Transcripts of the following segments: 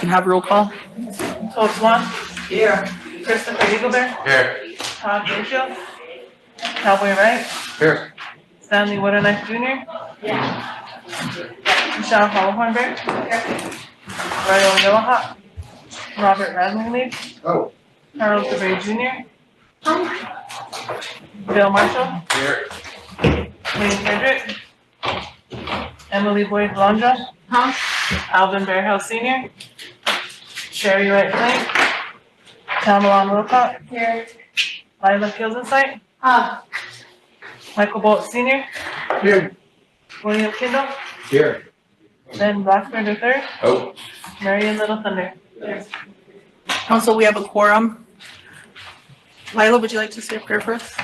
can have roll call. Todd Swan. Here. Christopher Eaglebear. Here. Todd Greenfield. Cowboy Wright. Here. Stanley Waterknife Jr. Michelle Hollhornberg. Royal Yellowhawk. Robert Radley. Oh. Harold DeBray Jr. Bill Marshall. Here. Wayne Frederick. Emily Boyd Blondra. Alvin Bearhouse Sr. Sherry Wright Flake. Tamalon Wilcott. Here. Lila Kildensight. Michael Bolt Sr. Here. William Kindle. Here. Ben Blackburn III. Oh. Marion Little Thunder. Council, we have a quorum. Lila, would you like to say a prayer for us?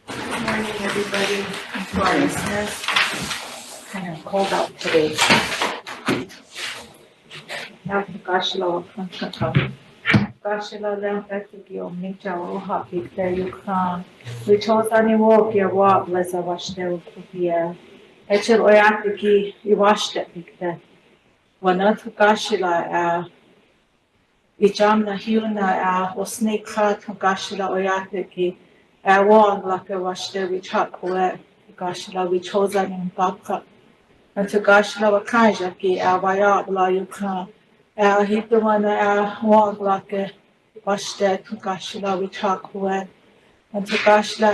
Good morning, everybody, and to our listeners. Kind of cold out today. Gashila Lampetigio, Mita Roha, Victor Yukon, which was any walk your walk, Lesa washed there with Pia. Echel Oyatiki, you washed it, Victor. One of Gashila, Ijamna Huna, was snake cut from Gashila Oyatiki, a wall like a washed there, which hot poet, Gashila, which was in Baka. And to Gashila Wakajaki, a Wayat La Yukon. He the one walk like a wash that to Gashla we talk with and to Gashla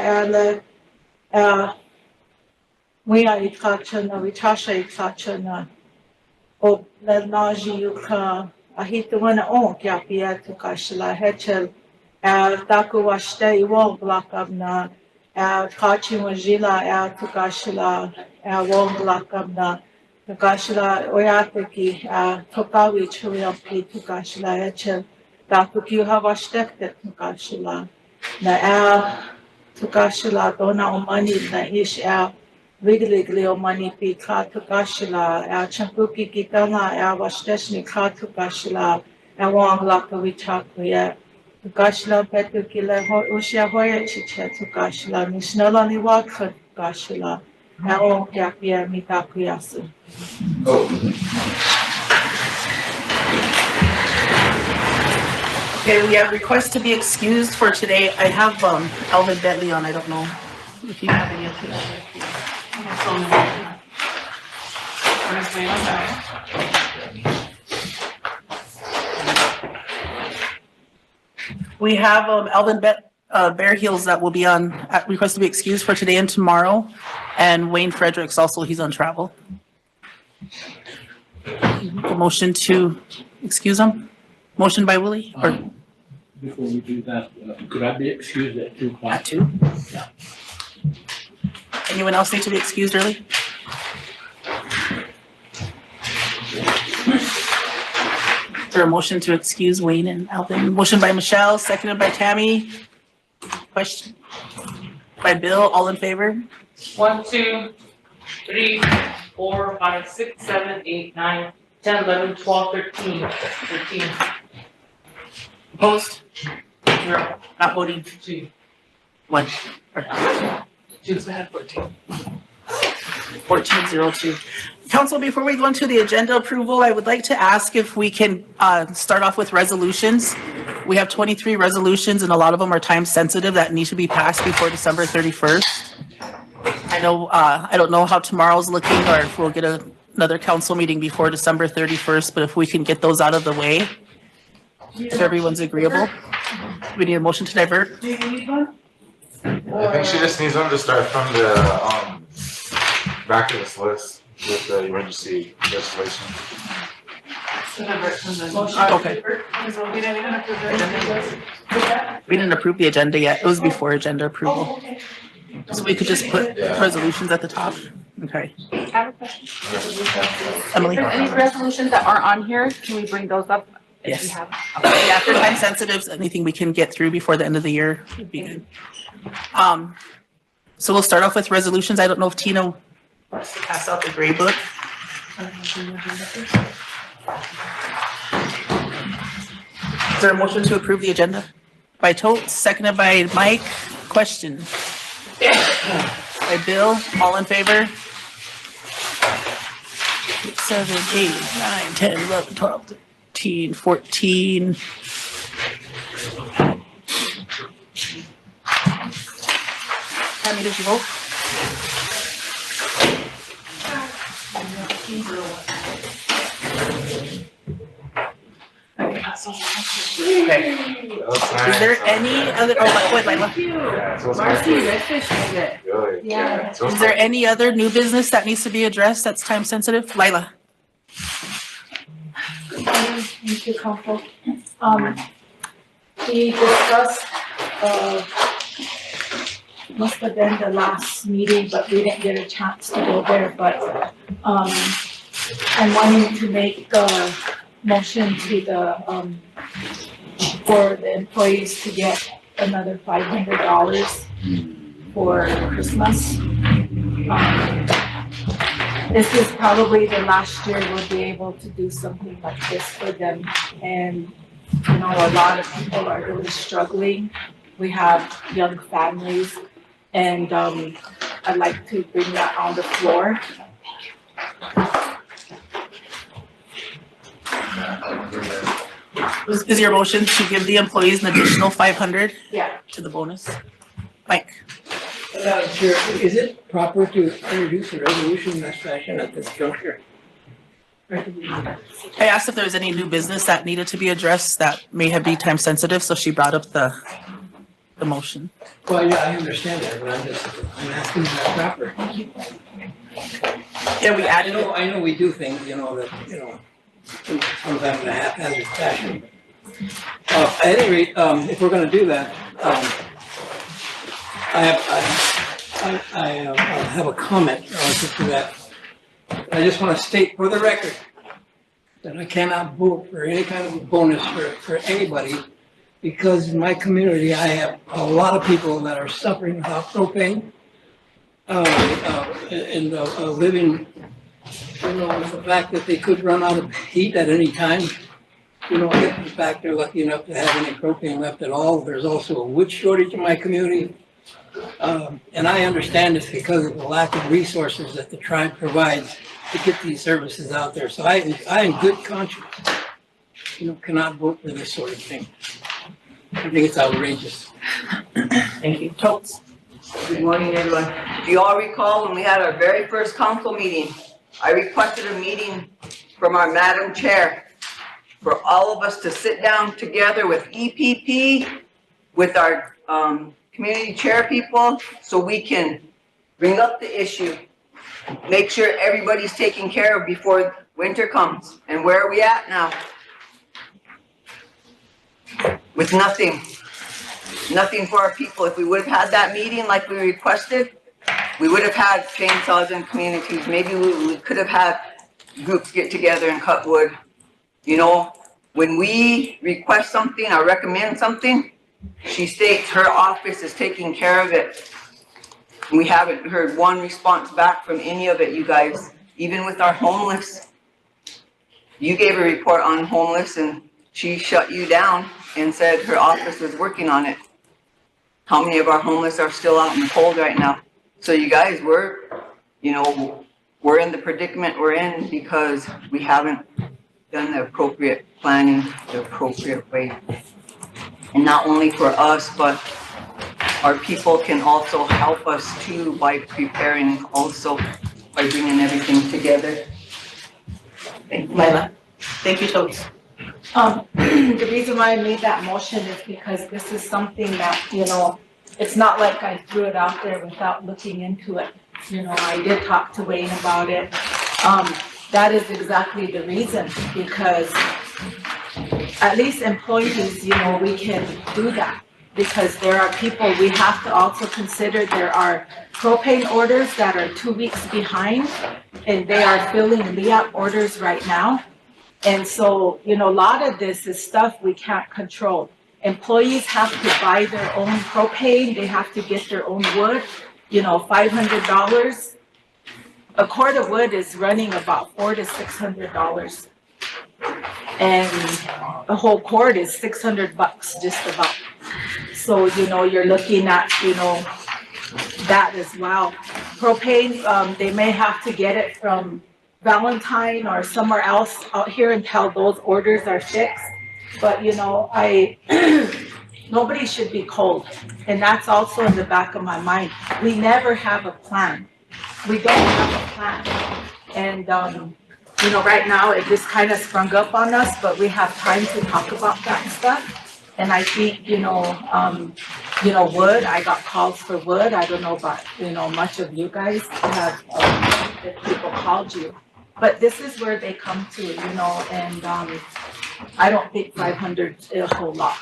we are itchana we tasha itchana oh let naji you can hit the one on Yapia to Gashla Hetchel Daku wash day won't block up na Kachi Majila to Gashla won't block up na Gashla Oyataki, Tokawi Churiampi to Gashla Echel, Dakuki have a stekted to Gashla, Na to Gashla, Dona money, Na ish Wiggly money pika to Gashla, Champuki Gitana, was Destiny car to Gashla, and one laka we talk with Gashla Petukila, Ushia Hoyachicha to Gashla, Nishnalani Walker Gashla. Oh. Okay, we have requests to be excused for today. I have Alvin Bentley on. I don't know if you have any of We have Alvin Bear Heels that will be on at request to be excused for today and tomorrow, and Wayne Fredericks also, he's on travel. The motion to excuse him. Motion by Willie or before we do that, could I be excused at 2 o'clock? at 2? Yeah. Anyone else need to be excused early? Is there a motion to excuse Wayne and Alvin? Motion by Michelle, seconded by Tammy. Question by Bill, all in favor? 1, 2, 3, 4, 5, 6, 7, 8, 9, 10, 11, 12, 13. Opposed? 0. Not voting. 2. 1. 1402. Council, before we go into the agenda approval, I would like to ask if we can start off with resolutions. We have 23 resolutions and a lot of them are time sensitive that need to be passed before December 31st. I know, I don't know how tomorrow's looking or if we'll get another council meeting before December 31st, but if we can get those out of the way, if everyone's agreeable. We need a motion to divert. Do you need one? I think she just needs one to start from the back of this list with the emergency legislation. Okay. We didn't approve the agenda yet. It was before agenda approval. So we could just put resolutions at the top. Okay. I have a question. Emily? If there's any resolutions that aren't on here, can we bring those up? If Yes. we have? Yeah, if they're time sensitive, anything we can get through before the end of the year would be good. So we'll start off with resolutions. I don't know if Tina wants to pass out the gray book. Is there a motion to approve the agenda? By Totes, seconded by Mike. Question? by Bill. All in favor? 6, 7, 8, 9, 10, 11, 12, 13, 14. Tammy, did you vote? Okay. Is there any other, oh, wait, Lila. Yeah, so it's Marcy, good. redfish made it. Really? Yeah. So Is there any other new business that needs to be addressed that's time sensitive? Lila? Thank you, Council. We discussed, must have been the last meeting, but we didn't get a chance to go there, but, I'm wanting to make a motion to the, for the employees to get another $500 for Christmas. This is probably the last year we'll be able to do something like this for them. And, you know, a lot of people are really struggling. We have young families, and I'd like to bring that on the floor. Is your motion to give the employees an additional 500 Yeah. to the bonus? Mike? Chair, is it proper to introduce a resolution in this fashion at this juncture? I asked if there was any new business that needed to be addressed that may have been time sensitive, so she brought up the motion. Well, yeah, I understand that, but I'm asking if that's proper. Yeah, we added it. I know we do things, that, sometimes in a haphazard fashion. At any rate, if we're gonna do that, I have a comment relative to that. I just want to state for the record that I cannot vote for any kind of a bonus for anybody, because in my community, I have a lot of people that are suffering without propane, and living, with the fact that they could run out of heat at any time. If in fact they're lucky enough to have any propane left at all. There's also a wood shortage in my community. And I understand it's because of the lack of resources that the tribe provides to get these services out there. So I in good conscience, cannot vote for this sort of thing. I think it's outrageous. Thank you. Totes. Good morning, everyone. Do you all recall when we had our very first council meeting, I requested a meeting from our Madam Chair for all of us to sit down together with EPP, with our community chair people, so we can bring up the issue, make sure everybody's taken care of before winter comes. And where are we at now? With nothing for our people. If we would have had that meeting like we requested, we would have had chainsaws in communities. Maybe we could have had groups get together and cut wood. When we request something or recommend something, she states her office is taking care of it. We haven't heard one response back from any of it, you guys. Even with our homeless, you gave a report on homeless and she shut you down and said her office was working on it. How many of our homeless are still out in the cold right now? So you guys, we're in the predicament we're in because we haven't done the appropriate planning the appropriate way. And not only for us, but our people can also help us too by preparing, also by bringing everything together. Thank you. Lila. Thank you, Totes. The reason why I made that motion is because this is something that, it's not like I threw it out there without looking into it. I did talk to Wayne about it. That is exactly the reason, because at least employees, we can do that, because there are people, we have to also consider there are propane orders that are 2 weeks behind, and they are filling LEAP orders right now. And so, a lot of this is stuff we can't control. Employees have to buy their own propane, they have to get their own wood, $500. A cord of wood is running about $400 to $600. And a whole cord is $600 just about. So, you're looking at, that as well. propane, they may have to get it from Valentine or somewhere else out here until those orders are fixed. But, you know, nobody should be cold. And that's also in the back of my mind. We never have a plan. We don't have a plan. And, you know, right now it just kind of sprung up on us, but we have time to talk about that stuff. And I think, wood, I got calls for wood. I don't know about, much of you guys have, if people called you. But this is where they come to, and I don't think 500 is a whole lot.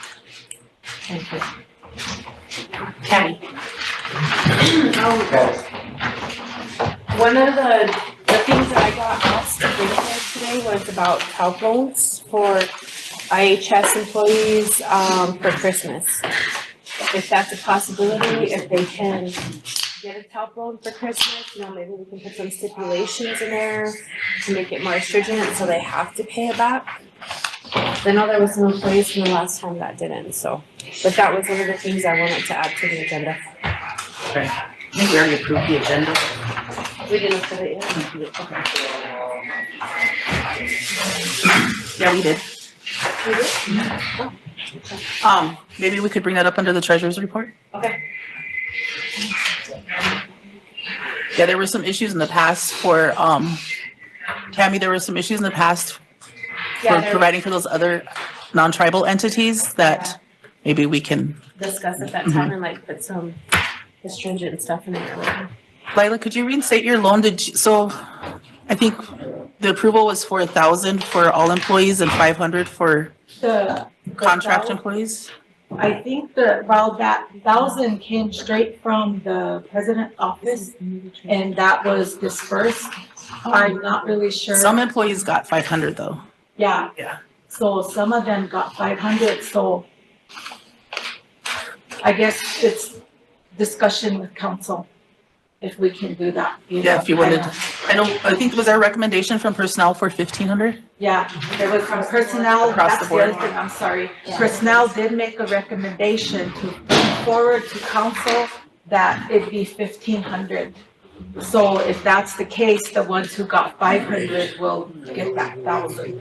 Thank you. Tammy? One of the things that I got asked to bring here today was about telephones for IHS employees for Christmas. If that's a possibility, if they can get a telephone for Christmas, maybe we can put some stipulations in there to make it more stringent so they have to pay it back. I know there was some employees from the last time that didn't, but that was one of the things I wanted to add to the agenda. Okay. I think we already approved the agenda. We didn't put it in. Okay. Yeah, we did. We did? Maybe we could bring that up under the treasurer's report? Okay. Yeah, there were some issues in the past for, Tammy, there were some issues in the past for providing for those other non-tribal entities that maybe we can. Discuss at that time and put some stringent stuff in there. Lila, could you reinstate your loan? So I think the approval was for 1,000 for all employees and 500 for The contract employees? I think that 1,000 came straight from the president's office, and that was dispersed. I'm not really sure. Some employees got 500 though. Yeah. Yeah. So some of them got 500, so I guess it's discussion with council if we can do that. Yeah, if you wanted. I think it was our recommendation from personnel for 1,500. Yeah, it was from personnel, Across that's the the other board. thing, I'm sorry. Personnel did make a recommendation to bring forward to council that it be 1,500. So if that's the case, the ones who got 500 will get that 1,000.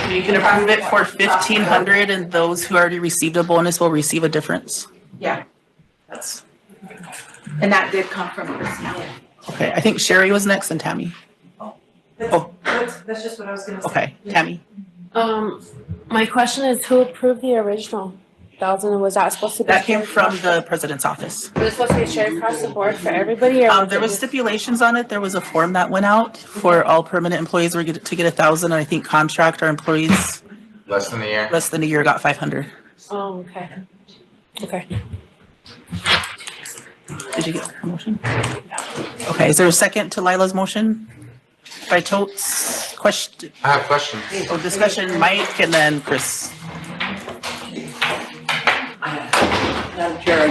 You can approve it for 1,500 and those who already received a bonus will receive a difference. Yeah, That's, and that did come from personnel. okay, I think Sherry was next and Tammy. That's just what I was gonna say. Okay, Tammy. My question is, who approved the original 1,000? Was that supposed to be? That came from the president's office. Was it supposed to be shared across the board for everybody? Or There was it just- stipulations on it. There was a form that went out for all permanent employees to get 1,000. And I think contract or employees Less than a year. less than a year got 500. Oh, okay. Okay. Did you get her motion? Okay, is there a second to Lila's motion? By Totes, question, I have questions. or discussion, Mike, and then Chris. Madam Chair,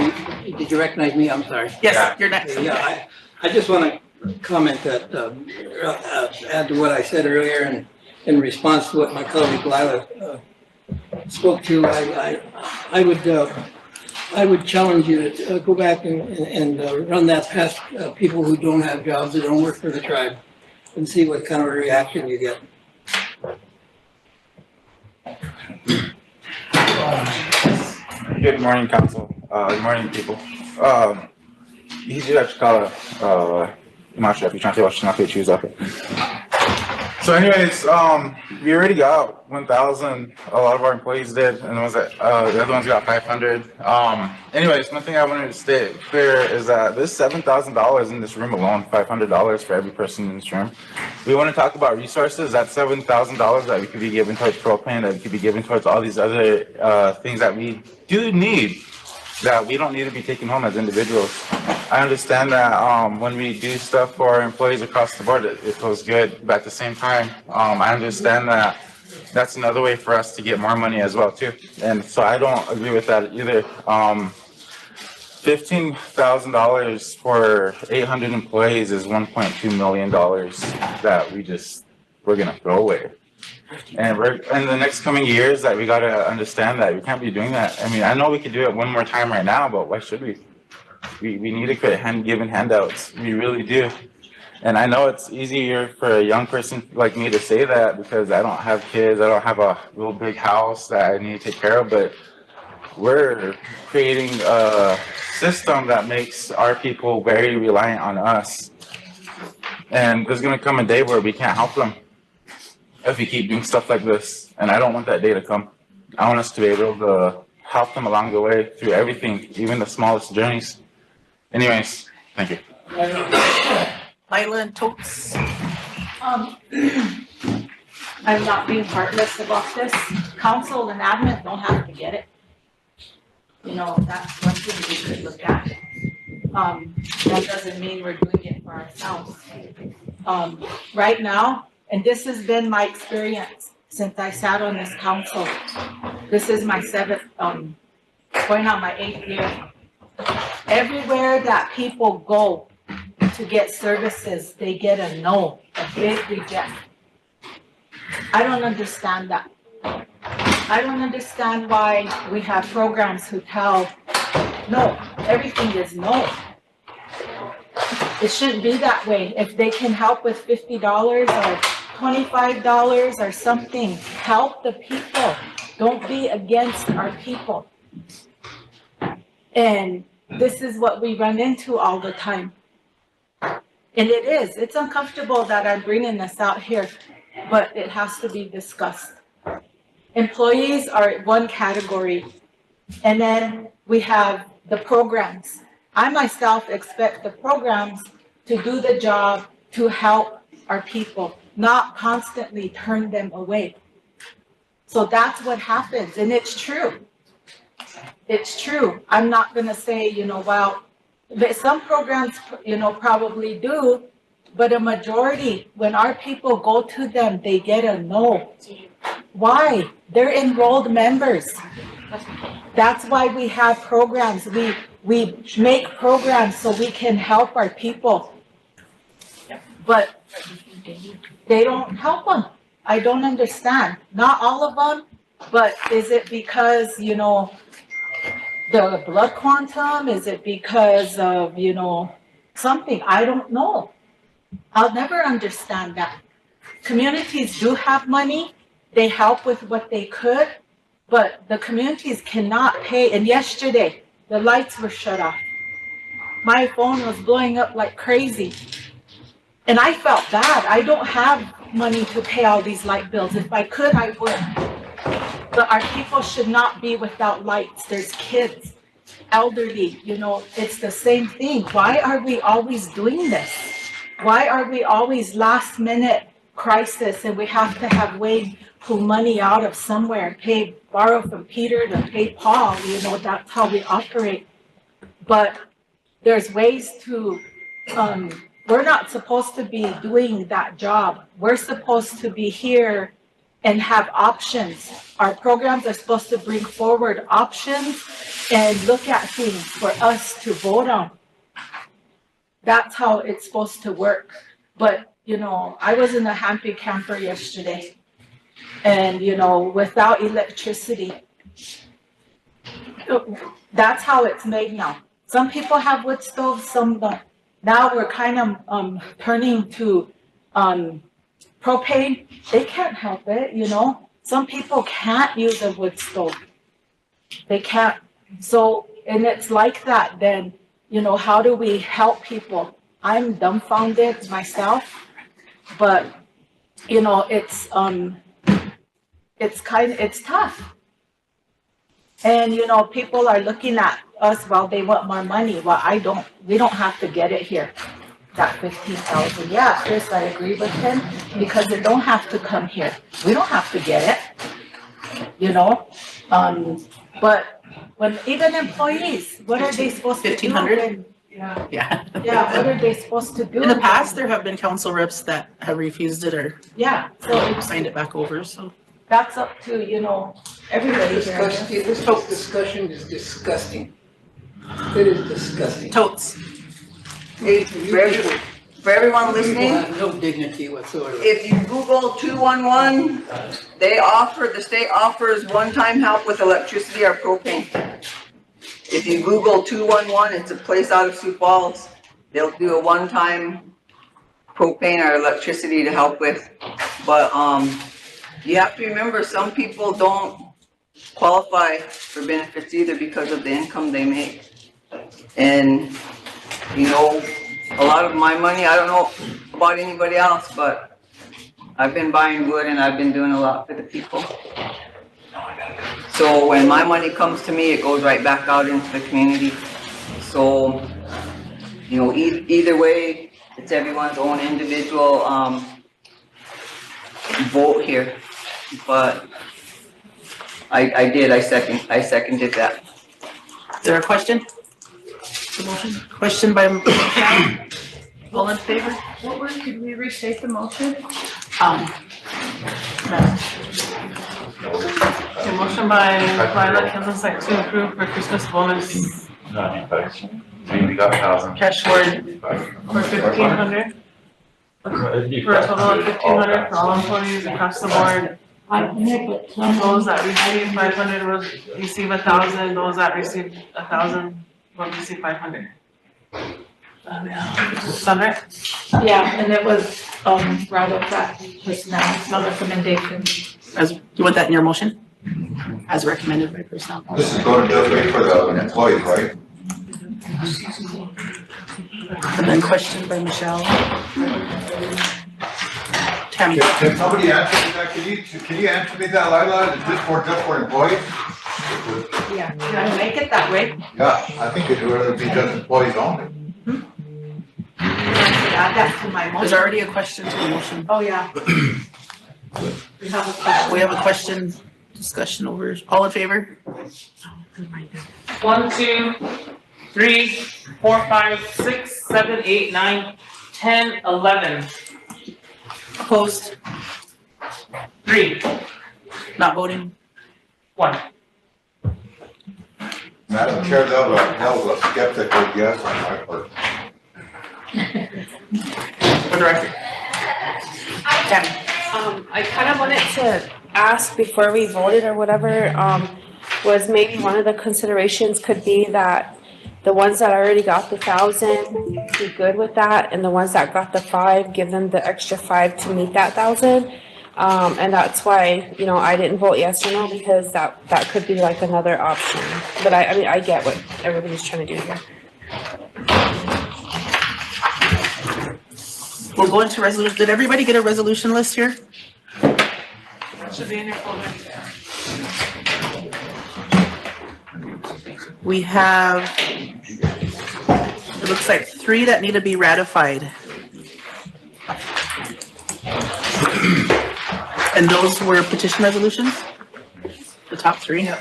did you recognize me? I'm sorry. Yes, you're next. Yeah, I just want to comment that, add to what I said earlier and in response to what my colleague Lila spoke to, I would challenge you to go back and run that past people who don't have jobs, that don't work for the tribe, and see what kind of a reaction you get. Good morning, council. Good morning, people. You do have to call it, I'm not sure if you're trying to watch not to choose up. So anyways, we already got 1,000, a lot of our employees did, and the ones that, the other ones got 500. Anyways, one thing I wanted to state clear is that there's $7,000 in this room alone, $500 for every person in this room. We want to talk about resources. That's $7,000 that we could be giving towards propane, that we could be giving towards all these other things that we do need, that we don't need to be taking home as individuals. I understand that when we do stuff for our employees across the board, it feels good, but at the same time, I understand that that's another way for us to get more money as well too. And so I don't agree with that either. $15,000 for 800 employees is $1.2 million that we're gonna throw away. And we're in the next coming years that we gotta understand that we can't be doing that. I mean, I know we could do it one more time right now, but why should we? We need to quit giving handouts. We really do. And I know it's easier for a young person like me to say that because I don't have kids. I don't have a real big house that I need to take care of. But we're creating a system that makes our people very reliant on us. And there's going to come a day where we can't help them if we keep doing stuff like this. And I don't want that day to come. I want us to be able to help them along the way through everything, even the smallest journeys. Anyways, thank you. Lila and Totes. I'm not being heartless about this. Council and admin don't have to get it. You know, that's one thing we could look at. That doesn't mean we're doing it for ourselves. Right now, and this has been my experience since I sat on this council. This is my seventh, going on my 8th year. Everywhere that people go to get services, they get a no, a big reject. I don't understand that. I don't understand why we have programs who tell no, everything is no. It shouldn't be that way. If they can help with $50 or $25 or something, help the people. Don't be against our people. And this is what we run into all the time. And it's uncomfortable that I'm bringing this out here, but it has to be discussed. Employees are one category, and then we have the programs. I myself expect the programs to do the job to help our people, not constantly turn them away. So that's what happens, and it's true. It's true. I'm not gonna say, well, but some programs, probably do, but a majority, when our people go to them, they get a no. Why? They're enrolled members. That's why we have programs. We make programs so we can help our people. But they don't help them. I don't understand. Not all of them, but is it because, the blood quantum? Is it because of, something? I don't know. I'll never understand that. Communities do have money. They help with what they could, but the communities cannot pay. And yesterday, the lights were shut off. My phone was blowing up like crazy. And I felt bad. I don't have money to pay all these light bills. If I could, I would. But our people should not be without lights. There's kids, elderly, it's the same thing. Why are we always doing this? Why are we always last minute crisis and we have to have ways pull money out of somewhere, borrow from Peter to pay Paul, that's how we operate. But there's ways to, we're not supposed to be doing that job. We're supposed to be here and have options. Our programs are supposed to bring forward options and look at things for us to vote on. That's how it's supposed to work. But, I was in a Hampy camper yesterday. And, without electricity, that's how it's made now. Some people have wood stoves, some don't. Now we're kind of turning to propane. They can't help it, Some people can't use a wood stove. They can't. So, and it's like that, then, how do we help people? I'm dumbfounded myself, but, it's tough. And, people are looking at us, well, they want more money. Well, we don't have to get it here. That 15,000. Yeah, Chris, I agree with him because it don't have to come here. We don't have to get it, but when even employees, what are they supposed to do? 1,500? Yeah. Yeah. What are they supposed to do? In the past, there have been council reps that have refused it or so signed it back over, so. that's up to, everybody here. This discussion is disgusting. It is disgusting. Totes. Hey, for everyone People listening, have no dignity whatsoever. if you Google 211, the state offers one-time help with electricity or propane. if you Google 211, it's a place out of Sioux Falls. They'll do a one-time propane or electricity to help with. But, you have to remember, some people don't qualify for benefits either because of the income they make. And, you know, a lot of my money, I don't know about anybody else, but I've been buying wood and I've been doing a lot for the people. So when my money comes to me, it goes right back out into the community. So, you know, either way, it's everyone's own individual, vote here. But I seconded that. Is there a question? The motion? Question by Michelle. All in favor? What was, could we restate the motion? No. Okay, motion by Lila Kenzak to approve for Christmas bonus We got 1,000. cash forward for 1,500. For a total of 1,500 for all employees across the board. Those that receive 500 will receive 1,000, those that receive 1,000 will receive 500. Sound right? Yeah, and it was, brought up that personnel recommendation. As, you want that in your motion? As recommended by personnel. This is going to just be for the employees, right? And then question by Michelle. Tammy. Can somebody answer me that? Can you answer me that, Lila? Is this just for employees? Yeah, you gotta make it that way. Yeah, I think it would be just employees only. Add that to my There's motion. already a question to the motion. Oh, yeah. We have a question. We have a question, discussion over, all in favor? 1, 2, 3, 4, 5, 6, 7, 8, 9, 10, 11. Opposed? 3, Not voting? 1. Madam Chair, that was a skeptical yes on my part. For the record. Tammy. I kind of wanted to ask before we voted or whatever, was maybe one of the considerations could be that the ones that already got the 1,000, be good with that, and the ones that got the 5, give them the extra 5 to meet that 1,000. And that's why, you know, I didn't vote yes or no, because that could be like another option. But I mean, I get what everybody's trying to do here. We'll go into resolution. Did everybody get a resolution list here? Should be in your folder. We have, it looks like 3 that need to be ratified. And those were petition resolutions? The top 3? In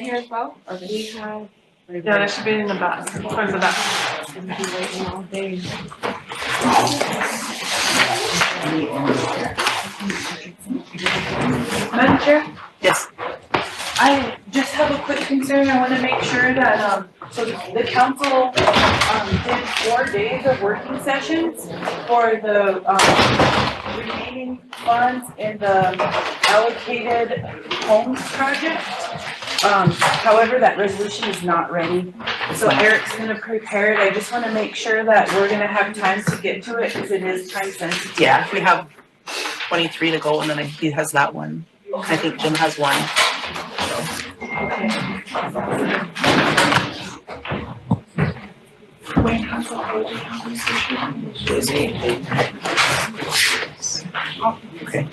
here as well, or do we have? Yeah, that should be in the back, towards the back. Waiting all day. Madam Chair, Yes. I just have a quick concern. I want to make sure that, so the council, did 4 days of working sessions for the, remaining funds in the allocated homes project. However, that resolution is not ready. So Eric's gonna prepare it. I just want to make sure that we're gonna have time to get to it because it is time sensitive. Yeah, we have 23 to go and then he has that one. I think Jim has one. Wayne has a holding conversation. Okay.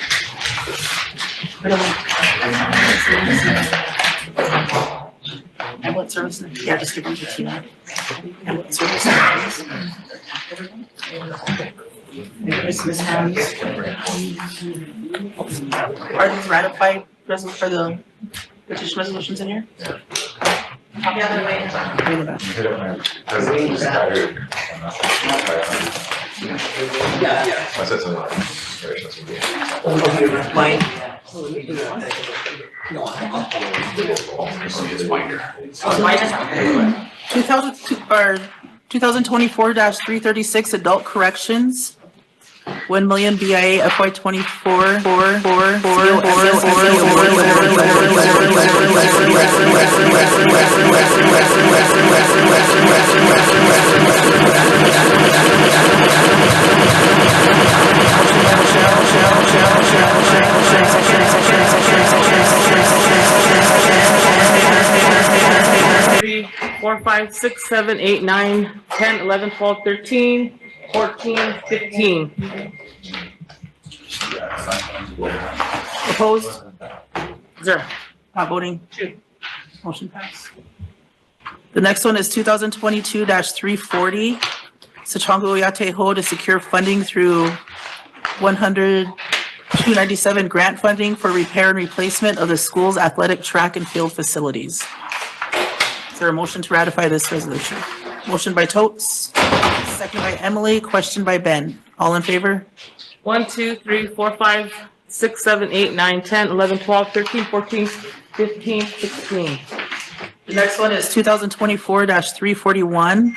And what service? Yeah, just give them to Tina. And what service? It's Ms. Hans. Are these ratified for the petition resolutions in here? Yeah, they're waiting. Way in the back. I said something. Or 2024-336 adult corrections. 1 million BIA FY 24 4 4 4 4 4 4 Three, 4, 5, 6, 7, 8, 9, 10, 11, 12, 13, 14, 15. Opposed? Zero. Not voting? Two. Motion passed. The next one is 2022-340. Sechongo Oyate Ho to secure funding through 297 grant funding for repair and replacement of the school's athletic track and field facilities. Is there a motion to ratify this resolution? Motion by Totes, second by Emily, question by Ben. All in favor? 1, 2, 3, 4, 5, 6, 7, 8, 9, 10, 11, 12, 13, 14, 15, 16. The next one is 2024-341.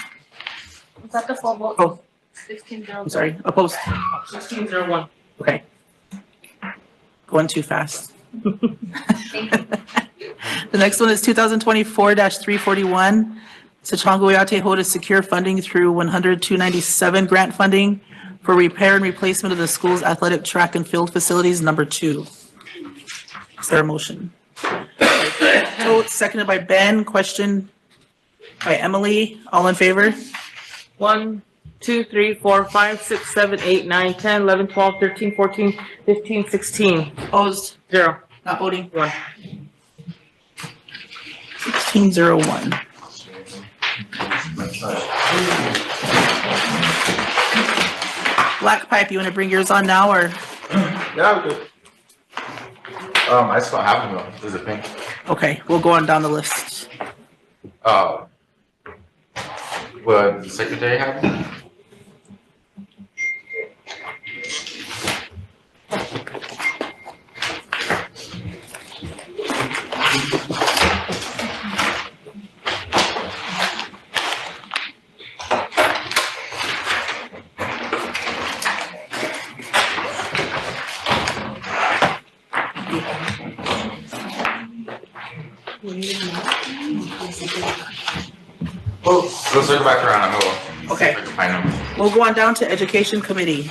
Was that the full vote? Oh, 16-0. I'm sorry, opposed. 1601. Okay. Going too fast. The next one is 2024-341. Sechongo Oyate Ho to secure funding through 297 grant funding for repair and replacement of the school's athletic track and field facilities, number 2. Is there a motion? Vote seconded by Ben, question by Emily. All in favor? 1, 2, 3, 4, 5, 6, 7, 8, 9, 10, 11, 12, 13, 14, 15, 16. Opposed? 0. Not voting? 1. 1601. Black pipe, you want to bring yours on now or? Yeah, we're good. I just don't have them though. Does it pink? Okay, we'll go on down the list. Would the secretary have them? Well, we'll circle back around. I will. Okay. See if I can find them. We'll go on down to Education Committee.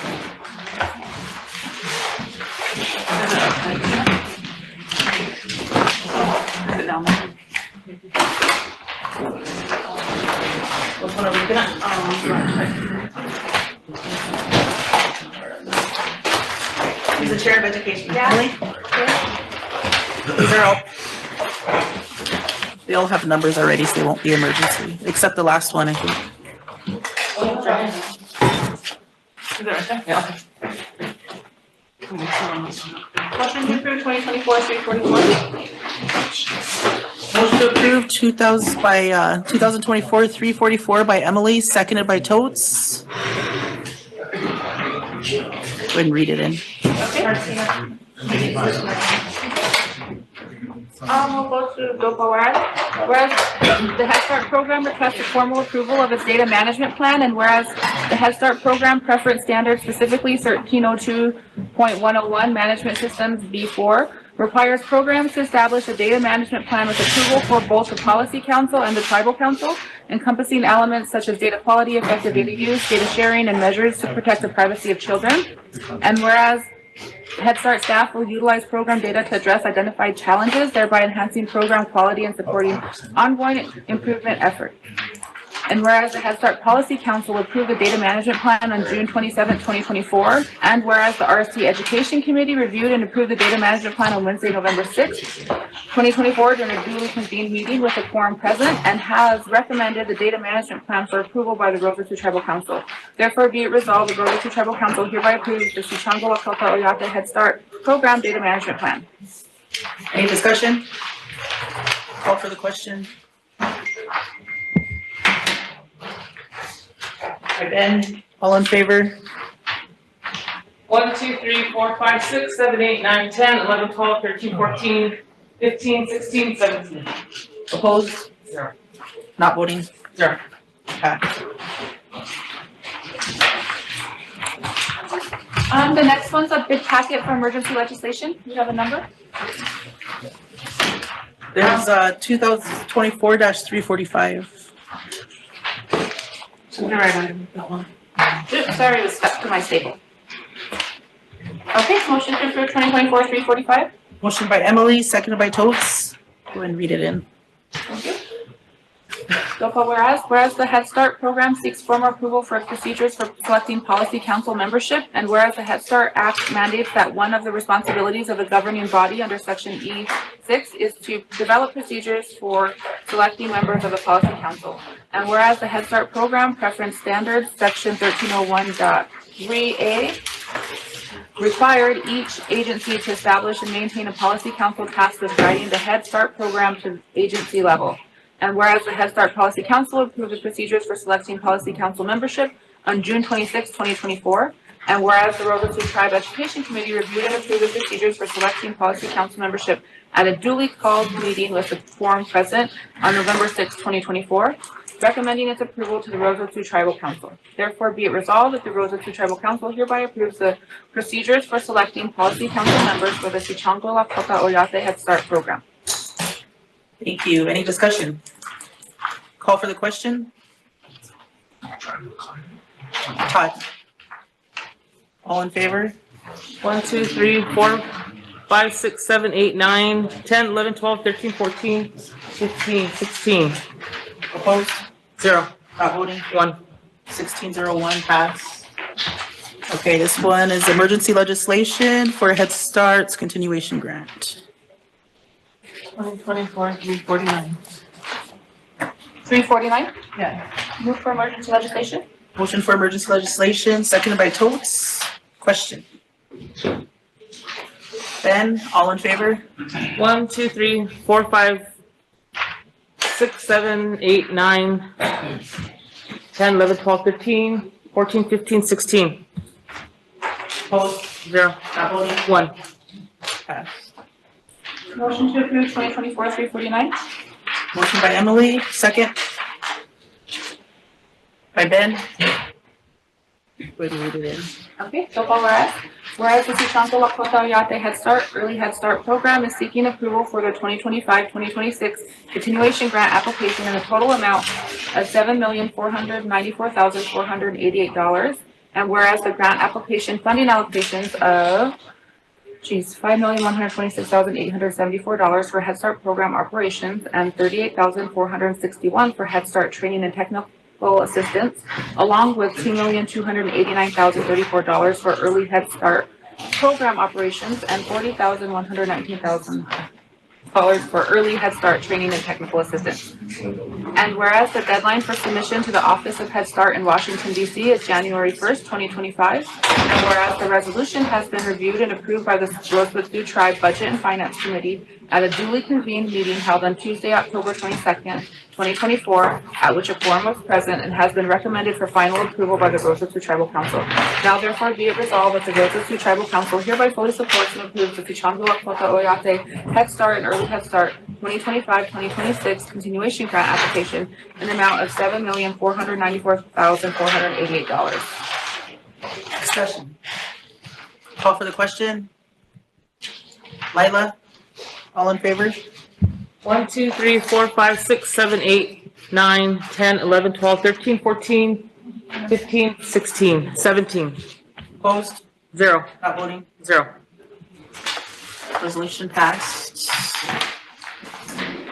Which one are we looking at? Who's the chair of education? Emily? These are all. They all have numbers already, so they won't be emergency, except the last one, I think. Yeah. Motion to approve 2024-341. Motion to approve 2024-344 by Emily, seconded by Totes. Go ahead and read it in. We'll go to whereas the Head Start program requests formal approval of its data management plan, and whereas the Head Start program preference standard, specifically 1302.101 management systems B4, requires programs to establish a data management plan with approval for both the Policy Council and the Tribal Council, encompassing elements such as data quality, effective data use, data sharing, and measures to protect the privacy of children. And whereas Head Start staff will utilize program data to address identified challenges, thereby enhancing program quality and supporting ongoing improvement efforts. And whereas the Head Start Policy Council approved the data management plan on June 27, 2024, and whereas the RST Education Committee reviewed and approved the data management plan on Wednesday, November 6, 2024, during a duly convened meeting with a quorum present, and has recommended the data management plan for approval by the Rosebud Tribal Council. Therefore, be it resolved, the Rosebud Tribal Council hereby approves the Sechongo Wakota Oyate Head Start Program Data Management Plan. Any discussion? Call for the question. By Ben, all in favor? 1, 2, 3, 4, 5, 6, 7, 8, 9, 10, 11, 12, 13, 14, 15, 16, 17. Opposed? 0. Not voting? 0. Passed. The next one's a bid packet for emergency legislation. You have a number? There's 2024-345. You're right on that one. Oops, sorry, it was stuck to my staple. Okay, motion to approve 2024-345. Motion by Emily, seconded by Totes. Go ahead and read it in. Thank you. Go for whereas the Head Start program seeks formal approval for procedures for selecting policy council membership, and whereas the Head Start Act mandates that one of the responsibilities of the governing body under section E6 is to develop procedures for selecting members of the policy council. And whereas the Head Start program preference standards section 1301.3A required each agency to establish and maintain a policy council tasked with guiding the Head Start program to agency level. And whereas the Head Start Policy Council approved the procedures for selecting Policy Council membership on June 26, 2024. And whereas the Rosebud Tribe Education Committee reviewed and approved the procedures for selecting Policy Council membership at a duly called meeting with the quorum present on November 6, 2024, recommending its approval to the Rosebud Tribal Council. Therefore, be it resolved that the Rosebud Tribal Council hereby approves the procedures for selecting Policy Council members for the Sichango Lakota Oyate Head Start program. Thank you. Any discussion? Call for the question. Todd. All in favor? 1, 2, 3, 4, 5, 6, 7, 8, 9, 10, 11, 12, 13, 14, 15, 16. Opposed? 0. Not voting? 1. 1601 pass. Okay, this one is emergency legislation for Head Start's continuation grant. 2024-349. 349, Yeah. move for emergency legislation. Motion for emergency legislation, seconded by Totes. Question. Ben, all in favor? 1, 2, 3, 4, 5, 6, 7, 8, 9, 10, 11, 12, 13, 14, 15, 16. Opposed? 0. Not voting? 1. Pass. Motion to approve 2024-349. Motion by Emily, second. By Ben. Where do we read it in? Okay, so far whereas the Sichango Lakota Oyate Head Start Early Head Start program is seeking approval for the 2025-2026 continuation grant application in a total amount of $7,494,488. And whereas the grant application funding allocations of $5,126,874 for Head Start program operations and $38,461 for Head Start training and technical assistance, along with $2,289,034 for early Head Start program operations and $40,119,000 for early Head Start training and technical assistance. And whereas the deadline for submission to the Office of Head Start in Washington, D.C. is January 1st, 2025, and whereas the resolution has been reviewed and approved by the Rosebud Sioux Tribe Budget and Finance Committee at a duly convened meeting held on Tuesday, October 22nd, 2024, at which a quorum was present and has been recommended for final approval by the Rosebud Sioux Tribal Council. Now therefore be it resolved that the Rosebud Sioux Tribal Council hereby fully supports and approves the Sichango Lakota Oyate Head Start and Early Head Start 2025-2026 continuation grant application in the amount of $7,494,488. Discussion. Call for the question. Lila, all in favor? 1, 2, 3, 4, 5, 6, 7, 8, 9, 10, 11, 12, 13, 14, 15, 16, 17. Opposed? 0. Not voting? 0. Resolution passed.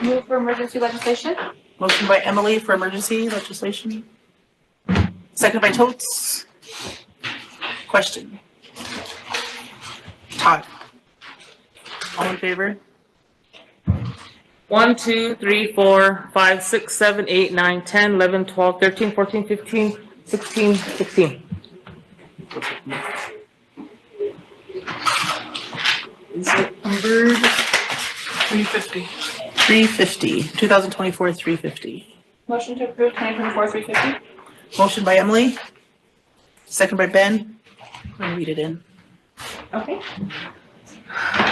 Move for emergency legislation. Motion by Emily for emergency legislation. Second by Totes. Question. Todd. All in favor? 1, 2, 3, 4, 5, 6, 7, 8, 9, 10, 11, 12, 13, 14, 15, 16, 16. Is it numbered? 350. 350, 2024-350. Motion to approve 2024-350. Motion by Emily. Second by Ben. I'm gonna read it in. Okay.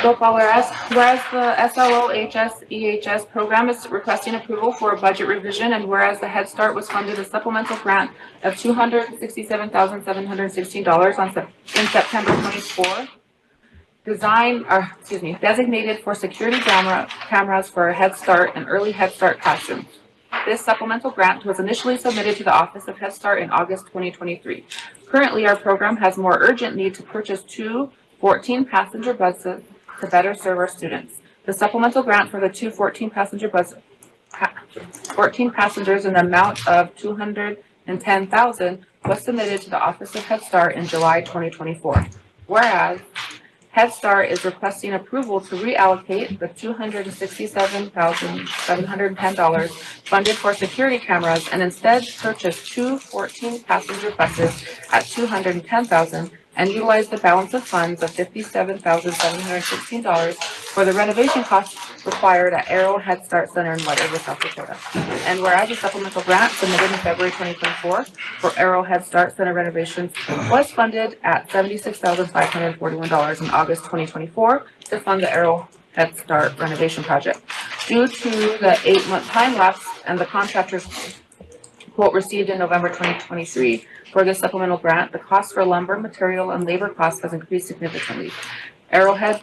Go for whereas the SLOHS EHS program is requesting approval for a budget revision, and whereas the Head Start was funded a supplemental grant of $267,716 in September 24 designated for security cameras for Head Start and early Head Start classrooms. This supplemental grant was initially submitted to the Office of Head Start in August 2023. Currently, our program has more urgent need to purchase two 14-passenger buses to better serve our students. The supplemental grant for the two 14 passengers in the amount of $210,000 was submitted to the Office of Head Start in July 2024. Whereas Head Start is requesting approval to reallocate the $267,710 funded for security cameras and instead purchase two 14-passenger buses at $210,000 and utilize the balance of funds of $57,716 for the renovation costs required at Arrow Head Start Center in White River, South Dakota. And whereas a supplemental grant submitted in February 2024 for Arrow Head Start Center renovations was funded at $76,541 in August 2024 to fund the Arrow Head Start renovation project. Due to the 8-month time lapse and the contractor's quote received in November 2023 for this supplemental grant, the cost for lumber, material, and labor costs has increased significantly. Arrowhead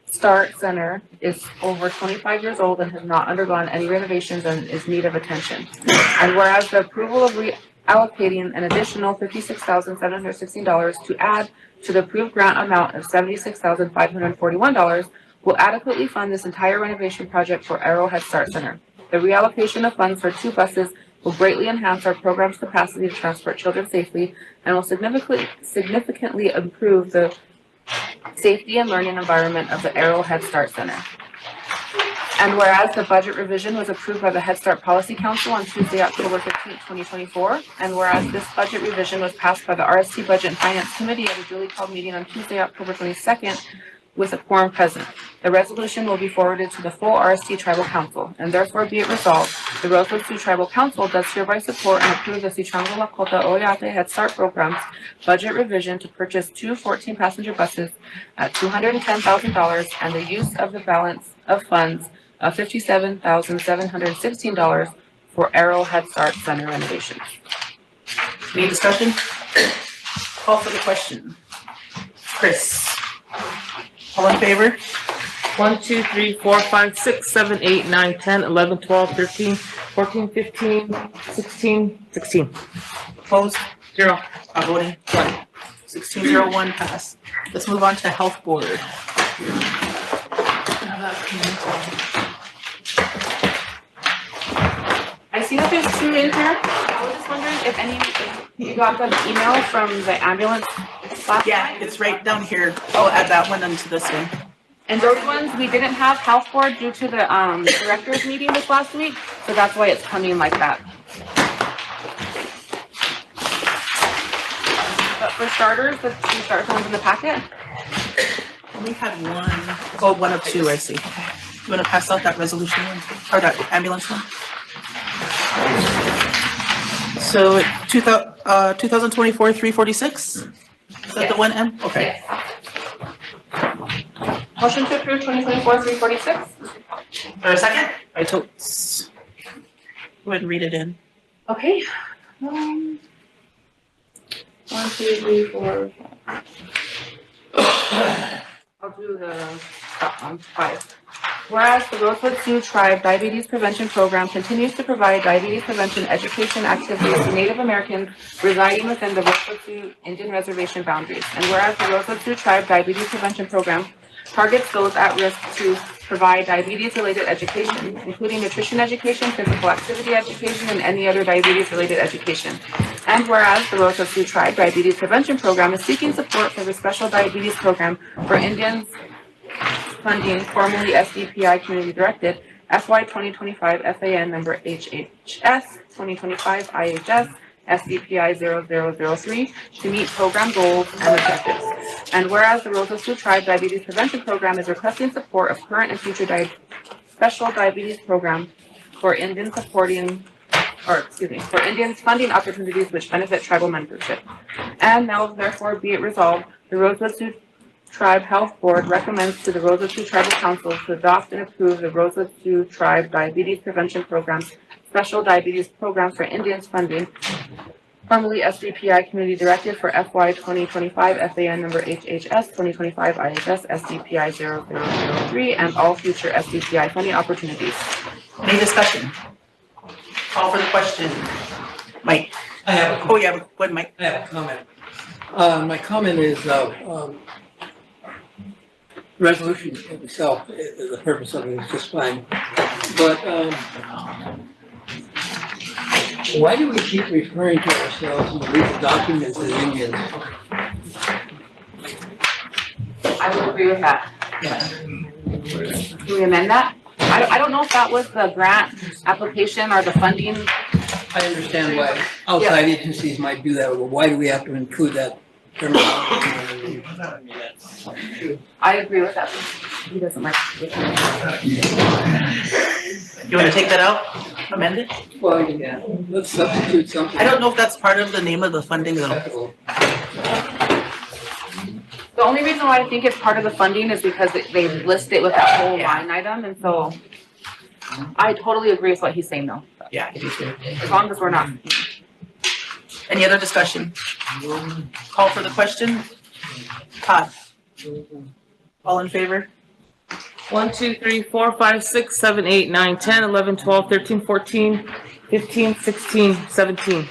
Start Center is over 25 years old and has not undergone any renovations and is in need of attention. And whereas the approval of reallocating an additional $56,716 to add to the approved grant amount of $76,541 will adequately fund this entire renovation project for Arrowhead Start Center. The reallocation of funds for two buses will greatly enhance our program's capacity to transport children safely and will significantly improve the safety and learning environment of the Arrow Head Start Center. And whereas the budget revision was approved by the Head Start Policy Council on Tuesday, October 15, 2024, and whereas this budget revision was passed by the RST Budget and Finance Committee at a duly called meeting on Tuesday, October 22nd, with a quorum present. The resolution will be forwarded to the full RST Tribal Council, and therefore be it resolved, the Rosebud Sioux Tribal Council does hereby support and approve the Sichango Lakota Oyate Head Start Program's budget revision to purchase two 14-passenger buses at $210,000 and the use of the balance of funds of $57,716 for Arrow Head Start Center renovations. Any discussion? Call for the question. Chris? All in favor? 1, 2, 3, 4, 5, 6, 7, 8, 9, 10, 11, 12, 13, 14, 15, 16. Opposed? 0. Voting 1. 1601 pass. Let's move on to Health Board. I see that there's two in here. I was just wondering if you got the email from the ambulance last Yeah, night? it's right down here. I'll add that one into this one. And those ones, we didn't have health board due to the directors meeting this last week, so that's why it's coming like that. But for starters, the two start ones in the packet. We had one. Oh, one of two, I see. You want to pass out that resolution one, or that ambulance one? So 2024-346? Is that the one, M? Okay. Yes. Motion to approve 2024-346. Or a second? I told. Go ahead and read it in. Okay. 1, 2, 3, 4. I'll do the 5. Whereas the Rosebud Sioux Tribe Diabetes Prevention Program continues to provide diabetes prevention education activities to Native Americans residing within the Rosebud Sioux Indian Reservation boundaries. And whereas the Rosebud Sioux Tribe Diabetes Prevention Program targets those at risk to provide diabetes-related education, including nutrition education, physical activity education, and any other diabetes-related education. And whereas the Rosebud Sioux Tribe Diabetes Prevention Program is seeking support for the Special Diabetes Program for Indians funding, formerly SDPI Community Directed, FY 2025 FAN number HHS 2025 IHS SDPI 0003 to meet program goals and objectives. And whereas the Rosebud Sioux Tribe Diabetes Prevention Program is requesting support of current and future special diabetes program for Indians for Indians funding opportunities which benefit tribal membership. And now therefore be it resolved, the Rosebud Sioux Tribe Health Board recommends to the Rosebud Sioux Tribal Council to adopt and approve the Rosebud Sioux Tribe Diabetes Prevention Program's Special Diabetes Program for Indians funding formerly SDPI Community Directive for FY 2025 FAN number HHS 2025 IHS SDPI 0003 and all future SDPI funding opportunities. Any discussion? Call for the question. Mike? I have Oh, yeah, go ahead, Mike. I have a comment. My comment is, resolution itself, the purpose of it is just fine. But, why do we keep referring to ourselves in the legal documents as Indians? I would agree with that. Can we amend that? I don't know if that was the grant application or the funding. I understand why outside agencies might do that, but why do we have to include that terminology? I agree with that. He doesn't like it. You want to take that out? Amend it? Well, yeah, let's substitute something. I don't know if that's part of the name of the funding though. The only reason why I think it's part of the funding is because they list it with that whole line item, and so I totally agree with what he's saying though. Yeah, I do too. As long as we're not. Any other discussion? Call for the question. Todd? All in favor? 1, 2, 3, 4, 5, 6, 7, 8, 9, 10, 11, 12, 13, 14, 15, 16, 17.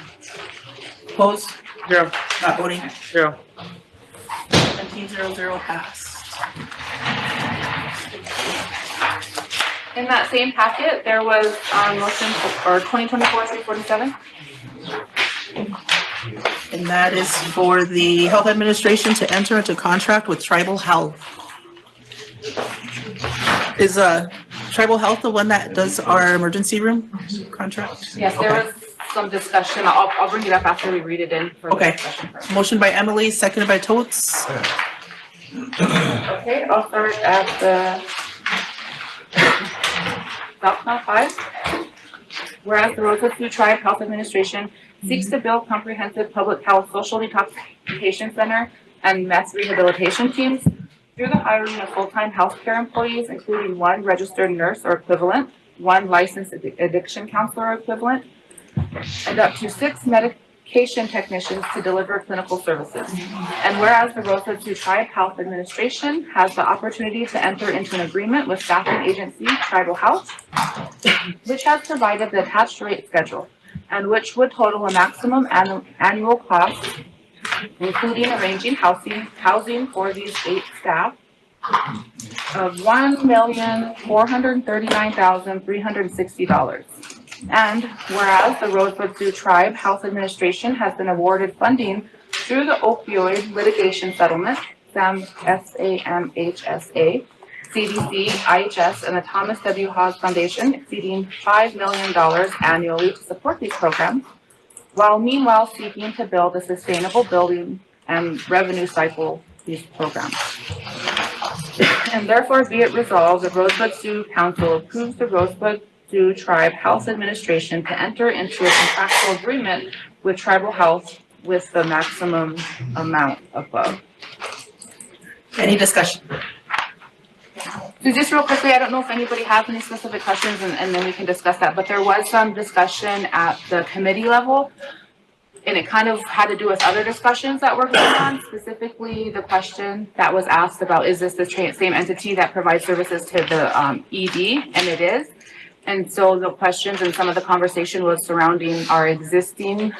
Opposed? 0. Not voting? 0. 1700 passed. In that same packet, there was motion for 2024-347. And that is for the health administration to enter into contract with Tribal Health. Is Tribal Health the one that does our emergency room contract? Yes, there was some discussion. I'll bring it up after we read it in. For Okay. discussion. Motion by Emily, seconded by Totes. Okay, I'll start at the South Mount 5. Whereas the Rosebud Sioux Tribe Health Administration seeks to build comprehensive public health social detoxification center and meth rehabilitation teams through the hiring of full-time healthcare employees, including 1 registered nurse or equivalent, 1 licensed addiction counselor or equivalent, and up to 6 medication technicians to deliver clinical services. And whereas the Rosebud Sioux Tribe Health Administration has the opportunity to enter into an agreement with staffing agency Tribal Health, which has provided the attached rate schedule, and which would total a maximum annual cost, including arranging housing for these 8 staff, of $1,439,360. And whereas the Rosebud Sioux Tribe Health Administration has been awarded funding through the opioid litigation settlement, SAMHSA, CDC, IHS, and the Thomas W. Haas Foundation, exceeding $5 million annually to support these programs, while meanwhile seeking to build a sustainable building and revenue cycle these programs. And therefore be it resolved, the Rosebud Sioux Council approves the Rosebud Sioux Tribe Health Administration to enter into a contractual agreement with Tribal Health with the maximum amount above. Any discussion? So just real quickly, I don't know if anybody has any specific questions and then we can discuss that, but there was some discussion at the committee level, and it kind of had to do with other discussions that were going on, specifically the question that was asked about, is this the same entity that provides services to the ED? And it is. And so the questions and some of the conversation was surrounding our existing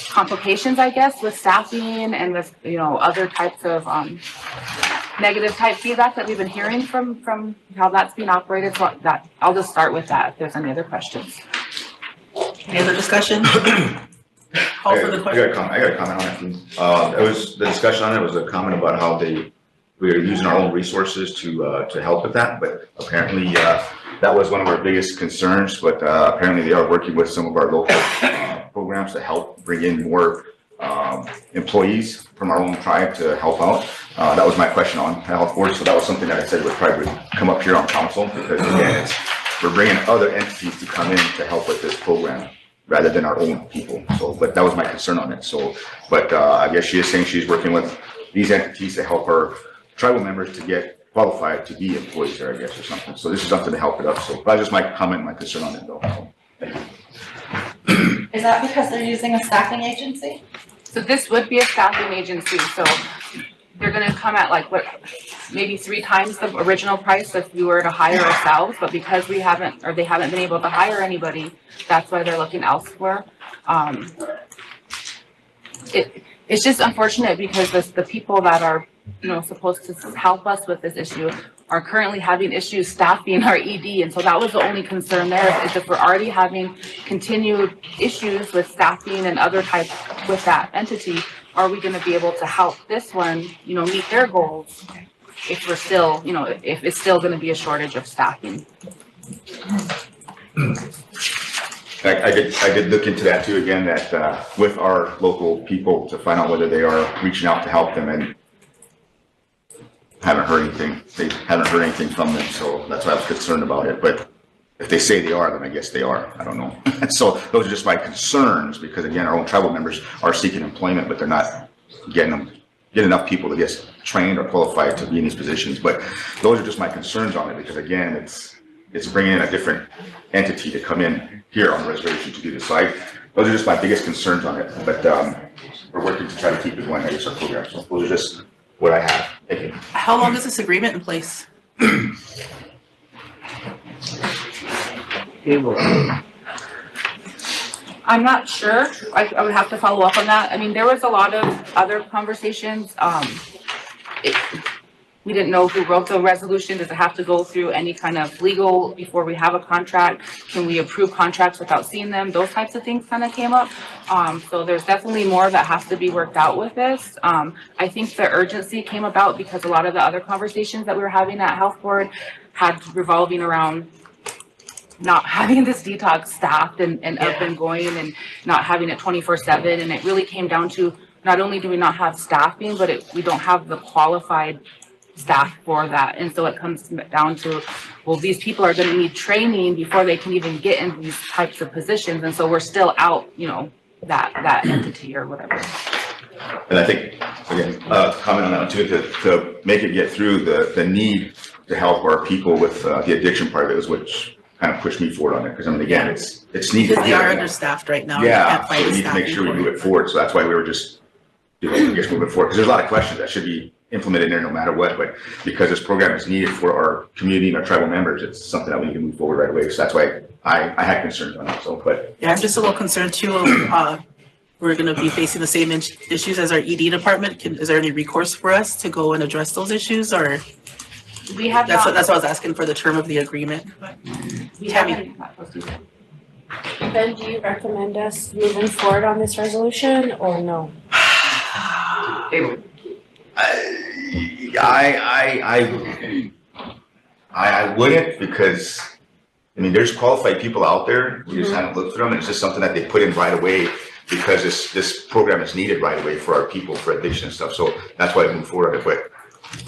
complications, I guess, with staffing and with, other types of negative type feedback that we've been hearing from how that's being operated. So that I'll just start with that if there's any other questions. Any other discussion? Call for the question. I got a comment on it. It was the discussion on it was a comment about how we are using our own resources to help with that, but apparently that was one of our biggest concerns. But apparently they are working with some of our local programs to help bring in more employees from our own tribe to help out. That was my question on health board. So that was something that I said would probably come up here on council, because again, we're bringing other entities to come in to help with this program rather than our own people. So, but that was my concern on it. So, but I guess she is saying she's working with these entities to help her tribal members to get qualified to be employees there, I guess, or something. So this is something to help it up. So that's just my comment, my concern on it though. So, thank you. Is that because they're using a staffing agency? So this would be a staffing agency, so they're gonna come at like what, maybe 3 times the original price if we were to hire ourselves, but because we haven't, or they haven't been able to hire anybody, that's why they're looking elsewhere. It's just unfortunate because the people that are, you know, supposed to help us with this issue are currently having issues staffing our ED. And so that was the only concern there, is if we're already having continued issues with staffing and other types with that entity, are we gonna be able to help this one, you know, meet their goals if we're still, you know, if it's still gonna be a shortage of staffing? I did look into that too, again, that with our local people to find out whether they are reaching out to help them, and haven't heard anything. They haven't heard anything from them, so that's why I was concerned about it. But if they say they are, then I guess they are. I don't know. So those are just my concerns, because again, our own tribal members are seeking employment, but they're not getting enough people to get trained or qualified to be in these positions. But those are just my concerns on it, because again, it's bringing in a different entity to come in here on the reservation to do this. So those are just my biggest concerns on it. But we're working to try to keep it going. I guess our program. So those are just what I have. Thank you. How long is this agreement in place? I'm not sure. I would have to follow up on that. I mean, there was a lot of other conversations. We didn't know who wrote the resolution. Does it have to go through any kind of legal before we have a contract? Can we approve contracts without seeing them? Those types of things kind of came up. So there's definitely more that has to be worked out with this. I think the urgency came about because a lot of the other conversations that we were having at Health Board had revolving around not having this detox staffed and up and going, and not having it 24/7. And it really came down to, not only do we not have staffing, but we don't have the qualified staff for that. And so it comes down to, well, these people are going to need training before they can even get in these types of positions. And so we're still out, you know, that entity or whatever. And I think, again, comment on that too, to make it get through the need to help our people with the addiction part of it is which kind of pushed me forward on it. Because I mean, again, it's needed. Because they are understaffed right now. Yeah, so we need to make sure we move it forward. So that's why we were just, I guess, moving forward. Because there's a lot of questions that should be implemented there no matter what, but because this program is needed for our community and our tribal members, it's something that we need to move forward right away. So that's why I had concerns on it. So, but yeah, I'm just a little concerned too. We're going to be facing the same issues as our ED department. Is there any recourse for us to go and address those issues, or we have? That's what I was asking for, the term of the agreement. We haven't. Then do you recommend us moving forward on this resolution or no? I wouldn't, because I mean, there's qualified people out there. We just haven't looked for them. And it's just something that they put in right away because this program is needed right away for our people for addiction and stuff. So that's why I moved forward. But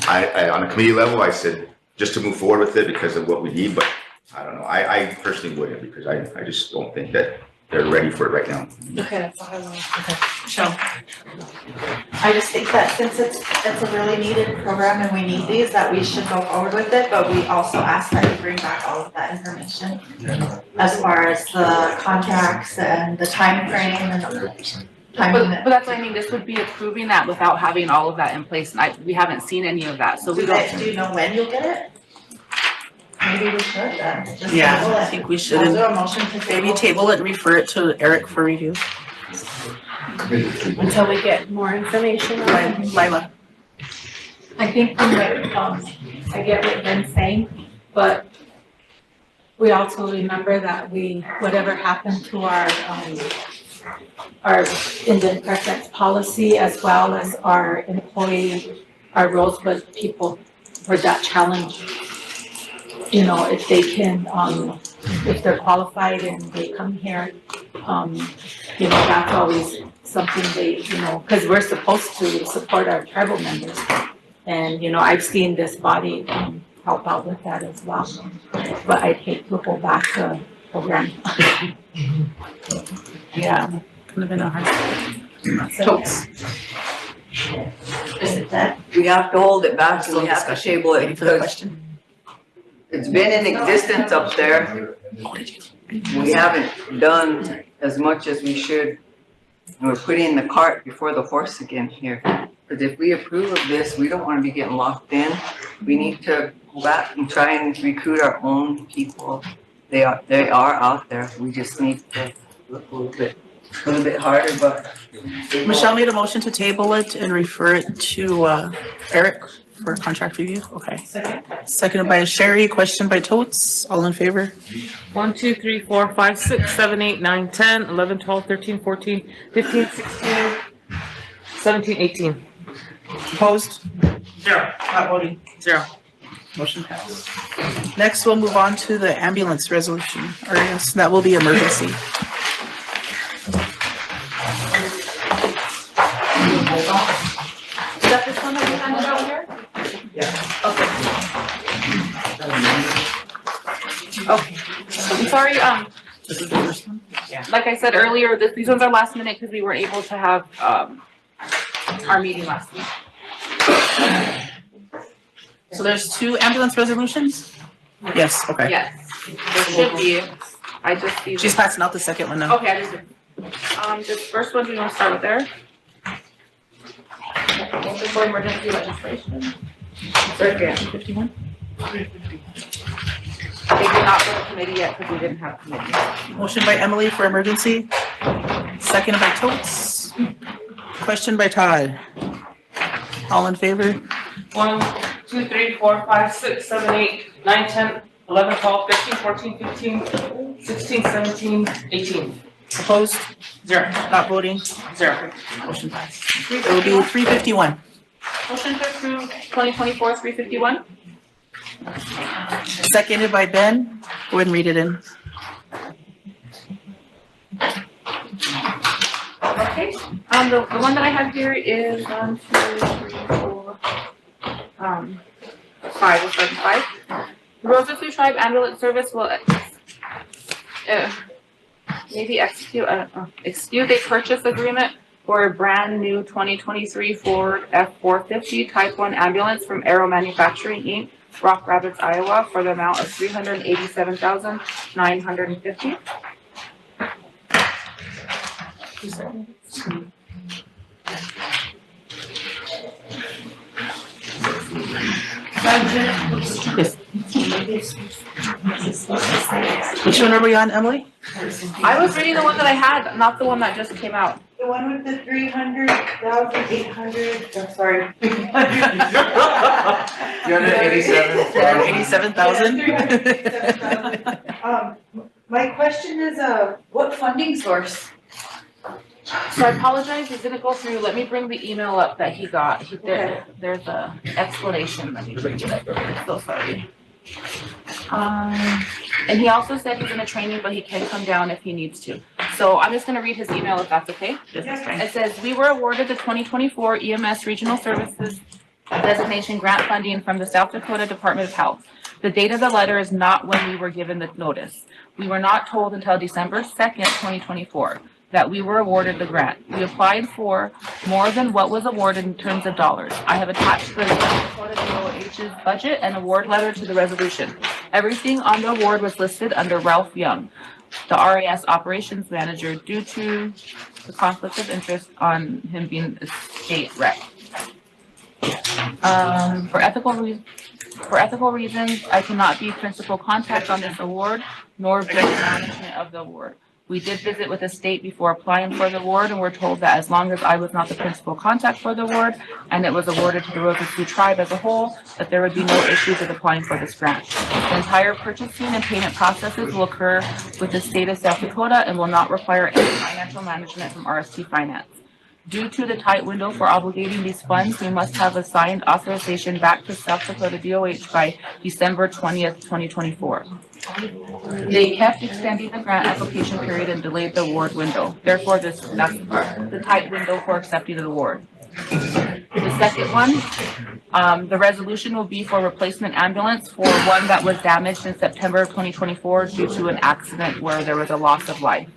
I on a committee level, I said just to move forward with it because of what we need. But I don't know. I personally wouldn't, because I just don't think that they're ready for it right now. Okay, that's all I want. Okay. Michelle. I just think that since it's a really needed program and we need these, that we should go forward with it, but we also ask that you bring back all of that information as far as the contracts and the time frame and the timing. But that's what I mean, this would be approving that without having all of that in place, and we haven't seen any of that, so we don't. Do you know when you'll get it? Maybe we should then. Just Yeah, table it. I think we should. I'll do a motion to Maybe table it and refer it to Eric for review. Until we get more information on it. Lila. I think from what, I get what Ben's saying, but we also remember that whatever happened to our Indian preference policy, as well as our employee, our Rosebud people, for that challenge. You know, if they can, if they're qualified and they come here, you know, that's always something they, you know, because we're supposed to support our tribal members. And, you know, I've seen this body help out with that as well. But I'd hate to go back to program. Yeah, could have been a hard. Totes. Is it that? We have to hold it back, and Still we have to discussion. table it Waiting for the because question. it's been in existence up there. We haven't done as much as we should. And we're putting the cart before the horse again here. Because if we approve of this, we don't want to be getting locked in. We need to go back and try and recruit our own people. They are out there. We just need to look a little bit harder, but. Michelle made a motion to table it and refer it to Eric for contract review. Okay. Seconded by Sherry, question by Totes. All in favor? 1, 2, 3, 4, 5, 6, 7, 8, 9, 10, 11, 12, 13, 14, 15, 16, 17, 18. Opposed? 0. Not voting. 0. Motion passed. Next, we'll move on to the ambulance resolution. Or yes, that will be emergency. Is that this one that we handed out here? Okay, I'm sorry, This is the first one. like I said earlier, these ones are last minute because we weren't able to have, our meeting last week. So there's 2 ambulance resolutions? Yes, okay. Yes, there should be, I just see. She's passing out the second one now. Okay, I just, this first one, do you want to start with there? For emergency legislation. Second. 51? They did not go to committee yet because we didn't have committee. Motion by Emily for emergency. Seconded by Totes. Question by Todd. All in favor? 1, 2, 3, 4, 5, 6, 7, 8, 9, 10, 11, 12, 13, 14, 15, 16, 17, 18. Opposed? 0. Not voting? 0. Motion passed. It will be 351. Motion to approve 2024-351. Seconded by Ben. Go ahead and read it in. Okay, the one that I have here is 1, 2, 3, 4, 5, we'll start with 5. The Rosebud Sioux Tribe Ambulance Service will maybe execute a purchase agreement for a brand new 2023 Ford F-450 Type 1 ambulance from Aero Manufacturing, Inc., Rock Rapids, Iowa, for the amount of $387,950. Which one are we on, Emily? I was reading the one that I had, not the one that just came out. The one with the 300,800, I'm sorry. 87,000? My question is, what funding source? So I apologize, it didn't go through. Let me bring the email up that he got. There's a explanation. Let me bring it up. I'm so sorry. And he also said he's in a training, but he can come down if he needs to. So I'm just gonna read his email if that's okay. It says, we were awarded the 2024 EMS Regional Services Designation Grant Funding from the South Dakota Department of Health. The date of the letter is not when we were given the notice. We were not told until December 2nd, 2024. That we were awarded the grant. We applied for more than what was awarded in terms of dollars. I have attached the South Dakota DOH's budget and award letter to the resolution. Everything on the award was listed under Ralph Young, the RAS operations manager, due to the conflict of interest on him being a state rep. For ethical reasons, I cannot be principal contact on this award, nor be the management of the award. We did visit with the state before applying for the award and were told that as long as I was not the principal contact for the award and it was awarded to the Rosebud Sioux Tribe as a whole, that there would be no issues with applying for this grant. The entire purchasing and payment processes will occur with the state of South Dakota and will not require any financial management from RST Finance. Due to the tight window for obligating these funds, we must have a signed authorization back to South Dakota DOH by December 20th, 2024. They kept extending the grant application period and delayed the award window. Therefore, that's the tight window for accepting the award. The second one, the resolution will be for replacement ambulance for one that was damaged in September of 2024 due to an accident where there was a loss of life.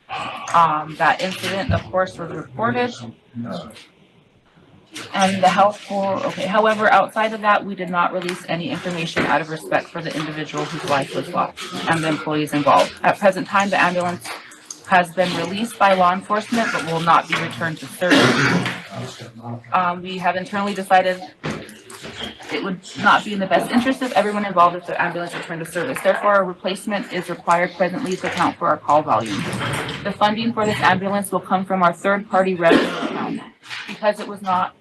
That incident, of course, was reported. And the health board, okay, however, outside of that, we did not release any information out of respect for the individual whose life was lost and the employees involved. At present time, the ambulance has been released by law enforcement but will not be returned to service. We have internally decided it would not be in the best interest of everyone involved if the ambulance returned to service. Therefore, a replacement is required presently to account for our call volume. The funding for this ambulance will come from our third-party revenue account. Because it was not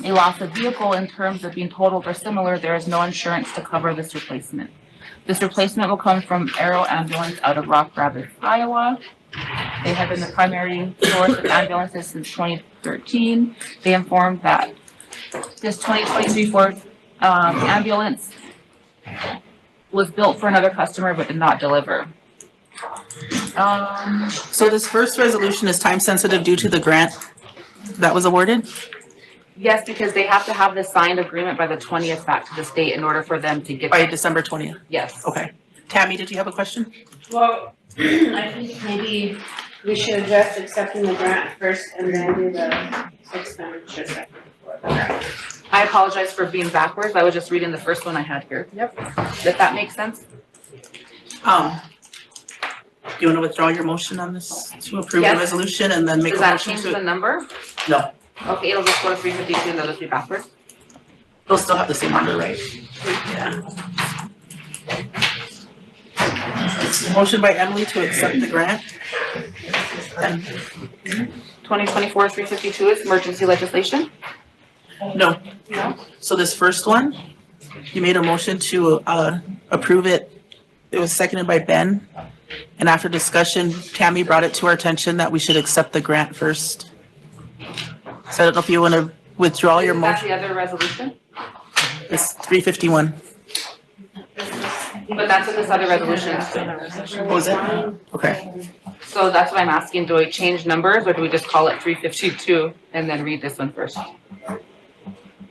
a loss of vehicle in terms of being totaled or similar, there is no insurance to cover this replacement. This replacement will come from Aero Ambulance out of Rock Rapids, Iowa. They have been the primary source of ambulances since 2013. They informed that this 2023 Ford ambulance was built for another customer but did not deliver. So this first resolution is time sensitive due to the grant that was awarded? Yes, because they have to have the signed agreement by the 20th back to the state in order for them to get. By December 20th? Yes. Okay. Tammy, did you have a question? Well, I think maybe we should address accepting the grant first and then do the expenditure second. I apologize for being backwards. I was just reading the first one I had here. Yep. Does that make sense? Do you want to withdraw your motion on this to approve the Yes. resolution and then make a Does that motion change to? the number? No, Okay, it'll just go to 352 and they'll just be backwards. they'll still have the same number, right? Yeah. Motion by Emily to accept the grant. And 2024-352 is emergency legislation. no, No. so this first one, you made a motion to approve it. It was seconded by Ben. And after discussion, Tammy brought it to our attention that we should accept the grant first. So I don't know if you want to withdraw your Is that motion. the other resolution? It's 351. But that's in this other resolution. What was it? Okay. So that's what I'm asking. Do we change numbers or do we just call it 352 and then read this one first?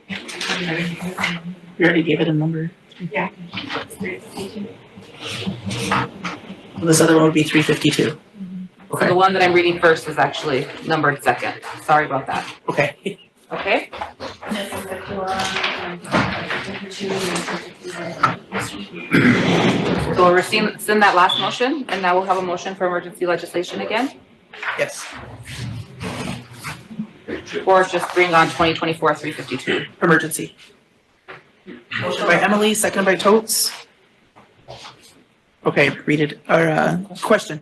You already gave it a number. Yeah. This other one would be 352. So Okay, the one that I'm reading first is actually numbered second. Sorry about that. okay. Okay? So we'll rescind that last motion and now we'll have a motion for emergency legislation again? Yes, Or just bring on 2024-352? emergency. Motion by Emily, second by Totes. Okay, read it, or question.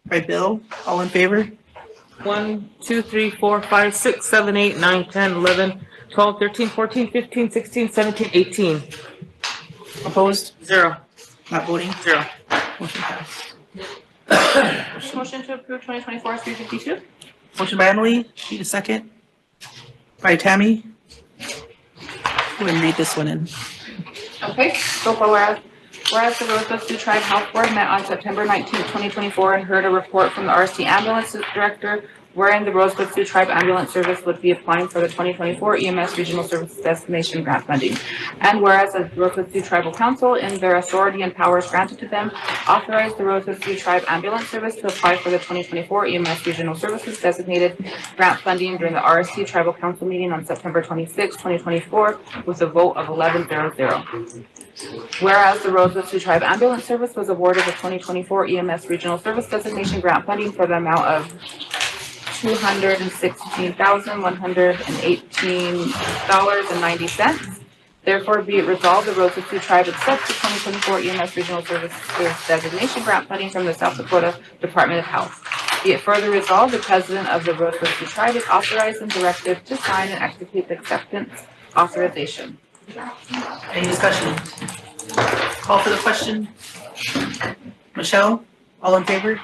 By Bill, all in favor? 1, 2, 3, 4, 5, 6, 7, 8, 9, 10, 11, 12, 13, 14, 15, 16, 17, 18. Opposed? 0. Not voting? 0. Motion passed. Motion to approve 2024-352? Motion by Emily, need a second? By Tammy? Go ahead and read this one in. Okay, so far whereas the Rosebud Sioux Tribe Health Board met on September 19, 2024 and heard a report from the RST Ambulance Director wherein the Rosebud Sioux Tribe Ambulance Service would be applying for the 2024 EMS Regional Services Destination Grant Funding. And whereas the Rosebud Sioux Tribal Council, in their authority and powers granted to them, authorized the Rosebud Sioux Tribe Ambulance Service to apply for the 2024 EMS Regional Services Designated Grant Funding during the RST Tribal Council meeting on September 26, 2024, with a vote of 11-0-0. Whereas the Rosebud Sioux Tribe Ambulance Service was awarded the 2024 EMS Regional Service Designation Grant Funding for the amount of $216,118.90. Therefore, be it resolved, the Rosebud Sioux Tribe accepts the 2024 EMS Regional Services Designation Grant Funding from the South Dakota Department of Health. Be it further resolved, the President of the Rosebud Sioux Tribe is authorized and directed to sign and execute the acceptance authorization. Any discussion? Call for the question. Michelle, all in favor?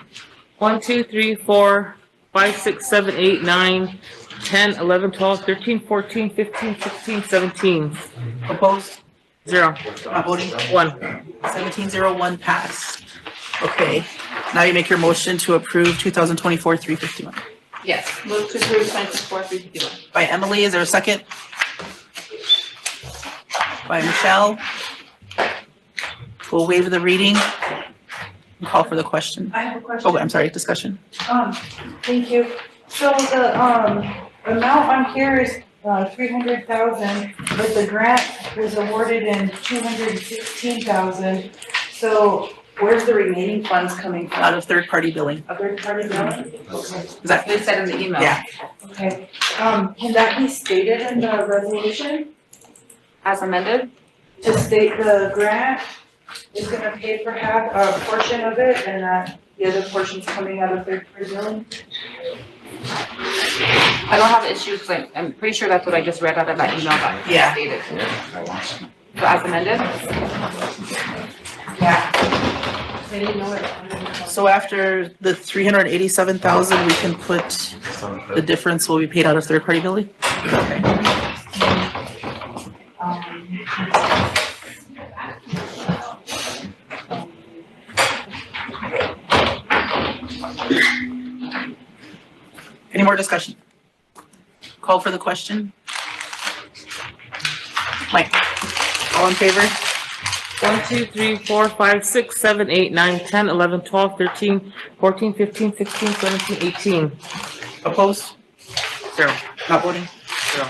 1, 2, 3, 4, 5, 6, 7, 8, 9, 10, 11, 12, 13, 14, 15, 16, 17. Opposed? 0. Not voting? 1. 1701 passed. Okay, now you make your motion to approve 2024-351. Yes, move to approve 2024-351. By Emily, is there a second? By Michelle. We'll waive the reading and call for the question. I have a question. Oh, I'm sorry, discussion. Thank you. So the, amount on here is, 300,000, but the grant was awarded in 216,000. So where's the remaining funds coming from? out of third-party billing. A third-party billing? Is that, They said in the email. yeah, Okay, can that be stated in the resolution? As amended? To state the grant is gonna pay for half, a portion of it, and that the other portion's coming out of third-party billing? I don't have issues, because I'm pretty sure that's what I just read out of that email that Yeah. stated. So as amended? Yeah. so after the 387,000, we can put the difference will be paid out of third-party billing? Any more discussion? Call for the question. Mike, all in favor? 1, 2, 3, 4, 5, 6, 7, 8, 9, 10, 11, 12, 13, 14, 15, 16, 17, 18. Opposed? Zero. Not voting? Zero.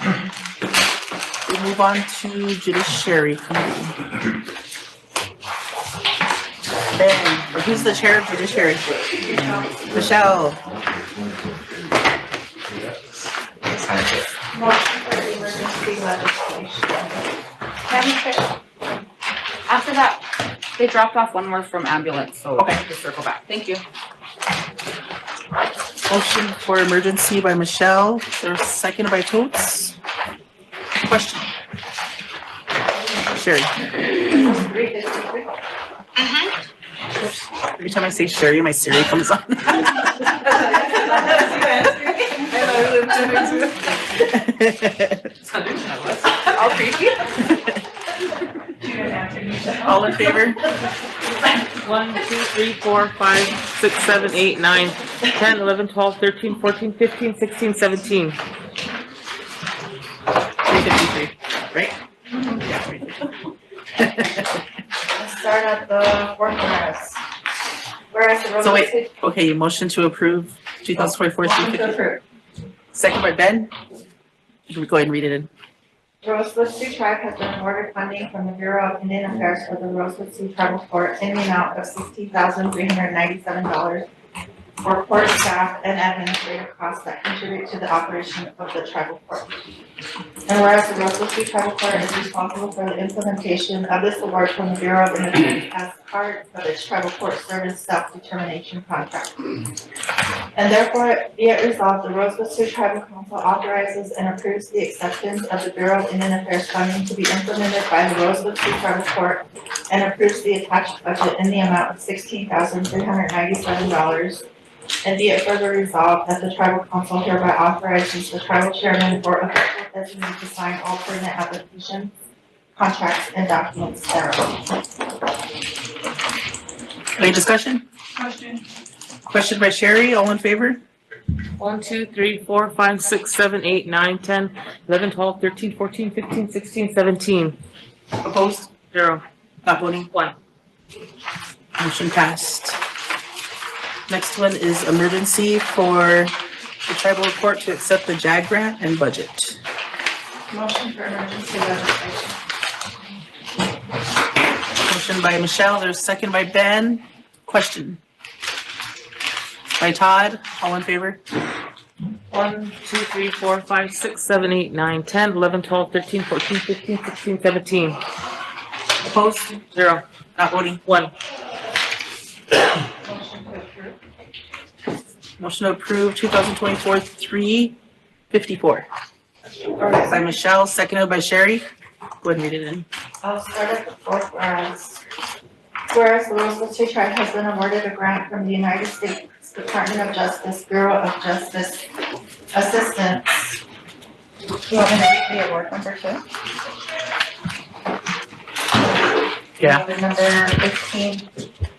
We move on to judiciary committee. Ben, or who's the chair of judiciary? Michelle. Motion for emergency legislation. After that, they dropped off one more from ambulance, so Okay. just circle back. Thank you. Motion for emergency by Michelle, there's second by Totes. Question? Sherry. Every time I say Sherry, my Siri comes on. All creepy. All in favor? 1, 2, 3, 4, 5, 6, 7, 8, 9, 10, 11, 12, 13, 14, 15, 16, 17. 353, right? Yeah, 353. Let's start at the fourth whereas. Whereas the So wait, Rosebud okay, motion to approve 2024 Motion to 350. approve. Second by Ben. You can go ahead and read it in. Rosebud Sioux Tribe has been awarded funding from the Bureau of Indian Affairs for the Rosebud Sioux Tribal Court in the amount of $60,397 for court staff and administrative costs that contribute to the operation of the tribal court. And whereas the Rosebud Sioux Tribal Court is responsible for the implementation of this award from the Bureau of Indian Affairs as part of its tribal court service self-determination contract. And therefore, be it resolved, the Rosebud Sioux Tribal Council authorizes and approves the acceptance of the Bureau of Indian Affairs funding to be implemented by the Rosebud Sioux Tribal Court and approves the attached budget in the amount of $16,397. And be it further resolved that the Tribal Council hereby authorizes the tribal chairman or official designee to sign all pertinent applications, contracts, and documents thereof. Any discussion? Question. Question by Sherry, all in favor? 1, 2, 3, 4, 5, 6, 7, 8, 9, 10, 11, 12, 13, 14, 15, 16, 17. Opposed? Zero. Not voting? 1. Motion passed. Next one is emergency for the tribal court to accept the JAG grant and budget. Motion for emergency legislation. Motion by Michelle, there's second by Ben. Question? By Todd, all in favor? 1, 2, 3, 4, 5, 6, 7, 8, 9, 10, 11, 12, 13, 14, 15, 16, 17. Opposed? Zero. Not voting? 1. Motion to approve 2024 354. By Michelle, seconded by Sherry. Go ahead and read it in. I'll start at the fourth whereas. Whereas the Rosebud Sioux Tribe has been awarded a grant from the United States Department of Justice, Bureau of Justice Assistance. You want me to read the award number too? Yeah. The number 15,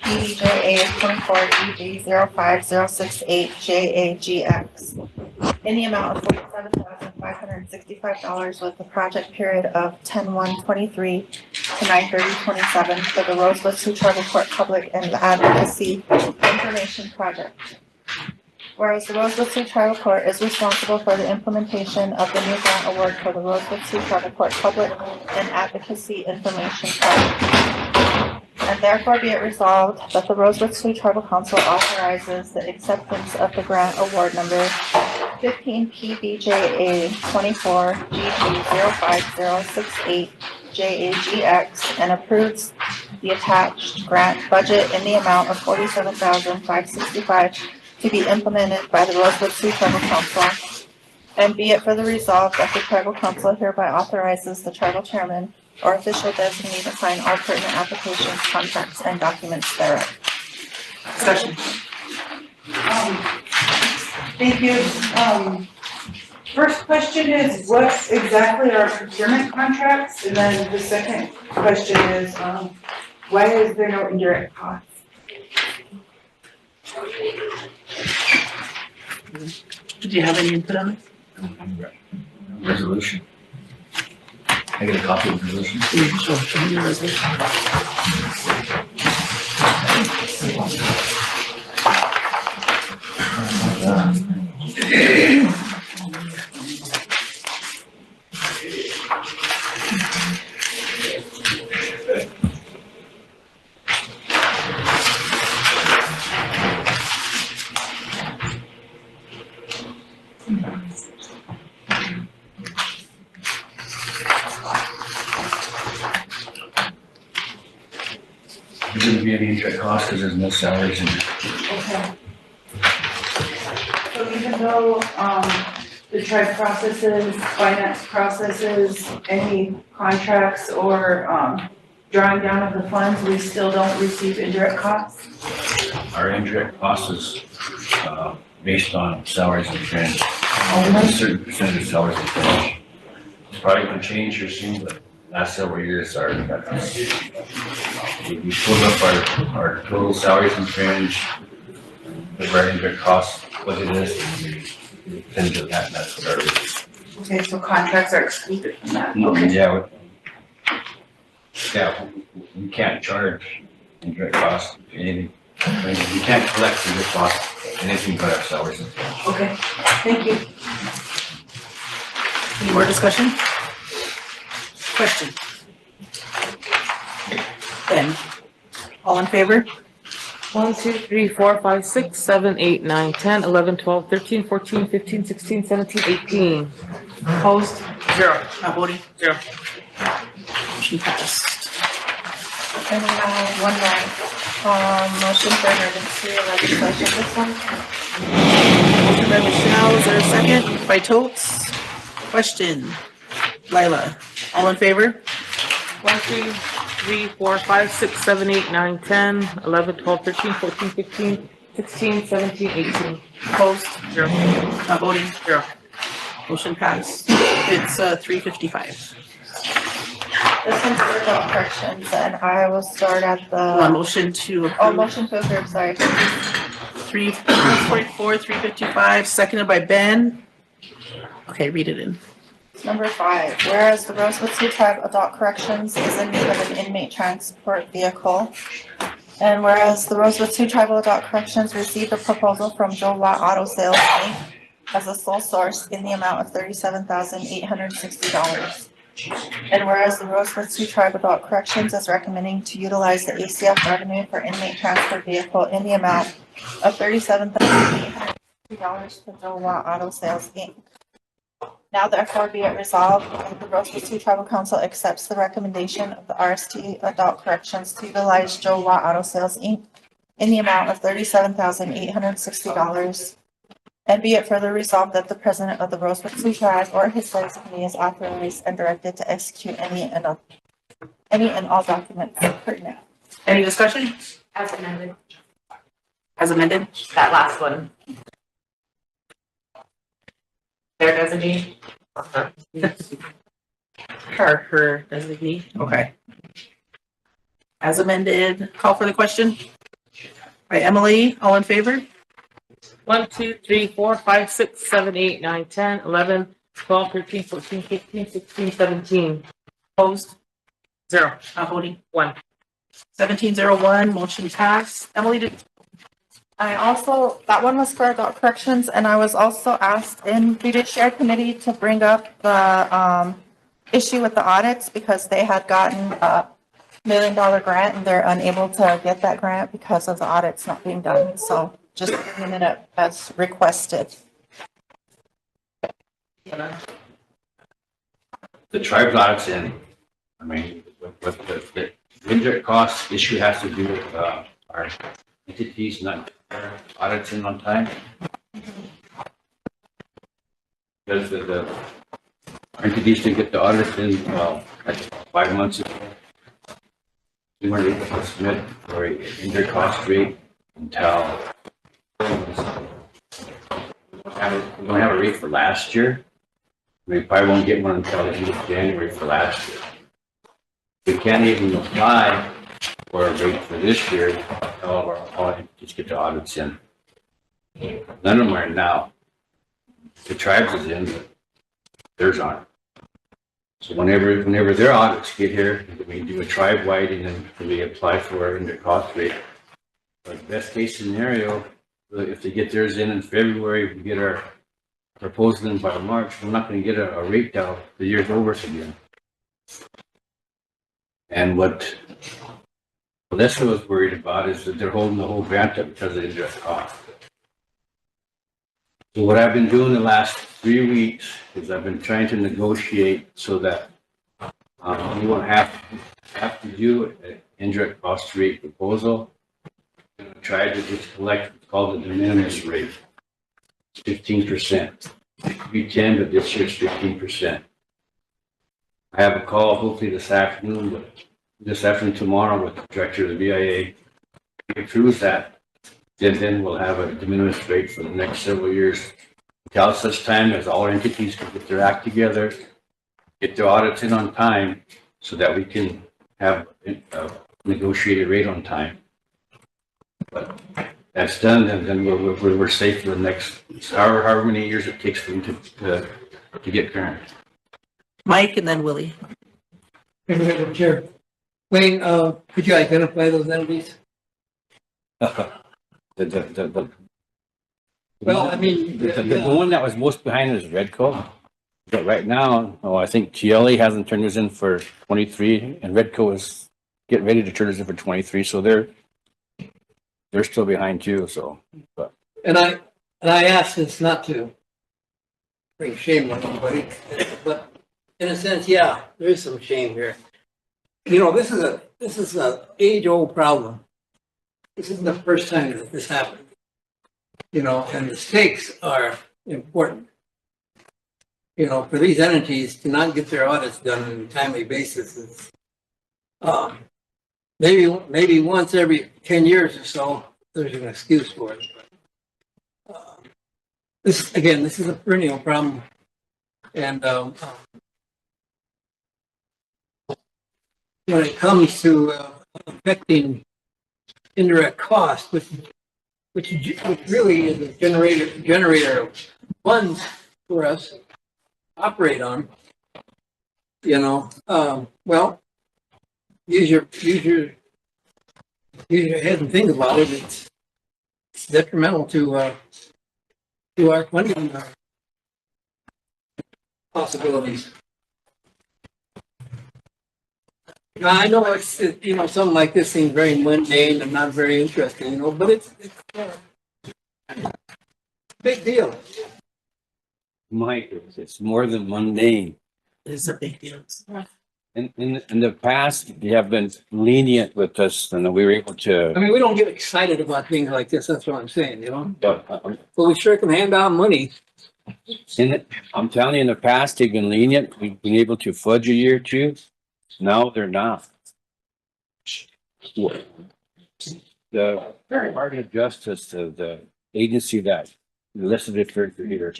PDJA 24 EG05068 JAGX. In the amount of $47,565 with the project period of 10/1/23 to 9/30/27 for the Rosebud Sioux Tribal Court Public and Advocacy Information Project. Whereas the Rosebud Sioux Tribal Court is responsible for the implementation of the new grant award for the Rosebud Sioux Tribal Court Public and Advocacy Information Project. And And therefore be it resolved that the Rosebud Sioux Tribal Council authorizes the acceptance of the grant award number 15 PBJA 24 GG 05068 JAGX and approves the attached grant budget in the amount of $47,565 to be implemented by the Rosebud Sioux Tribal Council. And be it further resolved that the Tribal Council hereby authorizes the Tribal Chairman or official designee to sign all pertinent applications, contracts, and documents thereof. Discussion. Thank you. First question is, what exactly are procurement contracts? And then the second question is, why is there no indirect costs? Did you have any input on this? Resolution. I get a copy of the resolution. Sure, show me the resolution. There shouldn't be any indirect costs because there's no salaries in it. Okay. So even though, the tribe processes, finance processes, any contracts or, drawing down of the funds, we still don't receive indirect costs? Our indirect cost is, based on salaries and fringe. A certain percentage of salaries and fringe. It's probably gonna change here soon, but last several years, we pulled up our total salaries and fringe, the our indirect cost, what it is, percentage of that, and that's what our. Okay, so contracts are excluded from that? Yeah, we can't charge indirect costs, anything. I mean, we can't collect indirect costs, anything but our salaries and fringe. Okay, thank you. Any more discussion? Question? Ben, all in favor? 1, 2, 3, 4, 5, 6, 7, 8, 9, 10, 11, 12, 13, 14, 15, 16, 17, 18. Opposed? 0. Not voting? 0. Motion passed. And one more, motion for emergency legislation, this one. Motion by Michelle, is there a second? By Totes. Question. Lila, all in favor? 1, 2, 3, 4, 5, 6, 7, 8, 9, 10, 11, 12, 13, 14, 15, 16, 17, 18. Opposed? 0. Not voting? 0. Motion passed. It's 3:55. This one's for adult corrections, and I will start at Motion to approve. oh, motion to approve, sorry. 344, 355, seconded by Ben. Okay, read it in. Number 5, whereas the Rosebud Sioux Tribe Adult Corrections is in need of an inmate transport vehicle. And whereas the Rosebud Sioux Tribal Adult Corrections received a proposal from Joe Watt Auto Sales Inc. as a sole source in the amount of $37,860. And whereas the Rosebud Sioux Tribe Adult Corrections is recommending to utilize the ACF revenue for inmate transport vehicle in the amount of $37,860 for Joe Watt Auto Sales Inc. Now therefore be it resolved that the Rosebud Sioux Tribal Council accepts the recommendation of the RST Adult Corrections to utilize Joe Watt Auto Sales Inc. in the amount of $37,860. And be it further resolved that the president of the Rosebud Sioux Tribe or his designee is authorized and directed to execute any and all documents pertinent. Any discussion? As amended. As amended? That last one. Their designee. Her designee, okay. As amended, call for the question. By Emily, all in favor? 1, 2, 3, 4, 5, 6, 7, 8, 9, 10, 11, 12, 13, 14, 15, 16, 17. Opposed? 0. Not voting? 1. 1701, motion passed. Emily, that one was for adult corrections, and I was also asked in the shared committee to bring up the issue with the audits because they had gotten million grant and they're unable to get that grant because of the audits not being done. So just bringing it up as requested. The tribe's audits in, I mean, with the indirect cost issue has to do with, our entities not auditing on time. Because the entities didn't get the audit in, like 5 months ago. We weren't able to submit for an indirect cost rate until we don't have a rate for last year. We probably won't get one until the end of January for last year. We can't even apply for a rate for this year until all of our entities get the audits in. None of them are now. The tribes is in, but theirs aren't. So whenever their audits get here, we do a tribe-wide and then we apply for our indirect cost rate. But best case scenario, if they get theirs in February, we get our proposal in by March, we're not going to get a rate down. The year's over again. And what Melissa was worried about is that they're holding the whole grant up because of indirect cost. So what I've been doing the last 3 weeks is I've been trying to negotiate so that we won't have to do an indirect cost rate proposal. Try to just collect what's called the de minimis rate, 15%. It could be 10, but this year's 15%. I have a call hopefully this afternoon, tomorrow with the director of the BIA. If he approves that, then we'll have a de minimis rate for the next several years. Until such time as all entities can get their act together, get their audits in on time, so that we can have a negotiated rate on time. But that's done, and then we're safe for the next however many years it takes for them to get current. Mike and then Willie. Madam Chair. Wayne, could you identify those entities? Well, I mean, the one that was most behind is Redco. But right now, I think TLA hasn't turned us in for 23, and Redco is getting ready to turn us in for 23. So they're still behind too. So, but and I asked this not to bring shame on anybody, but in a sense, yeah, there is some shame here. You know, this is a age-old problem. This isn't the first time that this happened. You know, and the stakes are important. You know, for these entities to not get their audits done on a timely basis is maybe once every 10 years or so, there's an excuse for it. This is a perennial problem. And when it comes to affecting indirect costs, which really is a generator of funds for us to operate on, you know, well, use your head and think about it. It's detrimental to our funding possibilities. I know it's you know, something like this seems very mundane and not very interesting, you know, but it's a big deal. Mike, it's more than mundane. It's a big deal. In the past, they have been lenient with us, and we were able to. I mean, we don't get excited about things like this. That's what I'm saying, you know. But we sure can hand out money. I'm telling you, in the past, they've been lenient. We've been able to fudge a year or two. Now they're not. The Department of Justice, the agency that listed it for here,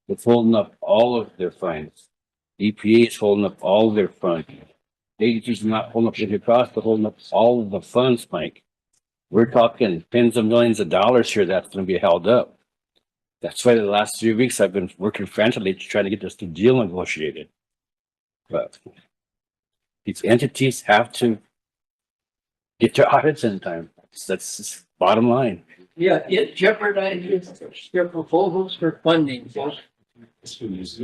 it's holding up all of their funds. EPA is holding up all of their funds. The agencies are not holding up the cost, but holding up all of the funds, Mike. We're talking tens of millions of dollars here that's going to be held up. That's why the last 3 weeks I've been working frantically to try to get this deal negotiated. But these entities have to get their audits in time. That's just bottom line. Yeah, it jeopardizes their proposals for funding.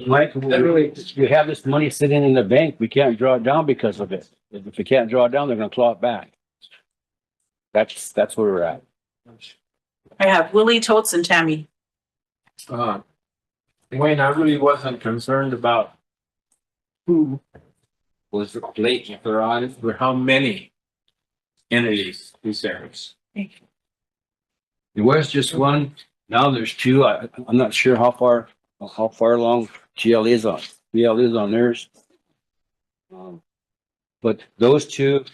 Mike, literally, you have this money sitting in the bank, we can't draw it down because of it. If we can't draw it down, they're gonna claw it back. That's where we're at. I have Willie, Totes, and Tammy. Wayne, I really wasn't concerned about who was late for audit, but how many entities he serves. There was just one, now there's two. I'm not sure how far along GL is on theirs. But those two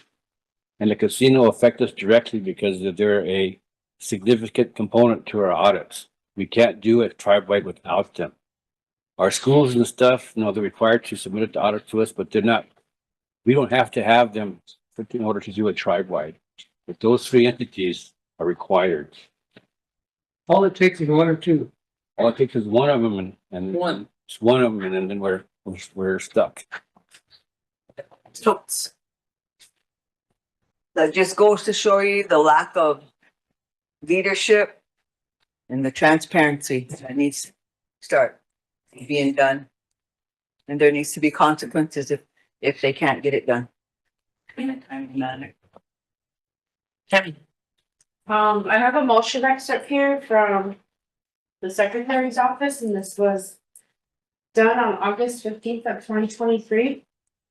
and the casino affect us directly because they're a significant component to our audits. We can't do it tribe-wide without them. Our schools and stuff, they're required to submit it to audit to us, but they're not, we don't have to have them in order to do it tribe-wide. But those three entities are required. All it takes is one or two. All it takes is one of them and One. it's one of them and then we're stuck. Totes. That just goes to show you the lack of leadership and the transparency that needs to start being done. And there needs to be consequences if they can't get it done in a timely manner. Tammy. I have a motion excerpt here from the Secretary's office, and this was done on August 15th of 2023.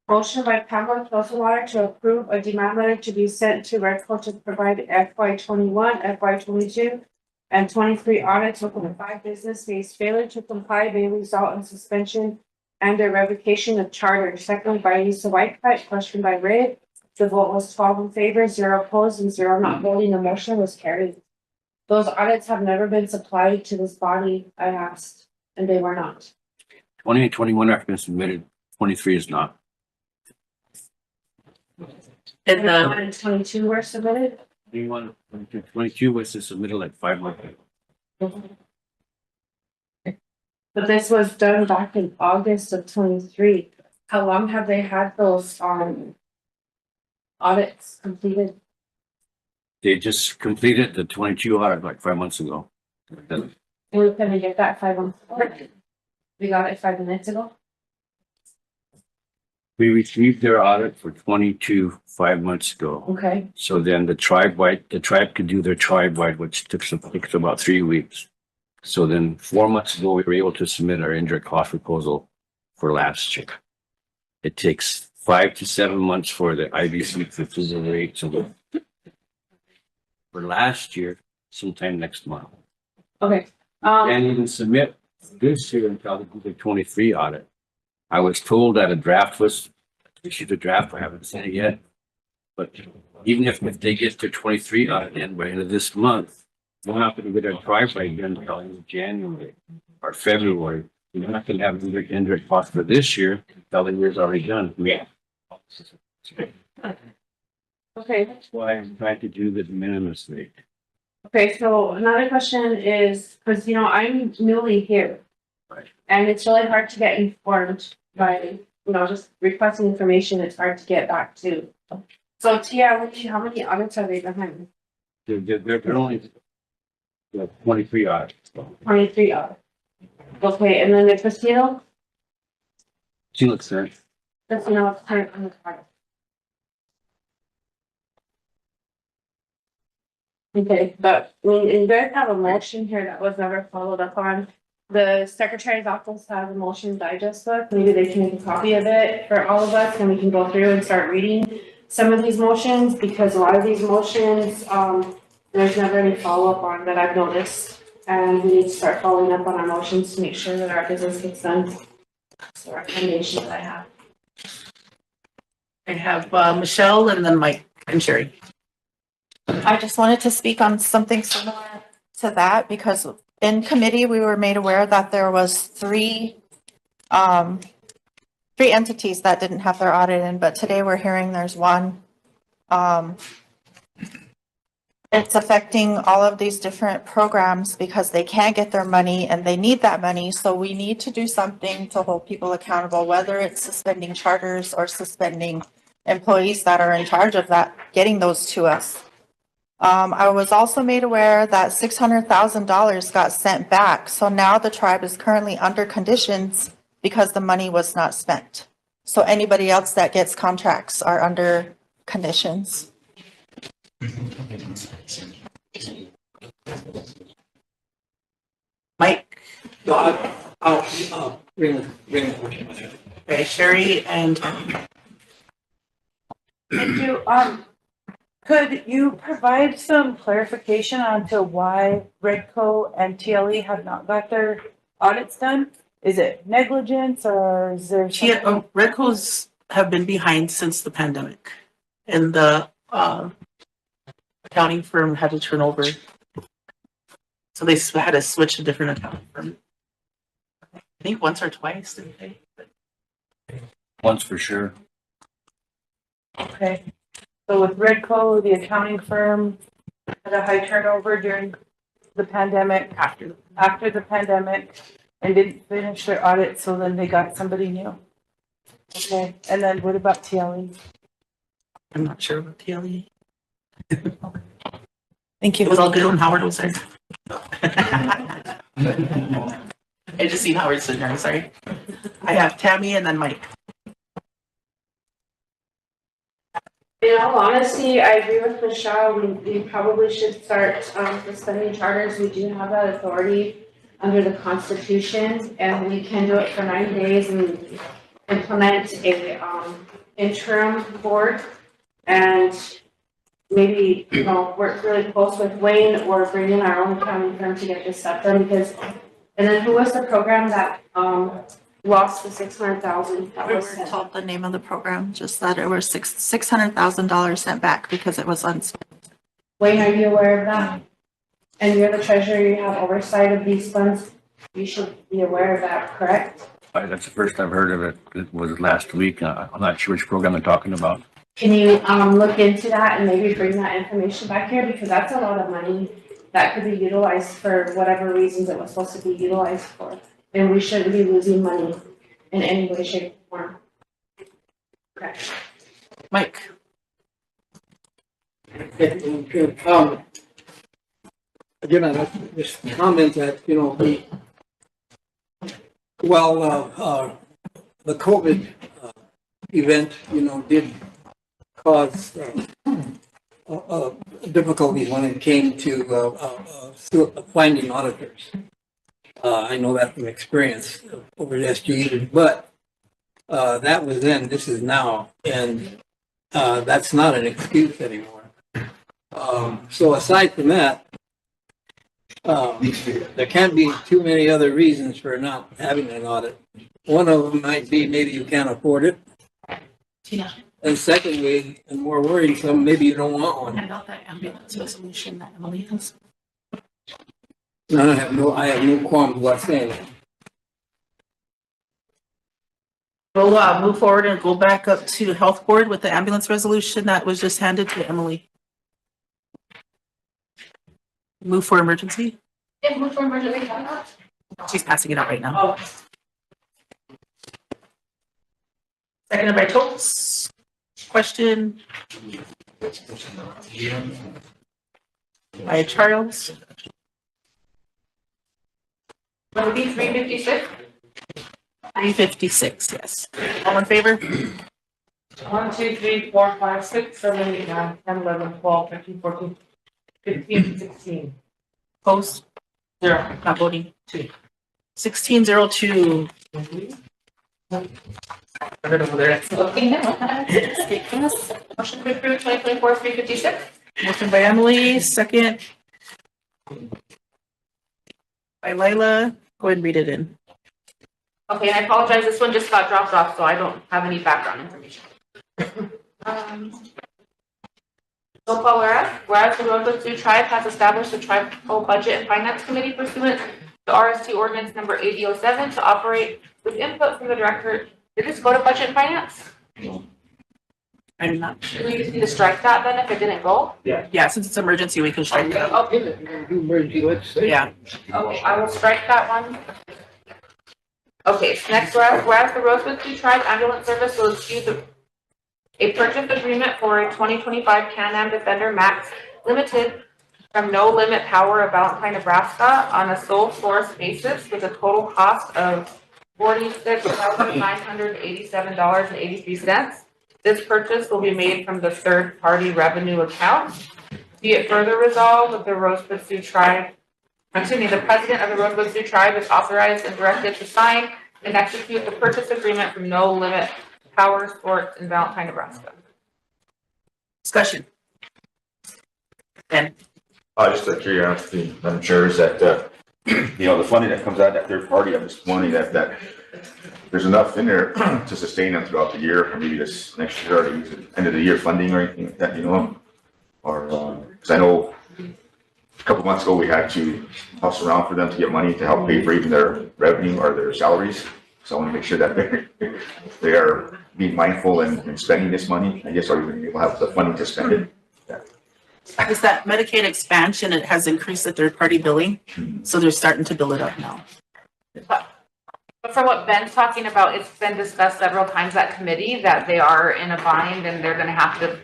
Motion by Pamela Toselwater to approve a demand letter to be sent to Redco to provide FY21, FY22, and 23 audits within 5 business days. Failure to comply may result in suspension and a revocation of charter. Seconded by Lisa Whitecutt, question by Ray. The vote was 12 in favor, 0 opposed, and 0 not voting. The motion was carried. Those audits have never been supplied to this body, I asked, and they were not. 20 and 21 have been submitted, 23 is not. And 21 and 22 were submitted. 22 was submitted like 5 months ago. But this was done back in August of 23. How long have they had those audits completed? They just completed the 22 audit like 5 months ago. We're gonna get that 5 months ago. We got it 5 minutes ago. We received their audit for 22 5 months ago. Okay. So then the tribe could do their tribe-wide, which takes about 3 weeks. So then 4 months ago, we were able to submit our indirect cost proposal for last year. It takes 5 to 7 months for the IBC to approve the rates. So for last year, sometime next month. Okay. And even submit this year until the 23 audit. I was told that a draft was issued a draft. I haven't seen it yet. But even if they get to 23 audit in by the end of this month, we're not going to get our driveway done until January or February. We're not going to have indirect cost for this year until the year's already done. Yeah. Okay. That's why I'm trying to do the de minimis rate. Okay, so another question is, because I'm newly here. Right. And it's really hard to get informed by, just requesting information, it's hard to get back to. So Tia, how many audits are they behind? They're only 23 audits. 23 audits. Okay, and then the casino? She looks there. Casino, it's kind of on the card. Okay, but you guys have a motion here that was never followed up on. The Secretary's office has a motion digest book. Maybe they can make a copy of it for all of us and we can go through and start reading some of these motions, because a lot of these motions, there's never any follow-up on that I've noticed. And we need to start following up on our motions to make sure that our business gets done. That's the recommendation that I have. I have Michelle and then Mike and Sherry. I just wanted to speak on something similar to that, because in committee, we were made aware that there was three entities that didn't have their audit in, but today we're hearing there's one. It's affecting all of these different programs because they can't get their money and they need that money. So we need to do something to hold people accountable, whether it's suspending charters or suspending employees that are in charge of that, getting those to us. I was also made aware that $600,000 got sent back. So now the tribe is currently under conditions because the money was not spent. So anybody else that gets contracts are under conditions. Mike, I'll bring. okay, Sherry and Thank you. Could you provide some clarification onto why Redco and TLE have not got their audits done? Is it negligence or is there something? Redco's have been behind since the pandemic. And the accounting firm had to turn over. So they had to switch to different accounting firm. I think once or twice, didn't they? Once for sure. Okay. So with Redco, the accounting firm had a high turnover during the pandemic, after the pandemic, and didn't finish their audit, so then they got somebody new. Okay, and then what about TLE? I'm not sure about TLE. Thank you. It was all good when Howard was there. I just seen Howard sitting there, sorry. I have Tammy and then Mike. In all honesty, I agree with Michelle. We probably should start suspending charters. We do have that authority under the Constitution, and we can do it for 90 days and implement a interim board, and maybe, you know, work really close with Wayne or bring in our own accounting firm to get this stuff done. Because, and then who was the program that lost the 600,000? We were told the name of the program, just that it was $600,000 sent back because it was unspent. Wayne, are you aware of that? And you're the treasurer, you have oversight of these funds. You should be aware of that, correct? That's the first I've heard of it. It was last week. I'm not sure which program they're talking about. Can you look into that and maybe bring that information back here? Because that's a lot of money that could be utilized for whatever reasons it was supposed to be utilized for. And we shouldn't be losing money in any way, shape, or form. Okay. Mike. Again, I'd like to just comment that, you know, the COVID event, you know, did cause difficulties when it came to finding auditors. I know that from experience over at SG, but that was then, this is now, and that's not an excuse anymore. So aside from that, there can't be too many other reasons for not having an audit. One of them might be maybe you can't afford it. Tina. And secondly, and more worrisome, maybe you don't want one. I got that ambulance resolution that Emily has. No, I have no qualms about saying it. We'll move forward and go back up to health board with the ambulance resolution that was just handed to Emily. Move for emergency. Yeah, move for emergency. She's passing it out right now. Seconded by Toltz. Question. By Charles. Would it be 356? 356, yes. All in favor? 1, 2, 3, 4, 5, 6, 7, 8, 9, 10, 11, 12, 13, 14, 15, 16. Opposed? 0. Not voting. 2. 1602. Put it over there. Motion to approve 2024-356. Motion by Emily, second by Lila. Go ahead and read it in. Okay, and I apologize, this one just got dropped off, so I don't have any background information. So far, whereas the Rosebud Sioux Tribe has established a tribal budget and finance committee pursuant to RST ordinance number 8007 to operate with input from the director. Did this go to budget and finance? I'm not sure. Do we just need to strike that then if it didn't go? Yeah, since it's emergency, we can strike that. Oh, Yeah. okay, I will strike that one. Okay, next, whereas the Rosebud Sioux Tribe Ambulance Service will execute a purchase agreement for a 2025 Can-Am Defender Max Limited from No Limit Power of Valentine, Nebraska on a sole source basis with a total cost of $46,987.83. This purchase will be made from the third-party revenue account. Be it further resolved that the Rosebud Sioux Tribe, the president of the Rosebud Sioux Tribe is authorized and directed to sign and execute the purchase agreement from No Limit Power Sports in Valentine, Nebraska. Discussion. Ben? Just a curiosity, Madam Chair, is that, the funding that comes out of that third party, I'm just wondering that there's enough in there to sustain them throughout the year, or maybe this next year, or the end of the year funding or anything like that, or, because I know a couple months ago, we had to toss around for them to get money to help pay for even their revenue or their salaries. So I want to make sure that they are being mindful and spending this money, I guess, or even people have the funding to spend it. Is that Medicaid expansion, it has increased the third-party billing, so they're starting to bill it up now. But for what Ben's talking about, it's been discussed several times at committee that they are in a bind and they're gonna have to,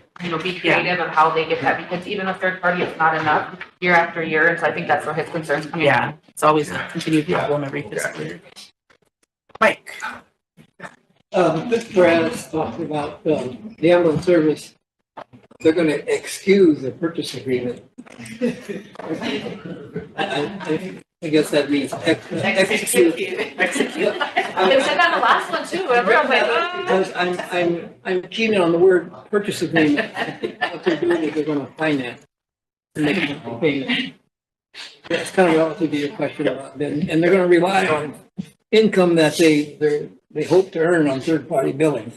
be creative of how they get that, because even a third party, it's not enough year after year, and so I think that's where his concerns come in. Yeah, it's always a continued problem every fiscal year. Mike? Mr. Brad's talking about the ambulance service. They're going to excuse the purchase agreement. I guess that means execute. Execute. They said that in the last one too. Everyone's like, Because I'm keen on the word purchase agreement. What they're doing is they're going to finance and make a payment. That's kind of relative to your question about them, and they're going to rely on income that they hope to earn on third party billing.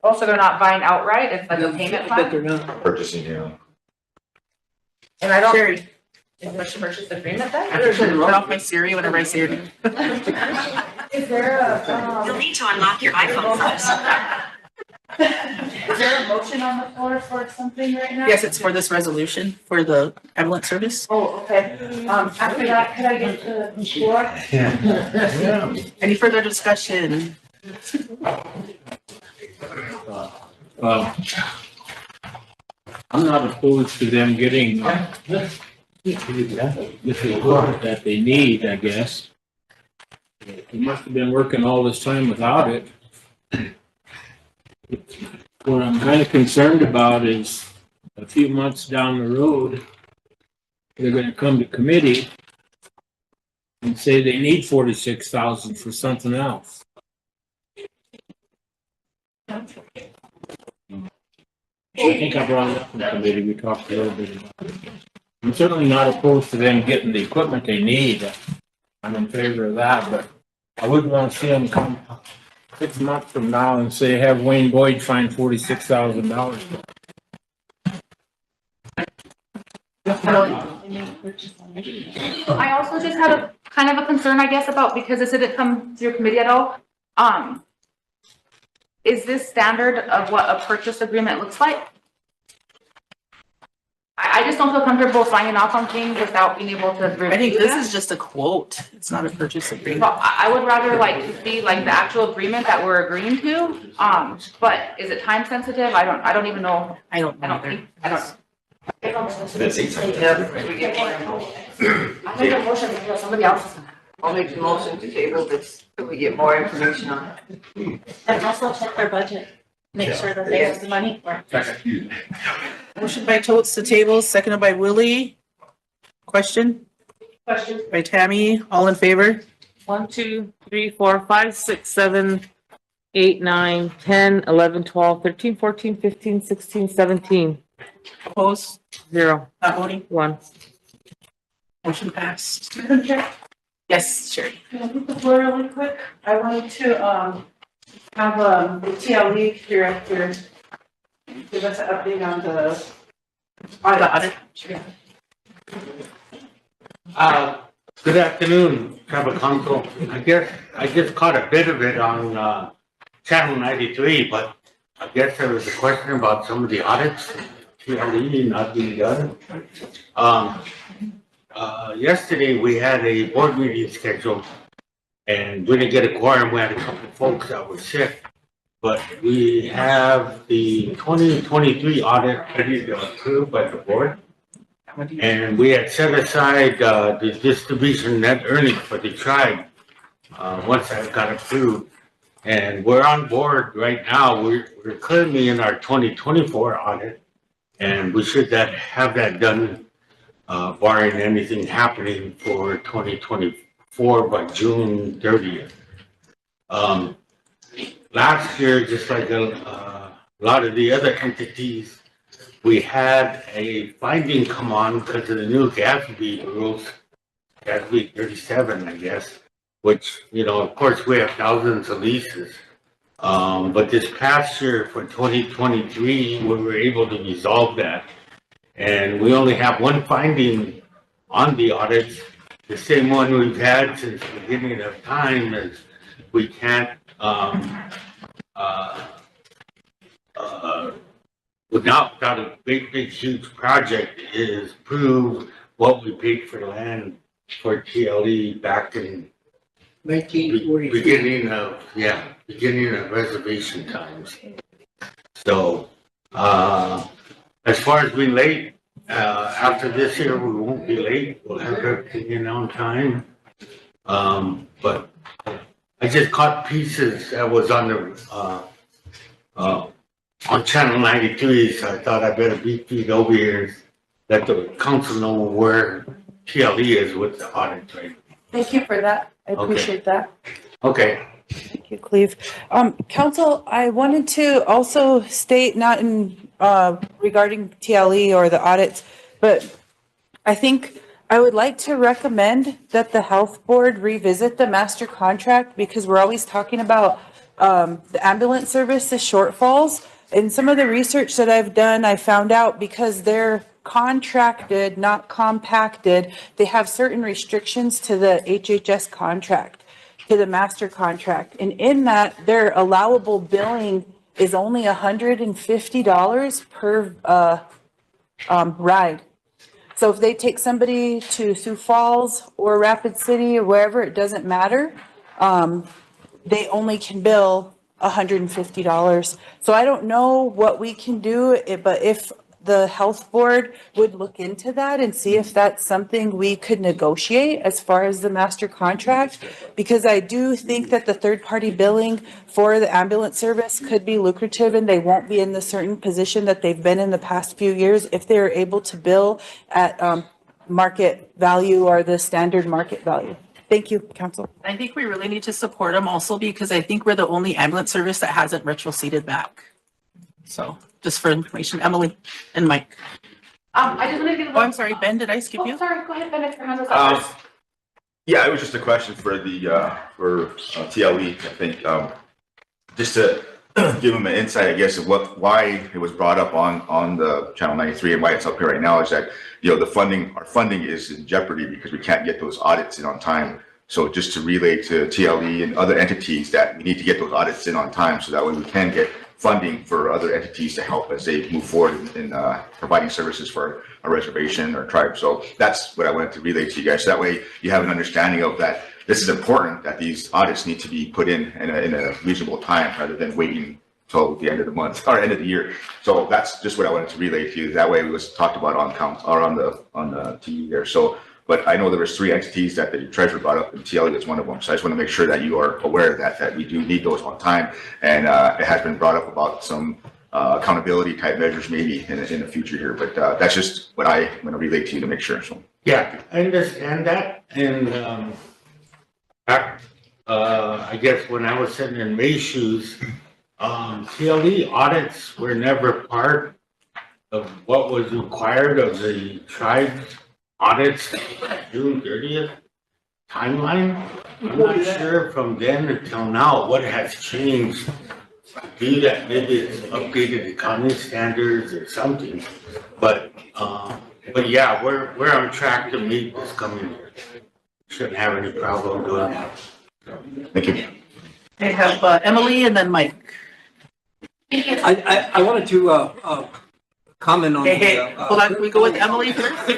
Also, they're not buying outright, it's like a payment But plan. they're not. Purchasing, And I don't. Sherry? Is there a purchase agreement then? Turn off my Siri whenever I say your name. Is there a, You'll need to unlock your iPhone first. is there a motion on the floor for something right now? Yes, it's for this resolution for the ambulance service. Oh, okay. After that, could I get the floor? Any further discussion? I'm not opposed to them getting this equipment that they need, I guess. They must have been working all this time without it. What I'm kind of concerned about is a few months down the road, they're going to come to committee and say they need 46,000 for something else. I think I brought it up in the committee, we talked a little bit about it. I'm certainly not opposed to them getting the equipment they need. I'm in favor of that, but I wouldn't want to see them come 6 months from now and say, have Wayne Boyd find $46,000. I also just had a kind of a concern, I guess, about, because this didn't come through committee at all. Is this standard of what a purchase agreement looks like? I just don't feel comfortable signing off on things without being able to review. I think this is just a quote. It's not a purchase agreement. Well, I would rather like to see like the actual agreement that we're agreeing to. But is it time sensitive? I don't even know. I don't know. That's 8 times. I think a motion because somebody else is. I'll make the motion to table this, so we get more information on it. And also check their budget, make sure that they have the money for it. Motion by Totes to table, seconded by Willie. Question Question. by Tammy. All in favor? 1, 2, 3, 4, 5, 6, 7, 8, 9, 10, 11, 12, 13, 14, 15, 16, 17. Opposed? 0. Not voting? 1. Motion passed. Madam Chair, Yes, Sherry. can I get the floor really quick? I wanted to, have, the TLE director give us an update on the audit. Good afternoon, Tribal Council. I guess I just caught a bit of it on channel 93, but I guess there was a question about some of the audits, TLE not being done. Yesterday we had a board meeting scheduled and we didn't get a quorum. We had a couple of folks that were sick. but we have the 2023 audit ready to approve by the board. And we had set aside the distribution net earnings for the tribe once that got approved. And we're on board right now. We're currently in our 2024 audit, and we should have that done barring anything happening for 2024 by June 30th. Last year, just like a lot of the other entities, we had a finding come on because of the new GASB rules, GASB 37, I guess, which, you know, of course, we have thousands of leases. But this past year for 2023, we were able to resolve that. And we only have one finding on the audits, the same one we've had since the beginning of time, is we can't, without a big, huge project, is prove what we paid for land for TLE back in 1943. beginning of reservation times. So, as far as being late, after this year, we won't be late. We'll have everything in on time. But I just caught pieces that was on the, on channel 93, so I thought I better beat feet over here, let the council know where TLE is with the audit right. Thank you for that. I appreciate that. Okay. Thank you, Cleve. Council, I wanted to also state, not in regarding TLE or the audits, but I think I would like to recommend that the health board revisit the master contract, because we're always talking about the ambulance services shortfalls. In some of the research that I've done, I found out because they're contracted, not compacted, they have certain restrictions to the HHS contract, to the master contract. And in that, their allowable billing is only $150 per ride. So if they take somebody to Sioux Falls or Rapid City or wherever, it doesn't matter. They only can bill $150. So I don't know what we can do, but if the health board would look into that and see if that's something we could negotiate as far as the master contract, because I do think that the third-party billing for the ambulance service could be lucrative, and they won't be in the certain position that they've been in the past few years if they're able to bill at market value or the standard market value. Thank you, council. I think we really need to support them also, because I think we're the only ambulance service that hasn't retroceded back. So just for information, Emily and Mike. I just want to give. Oh, I'm sorry, Ben, did I skip you? Sorry, go ahead, Ben, if your hand was up first. Yeah, it was just a question for the, for TLE, I think, just to give them an insight, I guess, of why it was brought up on the channel 93 and why it's up here right now is that, you know, our funding is in jeopardy because we can't get those audits in on time. So just to relay to TLE and other entities that we need to get those audits in on time so that way we can get funding for other entities to help as they move forward in providing services for a reservation or tribe. So that's what I wanted to relay to you guys. So that way you have an understanding of that. This is important, that these audits need to be put in a reasonable time rather than waiting till the end of the month or end of the year. So that's just what I wanted to relay to you. That way it was talked about on the TV there. So, but I know there was 3 entities that the treasurer brought up, and TLE is one of them. So I just want to make sure that you are aware of that we do need those on time. And it has been brought up about some accountability type measures maybe in the future here. But that's just what I want to relay to you to make sure. So yeah, I understand that. And I guess when I was sitting in May's shoes, TLE audits were never part of what was required of the tribe's audits June 30th timeline. I'm not sure from then until now what has changed to do that. Maybe it's updated accounting standards or something. But yeah, we're on track to meet this coming year. Shouldn't have any problem doing that. Thank you. I have Emily and then Mike. I wanted to comment on. Hold on, can we go with Emily first?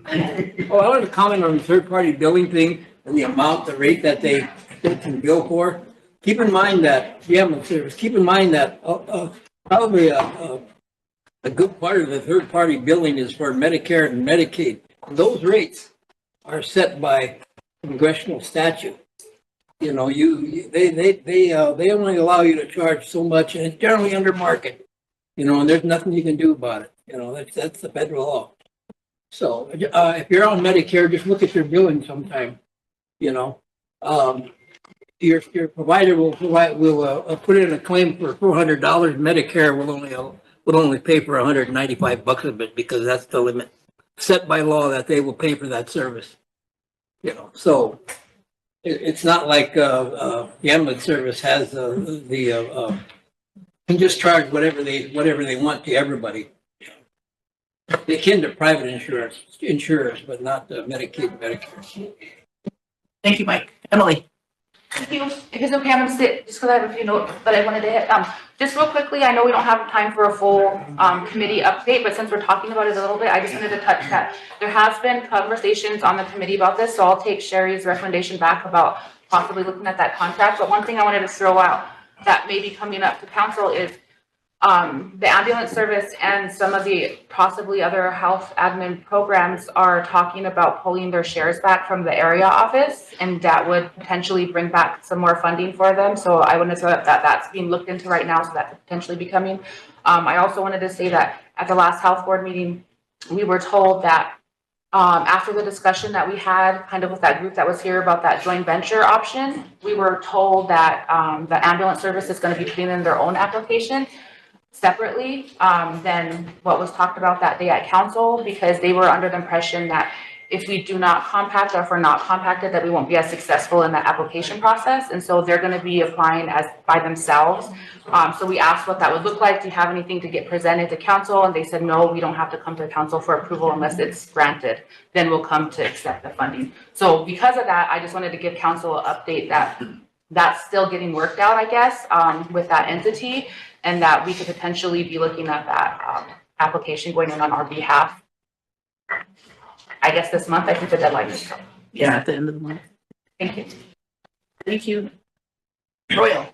I wanted to comment on the third-party billing thing and the amount, the rate that they can bill for. keep in mind that, keep in mind that, probably a good part of the third-party billing is for Medicare and Medicaid. Those rates are set by congressional statute. You know, they only allow you to charge so much, and it's generally under market. You know, and there's nothing you can do about it. You know, that's the federal law. So, if you're on Medicare, just look at your billing sometime. You know, your provider will put in a claim for $400. Medicare will only pay for $195 of it because that's the limit set by law that they will pay for that service. You know, so it's not like the ambulance service has can just charge whatever they want to everybody. They can to private insurers, but not the Medicaid, Medicare. Thank you, Mike. Emily? Thank you. If it's okay, I'm gonna sit just because I have a few notes that I wanted to hit. Just real quickly, I know we don't have time for a full committee update, but since we're talking about it a little bit, I just wanted to touch that there has been conversations on the committee about this, so I'll take Sherry's recommendation back about possibly looking at that contract. But one thing I wanted to throw out that may be coming up to council is the ambulance service and some of the possibly other health admin programs are talking about pulling their shares back from the area office, and that would potentially bring back some more funding for them. So I want to throw that that's being looked into right now, so that could potentially be coming. I also wanted to say that at the last health board meeting, we were told that after the discussion that we had kind of with that group that was here about that joint venture option, we were told that the ambulance service is going to be putting in their own application separately than what was talked about that day at council, because they were under the impression that if we do not compact, or if we're not compacted, that we won't be as successful in that application process. And so they're going to be applying as by themselves. So we asked what that would look like. Do you have anything to get presented to council? And they said, no, we don't have to come to council for approval unless it's granted. Then we'll come to accept the funding. So because of that, I just wanted to give council an update that that's still getting worked out, I guess, with that entity, and that we could potentially be looking at that application going in on our behalf. I guess this month, I think the deadline is. Yeah, at the end of the month. Thank you. Thank you. Royal?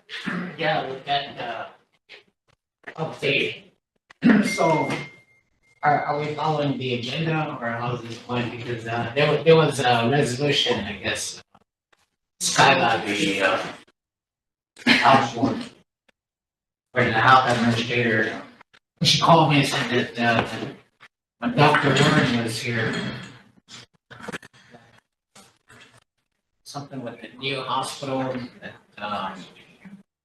Yeah, with that update. So are we following the agenda, or how is this going? Because there was a resolution, I guess, Skylar, the health board, or the health administrator, she called me and said that when Dr. Warren was here, something with the new hospital, that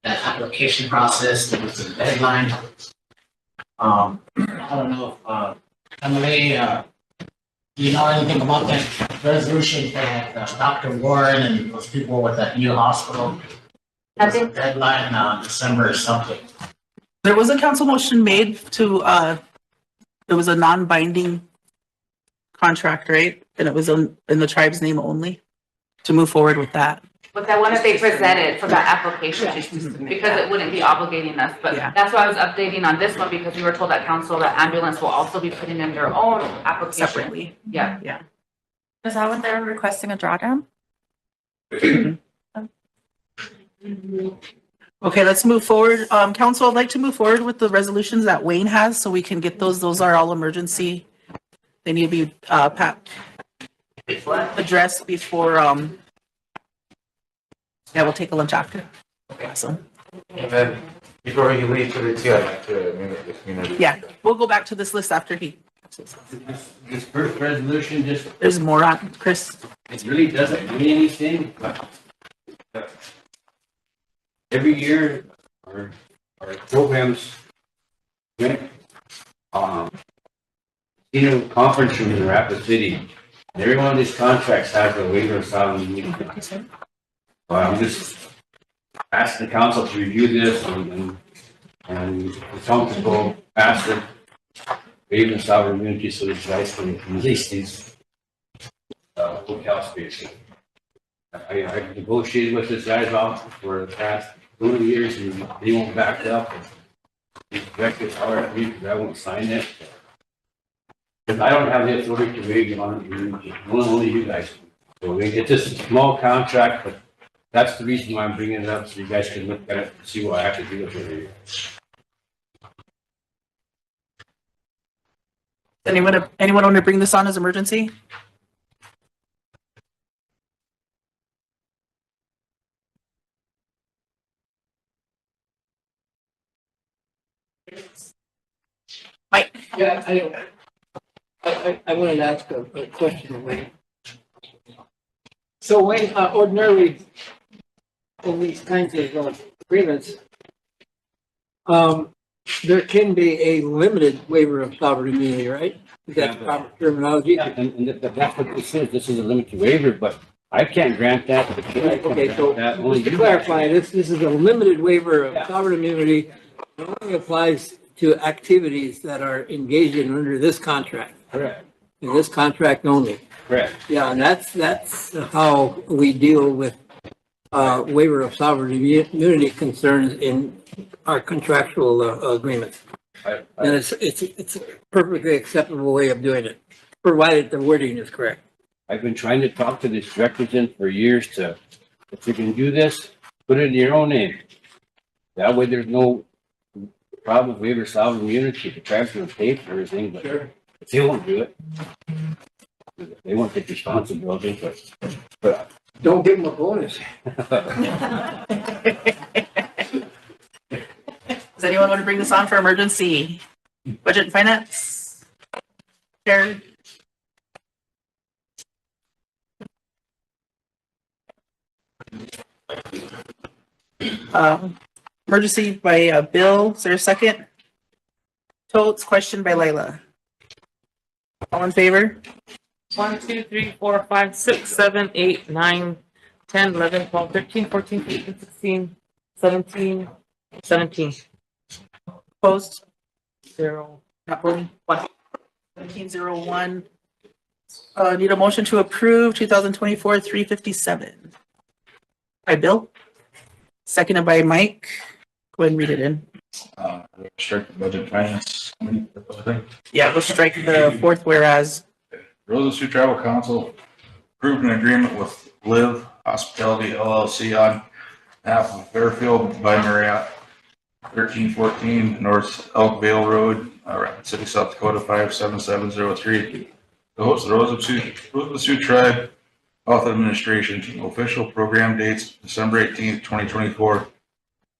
application process, there was a deadline. I don't know if Emily, do you know anything about that resolution that Dr. Warren and those people with that new hospital? There was a deadline on December or something. There was a council motion made to, there was a non-binding contract, right? And it was in the tribe's name only to move forward with that. But that one that they presented for that application, because it wouldn't be obligating us, but that's why I was updating on this one, because we were told at council that ambulance will also be putting in their own application. Separately. Yeah. Yeah. Is that what they're requesting a drawdown? Okay, let's move forward. Council, I'd like to move forward with the resolutions that Wayne has so we can get those. Those are all emergency. They need to be addressed before, yeah, we'll take a lunch after. Okay, awesome. And then before we leave to the two, I'd like to minute the community. Yeah, we'll go back to this list after he. This first resolution just. There's more on, Chris. It really doesn't mean anything, but every year our programs, conference room in Rapid City, and every one of these contracts has a waiver of sovereign immunity. So I'm just asking the council to review this and if comfortable, pass it, waiver of sovereign immunity so these guys can release these hotel spaces. I've negotiated with this guy's office for the past 20 years and they won't back up. He's rejected RFP because I won't sign it. Because I don't have the authority to waive on immunity. Only you guys. So it's just a small contract, but That's the reason why I'm bringing it up, so you guys can look at it, and see what I have to do with it. Anyone want to bring this on as emergency? Mike? Yeah, I wanted to ask a question of Wayne. So Wayne, ordinarily, in these kinds of agreements, there can be a limited waiver of sovereign immunity, right? Is that the proper terminology? Yeah, and that's what this is. This is a limited waiver, but I can't grant that. Right, okay, so just to clarify, this is a limited waiver of sovereign immunity. It only applies to activities that are engaged in under this contract. Correct. In this contract only. Correct. Yeah, and that's how we deal with waiver of sovereign immunity concerns in our contractual agreements. And it's a perfectly acceptable way of doing it, provided the wording is correct. I've been trying to talk to this representative for years to, if you can do this, put it in your own name. That way there's no problem with waiver of sovereign immunity. The tribe's gonna pay for everything, but they won't do it. They won't take responsibility, but don't give them a bonus. Does anyone want to bring this on for emergency? Budget and finance? Chair? Emergency by Bill. Is there a second? Totes, question by Layla. All in favor? 1, 2, 3, 4, 5, 6, 7, 8, 9, 10, 11, 12, 13, 14, 15, 16, 17, 17. Opposed? 0. Not voting? 1. 1701. Need a motion to approve 2024-357. By Bill. Seconded by Mike. Go ahead and read it in. Strike the budget finance. Yeah, we'll strike the fourth whereas. Rosebud Sioux Tribal Council approved an agreement with Live Hospitality LLC on behalf of Fairfield by Marriott, 1314 North Elkvale Road, Rapid City, South Dakota 57703. To host the Rosebud Sioux Tribe Health Administration official program dates December 18th, 2024,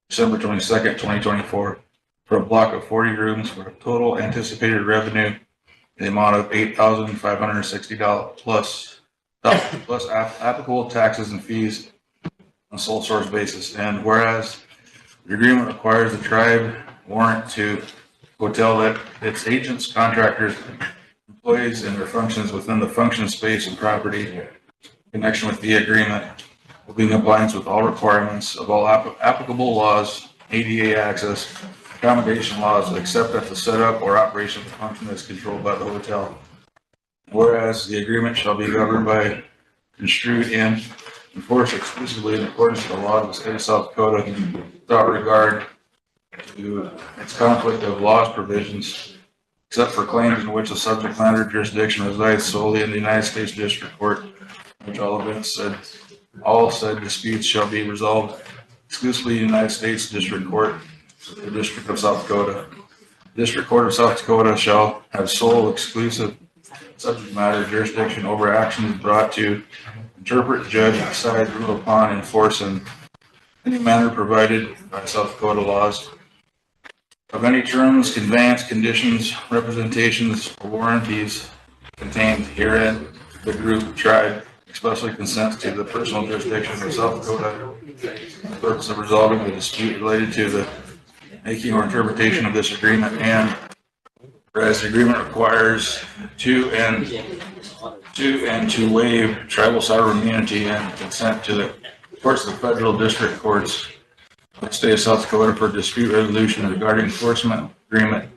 December 22nd, 2024, for a block of 40 rooms for a total anticipated revenue in the amount of $8,560 plus applicable taxes and fees on a sole source basis. And whereas the agreement requires the tribe warrant to hotel that its agents, contractors, employees, and their functions within the function space and property in connection with the agreement will be in compliance with all requirements of all applicable laws, ADA access, accommodation laws, except that the setup or operation of the function is controlled by the hotel. Whereas the agreement shall be governed by, construed in, enforced exclusively in accordance with the law of the state of South Dakota without regard to its conflict of laws provisions, except for claims in which the subject matter jurisdiction resides solely in the United States District Court, which all said disputes shall be resolved exclusively in the United States District Court, the District of South Dakota. District Court of South Dakota shall have sole exclusive subject matter jurisdiction over actions brought to interpret, judge, decide, rule upon, enforce in any manner provided by South Dakota laws of any terms, conveyance, conditions, representations, or warranties contained herein. The group tribe expressly consents to the personal jurisdiction of South Dakota for the purpose of resolving the dispute related to the making or interpretation of this agreement, and whereas the agreement requires to waive tribal sovereign immunity and consent to the courts of the federal district courts of the state of South Dakota for dispute resolution regarding enforcement agreement,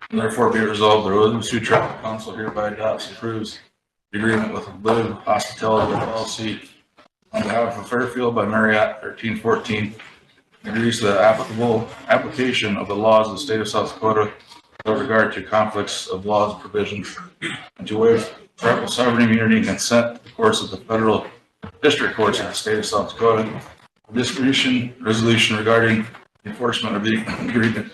and therefore be resolved, the Rosebud Sioux Tribal Council hereby adopts and approves the agreement with Live Hospitality LLC on behalf of Fairfield by Marriott 1314, agrees to the application of the laws of the state of South Dakota with regard to conflicts of laws and provisions, and to waive tribal sovereign immunity and consent to the courts of the federal district courts of the state of South Dakota distribution resolution regarding enforcement of the agreement.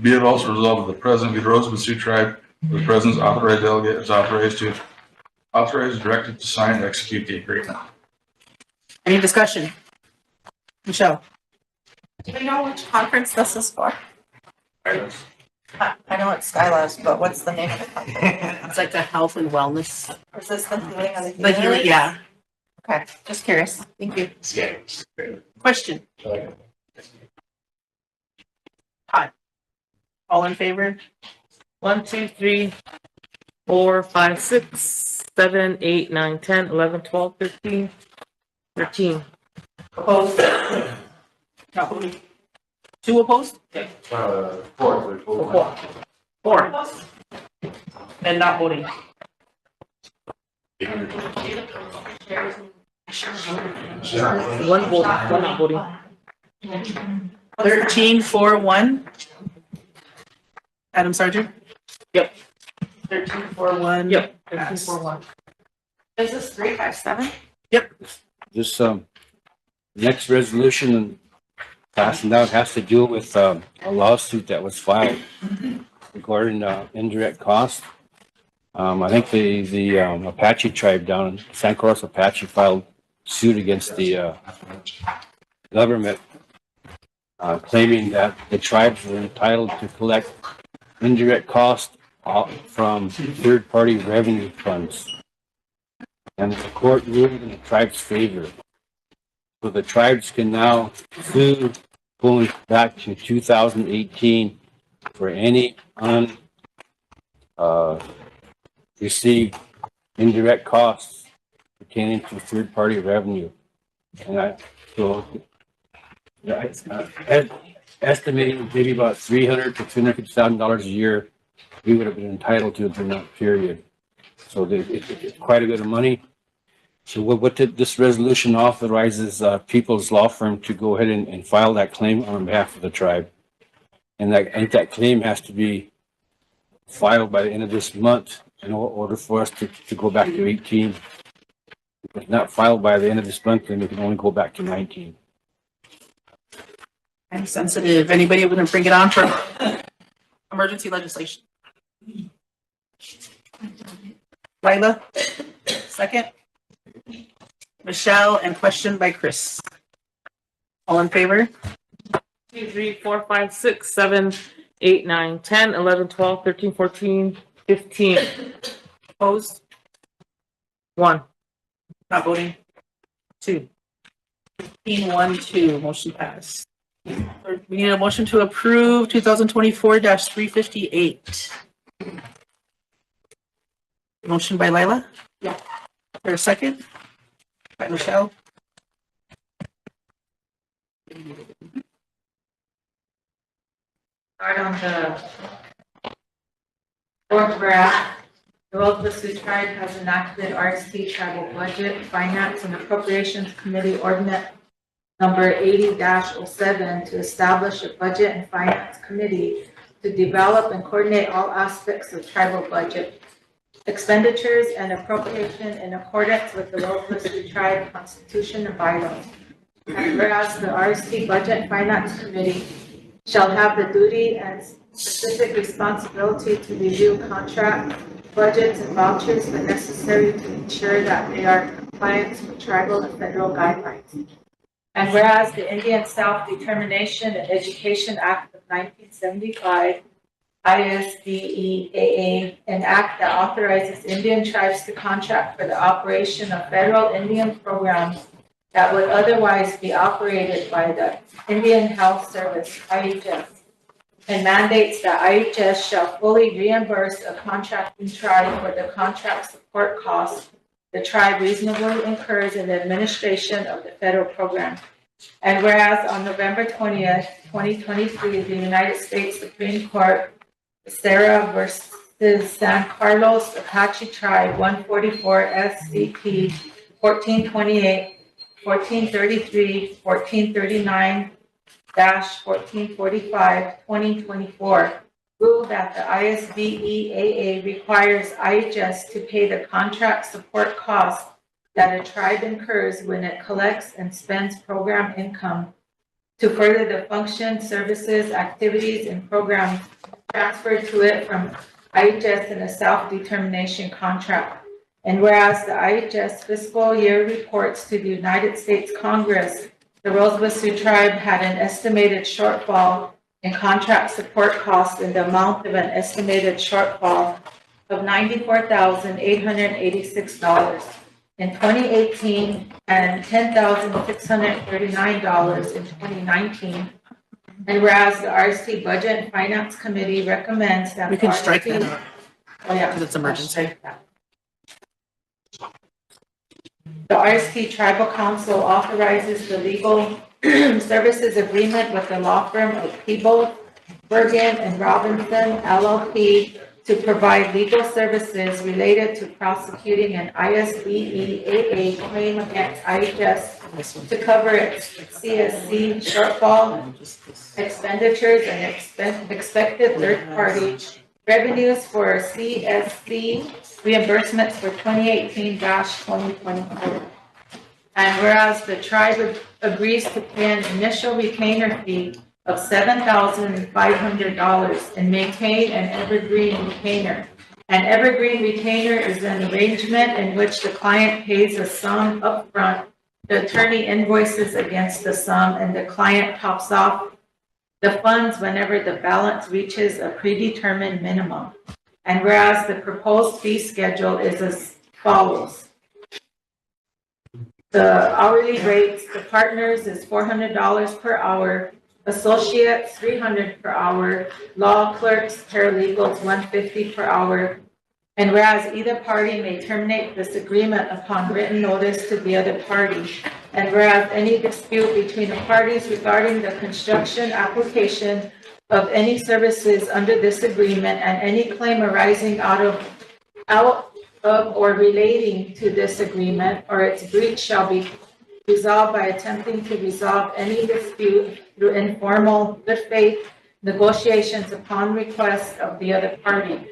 Be it also resolved that the president of the Rosebud Sioux Tribe, the president's authorized delegate is authorized directed to sign and execute the agreement. Any discussion? Michelle? Do we know which conference this is for? I know it's Skylabs, but what's the name of the conference? It's like the health and wellness. Is this the healing of the The healing, healers? yeah. Okay, just curious. Thank you. Question? Todd? All in favor? 1, 2, 3, 4, 5, 6, 7, 8, 9, 10, 11, 12, 13, 13. Opposed? Not voting. 2 opposed? Four. Four. And not voting. One vote, one not voting. 13-4-1. Adam Sargent? Yep. 13-4-1. Yep. Pass. 13-4-1. Is this 357? This, next resolution passing down has to do with, a lawsuit that was filed regarding, indirect cost. I think the Apache tribe down in San Carlos Apache filed suit against the, government, claiming that the tribes were entitled to collect indirect cost from third-party revenue funds. And the court ruled in the tribe's favor. So the tribes can now sue going back to 2018 for any received indirect costs pertaining to third-party revenue. And estimating maybe about $300,000 to $250,000 a year, we would have been entitled to during that period. So it's quite a bit of money. So what this resolution authorizes People's Law Firm to go ahead and file that claim on behalf of the tribe. And that claim has to be filed by the end of this month in order for us to go back to 18. If it's not filed by the end of this month, then we can only go back to 19. I'm sensitive. Anybody want to bring it on for emergency legislation? Lila, second. Michelle, and question by Chris. All in favor? 2, 3, 4, 5, 6, 7, 8, 9, 10, 11, 12, 13, 14, 15. Opposed? 1. Not voting? 2. 15-1-2, motion passed. We need a motion to approve 2024-358. Motion by Lila? Yeah. For a second? By Michelle? Start on the fourth graph. The Rosebud Sioux Tribe has enacted RST Tribal Budget, Finance, and Appropriations Committee Ordinance number 80-07 to establish a Budget and Finance Committee to develop and coordinate all aspects of tribal budget expenditures and appropriation in accordance with the Rosebud Sioux Tribe Constitution and bylaws. And whereas the RST Budget and Finance Committee shall have the duty and specific responsibility to review contract, budgets, and vouchers when necessary to ensure that they are in compliance with tribal and federal guidelines. And whereas the Indian Self-Determination and Education Act of 1975, ISDEAA, an act that authorizes Indian tribes to contract for the operation of federal Indian programs that would otherwise be operated by the Indian Health Service, IHS, and mandates that IHS shall fully reimburse a contracting tribe for the contract support costs the tribe reasonably incurs in the administration of the federal program. And whereas on November 20th, 2023, the United States Supreme Court, Sarah versus San Carlos Apache Tribe, 144 SCP 1428, 1433, 1439-1445, 2024, ruled that the ISDEAA requires IHS to pay the contract support costs that a tribe incurs when it collects and spends program income to further the functions, services, activities, and programs transferred to it from IHS in a self-determination contract. And whereas the IHS fiscal year reports to the United States Congress, the Rosebud Sioux Tribe had an estimated shortfall in contract support costs in the amount of an estimated shortfall of $94,886 in 2018 and $10,639 in 2019. And whereas the RST Budget and Finance Committee recommends that We can strike RST that. Oh, yeah. Because it's emergency. The RST Tribal Council authorizes the legal services agreement with the law firm of Peebles, Bergen, and Robinson LLP to provide legal services related to prosecuting an ISBEAA claim against IHS to cover its CSC shortfall, expenditures, and expected third-party revenues for CSC reimbursements for 2018-2024. And whereas the tribe agrees to pay an initial retainer fee of $7,500 and maintain an evergreen retainer. An evergreen retainer is an arrangement in which the client pays a sum upfront, the attorney invoices against the sum, and the client tops off the funds whenever the balance reaches a predetermined minimum. And whereas the proposed fee schedule is as follows. The hourly rates, the partners is $400 per hour, associates $300 per hour, law clerks, paralegals $150 per hour. And whereas either party may terminate this agreement upon written notice to the other party. And whereas any dispute between the parties regarding the construction application of any services under this agreement and any claim arising out of or relating to this agreement or its breach shall be resolved by attempting to resolve any dispute through informal, good faith negotiations upon request of the other party.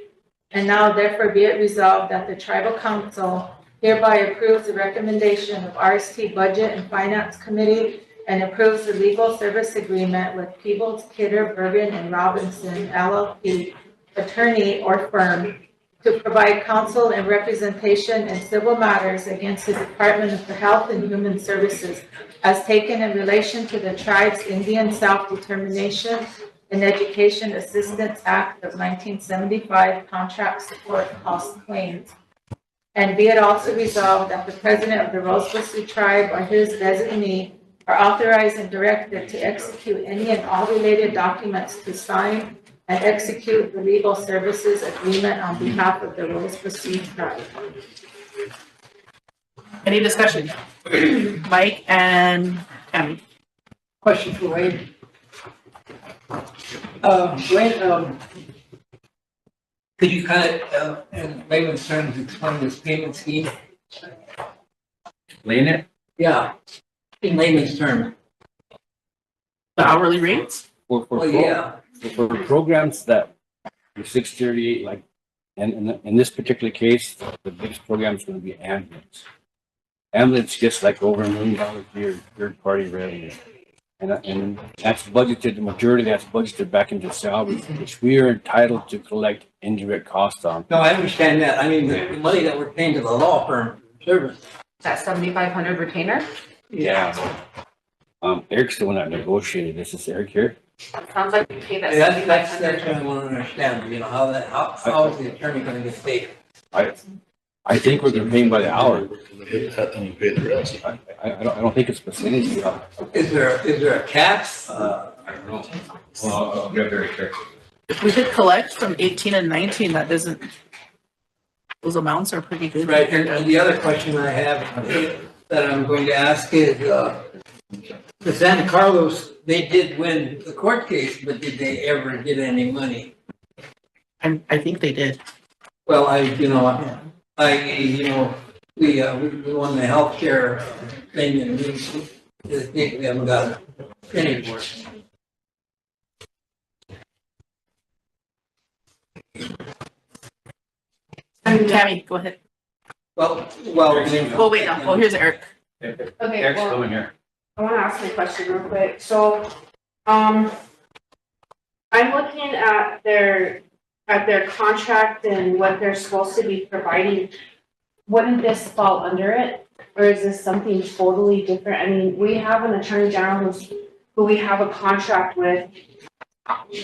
And now therefore be it resolved that the Tribal Council hereby approves the recommendation of RST Budget and Finance Committee and approves the legal service agreement with Peebles, Kidder, Bergen, and Robinson LLP, attorney or firm, to provide counsel and representation in civil matters against the Department of Health and Human Services as taken in relation to the tribe's Indian Self-Determination and Education Assistance Act of 1975 contract support cost claims. And be it also resolved that the president of the Rosebud Sioux Tribe or his designee are authorized and directed to execute any and all related documents to sign and execute the legal services agreement on behalf of the Rosebud Sioux Tribe. Any discussion? Mike and Tammy. Question for Wayne. Wayne, could you kind of, in layman's terms, explain this payment scheme? Explain it? Yeah, in layman's terms. The hourly rates? For programs that are 638, like, and in this particular case, the biggest program is going to be ambulance. Ambulance gets like over $1 million a year third-party revenue. And that's budgeted, the majority of that's budgeted back into salaries, which we are entitled to collect indirect costs on. No, I understand that. I mean, the money that we're paying to the law firm service. That 7,500 retainer? Yeah. Eric's the one that negotiated this. Is Eric here? Sounds like we pay that That's 7,500. what I want to understand, you know, how is the attorney going to get paid? I think we're going to pay him by the hour. And you pay the rest. I don't think it's percentage. Is there a cap? I don't know. Well, I'll get very careful. If we could collect from 18 and 19, that doesn't, those amounts are pretty good. Right, and the other question I have that I'm going to ask is, the Santa Carlos, they did win the court case, but did they ever get any money? I think they did. Well, we won the healthcare thing and we haven't got any for it. Tammy, go ahead. Well, Oh, wait, no. Oh, here's Eric. Okay, Eric's well, coming here. I wanna ask my question real quick. So, I'm looking at their contract and what they're supposed to be providing. Wouldn't this fall under it? Or is this something totally different? I mean, we have an attorney general who we have a contract with.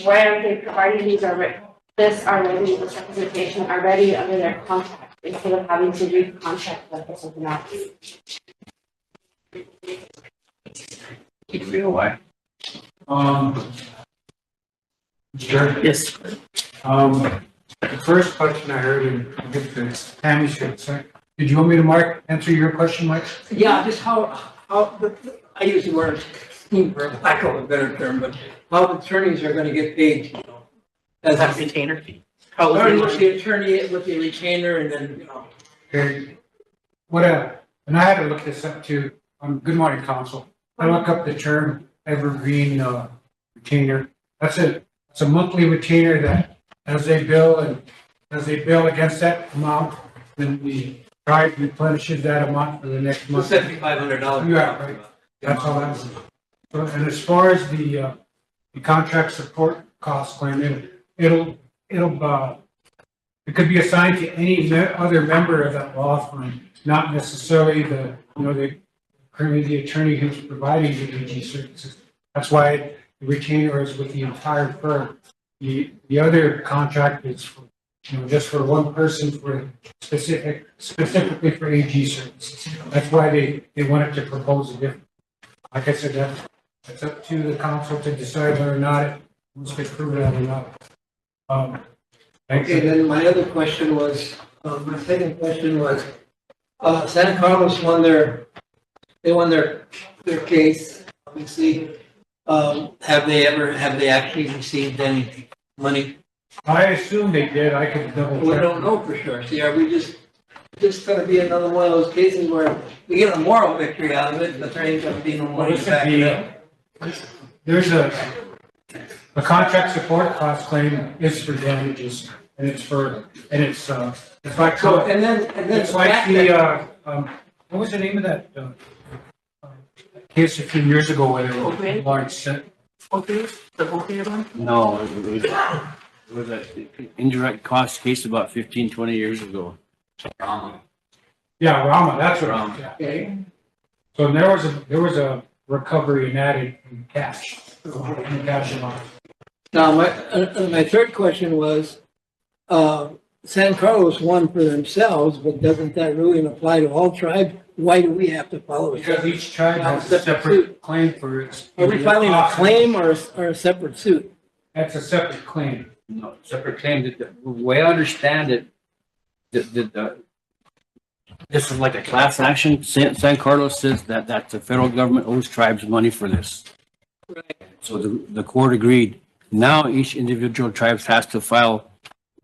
Why aren't they providing this representation already under their contract instead of having to read the contract like or something else? Do you know why? Sure. Yes. The first question I heard, and I think that Tammy should say, did you want me to answer your question, Mike? yeah, just how, I use the word scheme for lack of a better term, but how the attorneys are gonna get paid, you know. As That a retainer. with the attorney, with the retainer, and then, you know. Okay. And I had to look this up too. Good morning, council. I look up the term evergreen retainer. That's it's a monthly retainer that as they bill against that amount, then the tribe replenishes that amount for the next month. $7,500. Yeah, right. That's all that is. So, and as far as the contract support cost claim, it could be assigned to any other member of that law firm, not necessarily currently the attorney who's providing the AG services. That's why the retainer is with the entire firm. The other contract is for, just for one person specifically for AG services. That's why they wanted to propose a different. Like I said, that's up to the council to decide whether or not it wants to approve that or not. Okay, then my other question was, my second question was, San Carlos won their case, obviously. Have they actually received any money? I assume they did. I could double check. We don't know for sure. See, are we just gonna be another one of those cases where we get a moral victory out of it, but there ain't gonna be no money back it up? There's a contract support cost claim is for damages, and it's like So, and then it's like the what was the name of that case a few years ago where they were large set? The opioid one? No, it was an indirect cost case about 15, 20 years ago. Yeah, Rama, that's what. Rama. Okay. So there was a recovery in that in cash. In cash amount. Now, my third question was, San Carlos won for themselves, but doesn't that really apply to all tribes? Why do we have to follow it? Because each tribe has a separate claim for its. Are we filing a claim or a separate suit? That's a separate claim. No, separate claim. The way I understand it, this is like a class action. San Carlos says that the federal government owes tribes money for this. Right. So the court agreed. Now each individual tribes has to file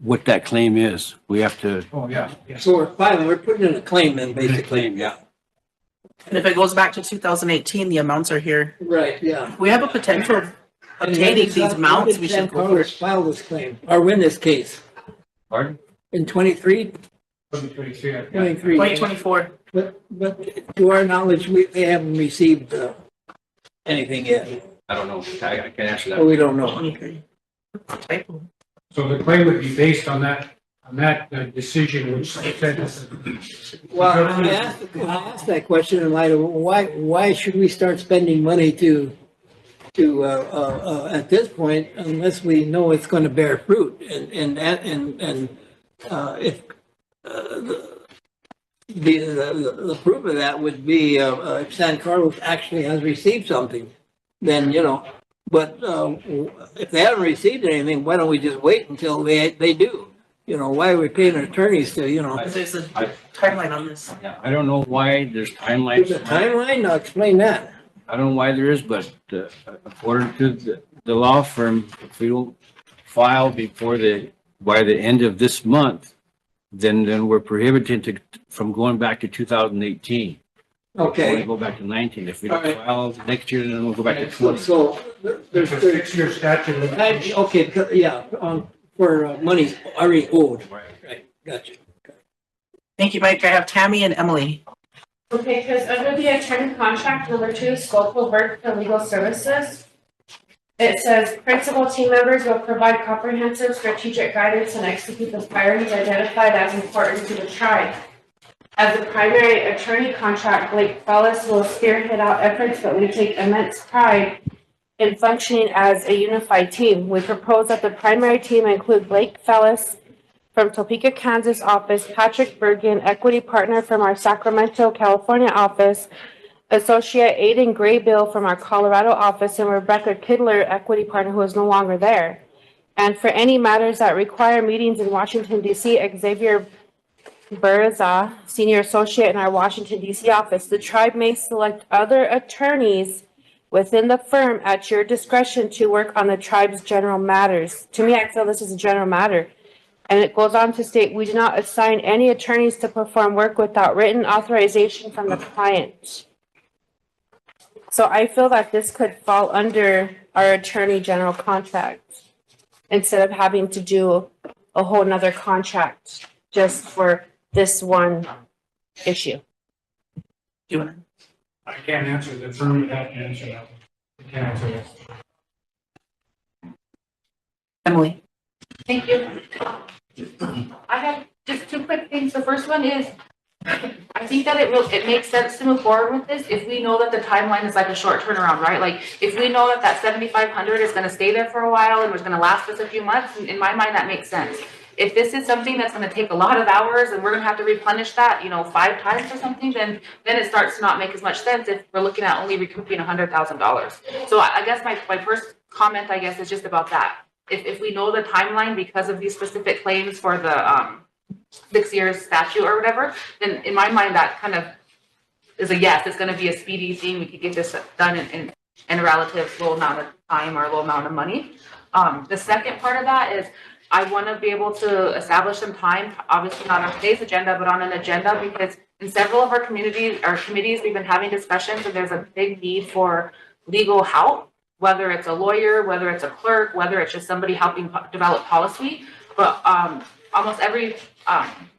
what that claim is. We have to. Oh, yeah. So we're putting in a claim then, basically. Yeah. And if it goes back to 2018, the amounts are here. Right, yeah. We have a potential of obtaining these amounts. We should go for it. File this claim or win this case. Pardon? In 23? 2023. 23. 2024. But to our knowledge, they haven't received anything yet. I don't know. I can't answer that. Oh, we don't know. 23. So the claim would be based on that decision, which said this. Well, I asked that question in light of why should we start spending money to at this point unless we know it's going to bear fruit and if the proof of that would be if San Carlos actually has received something, then but if they haven't received anything, why don't we just wait until they do? Why are we paying attorneys to, There's a timeline on this. Yeah, I don't know why there's timelines. There's a timeline? Now explain that. I don't know why there is, but according to the law firm, if we don't file by the end of this month, then we're prohibited from going back to 2018. Okay. We'll go back to 19. If we don't file next year, then we'll go back to 20. So there's a 6-year statute. Okay, yeah, for money already owed. Right, gotcha. Thank you, Mike. I have Tammy and Emily. Okay, because under the attorney contract number 2, scope of work for legal services, it says principal team members will provide comprehensive strategic guidance and execute the priorities identified as important to the tribe. As the primary attorney contract, Blake Fellis will spearhead out efforts, but we take immense pride in functioning as a unified team. We propose that the primary team include Blake Fellis from Topeka, Kansas office, Patrick Bergen, equity partner from our Sacramento, California office, Associate Aiden Graybill from our Colorado office, and Rebecca Kidler, equity partner who is no longer there. And for any matters that require meetings in Washington, D.C., Xavier Berza, senior associate in our Washington, D.C. office. The tribe may select other attorneys within the firm at your discretion to work on the tribe's general matters. To me, I feel this is a general matter. And it goes on to state, we do not assign any attorneys to perform work without written authorization from the client. So I feel that this could fall under our attorney general contract instead of having to do a whole nother contract just for this one issue. Do you want I can't answer, the firm would have to answer that. I can't answer this. Emily? Thank you. I have just 2 quick things. The first one is, I think that it makes sense to move forward with this if we know that the timeline is like a short turnaround, right? Like, if we know that that 7,500 is gonna stay there for a while and it's gonna last us a few months, in my mind, that makes sense. If this is something that's gonna take a lot of hours and we're gonna have to replenish that, 5 times or something, then it starts to not make as much sense if we're looking at only recouping $100,000. So I guess my first comment, I guess, is just about that. If we know the timeline because of these specific claims for the 6 years statute or whatever, then in my mind, that kind of is a yes, it's gonna be a speedy thing. We could get this done in a relative low amount of time or low amount of money. The second part of that is I wanna be able to establish some time, obviously not on today's agenda, but on an agenda, because in several of our communities, our committees, we've been having discussions and there's a big need for legal help, whether it's a lawyer, whether it's a clerk, whether it's just somebody helping develop policy. But almost every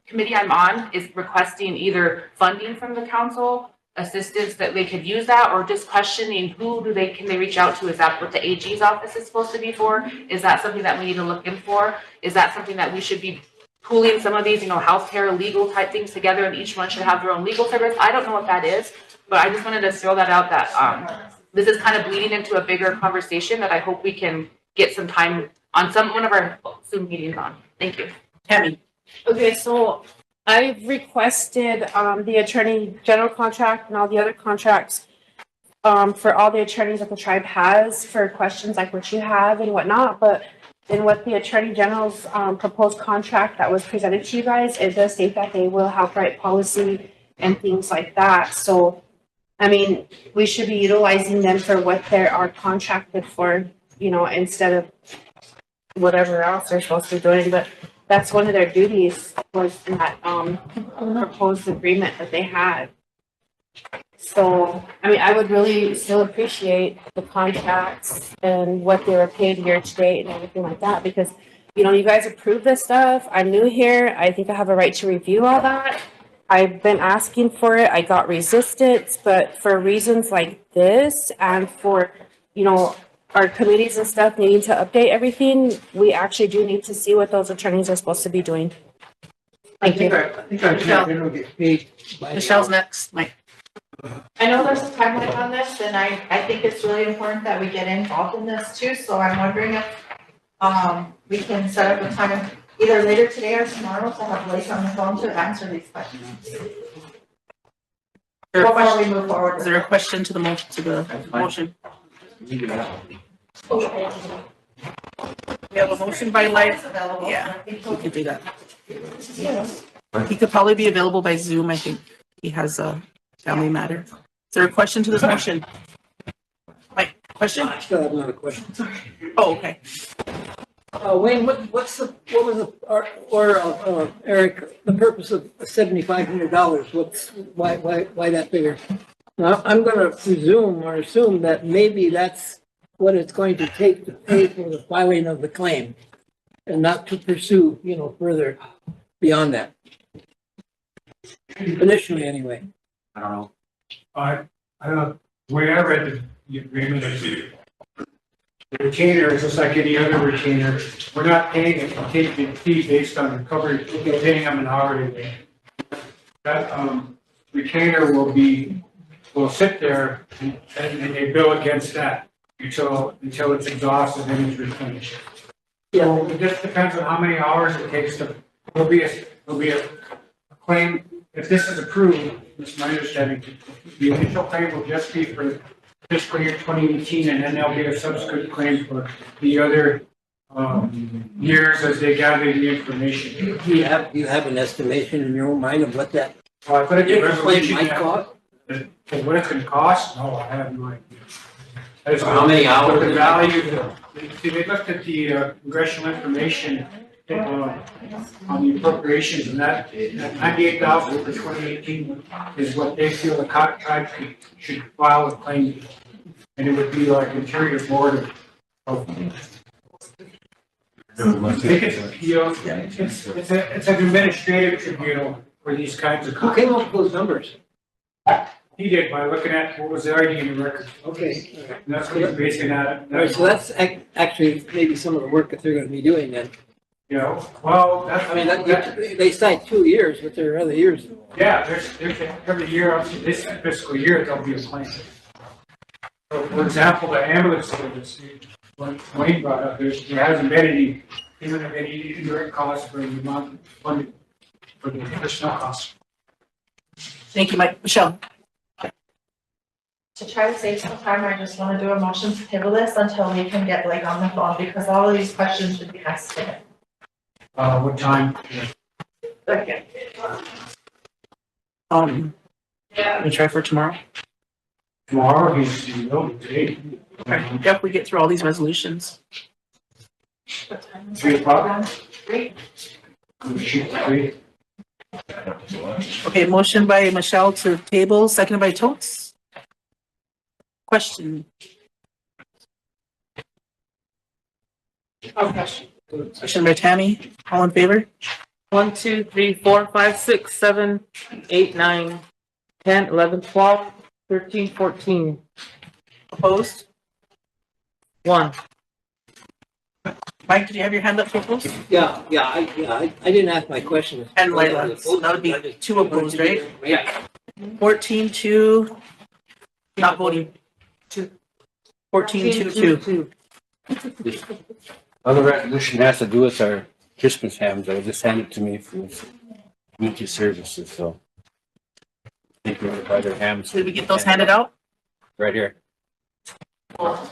committee I'm on is requesting either funding from the council, assistance that they could use that, or just questioning can they reach out to? Is that what the AG's office is supposed to be for? Is that something that we need to look in for? Is that something that we should be pooling some of these, healthcare, legal type things together, and each one should have their own legal service? I don't know what that is, but I just wanted to throw that out that this is kind of bleeding into a bigger conversation that I hope we can get some time on one of our Zoom meetings on. Thank you. Tammy? Okay, so I've requested the attorney general contract and all the other contracts for all the attorneys that the tribe has for questions like what you have and whatnot. But in what the attorney general's proposed contract that was presented to you guys, it does state that they will help write policy and things like that. So, I mean, we should be utilizing them for what they are contracted for, instead of whatever else they're supposed to be doing. But that's one of their duties, was in that proposed agreement that they had. So, I mean, I would really still appreciate the contracts and what they were paid year to date and everything like that, because, you guys approve this stuff. I'm new here. I think I have a right to review all that. I've been asking for it. I got resistance, but for reasons like this and for, our committees and stuff needing to update everything, we actually do need to see what those attorneys are supposed to be doing. Thank you. I think our attorney general gets paid by. Michelle's next. Mike? I know there's a timeline on this, and I think it's really important that we get involved in this too, so I'm wondering if we can set up a time either later today or tomorrow to have Blake on the phone to answer these questions. Before we move forward. Is there a question to the motion? Okay. We have a motion by Life. Yeah, we can do that. He could probably be available by Zoom. I think he has a family matter. Is there a question to this motion? Mike, question? I still have another question. Oh, okay. Wayne, what was Eric, the purpose of $7,500? Why that figure? Now, I'm going to presume or assume that maybe that's what it's going to take to pay for the filing of the claim and not to pursue, further beyond that. Initially, anyway. I don't know. I don't know, the way I read the agreement is the retainer is just like any other retainer. We're not paying a contingent fee based on the coverage, we're paying them an hourly rate. That, retainer will sit there and they bill against that until it's exhausted and it's replenished. So it just depends on how many hours it takes to, there'll be a claim, if this is approved, this is my understanding, the initial claim will just be for fiscal year 2018, and then there'll be a subsequent claim for the other years as they gather the information. Do you have an estimation in your own mind of what that Well, I put it in the resolution might that- cost? what it's gonna cost? No, I have no idea. I just How many hours? The value, see, they looked at the congressional information on the appropriations, and that 98,000 for 2018 is what they feel the tribe should file a claim. And it would be like Interior Board of I think it's, you know, it's an administrative tribunal for these kinds of. Who came up with those numbers? He did by looking at what was already in the record. Okay. And that's what he's basing that. All right, so that's actually maybe some of the work that they're gonna be doing then. You know, well, that's. I mean, they cite 2 years, but there are other years. Yeah, there's every year up to this fiscal year, there'll be a plan. So, for example, the ambulance service, like Wayne brought up, there hasn't been any, even if any indirect costs for the amount funded for the additional costs. Thank you, Mike. Michelle? To try to save some time, I just want to do a motion to table this until we can get like on the phone, because all of these questions should be asked today. What time? Okay. We try for tomorrow? Tomorrow, he's today. Okay, yep, we get through all these resolutions. 3 o'clock? Great. Shoot, 3. Okay, motion by Michelle to table, seconded by Totes. Question? Question by Tammy, all in favor? 1, 2, 3, 4, 5, 6, 7, 8, 9, 10, 11, 12, 13, 14. Opposed? 1. Mike, did you have your hand up for opposed? Yeah, I didn't ask my question. And Layla, so that would be 2 opposed, right? Yeah. 14, 2, not voting. 14, 2, 2. Other resolution has to do with our Christmas hams. They just handed to me for community services, so. I think we're gonna buy their hams. Did we get those handed out? Right here. Well,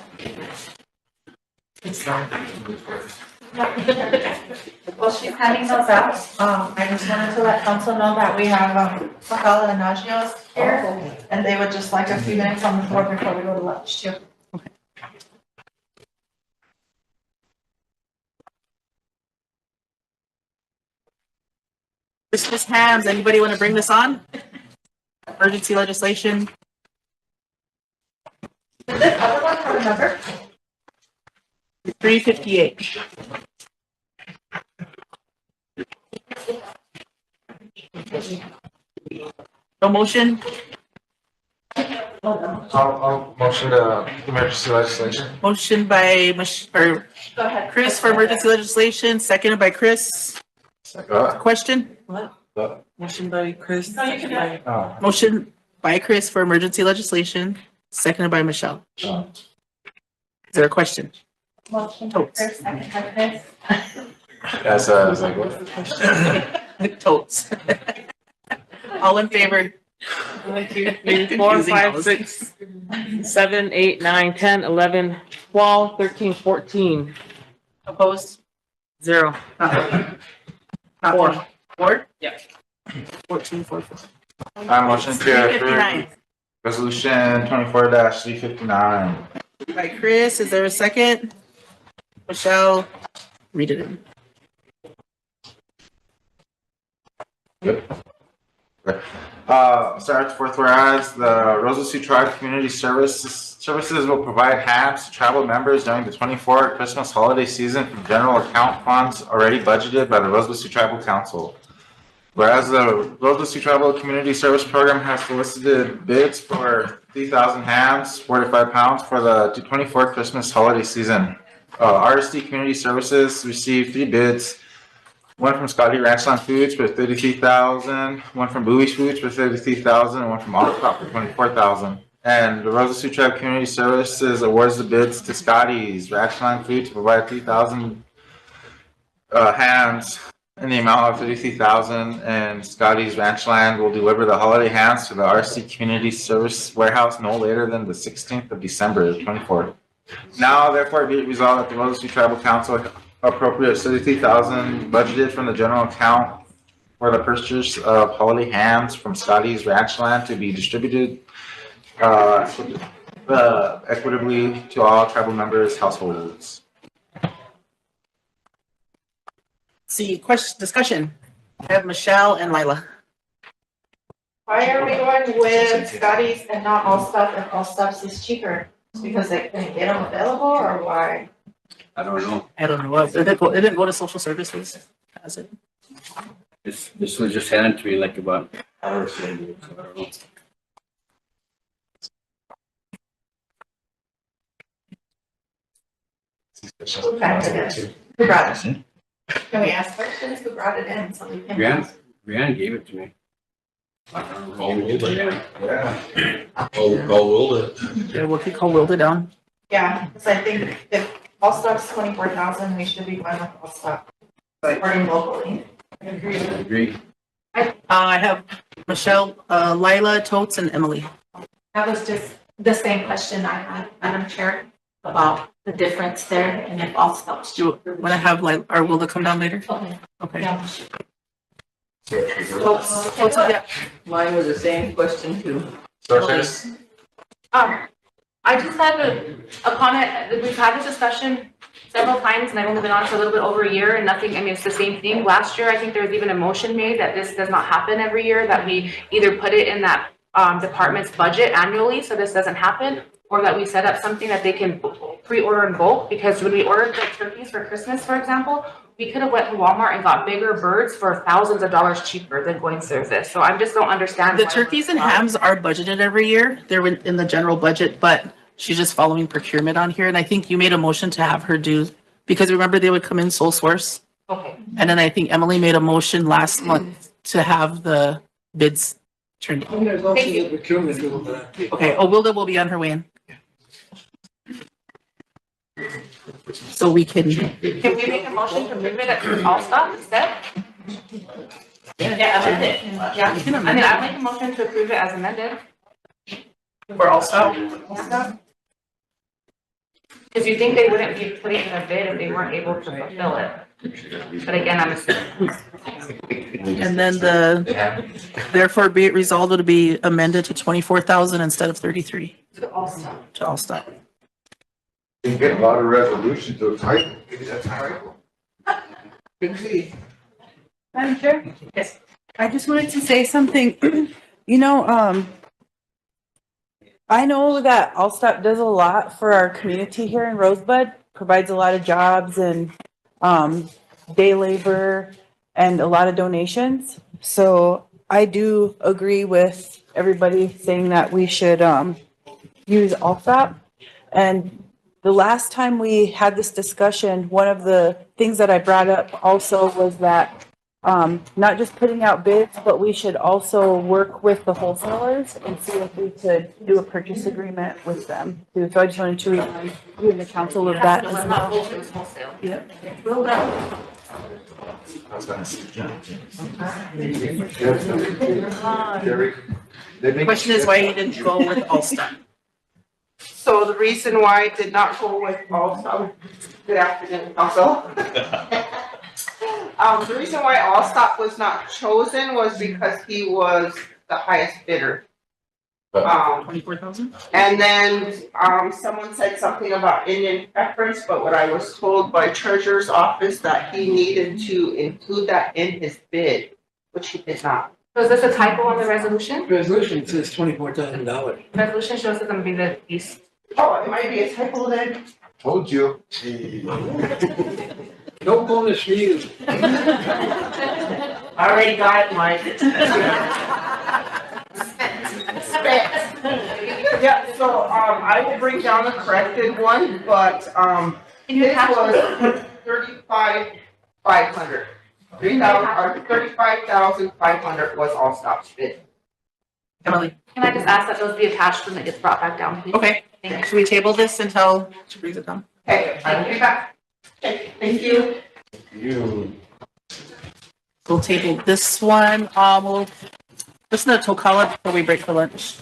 she's handing those out. I just wanted to let council know that we have, Sakala and Nagios here, and they would just like a few minutes on the floor before we go to lunch too. Christmas hams, anybody want to bring this on? Emergency legislation? Does this other one have a number? 358. No motion? I'll motion to emergency legislation. Motion by Go ahead. Chris for emergency legislation, seconded by Chris. Question? What? Motion by Chris. No, you can do it. Motion by Chris for emergency legislation, seconded by Michelle. Is there a question? Motion by Chris, second by Chris. As like what? Totes. All in favor? 1, 2, 3, 4, 5, 6, 7, 8, 9, 10, 11, 12, 13, 14. Opposed? 0. Not one. 4? Yeah. 14, 4. Motion to approve 359. resolution 24-359. By Chris, is there a second? Michelle, read it in. Start with fourth whereas the Rosebud Sioux Tribe Community Services will provide hams to tribal members during the 24 Christmas holiday season from general account funds already budgeted by the Rosebud Sioux Tribal Council. Whereas the Rosebud Sioux Tribal Community Service Program has solicited bids for 3,000 hams, 45 pounds for the 24th Christmas holiday season. RST Community Services received 3 bids. One from Scotty Ranchland Foods for 33,000, one from Bowie's Foods for 33,000, and one from Audit for 24,000. And the Rosebud Sioux Tribe Community Services awards the bids to Scotty's Ranchland Foods to provide 3,000 hams in the amount of 33,000, and Scotty's Ranchland will deliver the holiday hams to the RC Community Service Warehouse no later than the 16th of December 24th. Now, therefore, be it resolved that the Rosebud Sioux Tribal Council appropriate 33,000 budgeted from the general account for the purchase of holiday hams from Scotty's Ranchland to be distributed equitably to all tribal members' households. See, question, discussion. I have Michelle and Lila. Why are we going with Scotty's and not All Stuff if All Stuff's is cheaper? Because they couldn't get them available or why? I don't know. I don't know. It didn't go to social services, has it? This was just handed to me like about an hour or so ago, so I don't know. Who brought it in? Can we ask questions? Who brought it in? So we can. Brianne gave it to me. Call Wilda. Yeah, we'll keep call Wilda down. Yeah, because I think if All Stuff's 24,000, we should be going with All Stuff. Supporting locally. I agree. Agree. I have Michelle, Lila, Totes, and Emily. That was just the same question I had, Madam Chair, about the difference there and if all stops. Do you want to have Lila or Wilda come down later? Okay. Okay. Yeah. Totes, yeah. Mine was the same question too. I just had a comment. We've had this discussion several times and I've only been on for a little bit over a year and nothing, I mean, it's the same thing. Last year, I think there was even a motion made that this does not happen every year, that we either put it in that department's budget annually, so this doesn't happen, or that we set up something that they can pre-order in bulk, because when we ordered the turkeys for Christmas, for example, we could have went to Walmart and got bigger birds for thousands of dollars cheaper than going through this. So I just don't understand. The turkeys and hams are budgeted every year. They're in the general budget, but she's just following procurement on here. And I think you made a motion to have her do, because remember they would come in sole source. Okay. And then I think Emily made a motion last month to have the bids turned. I'm gonna go to the procurement a little bit. Okay, oh, Wilda will be on her way in. So we can. Can we make a motion to move it at all stop instead? Yeah, amend it. Yeah, I mean, I make a motion to approve it as amended. For all stop? Because you think they wouldn't be putting in a bid if they weren't able to fulfill it. But again, I'm assuming. And then therefore be it resolved to be amended to 24,000 instead of 33. To all stop. To all stop. You get a lot of resolutions, so tight, maybe that's typo. Madam Chair? Yes. I just wanted to say something. You know, I know that Allstop does a lot for our community here in Rosebud, provides a lot of jobs and day labor and a lot of donations. So I do agree with everybody saying that we should use Allstop. And the last time we had this discussion, one of the things that I brought up also was that not just putting out bids, but we should also work with the wholesalers and see if we could do a purchase agreement with them too. So I just wanted to remind you and the council of that as well. Wholesale. Yeah. Will that? The question is why you didn't go with all stop. So the reason why I did not go with Allstop, good afternoon, council. The reason why Allstop was not chosen was because he was the highest bidder. 24,000? And then, someone said something about Indian preference, but what I was told by treasurer's office that he needed to include that in his bid, which he did not. So is this a typo on the resolution? Resolution says $24,000. Resolution shows it's gonna be the east. Oh, it might be a typo then. Told you. No bonus for you. I already got it, Mike. Yeah, so, I will bring down the corrected one, but, this was 35,500. 35,500 was all stops bid. Emily? Can I just ask that those be attached when it gets brought back down, please? Okay, should we table this until she brings it down? Okay, I'll be back. Thank you. We'll table this one, we'll listen to Tokala before we break for lunch.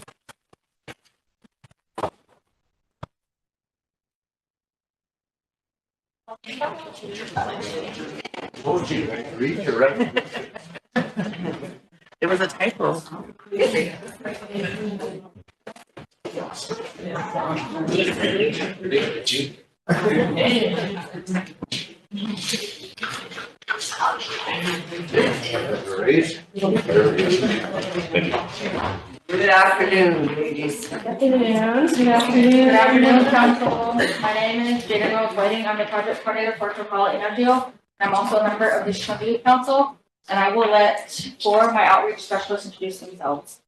It was a typo. Good afternoon, ladies. Good afternoon. Good afternoon, council. My name is Jaden Rose Whiting. I'm the project coordinator for Tokala Intergeo. I'm also a member of the Sioux Youth Council, and I will let four of my outreach specialists introduce themselves.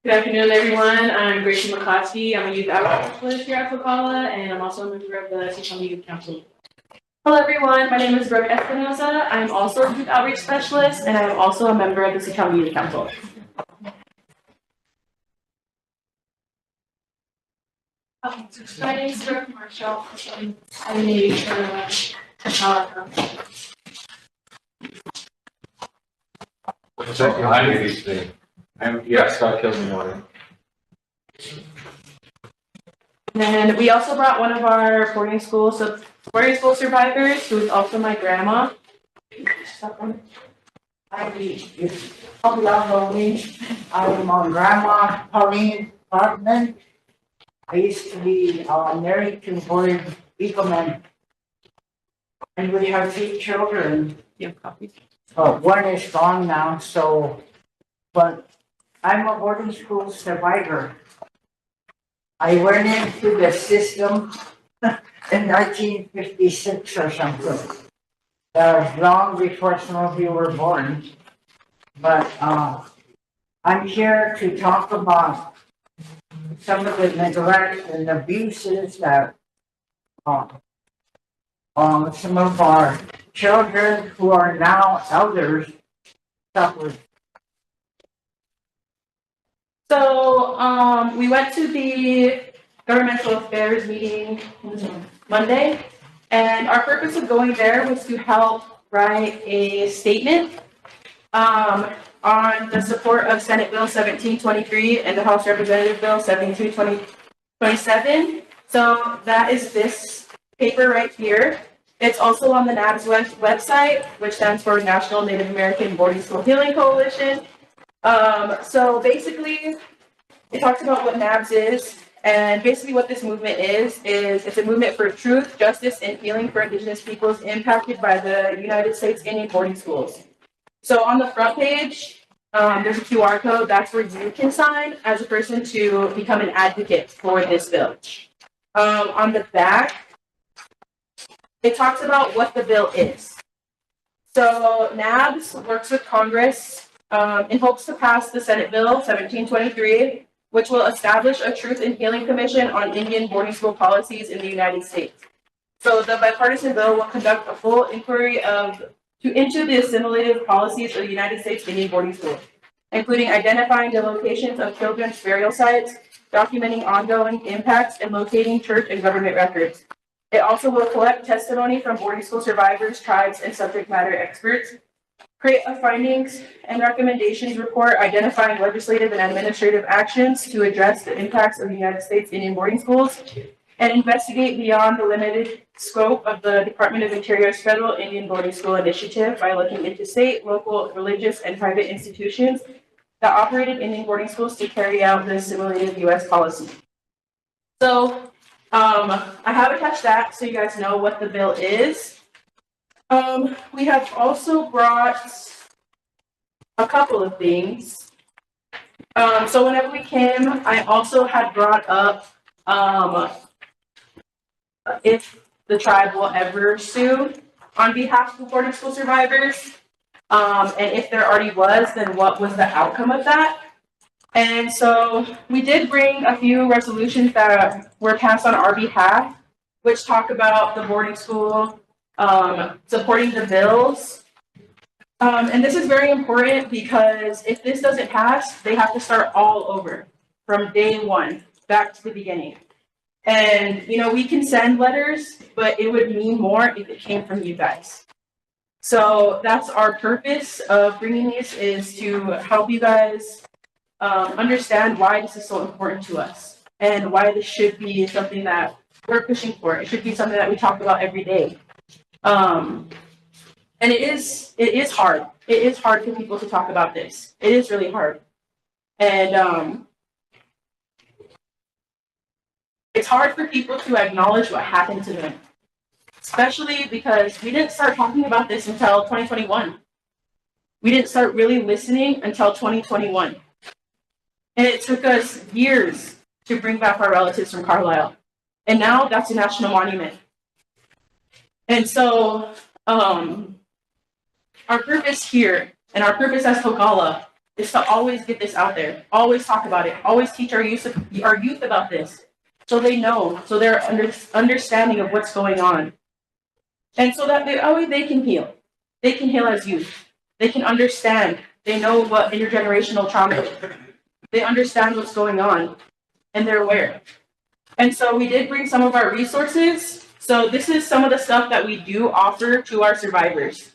Good afternoon, everyone. I'm Gracie McCloskey. I'm a youth outreach specialist here at Tokala, and I'm also a member of the Sioux Youth Council. Hello, everyone. My name is Brooke Espinosa. I'm also a youth outreach specialist, and I'm also a member of the Sioux Youth Council. My name is Brooke Marshall. I'm a youth Tokala. Scott Kilman. And we also brought one of our boarding school survivors, who's also my grandma. I'm on Grandma Pauline Hartman. I used to be married to Boyd Eagleman. And we have 3 children. You have copies? One is gone now, but I'm a boarding school survivor. I went into the system in 1956 or something. That was long before some of you were born. But I'm here to talk about some of the neglect and abuses that some of our children who are now elders suffer. So, we went to the governmental affairs meeting Monday, and our purpose of going there was to help write a statement on the support of Senate Bill 1723 and the House Representative Bill 7227. So that is this paper right here. It's also on the NABS website, which stands for National Native American Boarding School Healing Coalition. So basically, it talks about what NABS is, and basically what this movement is it's a movement for truth, justice, and healing for Indigenous peoples impacted by the United States Indian boarding schools. So on the front page, there's a QR code. That's where you can sign as a person to become an advocate for this bill. On the back, it talks about what the bill is. So NABS works with Congress in hopes to pass the Senate Bill 1723, which will establish a Truth and Healing Commission on Indian boarding school policies in the United States. So the bipartisan bill will conduct a full inquiry into the assimilative policies of the United States Indian boarding schools, including identifying the locations of children's burial sites, documenting ongoing impacts, and locating church and government records. It also will collect testimony from boarding school survivors, tribes, and subject matter experts, create a findings and recommendations report identifying legislative and administrative actions to address the impacts of the United States Indian boarding schools, and investigate beyond the limited scope of the Department of Interior's Federal Indian Boarding School Initiative by looking into state, local, religious, and private institutions that operated Indian boarding schools to carry out the assimilative U.S. policy. So I have attached that so you guys know what the bill is. We have also brought a couple of things. So whenever we came, I also had brought up if the tribe will ever sue on behalf of boarding school survivors. And if there already was, then what was the outcome of that? And so we did bring a few resolutions that were passed on our behalf, which talk about the boarding school, supporting the bills. And this is very important because if this doesn't pass, they have to start all over from day one, back to the beginning. And, you know, we can send letters, but it would mean more if it came from you guys. So that's our purpose of bringing these, is to help you guys understand why this is so important to us and why this should be something that we're pushing for. It should be something that we talk about every day. And it is hard. It is hard for people to talk about this. It is really hard. And it's hard for people to acknowledge what happened to them, especially because we didn't start talking about this until 2021. We didn't start really listening until 2021. And it took us years to bring back our relatives from Carlisle. And now that's a national monument. And so our purpose here and our purpose as Togala is to always get this out there, always talk about it, always teach our youth about this so they know, so they're understanding of what's going on. And so that they can heal. They can heal as youth. They can understand. They know what intergenerational trauma is. They understand what's going on and they're aware. And so we did bring some of our resources. So this is some of the stuff that we do offer to our survivors.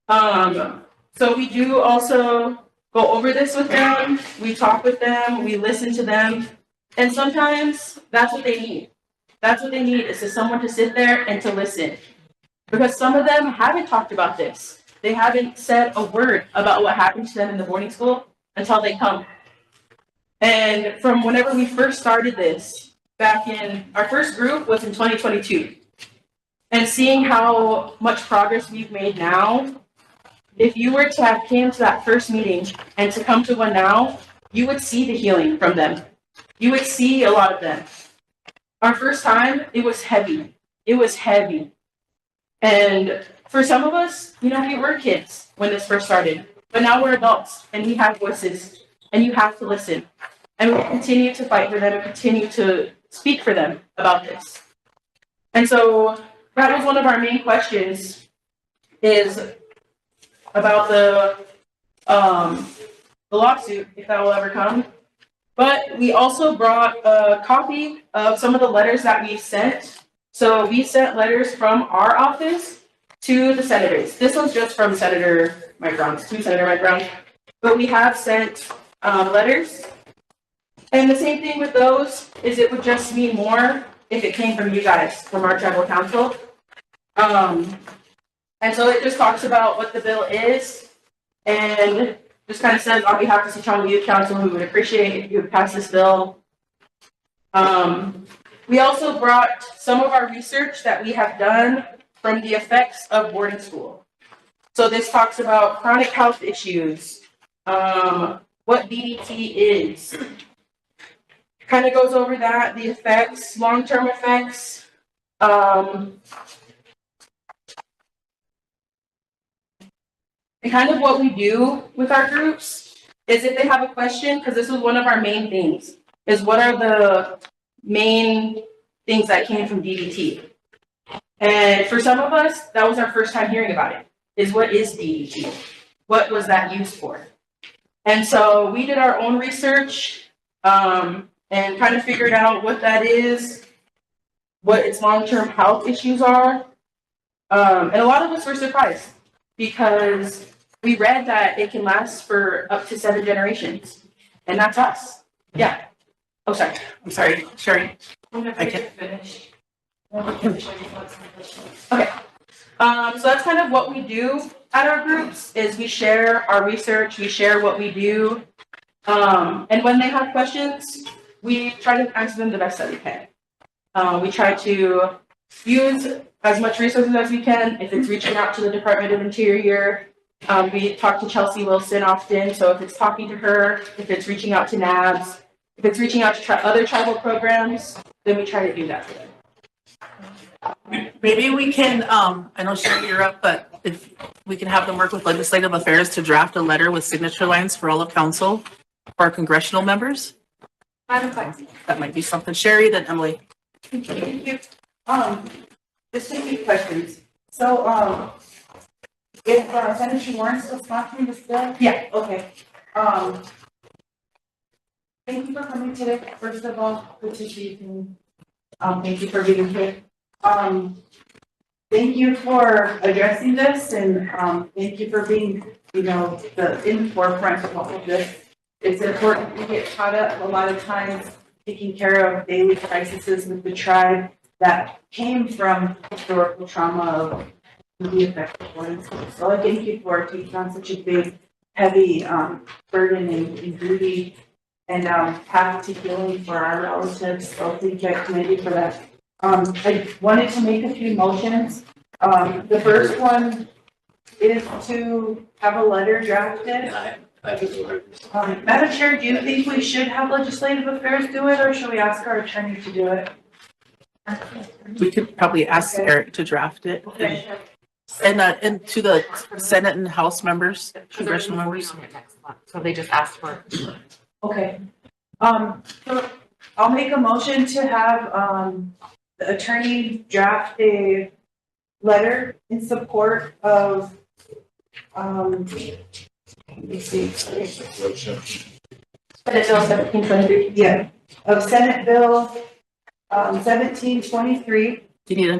So we do also go over this with them. We talk with them. We listen to them. And sometimes that's what they need. That's what they need, is to someone to sit there and to listen. Because some of them haven't talked about this. They haven't said a word about what happened to them in the boarding school until they come. And from whenever we first started this, back in, our first group was in 2022. And seeing how much progress we've made now, if you were to have came to that first meeting and to come to one now, you would see the healing from them. You would see a lot of them. Our first time, it was heavy. It was heavy. And for some of us, you know, we were kids when this first started, but now we're adults and we have voices and you have to listen. And we continue to fight for them and continue to speak for them about this. And so that was one of our main questions, is about the lawsuit, if that will ever come. But we also brought a copy of some of the letters that we sent. So we sent letters from our office to the senators. This one's just from Senator Mike Brown, to Senator Mike Brown. But we have sent letters. And the same thing with those is it would just mean more if it came from you guys, from our tribal council. And so it just talks about what the bill is, and just kind of says on behalf of Sioux Youth Council, we would appreciate if you would pass this bill. We also brought some of our research that we have done from the effects of boarding school. So this talks about chronic health issues, what DDT is, kind of goes over that, the effects, long-term effects. And kind of what we do with our groups is if they have a question, because this was one of our main things, is what are the main things that came from DDT? And for some of us, that was our first time hearing about it, is what is DDT? What was that used for? And so we did our own research and kind of figured out what that is, what its long-term health issues are. And a lot of us were surprised because we read that it can last for up to 7 generations. And that's us. Yeah. Oh, sorry. I'm sorry, Sherry. I can't finish. Okay. So that's kind of what we do at our groups, is we share our research, we share what we do. And when they have questions, we try to answer them the best that we can. We try to use as much resources as we can. If it's reaching out to the Department of Interior, we talk to Chelsea Wilson often. So if it's talking to her, if it's reaching out to NABS, if it's reaching out to other tribal programs, then we try to do that for them. Maybe we can, I know Sherry, you're up, but if we can have them work with legislative affairs to draft a letter with signature lines for all of council, for our congressional members. That might be something. Sherry, then Emily. Thank you. Just a few questions. So, if Senator Warren still sponsoring this bill? Yeah, okay. Thank you for coming today. First of all, good to see you. Thank you for being here. Thank you for addressing this and, thank you for being, in the forefront of all of this. It's important to get caught up a lot of times taking care of daily crises with the tribe that came from historical trauma of the affected ones. So I thank you for taking on such a big, heavy burden and duty and path to healing for our relatives. So thank you, I commend you for that. I wanted to make a few motions. The first one is to have a letter drafted. Madam Chair, do you think we should have legislative affairs do it, or should we ask our attorney to do it? We could probably ask Eric to draft it. Okay. And to the Senate and House members, congressional members. So they just asked for it. Okay. So I'll make a motion to have, the attorney draft a letter in support of, let me see. Senate Bill 1723. Yeah, of Senate Bill, 1723. Do you need a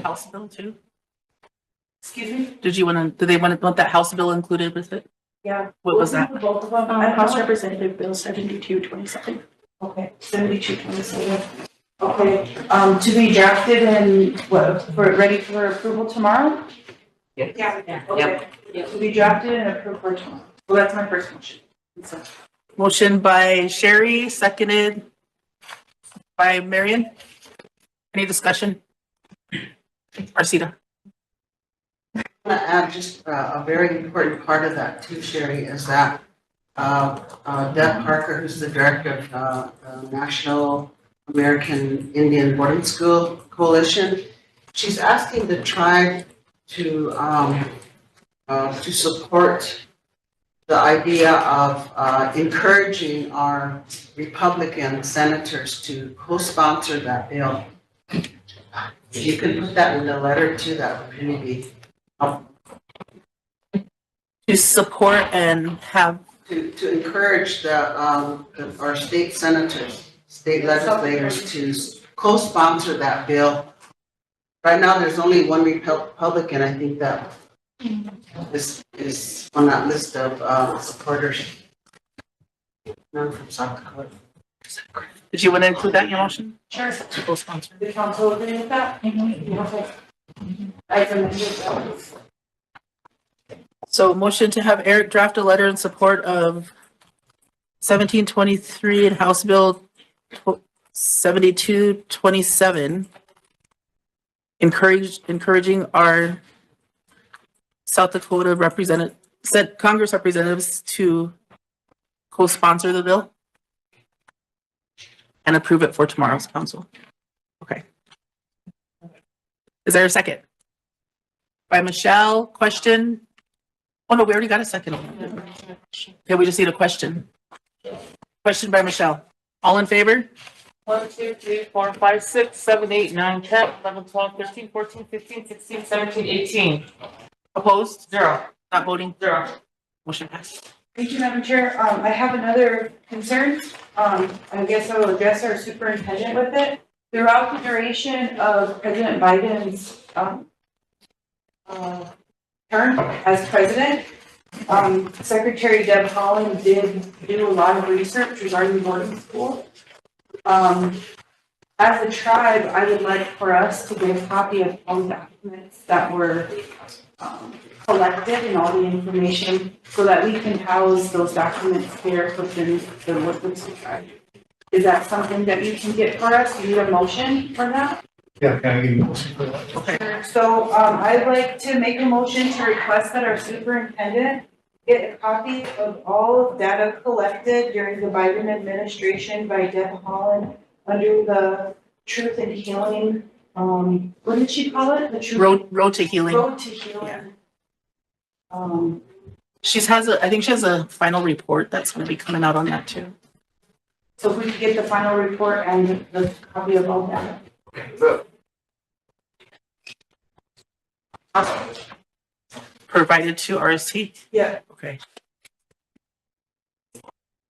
House bill too? Excuse me? Do they want that House bill included with it? Yeah. What was that? Both of them. House Representative Bill 7227. Okay, 7227. Okay, to be drafted and ready for approval tomorrow? Yeah. Okay. To be drafted and approved for tomorrow. Well, that's my first motion. Motion by Sherry, seconded by Marion. Any discussion? Arcita. Add just a very important part of that too, Sherry, is that Deb Parker, who's the director of the National American Indian Boarding School Coalition, she's asking the tribe to support the idea of encouraging our Republican senators to co-sponsor that bill. If you can put that in the letter too, that would really be helpful. To support and have. To encourage our state senators, state legislators to co-sponsor that bill. Right now, there's only one Republican, I think, that is on that list of supporters. None from South Dakota. Did you want to include that in your motion? Sure. To co-sponsor. The council agree with that? I commend you. So motion to have Eric draft a letter in support of 1723 and House Bill 7227, encouraging our South Dakota Congress representatives to co-sponsor the bill and approve it for tomorrow's council. Okay. Is there a second? By Michelle, question? Oh, no, we already got a second. Okay, we just need a question. Question by Michelle. All in favor? 1, 2, 3, 4, 5, 6, 7, 8, 9, 10, 11, 12, 13, 14, 15, 16, 17, 18. Opposed? 0. Not voting? 0. Motion passed. Thank you, Madam Chair. I have another concern. I guess I will address our superintendent with it. Throughout the duration of President Biden's term as president, Secretary Deb Haaland did do a lot of research regarding boarding school. As a tribe, I would like for us to get a copy of all the documents that were collected and all the information so that we can house those documents here within the Woodland Sioux tribe. Is that something that you can get for us? Do you need a motion for that? Yeah, can I give you a motion for that? Okay. So I'd like to make a motion to request that our superintendent get a copy of all data collected during the Biden administration by Deb Haaland under the Truth and Healing, what did she call it? The Truth. Road to Healing. Road to Healing. I think she has a final report that's gonna be coming out on that too. So if we could get the final report and the copy of all that. Provided to RST? Yeah. Okay.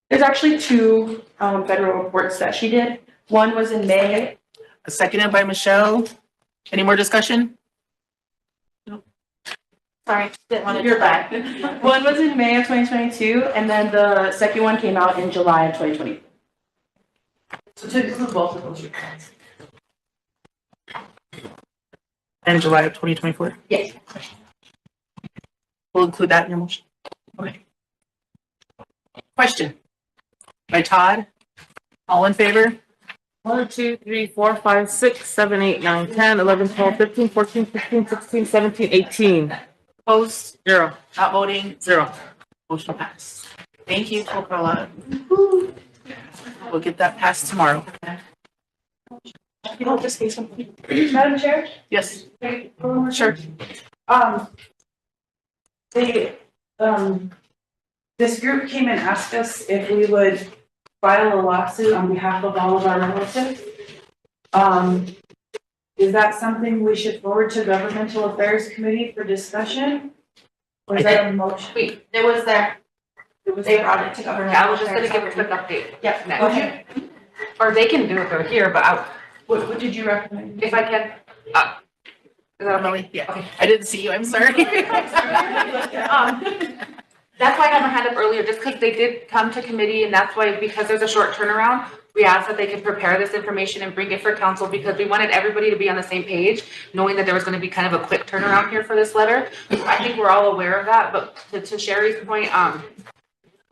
There's actually two federal reports that she did. One was in May. Seconded by Michelle. Any more discussion? Sorry, didn't want to. You're back. One was in May of 2022, and then the second one came out in July of 2020. So to include both of those reports. And July of 2024? Yes. We'll include that in your motion. Okay. Question by Todd. All in favor? 1, 2, 3, 4, 5, 6, 7, 8, 9, 10, 11, 12, 13, 14, 15, 16, 17, 18. Opposed? 0. Not voting? 0. Motion passed. Thank you, Coca-Cola. We'll get that passed tomorrow. You want to say something? Madam Chair? Yes. Sure. This group came and asked us if we would file a lawsuit on behalf of all of our relatives. Is that something we should forward to Governmental Affairs Committee for discussion? Or is that a motion? Wait, it was there. They brought it to government. I was just gonna give a quick update. Yeah, Next. go ahead. Or they can do it through here, but What did you recommend? if I can, is that okay? Yeah. Okay. I didn't see you. I'm sorry. That's why I had my hand up earlier, just because they did come to committee, and that's why, because there's a short turnaround, we asked that they could prepare this information and bring it for council, because we wanted everybody to be on the same page, knowing that there was gonna be kind of a quick turnaround here for this letter. I think we're all aware of that, but to Sherry's point,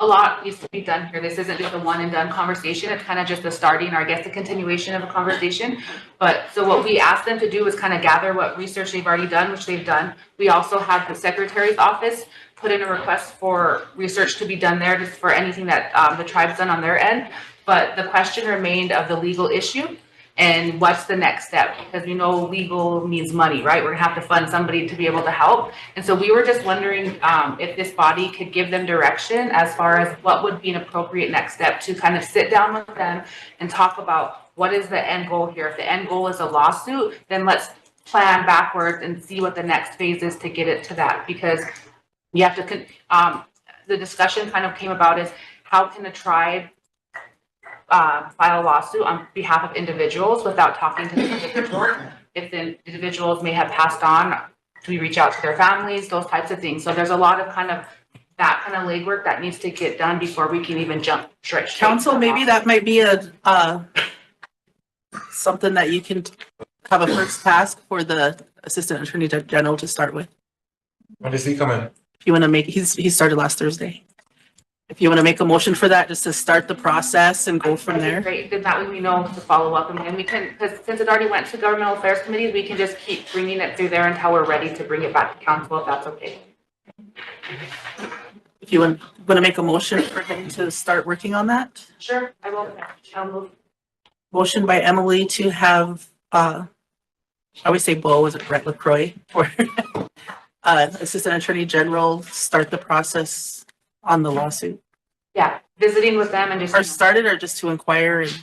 a lot needs to be done here. This isn't just a one and done conversation. It's kind of just the starting, or I guess the continuation of a conversation. But so what we asked them to do is kind of gather what research they've already done, which they've done. We also had the secretary's office put in a request for research to be done there, just for anything that the tribe's done on their end. But the question remained of the legal issue and what's the next step? Because we know legal means money, right? We're gonna have to fund somebody to be able to help. And so we were just wondering if this body could give them direction as far as what would be an appropriate next step to kind of sit down with them and talk about what is the end goal here. If the end goal is a lawsuit, then let's plan backwards and see what the next phase is to get it to that. Because we have to, the discussion kind of came about is how can a tribe file a lawsuit on behalf of individuals without talking to the individual? If the individuals may have passed on, do we reach out to their families, those types of things? So there's a lot of that kind of legwork that needs to get done before we can even jump straight. Council, maybe that might be a something that you can have a first task for the Assistant Attorney General to start with. When does he come in? If you want to make, he started last Thursday. If you want to make a motion for that, just to start the process and go from there. Great, then that way we know to follow up, and we can, because since it already went to governmental affairs committees, we can just keep bringing it through there until we're ready to bring it back to council, if that's okay. If you want to make a motion for him to start working on that. Sure, I will. I'll move. Motion by Emily to have, I always say Bo, is it Brett LaCroix? Or Assistant Attorney General start the process on the lawsuit. Yeah, visiting with them and just. Or started, or just to inquire and.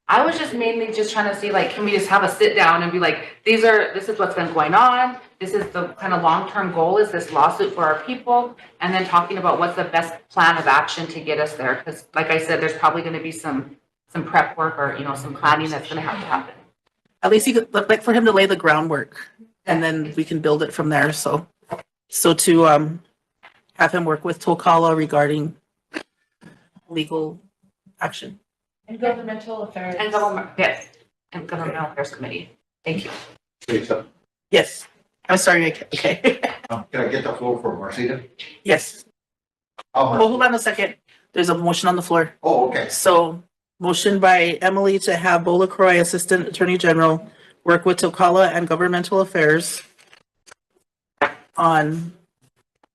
I was just mainly just trying to see, like, can we just have a sit down and be like, this is what's been going on. This is the kind of long-term goal, is this lawsuit for our people. And then talking about what's the best plan of action to get us there. Because like I said, there's probably going to be some prep work or, some planning that's going to have to happen. At least he could, like, for him to lay the groundwork, and then we can build it from there. So to have him work with Tokala regarding legal action. And governmental affairs. And yes, and governmental affairs committee. Thank you. Yes. I'm sorry. Okay. Can I get the floor for Marcita? Yes. Oh, hold on a second. There's a motion on the floor. Oh, okay. So motion by Emily to have Bo LaCroix, Assistant Attorney General, work with Tokala and Governmental Affairs on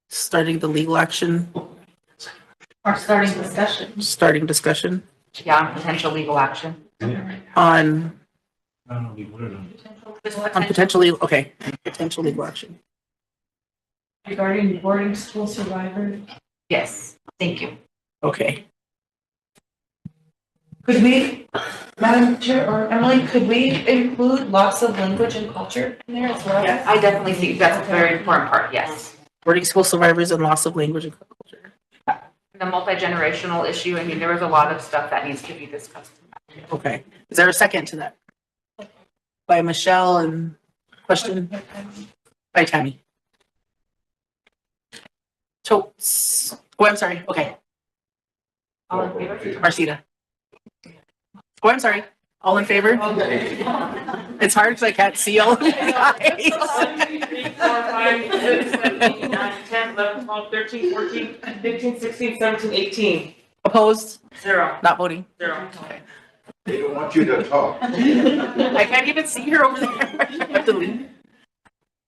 starting the legal action. Or starting discussion. Starting discussion. Yeah, potential legal action. On potentially, okay, potential legal action. Regarding boarding school survivors. Yes, thank you. Okay. Could we, Madam Chair or Emily, could we include loss of language and culture in there as well? Yes, I definitely think that's a very important part, yes. Boarding school survivors and loss of language and culture. The multi-generational issue, I mean, there was a lot of stuff that needs to be discussed. Okay. Is there a second to that? By Michelle and question by Tammy. Totes. Oh, I'm sorry. Okay. All in favor? Marcita. Oh, I'm sorry. All in favor? It's hard because I can't see all of you guys. 1, 2, 3, 4, 5, 6, 7, 8, 9, 10, 11, 12, 13, 14, 15, 16, 17, 18. Opposed? 0. Not voting? 0. Okay. They don't want you to talk. I can't even see her over there. I have to leave.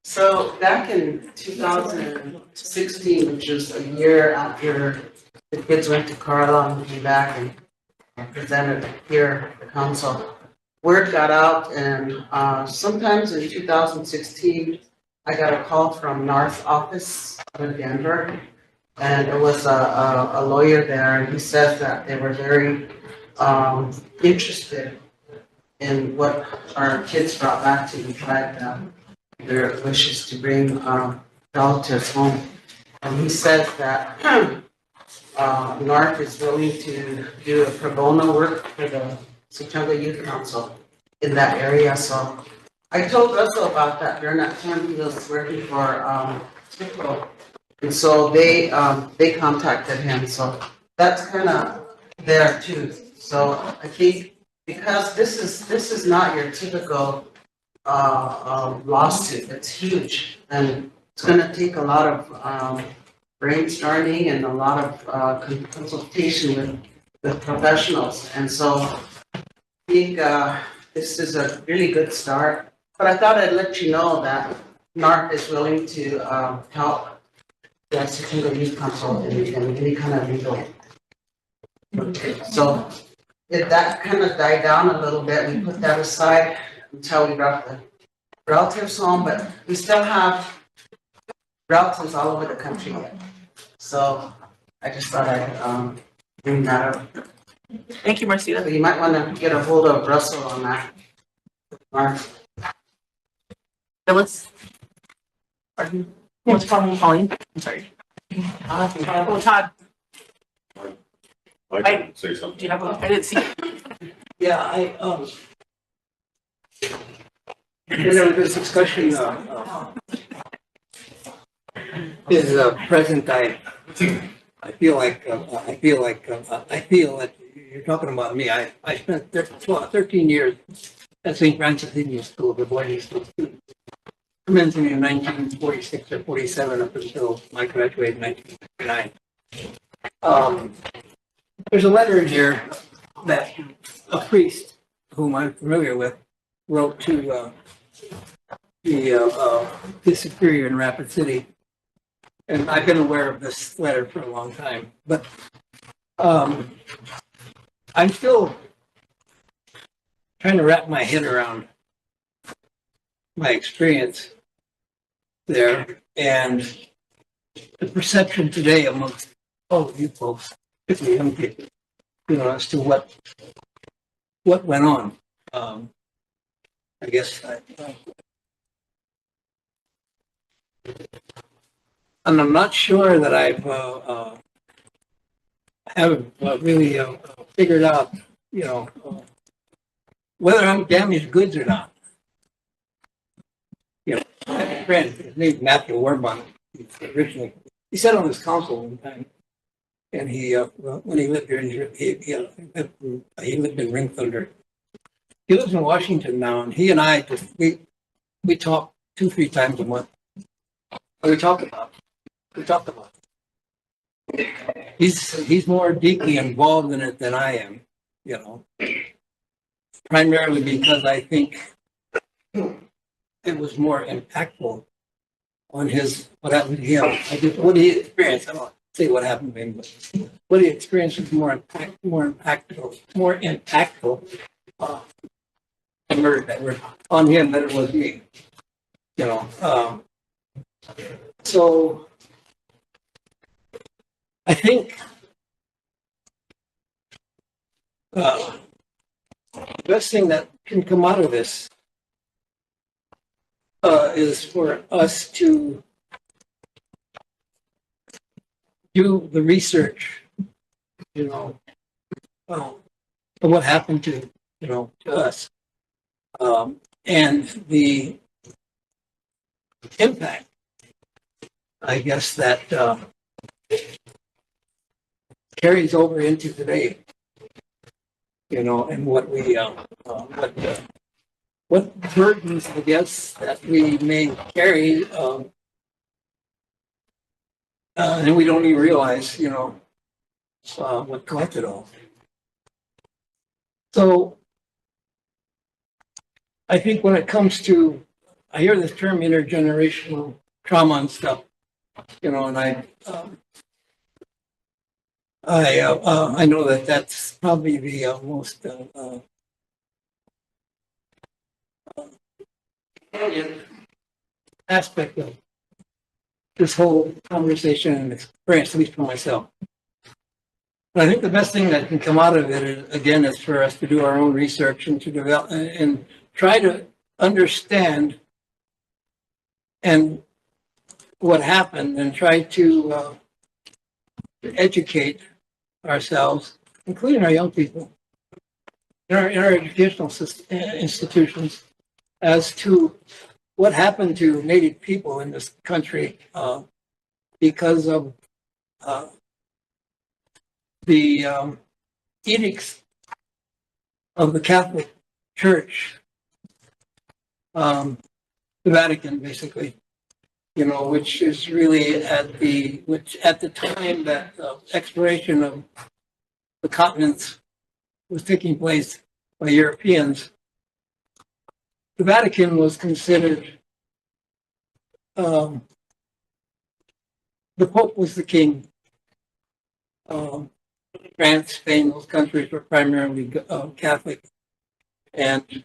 So back in 2016, which is a year after the kids went to Carla and came back and presented here at the council, word got out, and sometimes in 2016, I got a call from North office out of Denver, and it was a lawyer there, and he said that they were very interested in what our kids brought back to the tribe, their wishes to bring relatives home. And he says that North is willing to do a pro bono work for the Sioux Youth Council in that area. So I told Russell about that during that time he was working for Cisco. And so they contacted him. So that's kind of there too. So I think because this is not your typical lawsuit, it's huge, and it's going to take a lot of brainstorming and a lot of consultation with professionals. And so I think this is a really good start. But I thought I'd let you know that NARP is willing to help the Sioux Youth Council in any kind of legal. So if that kind of died down a little bit, we put that aside until we got the relatives home, but we still have relatives all over the country yet. So I just thought I'd bring that up. Thank you, Marcita. So you might want to get a hold of Russell on that. Mark. Phyllis? Pardon? What's Pauline? I'm sorry. Oh, Todd. I can say something. Do you have I didn't see. Yeah, there was this discussion, is present. I feel like you're talking about me. I spent 13 years at St. Francis Indian School, the boarding school student. Commencing in 1946 or 47 up until I graduated in 1959. There's a letter in here that a priest, whom I'm familiar with, wrote to his superior in Rapid City. And I've been aware of this letter for a long time, but I'm still trying to wrap my head around my experience there and the perception today amongst all of you folks, particularly young people, as to what went on. I guess and I'm not sure that I've haven't really figured out, whether I'm damaged goods or not. I have a friend, his name's Matthew Warburton. Originally, he sat on this council one time, and he when he lived here, he lived in Ring Thunder. He lives in Washington now, and he and I we talk 2-3 times a month. We talk about. He's more deeply involved in it than I am, primarily because I think it was more impactful on what happened to him. What he experienced. I don't say what happened to him, but what he experienced was more impactful on him than it was me. So I think the best thing that can come out of this is for us to do the research, of what happened to, to us. And the impact, I guess, that carries over into today, and what we, what burdens, I guess, that we may carry, and we don't even realize, what caused it all. So I think when it comes to, I hear this term intergenerational trauma and stuff, and I know that that's probably the most aspect of this whole conversation and experience, at least for myself. But I think the best thing that can come out of it, again, is for us to do our own research and to develop and try to understand and what happened and try to educate ourselves, including our young people, in our educational institutions, as to what happened to Native people in this country because of the edicts of the Catholic Church, the Vatican, basically, which is really at the time that exploration of the continents was taking place by Europeans, the Vatican was considered, the Pope was the king. France, Spain, those countries were primarily Catholic, and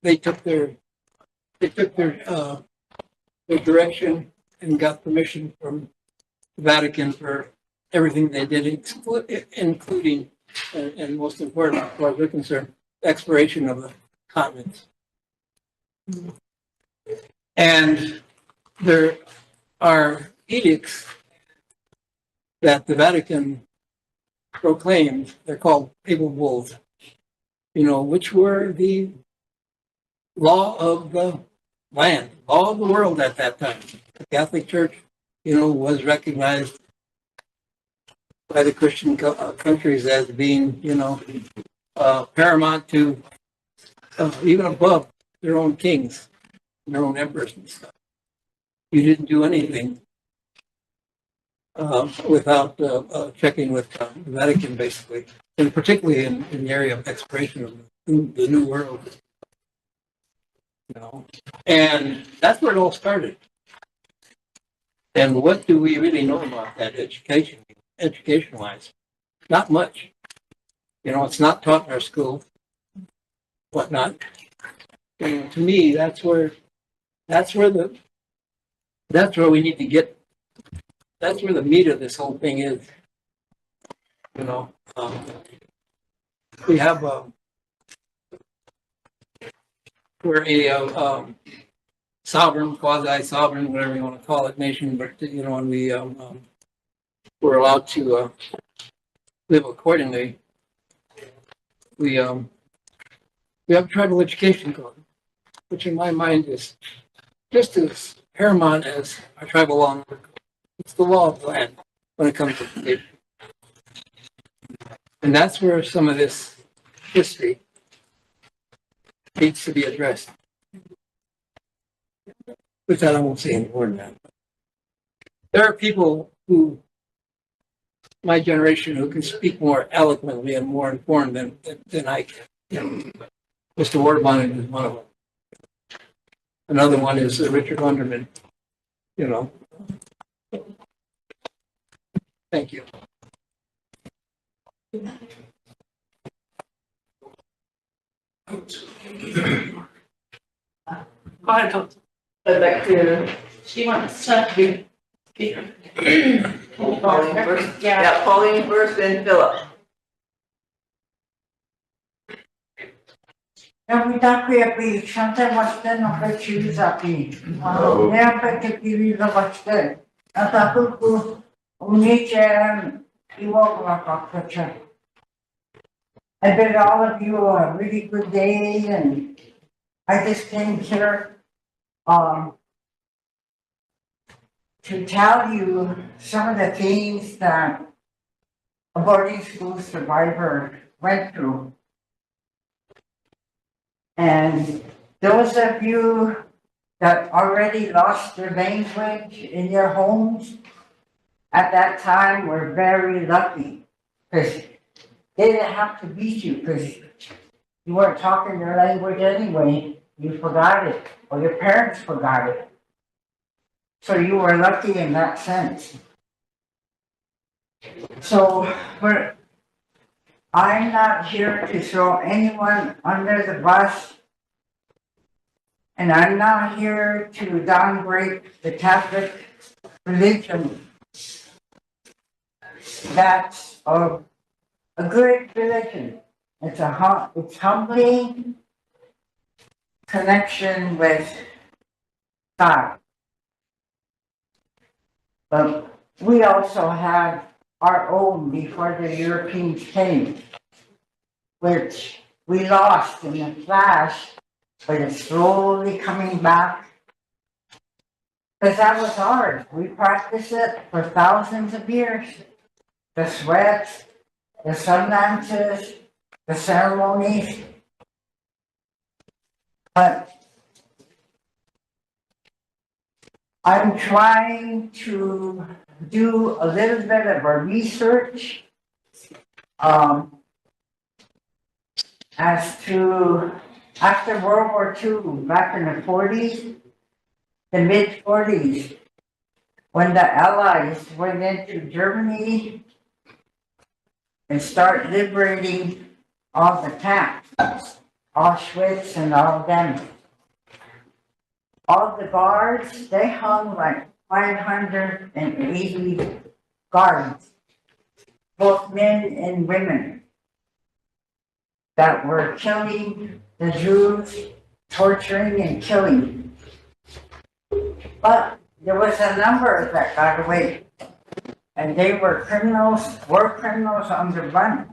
they took their direction and got permission from the Vatican for everything they did, including, and most important, as far as we're concerned, exploration of the continents. And there are edicts that the Vatican proclaimed, they're called papal bulls, which were the law of the land, law of the world at that time. The Catholic Church, was recognized by the Christian countries as being, paramount to even above their own kings, their own emperors and stuff. You didn't do anything without checking with the Vatican, basically, and particularly in the area of exploration of the New World. And that's where it all started. And what do we really know about that education-wise? Not much. It's not taught in our school, whatnot. And to me, that's where we need to get. That's where the meat of this whole thing is. We have we're a sovereign, quasi-sovereign, whatever you want to call it, nation, but and we're allowed to live accordingly. We have a tribal education code, which in my mind is just as paramount as our tribal law. It's the law of the land when it comes to education. And that's where some of this history needs to be addressed. With that, I won't say any more than that. There are people who, my generation, who can speak more eloquently and more informed than I can. Mr. Broadband is one of them. Another one is Richard Underman. Thank you. Go ahead, Tom. I'd like to, she wants to be. Pauline first, yeah, Pauline first, then Philip. Napitakuya Shanta Washington of choose api. Never take the Washington. Ataku Uniche Iwaka. I bid all of you a really good day, and I just came here to tell you some of the things that a boarding school survivor went through. And those of you that already lost your language in your homes at that time were very lucky, because they didn't have to beat you, because you weren't talking their language anyway. You forgot it, or your parents forgot it. So you were lucky in that sense. So I'm not here to throw anyone under the bus, and I'm not here to downgrade the Catholic religion. That's a good religion. It's humbling connection with God. But we also have our own before the Europeans came, which we lost in a flash, but it's slowly coming back. Because that was ours. We practiced it for thousands of years. The sweats, the sun dances, the ceremonies. But I'm trying to do a little bit of a research as to after World War II, back in the 40s, the mid-40s, when the Allies went into Germany and start liberating all the camps, Auschwitz and all of them. All the guards, they hung like 580 guards, both men and women, that were killing the Jews, torturing and killing. But there was a number that got away, and they were criminals on the run.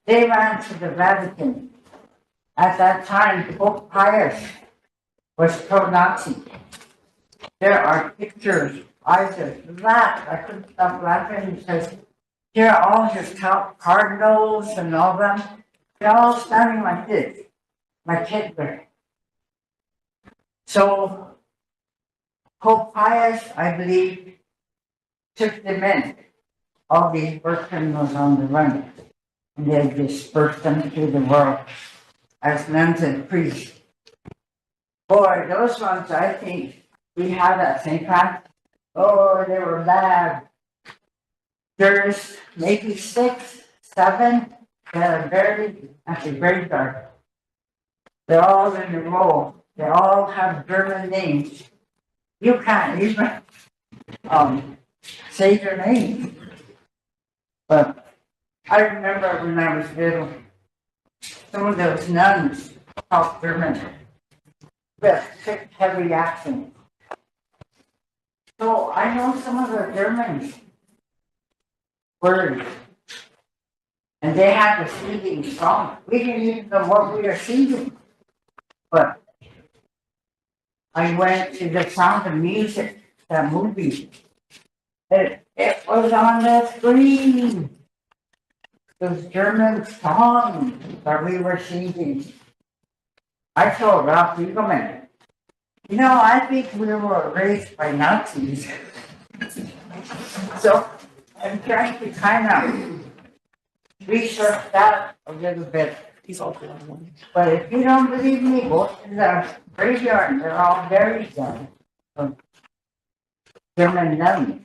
They ran to the Vatican. At that time, Pope Pius was pro-Nazi. There are pictures. I just laughed. I couldn't stop laughing because here are all his top cardinals and all them. They're all standing like this, like Hitler. So Pope Pius, I believe, took them in. All these war criminals on the run. And they dispersed them through the world as nuns and priests. Boy, those ones, I think we had at St. Pat. Oh, they were bad. There's maybe 6, 7 that are buried at the graveyard. They're all in a row. They all have German names. You can't even say their name. But I remember when I was little, some of those nuns talked German with thick, heavy accents. So I know some of the German words. And they had the singing song. We didn't even know what we were singing. But I went to the Sound of Music, that movie. It was on the screen. Those German songs that we were singing. I told Ralph Eagleman, you know, I think we were raised by Nazis. So I'm trying to kind of research that a little bit. He's all good on one. But if you don't believe me, go to the graveyard. They're all buried there. German nuns.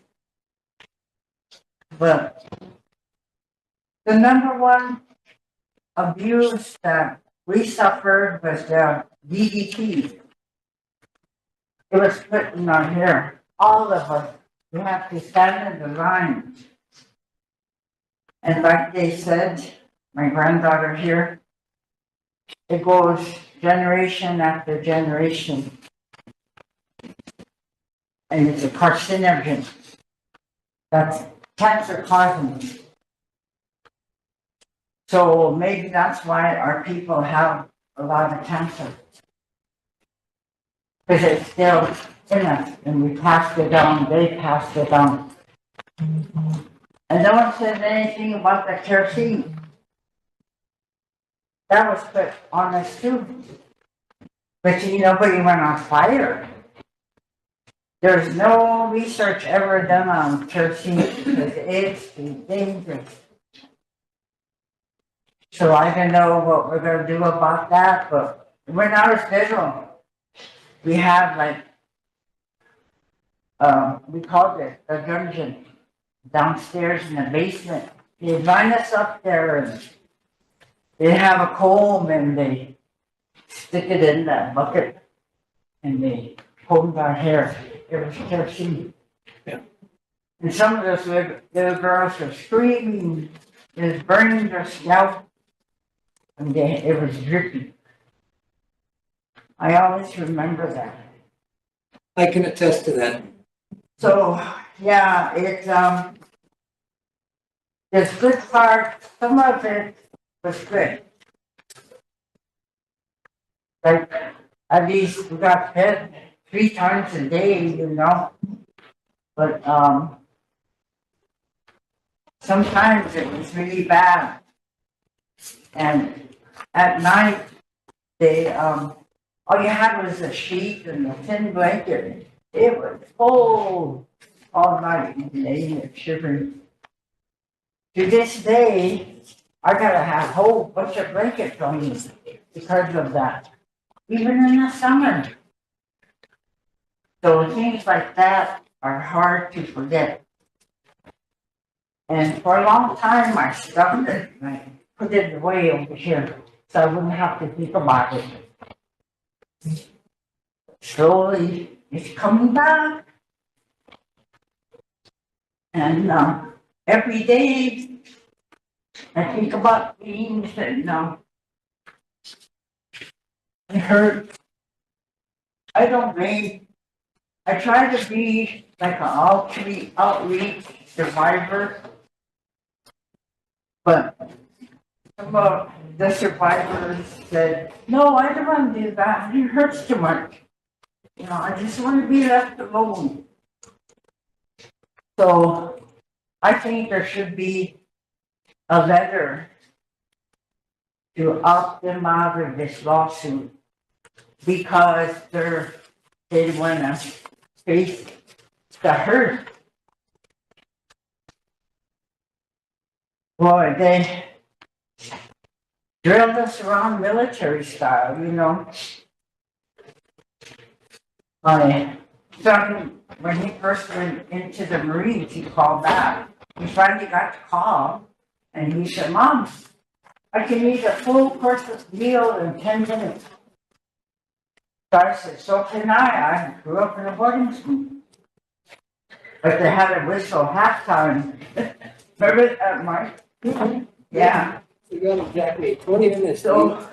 But the number one abuse that we suffered was the DDT. It was put in our hair. All of us you have to stand in the line. And like they said, my granddaughter here, it goes generation after generation. And it's a carcinogen. That's cancer causing. So maybe that's why our people have a lot of cancer. Because it's still in us, and we passed it down, they passed it down. And no one said anything about the kerosene. That was put on us too. But nobody went on fire. There's no research ever done on kerosene because it's dangerous. So I don't know what we're gonna do about that, but when I was federal, we have we called it a dungeon downstairs in the basement. They line us up there and they have a comb and they stick it in that bucket and they comb our hair. It was kerosene. Yeah. And some of those little girls were screaming, it was burning their scalp, and it was dripping. I always remember that. I can attest to that. So, yeah, it's, there's good parts, some of it was good. Like, at least we got fed 3 times a day, but, sometimes it was really bad. And at night, they, all you had was a sheet and a thin blanket. It was cold all night, and they shivering. To this day, I gotta have a whole bunch of blankets on me because of that, even in the summer. So things like that are hard to forget. And for a long time, I stuffed it and I put it away over here so I wouldn't have to think about it. Slowly, it's coming back. And every day, I think about things that it hurt. I don't blame. I try to be like an outreach survivor, but some of the survivors said, no, I don't want to do that. It hurts too much. I just want to be left alone. So I think there should be a letter to opt them out of this lawsuit because they want to face the hurt. Boy, they drilled us around military style, My son, when he first went into the Marines, he called back. He finally got the call, and he said, Mom, I can eat a full course meal in 10 minutes. So I said, so can I. I grew up in a boarding school. But they had a whistle halftime. Remember that, Mike? Yeah. We got exactly 20 minutes. So,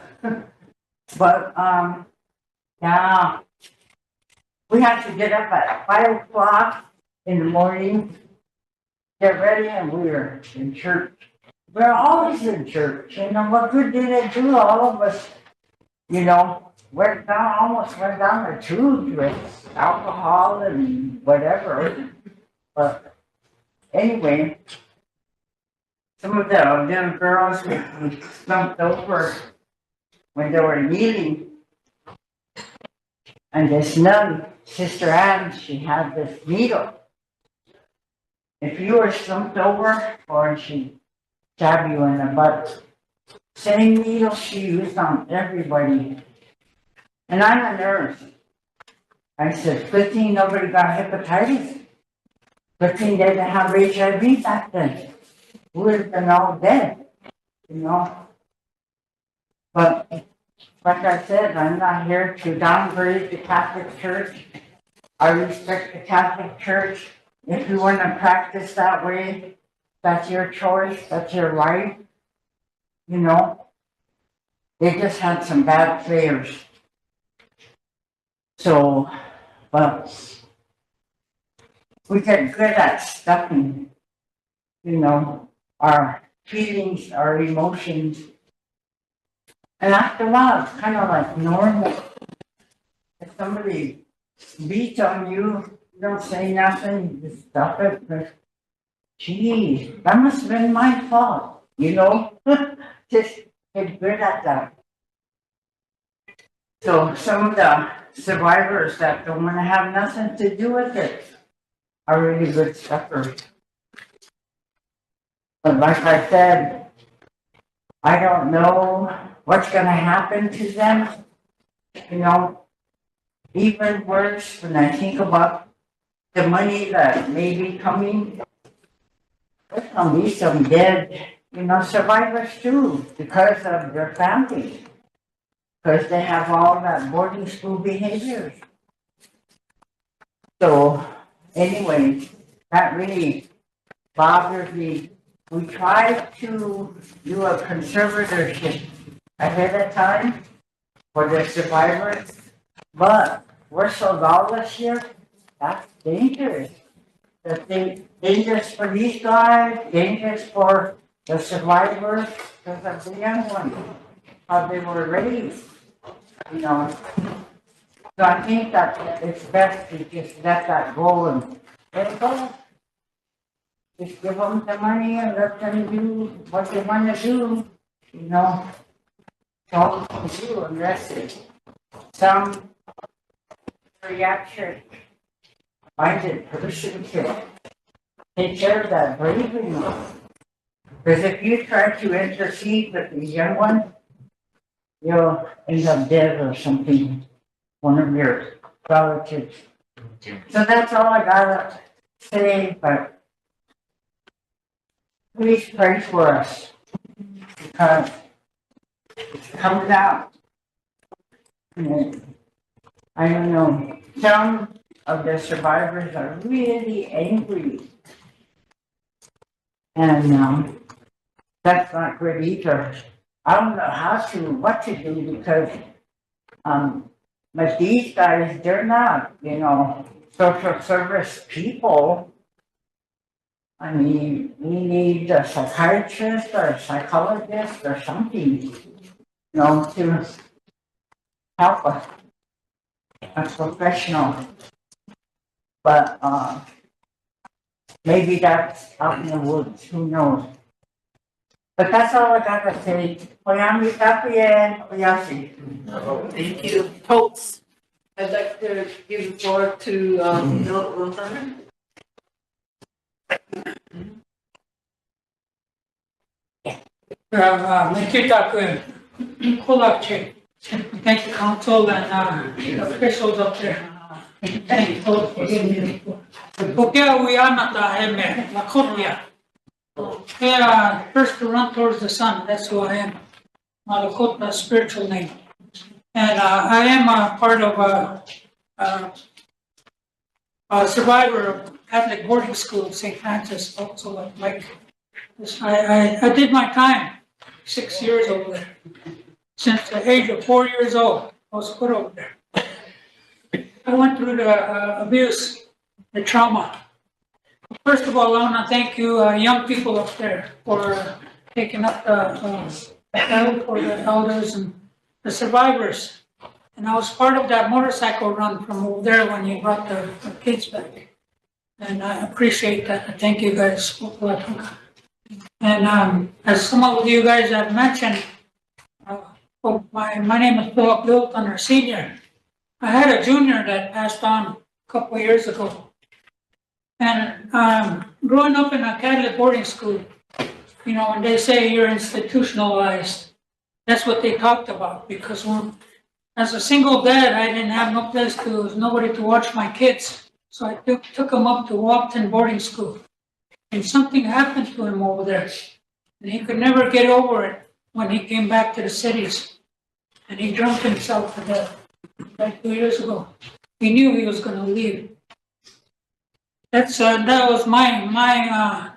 but, yeah. We had to get up at 5 o'clock in the morning, get ready, and we were in church. We're always in church. What good did it do? All of us, almost went down the tubes with alcohol and whatever. But anyway, some of the little girls we slumped over when they were kneeling. And this nun, Sister Anne, she had this needle. If you were slumped over, or she stab you in the butt, same needle she used on everybody. And I'm a nurse. I said, good thing nobody got hepatitis. Good thing they didn't have HIV back then. We would have been all dead, But like I said, I'm not here to downgrade the Catholic Church. I respect the Catholic Church. if you wanna practice that way, that's your choice, that's your right. You know? They just had some bad players. So, but we get good at stuffing, you know, our feelings, our emotions. And after a while, it's kind of like normal. If somebody beats on you, you don't say nothing, you just stuff it. But, gee, that must have been my fault, you know? Just get good at that. So some of the survivors that don't want to have nothing to do with it are really good stuffers. But like I said, I don't know what's going to happen to them. You know, even worse when I think about the money that may be coming, there's going to be some dead, you know, survivors too because of their families. Because they have all that boarding school behaviors. So anyway, that really bothers me. We tried to do a conservatorship ahead of time for the survivors, but we're so lawless here, that's dangerous. That's dangerous for these guys, dangerous for the survivors, because of the young ones, how they were raised. You know, so I think that it's best to just let that go and let it go. Just give them the money and let them do what they want to do, you know. All they can do unless it's some reaction minded person to take care of that bravery. Because if you try to intercede with the young one, you'll end up dead or something, one of your relatives. So that's all I gotta say, but please pray for us because it's coming out. And I don't know, some of the survivors are really angry. And that's not good either. I don't know what to do because, but these guys, they're not, you know, social service people. I mean, we need a psychiatrist or a psychologist or something, you know, to help us, a professional. But maybe that's out in the woods, who knows? But that's all I got to say. Thank you. Holtz. I'd like to give the floor to Bill Rosander. Thank the council and officials up there. Thank you for giving me the floor. Porque we are not la copia. First to run towards the sun, that's who I am. Malakota, spiritual name. And I am a part of a survivor of Catholic boarding school, St. Francis, also like this. I did my time, 6 years over there. Since the age of 4 years old, I was put over there. I went through the abuse, the trauma. First of all, I want to thank you, young people up there, for taking up the battle for the elders and the survivors. And I was part of that motorcycle run from over there when you brought the kids back. And I appreciate that. Thank you guys. And as some of you guys have mentioned, my name is Philip Littleton, our senior. I had a junior that passed on a couple of years ago. And growing up in a Catholic boarding school, you know, when they say you're institutionalized, that's what they talked about. Because as a single dad, I didn't have nobody to watch my kids. So I took him up to Walton boarding school. And something happened to him over there. And he could never get over it when he came back to the cities. And he drunk himself to death like 2 years ago. He knew he was going to leave. that was my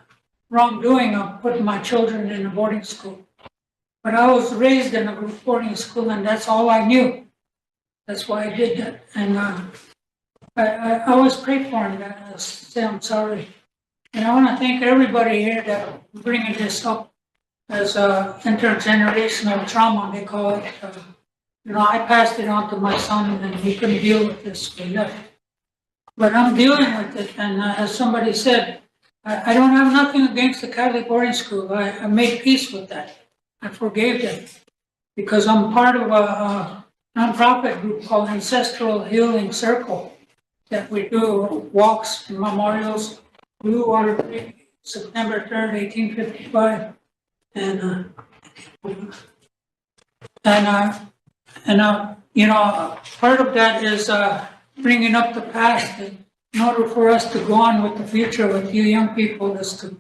wrongdoing of putting my children in a boarding school. But I was raised in a group boarding school, and that's all I knew. That's why I did that. And I always pray for him, and say I'm sorry. And I want to thank everybody here that bringing this up as intergenerational trauma, they call it. I passed it on to my son, and he couldn't deal with this. So he left. But I'm dealing with it, and as somebody said, I don't have nothing against the Catholic boarding school. I made peace with that. I forgave them because I'm part of a nonprofit group called Ancestral Healing Circle that we do walks and memorials. Blue Water Creek, September 3rd, 1855, part of that is bringing up the past. In order for us to go on with the future with you young people, is to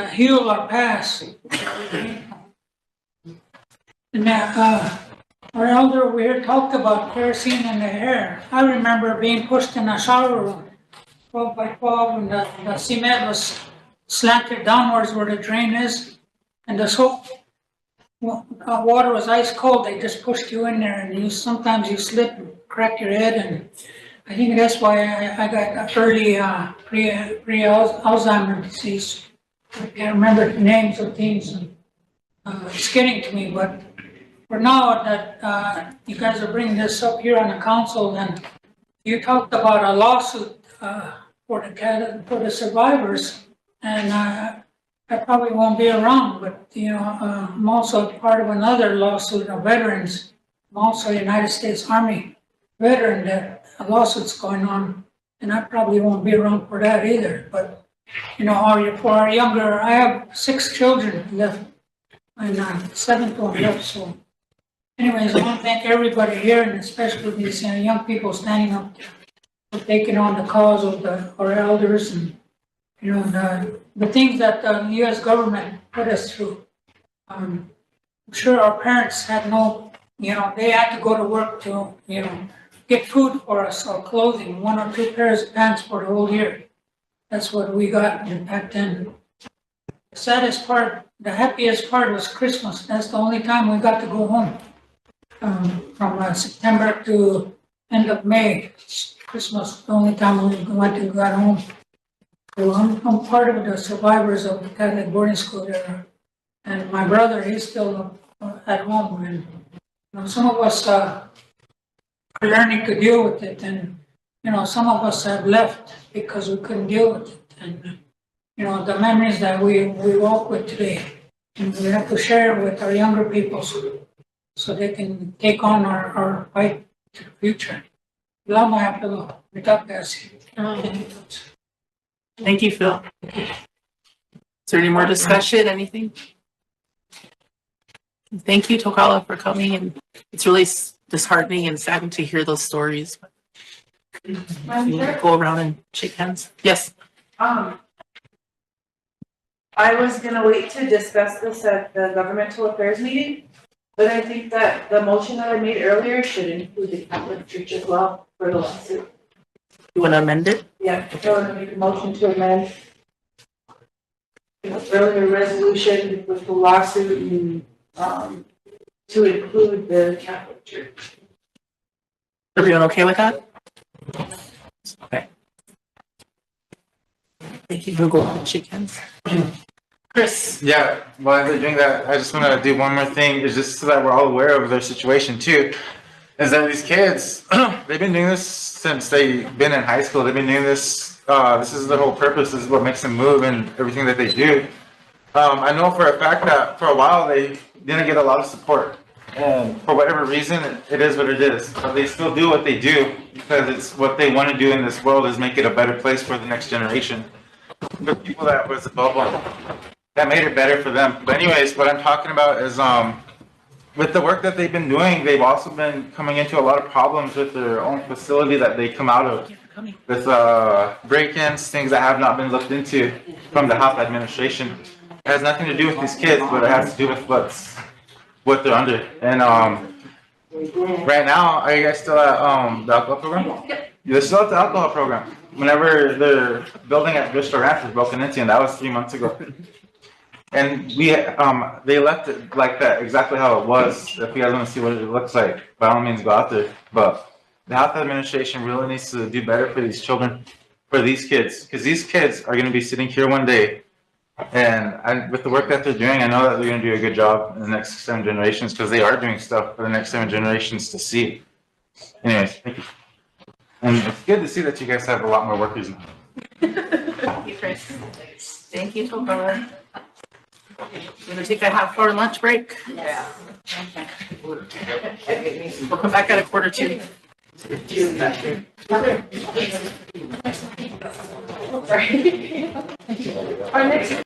heal our past. And our elder over here talked about kerosene in the hair. I remember being pushed in a shower room, 12 by 12, and the cement was slanted downwards where the drain is, and the soap water was ice cold. They just pushed you in there, and sometimes you slip and crack your head, and I think that's why I got early pre-Alzheimer's disease. I can't remember the names of things, and it's getting to me, but for now that you guys are bringing this up here on the council, and you talked about a lawsuit for the survivors, and I probably won't be around, but I'm also part of another lawsuit of veterans. I'm also a United States Army veteran that a lawsuit's going on, and I probably won't be around for that either. But for our younger, I have 6 children left, and 7th one left. So, anyways, I want to thank everybody here, and especially these young people standing up for taking on the cause of our elders, and the things that the U.S. government put us through. I'm sure our parents had they had to go to work to get food for us or clothing, 1 or 2 pairs of pants for the whole year. That's what we got back then. The saddest part, the happiest part was Christmas. That's the only time we got to go home. From September to end of May, Christmas, the only time we got home. So I'm part of the survivors of the Catholic boarding school there. And my brother, he's still at home. And some of us are learning to deal with it, and some of us have left because we couldn't deal with it. And the memories that we walk with today, and we have to share with our younger people so they can take on our fight to the future. Thank you, Phil. Is there any more discussion, anything? Thank you, Tokala, for coming, and it's really disheartening and saddening to hear those stories. Go around and shake hands. Yes. I was gonna wait to discuss this at the governmental affairs meeting, but I think that the motion that I made earlier should include the Catholic Church as well for the lawsuit. You want to amend it? Yeah, so I'm gonna make a motion to amend the earlier resolution with the lawsuit and to include the Catholic Church. Everyone okay with that? Okay. Thank you, Google. Shake hands. Chris. Yeah, while they're doing that, I just want to do one more thing, is just so that we're all aware of their situation too. Is that these kids, they've been doing this since they've been in high school. They've been doing this. This is the whole purpose. This is what makes them move and everything that they do. I know for a fact that for a while they didn't get a lot of support. And for whatever reason, it is what it is. But they still do what they do because it's what they want to do in this world, is make it a better place for the next generation. The people that was above them, that made it better for them. But anyways, what I'm talking about is with the work that they've been doing, they've also been coming into a lot of problems with their own facility that they come out of. With break-ins, things that have not been looked into from the health administration. It has nothing to do with these kids, but it has to do with what they're under. And right now, are you guys still at the alcohol program? Yep. They still have the alcohol program. Whenever the building at Bristol Ranch was broken into, and that was 3 months ago. And they left it like that, exactly how it was. If you guys want to see what it looks like, by all means, go out there. But the health administration really needs to do better for these children, for these kids, because these kids are going to be sitting here one day. And with the work that they're doing, I know that they're going to do a good job in the next 7 generations, because they are doing stuff for the next 7 generations to see. Anyways, thank you. And it's good to see that you guys have a lot more workers now. Thank you, Chris. Thank you, Topher. Gonna take a half-hour lunch break? Yeah. We'll come back at 1:45. Our next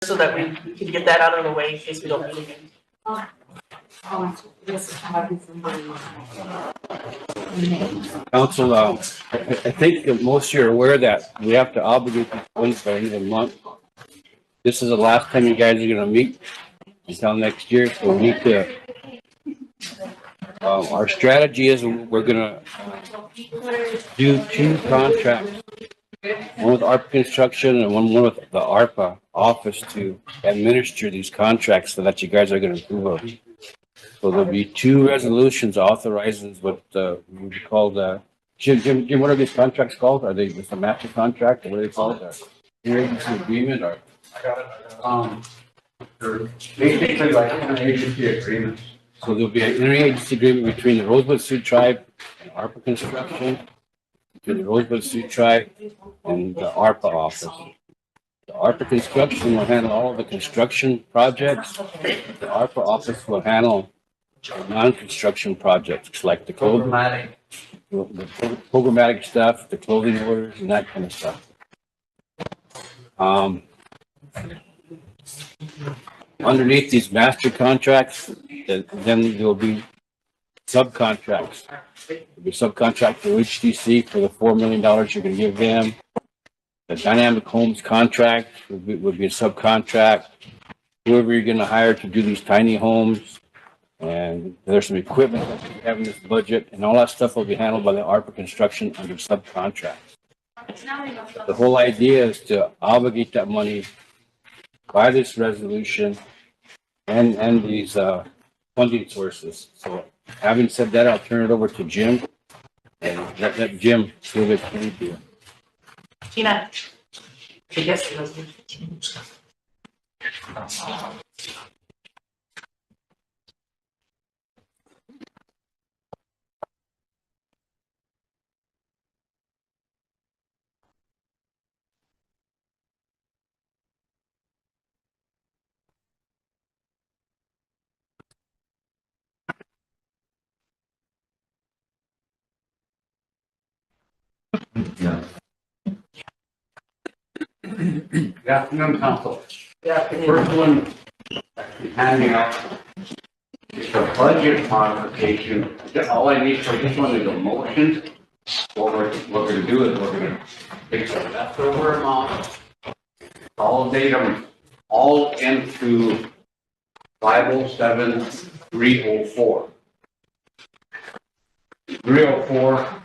so that we can get that out of the way in case we don't need it. Council, I think that most of you are aware that we have to obligate these funds by the end of the month. This is the last time you guys are gonna meet until next year, so we need to, our strategy is we're gonna do 2 contracts. One with ARPA Construction and one with the ARPA office to administer these contracts so that you guys are gonna approve them. So there'll be 2 resolutions authorizing what we call the, Jim, what are these contracts called? Are they just a master contract or what are they called? Interagency agreement or? They're basically like interagency agreements. So there'll be an interagency agreement between the Rosebud Sioux Tribe and ARPA Construction, between the Rosebud Sioux Tribe and the ARPA office. The ARPA Construction will handle all of the construction projects. The ARPA office will handle non-construction projects like the programmatic stuff, the clothing orders and that kind of stuff. Underneath these master contracts, then there will be subcontracts. There'll be subcontract for HTC for the $4 million you're going to give them. The Dynamic Homes contract would be a subcontract. Whoever you're going to hire to do these tiny homes. And there's some equipment that we have in this budget, and all that stuff will be handled by the ARPA Construction under subcontracts. The whole idea is to obligate that money by this resolution and these funding sources. So having said that, I'll turn it over to Jim and let Jim give it to you. Tina. Yes. Good afternoon, Council. The first one handing out is a budget modification. All I need for this one is a motion. What we're going to do is we're going to take the leftover amount, consolidate them all into 507,304. 304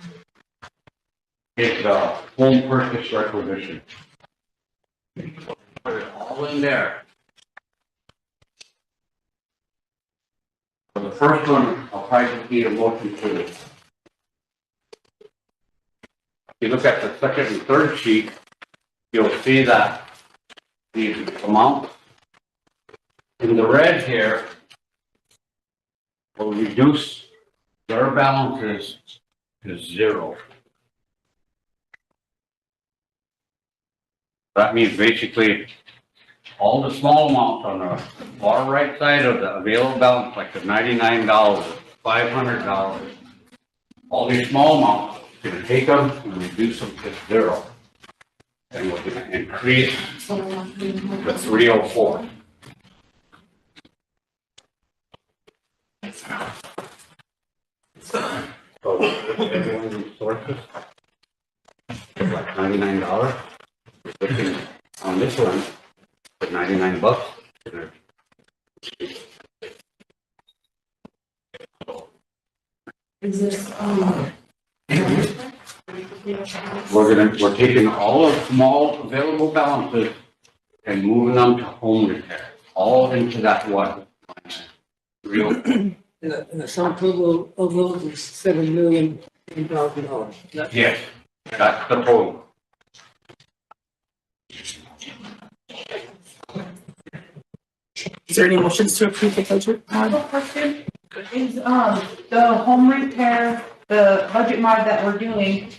is the home purchase requisition. Put it all in there. For the first one, I'll probably need a motion to. If you look at the second and third sheet, you'll see that the amount in the red here will reduce their balances to 0. That means basically all the small amounts on the far right side of the available balance, like the $99, $500, all these small amounts, we're going to take them and reduce them to 0. And we're going to increase the 304. So every one of these sources is like $99. Looking on this one for $99. Is this, We're taking all of the small available balances and moving them to home repair, all into that one. Real. And the sum total of those is $7,010,000. Yes, that's the total. Is there any motions to approve the budget? I have a question. Is, the home repair, the budget mod that we're doing,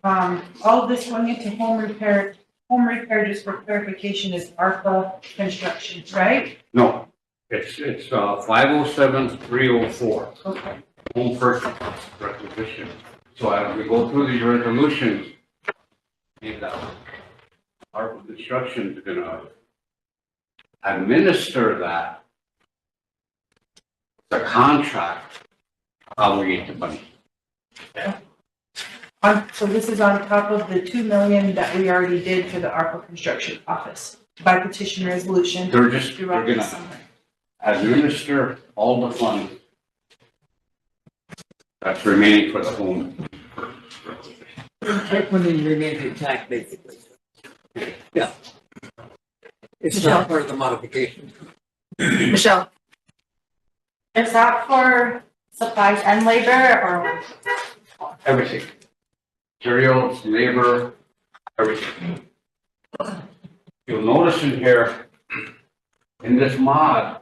all of this going into home repair, just for clarification, is ARPA construction, right? No, it's 507,304. Okay. Home purchase requisition. So as we go through these resolutions, and ARPA construction is gonna administer that, the contract, how we get the money. So this is on top of the 2 million that we already did for the ARPA construction office by petition resolution. They're throughout the gonna summer. administer all the funds that's remaining for the home. That money remains intact, basically. Yeah. It's not part of the modification. Michelle? Is that for supplies and labor or? Everything. Materials, labor, everything. You'll notice in here, in this mod,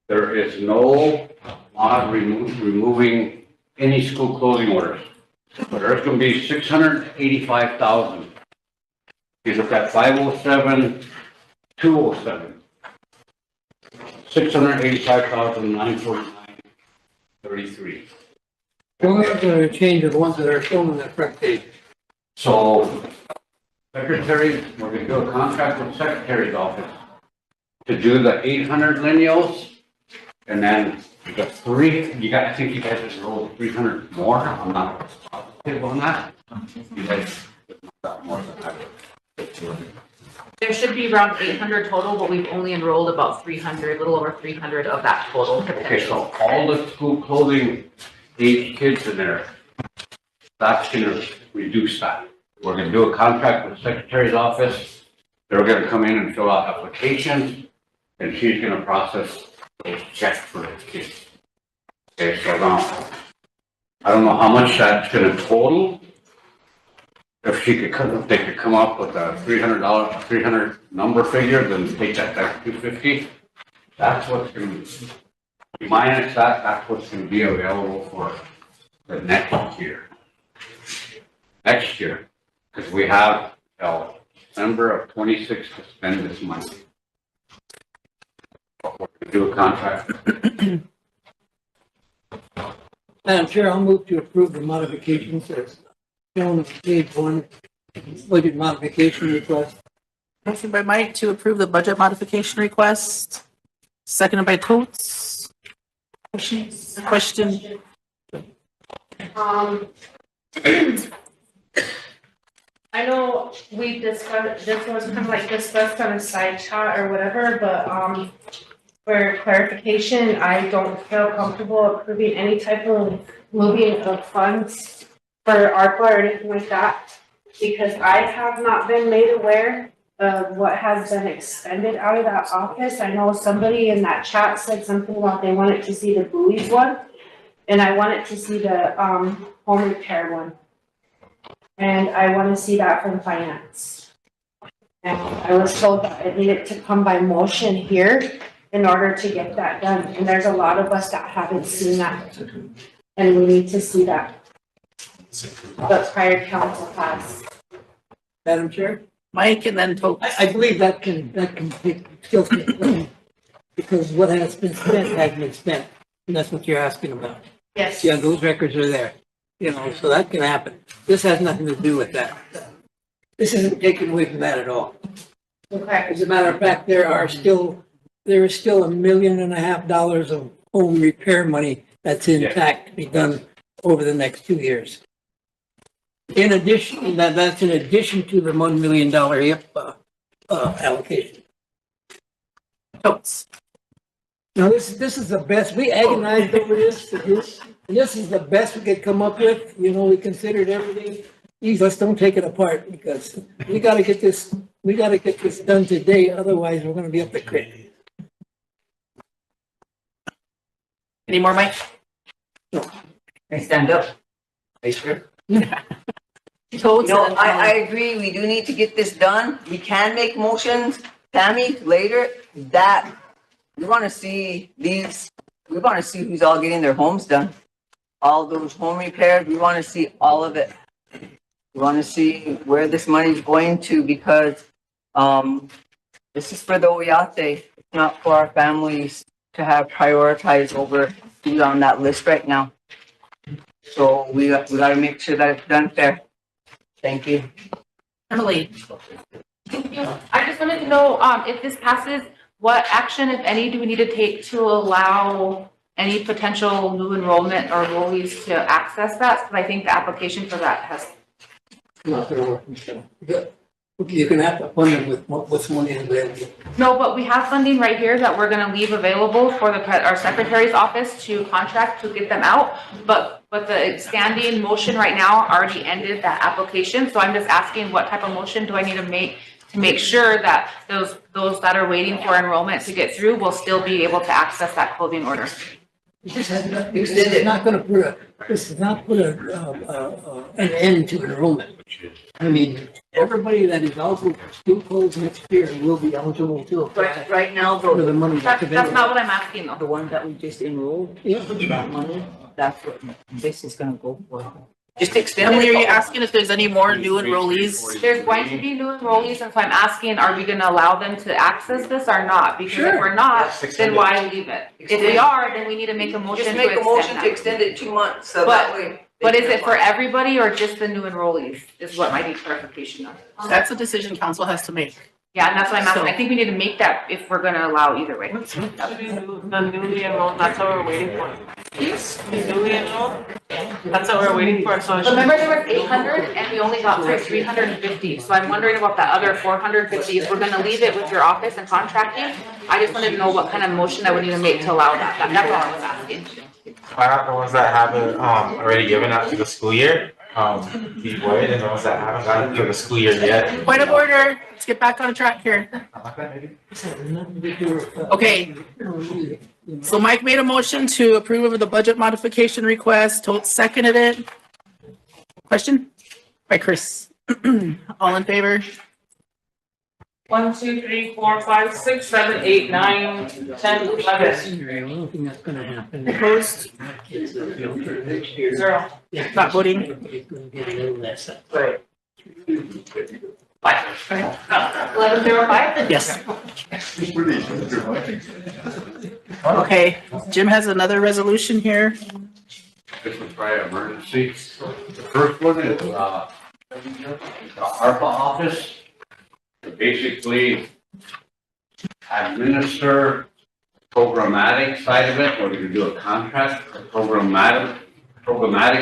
there is no mod removing any school closing orders. But there's gonna be 685,000. You look at 507, 207. 685,949.33. The only ones that are changed are the ones that are shown on that front page. So, secretary, we're gonna do a contract with secretary's office to do the 800 lineals, and then the I think you guys just rolled 300 more. I'm not positive on that. You guys got more than that. There should be around 800 total, but we've only enrolled about 300, a little over 300 of that total Okay, so potential. all the school clothing age kids in there, that's gonna reduce that. We're gonna do a contract with the secretary's office. They're gonna come in and fill out applications, and she's gonna process those checks for the kids. Okay, so now, I don't know how much that's gonna total. If they could come up with a $300 number figure, then take that back to 250. That's what's gonna be minus that, that's what's gonna be available for the next year. Next year, because we have a number of 26 to spend this money. We're gonna do a contract. Madam Chair, I'll move to approve the modifications as shown on page 1, budget modification request. Motion by Mike to approve the budget modification request. Seconded by Coates. Question? I know we discussed, this was kind of like discussed on a side chat or whatever, but, for clarification, I don't feel comfortable approving any type of moving of funds for ARPA or anything like that, because I have not been made aware of what has been expended out of that office. I know somebody in that chat said something about they wanted to see the buoys one, and I wanted to see the, home repair one. And I want to see that from finance. And I was told that it needed to come by motion here in order to get that done. And there's a lot of us that haven't seen that. And we need to see that. But prior council has. Madam Chair? Mike and then Coates. I believe that can still take place, because what has been spent hasn't been spent, and that's what you're asking about. Yes. Yeah, those records are there, so that can happen. This has nothing to do with that. This isn't taken away from that at all. Okay. As a matter of fact, there is still $1.5 million of home repair money that's intact to be done over the next 2 years. In addition, that's in addition to the $1 million allocation. Coates. Now, this is the best, we agonized over this, and this is the best we could come up with. We considered everything. Please, let's don't take it apart, because we gotta get this done today, otherwise we're gonna be up the creek. Any more, Mike? I stand up. Coates. No, I agree, we do need to get this done. We can make motions, Tammy, later, that we want to see who's all getting their homes done. All those home repairs, we want to see all of it. We want to see where this money is going to, because this is for the Oyate, not for our families to have prioritized over who's on that list right now. So we got to make sure that it's done fair. Thank you. Emily. Thank you. I just wanted to know, if this passes, what action, if any, do we need to take to allow any potential new enrollment or enrollees to access that? Because I think the application for that has. Not gonna work, Michelle. You're gonna have to fund them with what's money available. No, but we have funding right here that we're gonna leave available for our secretary's office to contract to get them out. But the standing motion right now already ended that application. So I'm just asking what type of motion do I need to make sure that those that are waiting for enrollment to get through will still be able to access that clothing order. This is not gonna put an end to enrollment. I mean, everybody that is eligible for school clothes next year will be eligible to apply. Right now, For the money that's That's available. not what I'm asking though. the one that we just enrolled, Yeah. that money, that's what this is gonna go for. Just Emily, are you asking if there's any more new enrollees? There's going to be new enrollees, and so I'm asking, are we gonna allow them to access this or not? Because if we're not, then why leave it? If we are, then we need to make a motion Just to make a motion extend to that. extend it 2 months, so that way. But is it for everybody or just the new enrollees is what I need clarification on. That's a decision council has to make. Yeah, and that's what I'm asking. So- I think we need to make that if we're gonna allow either way. The newly enrolled, that's what we're waiting for. The newly enrolled, that's what we're waiting for, so. it should- Remember there was 800 and we only got through 350. So I'm wondering about that other 450. If we're gonna leave it with your office and contracting, I just wanted to know what kind of motion I would need to make to allow that. That's all I was asking. Why not the ones that haven't already given out to the school year? Be void, and the ones that haven't gotten to the school year yet. Point of order, let's get back on track here. Okay. So Mike made a motion to approve of the budget modification request. Totes seconded it. Question? By Chris. All in favor? 1, 2, 3, 4, 5, 6, 7, 8, 9, 10, 11. I don't think that's gonna happen. Opposed? 0. Not voting? It's gonna get a little less. Right. 1105? Yes. Okay, Jim has another resolution here. This is probably an emergency. The first one is, the ARPA office. To basically administer programmatic side of it, or you can do a contract, the programmatic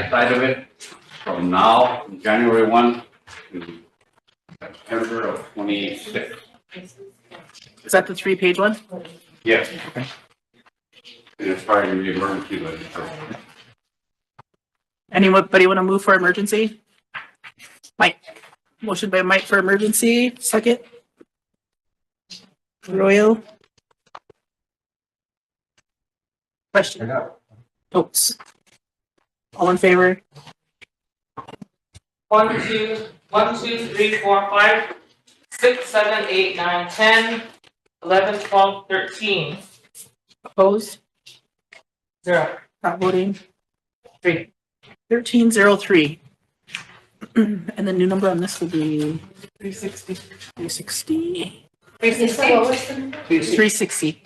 side of it from now, from January 1 to September of 26. Is that the 3-page one? Yes. And it's probably gonna be emergency budget. Anybody want to move for emergency? Mike. Motion by Mike for emergency, second. Royal. Question. Votes. All in favor? 1, 2, 3, 4, 5, 6, 7, 8, 9, 10, 11, 12, 13. Opposed? 0. Not voting? 3. 1303. And the new number on this will be 360. 360. 360? 360.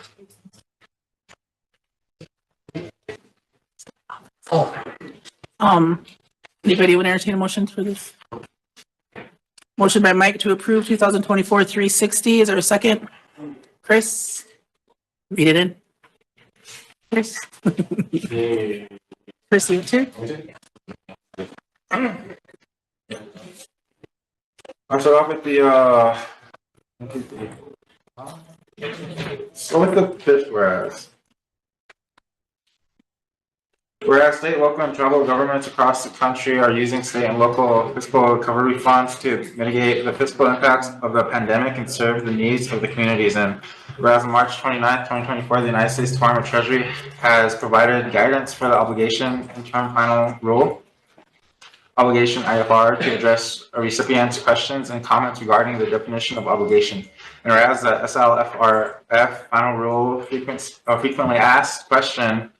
Anybody want to entertain a motion for this? Motion by Mike to approve 2024 360. Is there a second? Chris? Read it in. Chris? Chris, you too? I'll start off with the so with the fifth whereas. Whereas state, local, and tribal governments across the country are using state and local fiscal recovery funds to mitigate the fiscal impacts of the pandemic and serve the needs of the communities. And whereas on March 29th, 2024, the United States Department of Treasury has provided guidance for the obligation interim final rule, obligation IFR, to address a recipient's questions and comments regarding the definition of obligation. And whereas the SLFRF final rule frequently asked question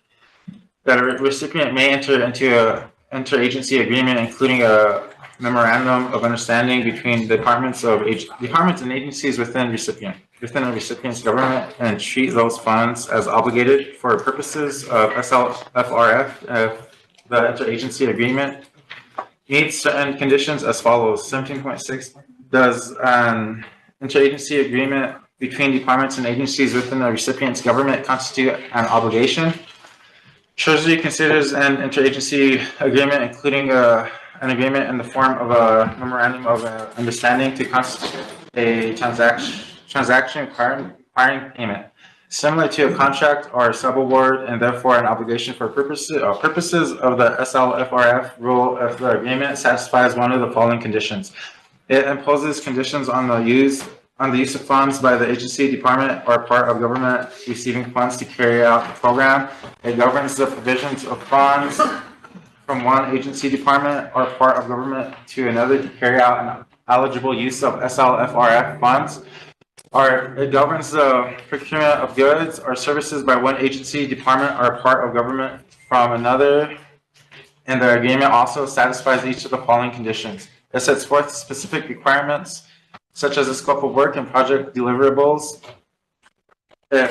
that a recipient may enter into a interagency agreement, including a memorandum of understanding between departments and agencies within a recipient's government, and treat those funds as obligated for purposes of SLFRF if the interagency agreement meets certain conditions as follows. 17.6, does an interagency agreement between departments and agencies within the recipient's government constitute an obligation. Treasury considers an interagency agreement, including an agreement in the form of a memorandum of understanding, to constitute a transaction requiring payment, similar to a contract or subaward, and therefore an obligation for purposes of the SLFRF rule if the agreement satisfies one of the following conditions. It imposes conditions on the use of funds by the agency, department, or part of government receiving funds to carry out the program. It governs the provisions of funds from one agency, department, or part of government to another to carry out an eligible use of SLFRF funds. Or it governs the procurement of goods or services by one agency, department, or part of government from another, and the agreement also satisfies each of the following conditions. It sets forth specific requirements, such as the scope of work and project deliverables. It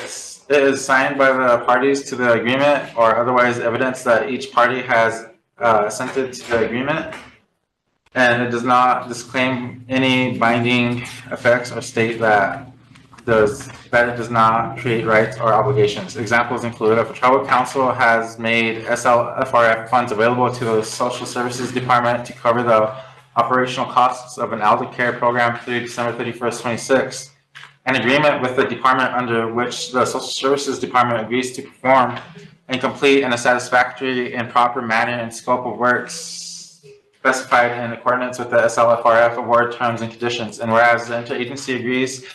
is signed by the parties to the agreement or otherwise evidence that each party has assented to the agreement. And it does not disclaim any binding effects or state that it does not create rights or obligations. Examples include if a tribal council has made SLFRF funds available to the social services department to cover the operational costs of an elder care program through December 31st, 26. An agreement with the department under which the social services department agrees to perform and complete in a satisfactory and proper manner and scope of works specified in accordance with the SLFRF award terms and conditions. And whereas the interagency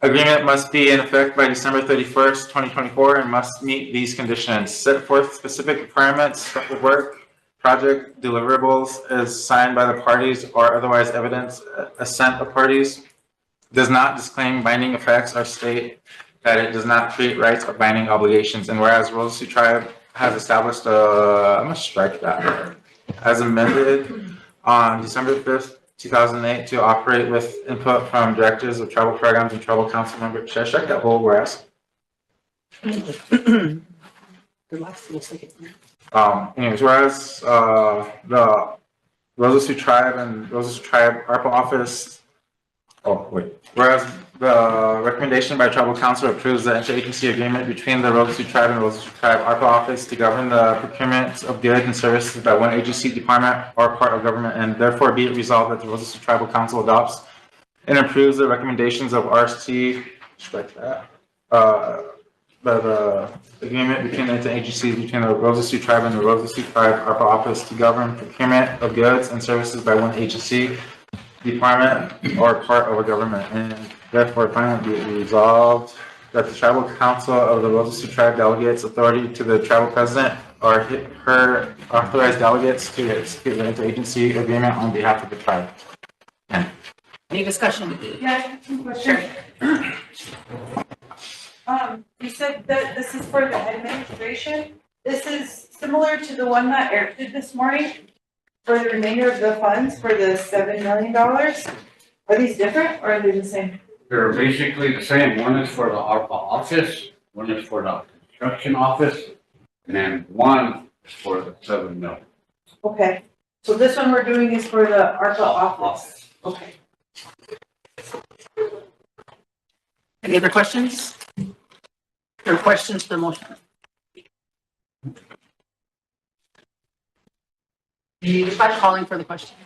agreement must be in effect by December 31st, 2024 and must meet these conditions. Set forth specific requirements, scope of work, project deliverables is signed by the parties or otherwise evidence assent of parties, does not disclaim binding effects or state that it does not create rights or binding obligations. And whereas Rosebud Sioux Tribe has established I'm gonna strike that, as amended on December 5th, 2008 to operate with input from directors of tribal programs and tribal council members. Should I strike that whole whereas? The last little second. Anyways, whereas the Rosebud Sioux Tribe and Rosebud Sioux Tribe ARPA office, whereas the recommendation by tribal council approves the interagency agreement between the Rosebud Sioux Tribe and Rosebud Sioux Tribe ARPA office to govern the procurement of goods and services by one agency, department, or part of government, and therefore be it resolved that the Rosebud Sioux Tribal Council adopts and approves the recommendations of RST, the agreement between the interagencies between the Rosebud Sioux Tribe and the Rosebud Sioux Tribe ARPA office to govern procurement of goods and services by one agency, department, or part of a government, and therefore finally be resolved that the tribal council of the Rosebud Sioux Tribe delegates authority to the tribal president or her authorized delegates to execute the interagency agreement on behalf of the tribe. Any discussion? Yeah, question. You said that this is for the administration. This is similar to the one that Eric did this morning for the remainder of the funds for the $7 million. Are these different or are they the same? They're basically the same. One is for the ARPA office, one is for the construction office, and then one is for the 7 million. Okay, so this one we're doing is for the ARPA office. Okay. Any other questions? Or questions to the motion? By calling for the question.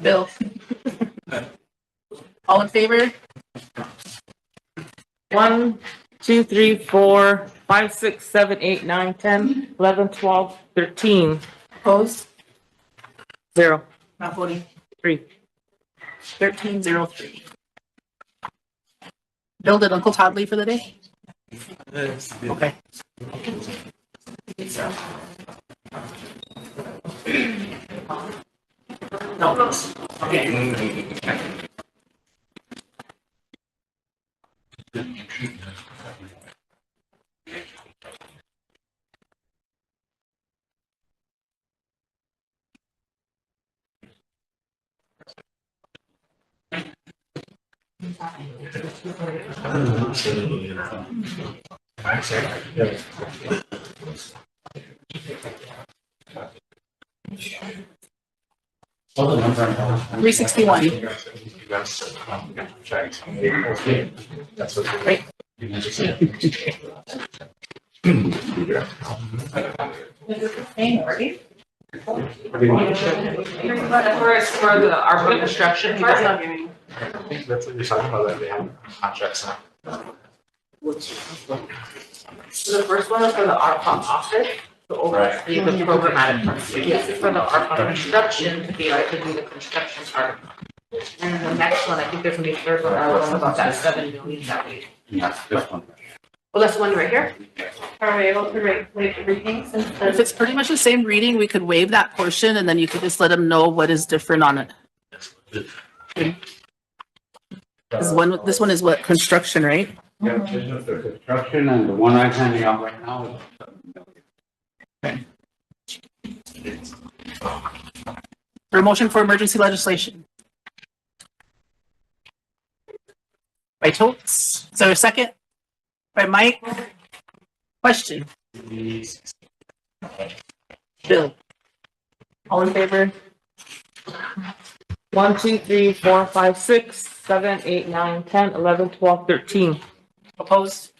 Bill? All in favor? 1, 2, 3, 4, 5, 6, 7, 8, 9, 10, 11, 12, 13. Opposed? 0. Not voting. 3. 1303. Bill, did Uncle Todd leave for the day? Okay. No. Okay. $361. That's, checked. That's what. Great. Is it the same already? For the ARPA construction part. I think that's what you're talking about, that they have contracts now. So the first one is for the ARPA office, to oversee the programmatic part. This is for the ARPA construction, to be able to do the construction part. And the next one, I think there's gonna be a third one, about that 7 million that we. Yes, this one. Well, that's the one right here. Are we able to waive the readings since If it's pretty much the same reading, we could waive that portion and then you could just let them know what is different on it. This one is what, construction, right? Yeah, this is the construction, and the one I'm handing out right now is. For a motion for emergency legislation. By Totes, is there a second? By Mike? Question? Bill? All in favor? 1, 2, 3, 4, 5, 6, 7, 8, 9, 10, 11, 12, 13. Opposed?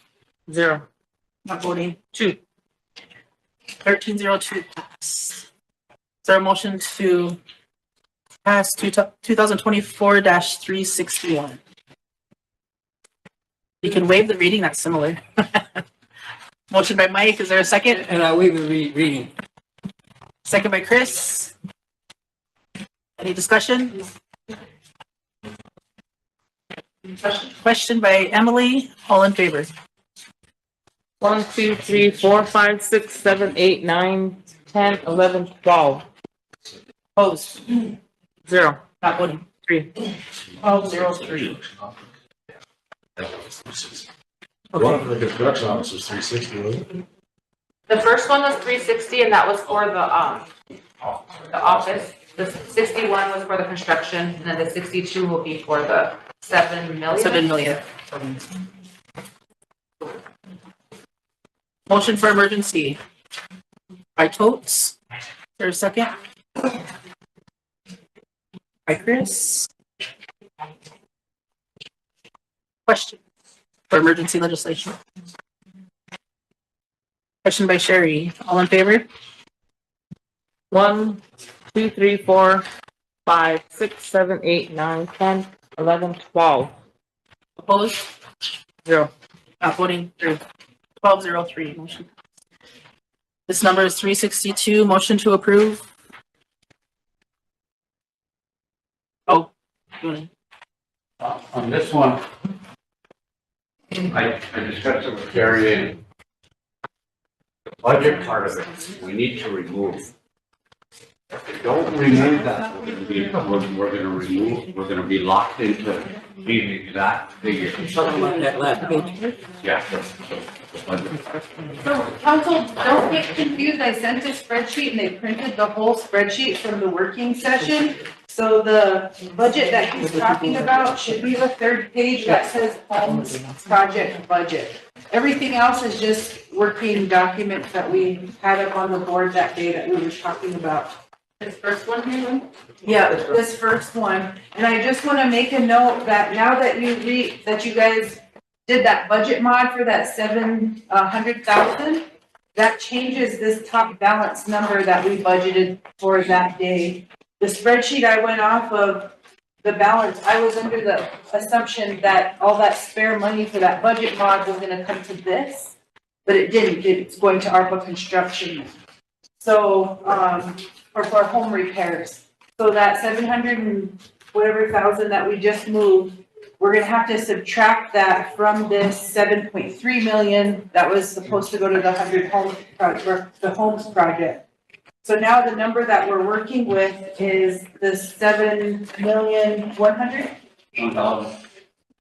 0. Not voting. 2. 1302 pass. Is there a motion to pass 2024-361? You can waive the reading, that's similar. Motion by Mike, is there a second? And I waive the reading. Second by Chris. Any discussion? Question by Emily, all in favor? 1, 2, 3, 4, 5, 6, 7, 8, 9, 10, 11, 12. Opposed? 0. Not voting. 3. 1203. One for the construction office was 360, wasn't it? The first one was 360, and that was for the office. The 61 was for the construction, and then the 62 will be for the 7 million. 7 million. Motion for emergency. By Totes. Is there a second? By Chris. Question for emergency legislation. Question by Sherry. All in favor? 1, 2, 3, 4, 5, 6, 7, 8, 9, 10, 11, 12. Opposed? 0. Not voting. 3. 1203. Motion. This number is 362. Motion to approve. Oh. On this one, I discussed it with Gary, and the budget part of it, we need to remove. If we don't remove that, we're gonna be locked into these exact figures. Talking about that last page. Yeah. So council, don't get confused. I sent a spreadsheet and they printed the whole spreadsheet from the working session. So the budget that he's talking about should be the third page that says homes project budget. Everything else is just working documents that we had up on the board that day that we were talking about. This first one here? Yeah, this first one. And I just want to make a note that now that you guys did that budget mod for that 700,000, that changes this top balance number that we budgeted for that day. The spreadsheet I went off of, the balance, I was under the assumption that all that spare money for that budget mod was going to come to this, but it didn't. It's going to ARPA construction. So, or for home repairs. So that 700 and whatever thousand that we just moved, we're gonna have to subtract that from this 7.3 million that was supposed to go to the 100 homes project, the homes project. So now the number that we're working with is the 7,100,000.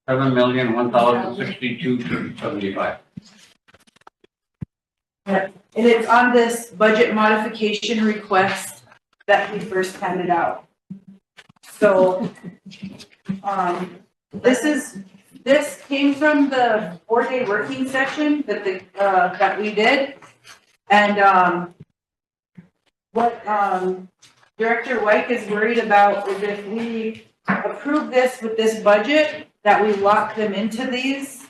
7,001,062.75. And it's on this budget modification request that we first handed out. So, this came from the 4-day working session that we did. And, what, Director White is worried about is if we approve this with this budget, that we lock them into these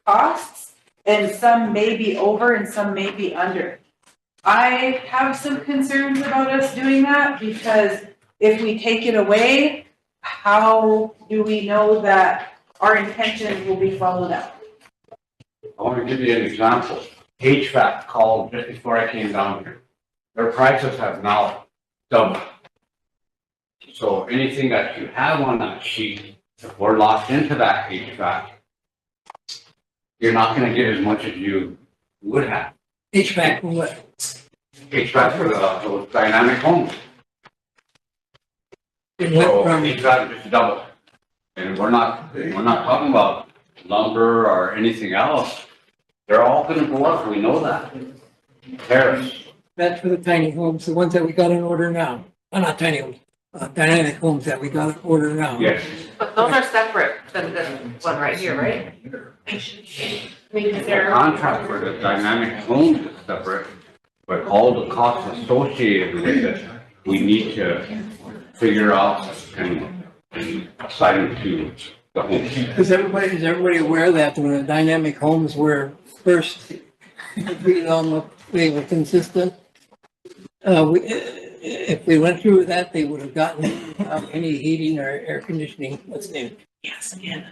costs, and some may be over and some may be under. I have some concerns about us doing that, because if we take it away, how do we know that our intentions will be followed up? I want to give you an example. HVAC called just before I came down here. Their prices have now doubled. So anything that you have on that sheet, if we're locked into that HVAC, you're not going to get as much as you would have. HVAC for what? HVAC for those dynamic homes. It went So from- HVAC just doubled. And we're not talking about lumber or anything else. They're all going to go up. We know that. Tariffs. That's for the tiny homes, the ones that we got in order now. Not tiny homes, dynamic homes that we got in order now. Yes. But those are separate than this one right here, right? The contract for the dynamic homes is separate, but all the costs associated with it, we need to figure out and assign them to the homes. Is everybody aware that when the dynamic homes were first agreed on, they were consistent? If we went through that, they would have gotten any heating or air conditioning, what's new? Yes, again.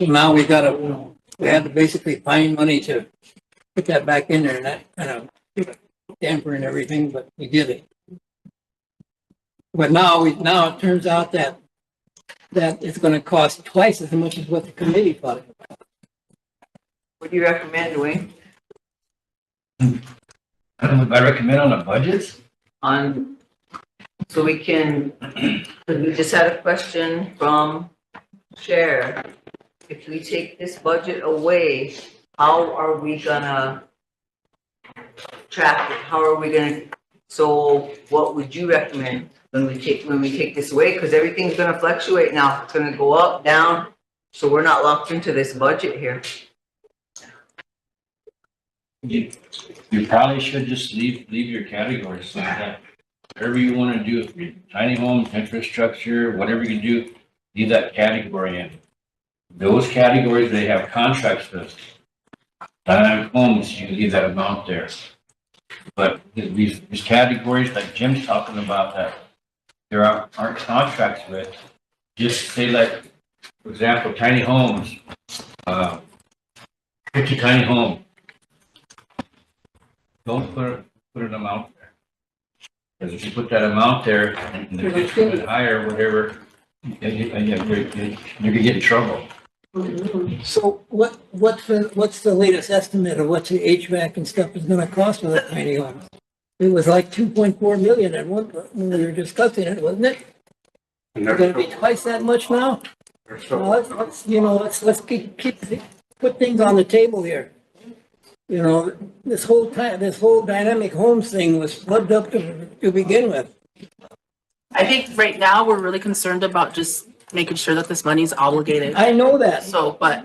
Now we had to basically find money to put that back in there, and that kind of dampening everything, but we did it. But now it turns out that it's gonna cost twice as much as what the committee thought. What do you recommend, Dwayne? I recommend on the budgets? So we can, we just had a question from Chair. If we take this budget away, how are we gonna track it? How are we gonna, so what would you recommend when we take this away? Because everything's gonna fluctuate now. It's gonna go up, down. So we're not locked into this budget here. You probably should just leave your categories so that whatever you want to do, tiny homes, infrastructure, whatever you do, leave that category in. Those categories, they have contracts with. Dynamic homes, you leave that amount there. But these categories, like Jim's talking about, that there aren't contracts with, just say like, for example, tiny homes, 50 tiny homes. Don't put an amount there. Because if you put that amount there and it's a bit higher, whatever, you could get in trouble. So what's the latest estimate of what the HVAC and stuff is gonna cost for that tiny home? It was like 2.4 million at one point when we were discussing it, wasn't it? It's gonna be twice that much now? Well, let's put things on the table here. You know, this whole dynamic homes thing was plugged up to begin with. I think right now we're really concerned about just making sure that this money is obligated. I know that. So, but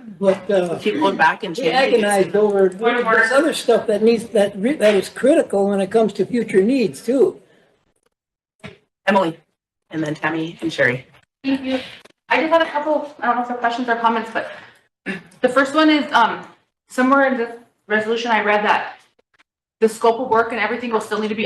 keep going back and We changing. agonized over this other stuff that is critical when it comes to future needs too. Emily, and then Tammy and Sherry. Thank you. I just had a couple, I don't know if they're questions or comments, but the first one is, somewhere in this resolution, I read that the scope of work and everything will still need to be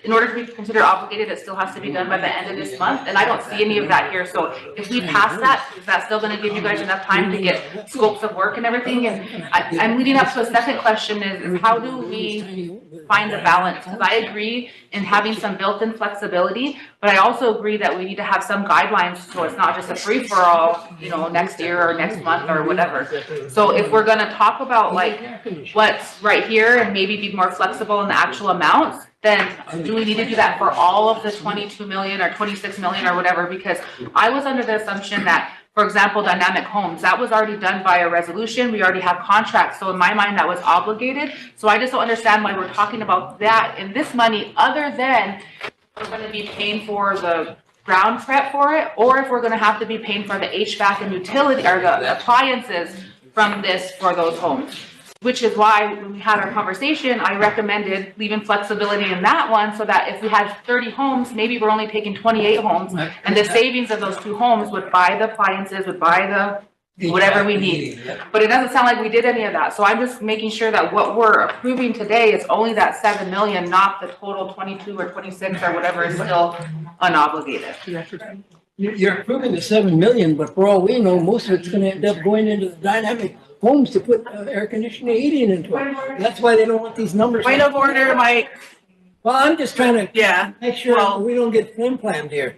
in order to be considered obligated, it still has to be done by the end of this month, and I don't see any of that here. So if we pass that, is that still gonna give you guys enough time to get scopes of work and everything? And I'm leading up to a second question is how do we find the balance? Because I agree in having some built-in flexibility, but I also agree that we need to have some guidelines so it's not just a free-for-all, next year or next month or whatever. So if we're gonna talk about like what's right here and maybe be more flexible in the actual amounts, then do we need to do that for all of the 22 million or 26 million or whatever? Because I was under the assumption that, for example, dynamic homes, that was already done by a resolution. We already have contracts. So in my mind, that was obligated. So I just don't understand why we're talking about that in this money, other than we're going to be paying for the ground prep for it, or if we're going to have to be paying for the HVAC and utility or the appliances from this for those homes. which is why when we had our conversation, I recommended leaving flexibility in that one so that if we had 30 homes, maybe we're only taking 28 homes, and the savings of those 2 homes would buy the appliances, would buy the whatever we need. But it doesn't sound like we did any of that. So I'm just making sure that what we're approving today is only that 7 million, not the total 22 or 26 or whatever is still unobligated. You're approving the 7 million, but for all we know, most of it's gonna end up going into the dynamic homes to put air conditioning and heating into it. That's why they don't want these numbers. Point of order, Mike. Well, I'm just trying to make sure well- we don't get flim-flammed here.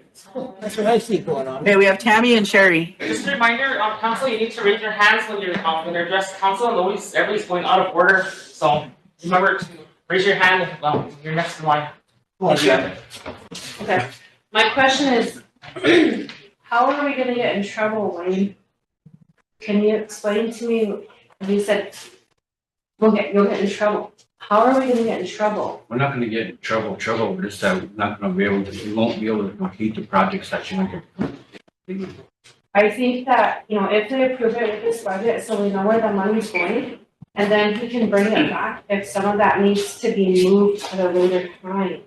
That's what I see going on. Okay, we have Tammy and Sherry. Just a reminder, council, you need to raise your hands when you're addressing council, and always everybody's going out of order. So remember to raise your hand when you're next in line. Okay. My question is, how are we gonna get in trouble, Wayne? Can you explain to me, you said you'll get in trouble. How are we gonna get in trouble? We're not gonna get in trouble, we're just not gonna be able to, we won't be able to complete the projects that you want to. I think that, if they approve it with this budget, so we know where the money's going, and then he can bring it back if some of that needs to be moved at a later time.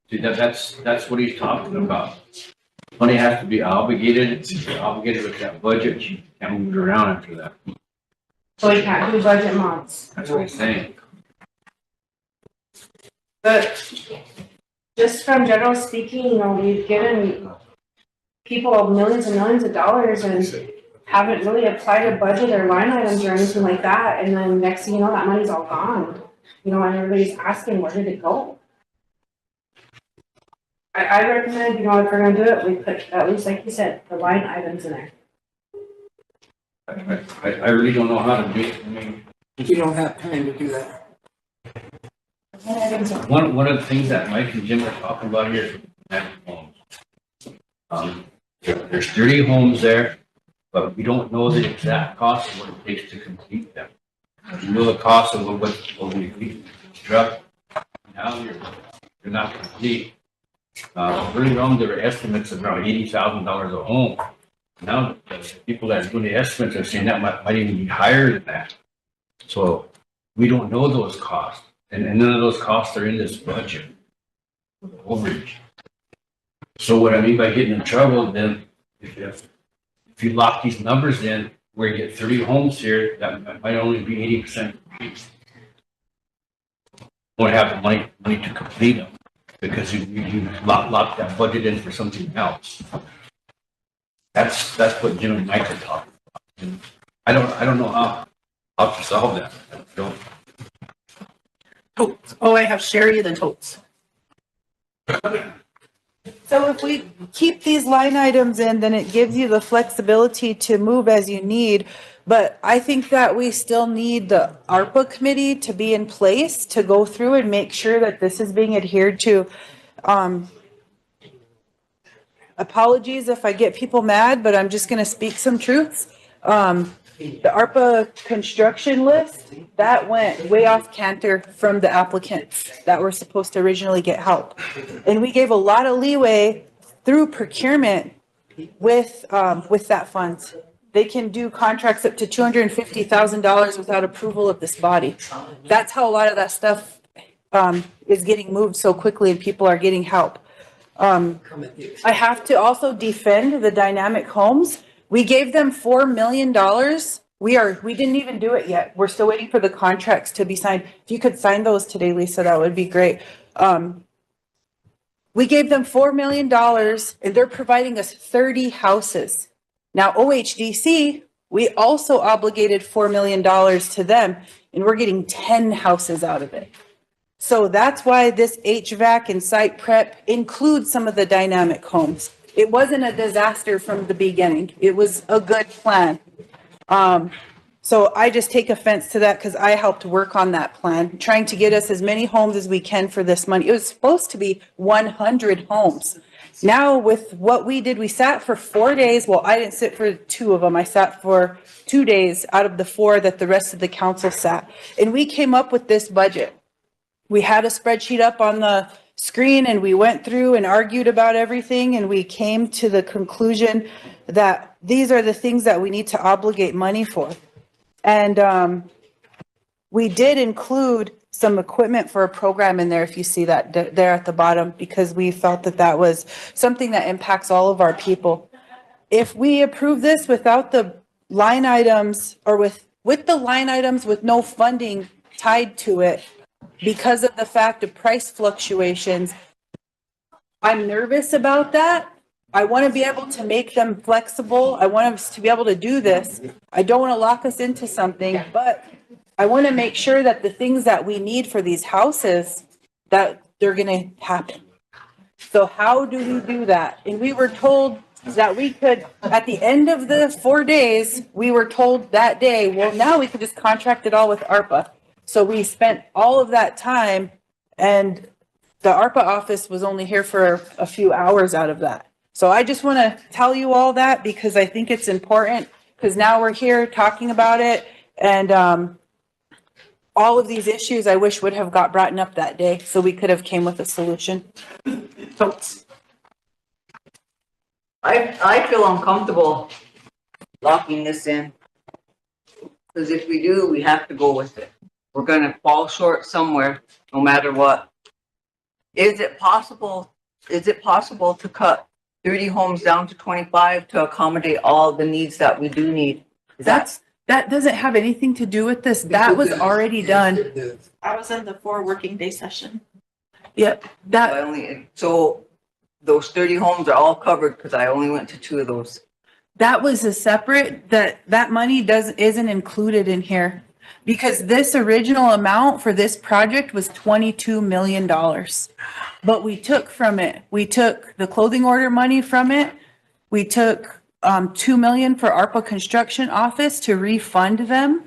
See, that's what he's talking about. Money has to be obligated with that budget, you can't move it around after that. So we can't do budget months. That's what he's saying. But just from general speaking, we've given people millions and millions of dollars and haven't really applied a budget or line items or anything like that. And then next thing you know, that money's all gone. And everybody's asking, where did it go? I recommend, if we're gonna do it, we put, at least like you said, the line items in there. I really don't know how to do it. I mean, You don't have time to do that. one of the things that Mike and Jim are talking about here is dynamic homes. There's 30 homes there, but we don't know the exact cost of what it takes to complete them. You know the cost of what we construct. Now you're not complete. Earlier on, there were estimates of around $80,000 a home. Now, the people that are doing the estimates are saying that might even be higher than that. So we don't know those costs, and none of those costs are in this budget. Overage. So what I mean by getting in trouble, then, if you lock these numbers in, where you get 30 homes here, that might only be 80% complete. Won't have the money to complete them because you lock that budget in for something else. That's what Jim and Mike are talking about. And I don't know how to solve that. Totes. Oh, I have Sherry, then Totes. So if we keep these line items in, then it gives you the flexibility to move as you need. But I think that we still need the ARPA committee to be in place to go through and make sure that this is being adhered to. Apologies if I get people mad, but I'm just going to speak some truths. The ARPA construction list, that went way off canter from the applicants that were supposed to originally get help. And we gave a lot of leeway through procurement with that funds. They can do contracts up to $250,000 without approval of this body. That's how a lot of that stuff is getting moved so quickly and people are getting help. I have to also defend the dynamic homes. We gave them $4 million. We didn't even do it yet. We're still waiting for the contracts to be signed. If you could sign those today, Lisa, that would be great. We gave them $4 million and they're providing us 30 houses. Now, OHDC, we also obligated $4 million to them and we're getting 10 houses out of it. So that's why this HVAC and site prep includes some of the dynamic homes. It wasn't a disaster from the beginning. It was a good plan. So I just take offense to that because I helped work on that plan, trying to get us as many homes as we can for this money. It was supposed to be 100 homes. Now with what we did, we sat for 4 days. Well, I didn't sit for 2 of them. I sat for 2 days out of the 4 that the rest of the council sat. And we came up with this budget. We had a spreadsheet up on the screen and we went through and argued about everything and we came to the conclusion that these are the things that we need to obligate money for. And we did include some equipment for a program in there, if you see that there at the bottom, because we felt that that was something that impacts all of our people. If we approve this without the line items, or with the line items with no funding tied to it, because of the fact of price fluctuations, I'm nervous about that. I want to be able to make them flexible. I want us to be able to do this. I don't want to lock us into something, but I want to make sure that the things that we need for these houses, that they're going to happen. So how do we do that? And we were told that we could, at the end of the 4 days, we were told that day, well, now we could just contract it all with ARPA. So we spent all of that time, and the ARPA office was only here for a few hours out of that. So I just want to tell you all that, because I think it's important, because now we're here talking about it, and all of these issues I wish would have got brought up that day, so we could have came with a solution. I feel uncomfortable locking this in. Because if we do, we have to go with it. We're gonna fall short somewhere, no matter what. Is it possible to cut 30 homes down to 25 to accommodate all the needs that we do need? That doesn't have anything to do with this. That was already done. I was in the 4 working day session. Yep. So those 30 homes are all covered, because I only went to 2 of those. That was a separate, that money isn't included in here, because this original amount for this project was $22 million. But we took from it, we took the clothing order money from it. We took $2 million for ARPA construction office to refund them.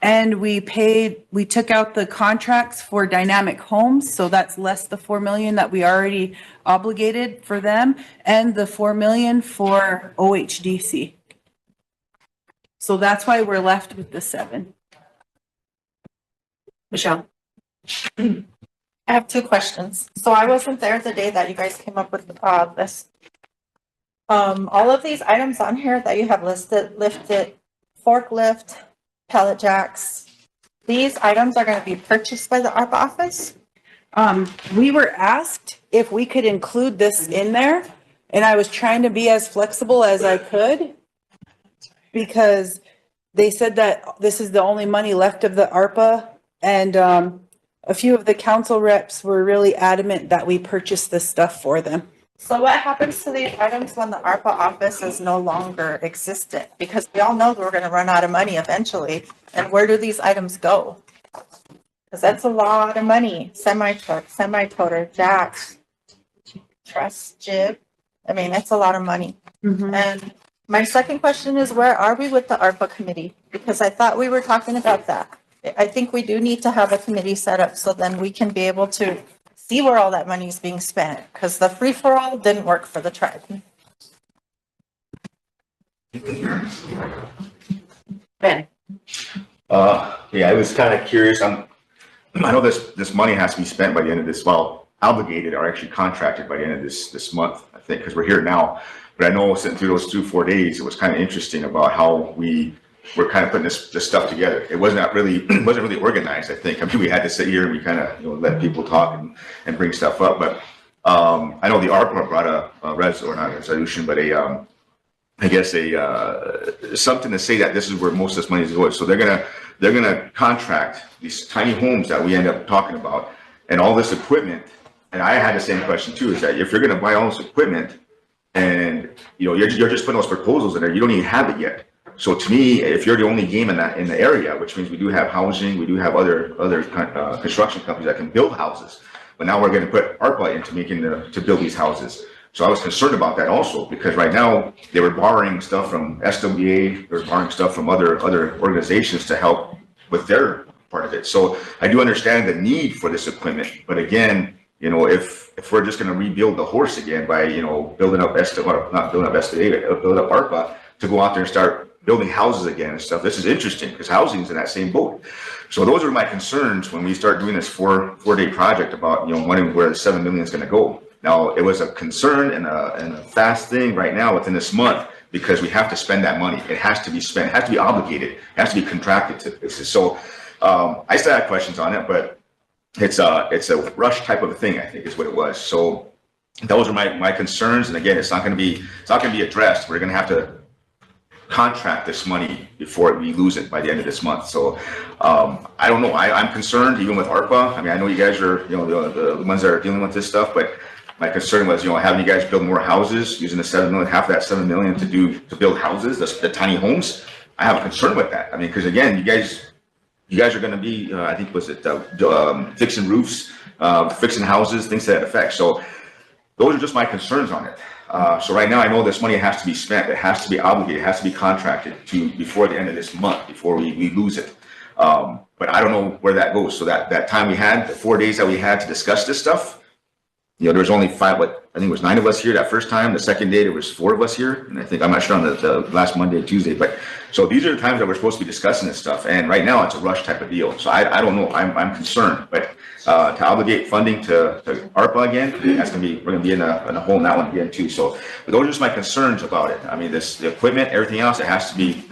And we took out the contracts for dynamic homes. So that's less the 4 million that we already obligated for them, and the 4 million for OHDC. So that's why we're left with the 7. Michelle? I have 2 questions. So I wasn't there the day that you guys came up with this. All of these items on here that you have listed, lifted, forklift, pallet jacks, these items are going to be purchased by the ARPA office? We were asked if we could include this in there, and I was trying to be as flexible as I could, because they said that this is the only money left of the ARPA, and a few of the council reps were really adamant that we purchase this stuff for them. So what happens to these items when the ARPA office is no longer existent? Because we all know that we're going to run out of money eventually. And where do these items go? Because that's a lot of money. Semi-truck, semi-toter, jacks, truss, jib. I mean, that's a lot of money. And my second question is, where are we with the ARPA committee? Because I thought we were talking about that. I think we do need to have a committee set up, so then we can be able to see where all that money is being spent, because the free-for-all didn't work for the tribe. Ben. Yeah, I was kind of curious. I know this money has to be spent by the end of this, well, obligated or actually contracted by the end of this month, I think, because we're here now. But I know sitting through those 4 days, it was kind of interesting about how we're kind of putting this stuff together. It wasn't really organized, I think. I mean, we had to sit here and we kind of let people talk and bring stuff up. But I know the ARPA brought a resolution, but I guess something to say that this is where most of this money is going. So they're gonna contract these tiny homes that we end up talking about, and all this equipment. And I had the same question too: is that if you're gonna buy all this equipment, and you're just putting those proposals in there, you don't even have it yet. So to me, if you're the only game in the area, which means we do have housing, we do have other construction companies that can build houses, but now we're going to put ARPA into to build these houses. So I was concerned about that also, because right now they were borrowing stuff from SWA, they were borrowing stuff from other organizations to help with their part of it. So I do understand the need for this equipment, but again, if we're just going to rebuild the horse again by building up ARPA to go out there and start building houses again and stuff. This is interesting because housing is in that same boat. So those are my concerns when we start doing this four-day project about wondering where the 7 million is going to go. Now it was a concern and a fast thing right now within this month, because we have to spend that money. It has to be spent. It has to be obligated. It has to be contracted to. So I still have questions on it, but it's a rush type of a thing, I think is what it was. So those are my concerns. And again, it's not going to be addressed. We're going to have to contract this money before we lose it by the end of this month. So I don't know. I'm concerned even with ARPA. I mean, I know you guys are, the ones that are dealing with this stuff, but my concern was, having you guys build more houses, using the 7 million, half of that 7 million to build houses, the tiny homes. I have a concern with that. I mean, because again, you guys are going to be, I think, was it fixing roofs, fixing houses, things to that effect. So those are just my concerns on it. So right now, I know this money has to be spent. It has to be obligated. It has to be contracted before the end of this month, before we lose it. But I don't know where that goes. So that time we had, the 4 days that we had to discuss this stuff, there was only I think it was 9 of us here that first time. The second day, there was 4 of us here. And I think, I'm not sure on the last Monday and Tuesday, but so these are the times that we're supposed to be discussing this stuff. And right now it's a rush type of deal. So I don't know, I'm concerned, but to obligate funding to ARPA again, we're gonna be in a hole in that one again too. So but those are just my concerns about it. I mean, the equipment, everything else, it has to be,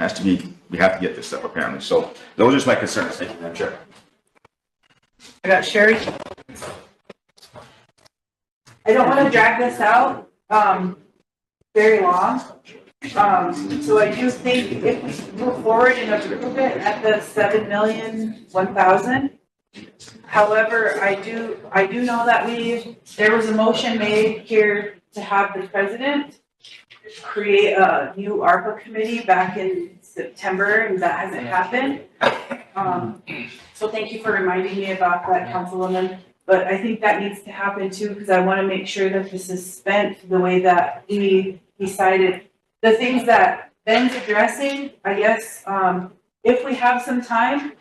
we have to get this stuff apparently. So those are just my concerns. Thank you, Madam Chair. I got Sherry. I don't want to drag this out very long. So I do think if we move forward and approve it at the 7,001,000. However, I do know that there was a motion made here to have the president create a new ARPA committee back in September, and that hasn't happened. So thank you for reminding me about that, Councilwoman. But I think that needs to happen too, because I want to make sure that this is spent the way that we decided. The things that Ben's addressing, I guess, if we have some time,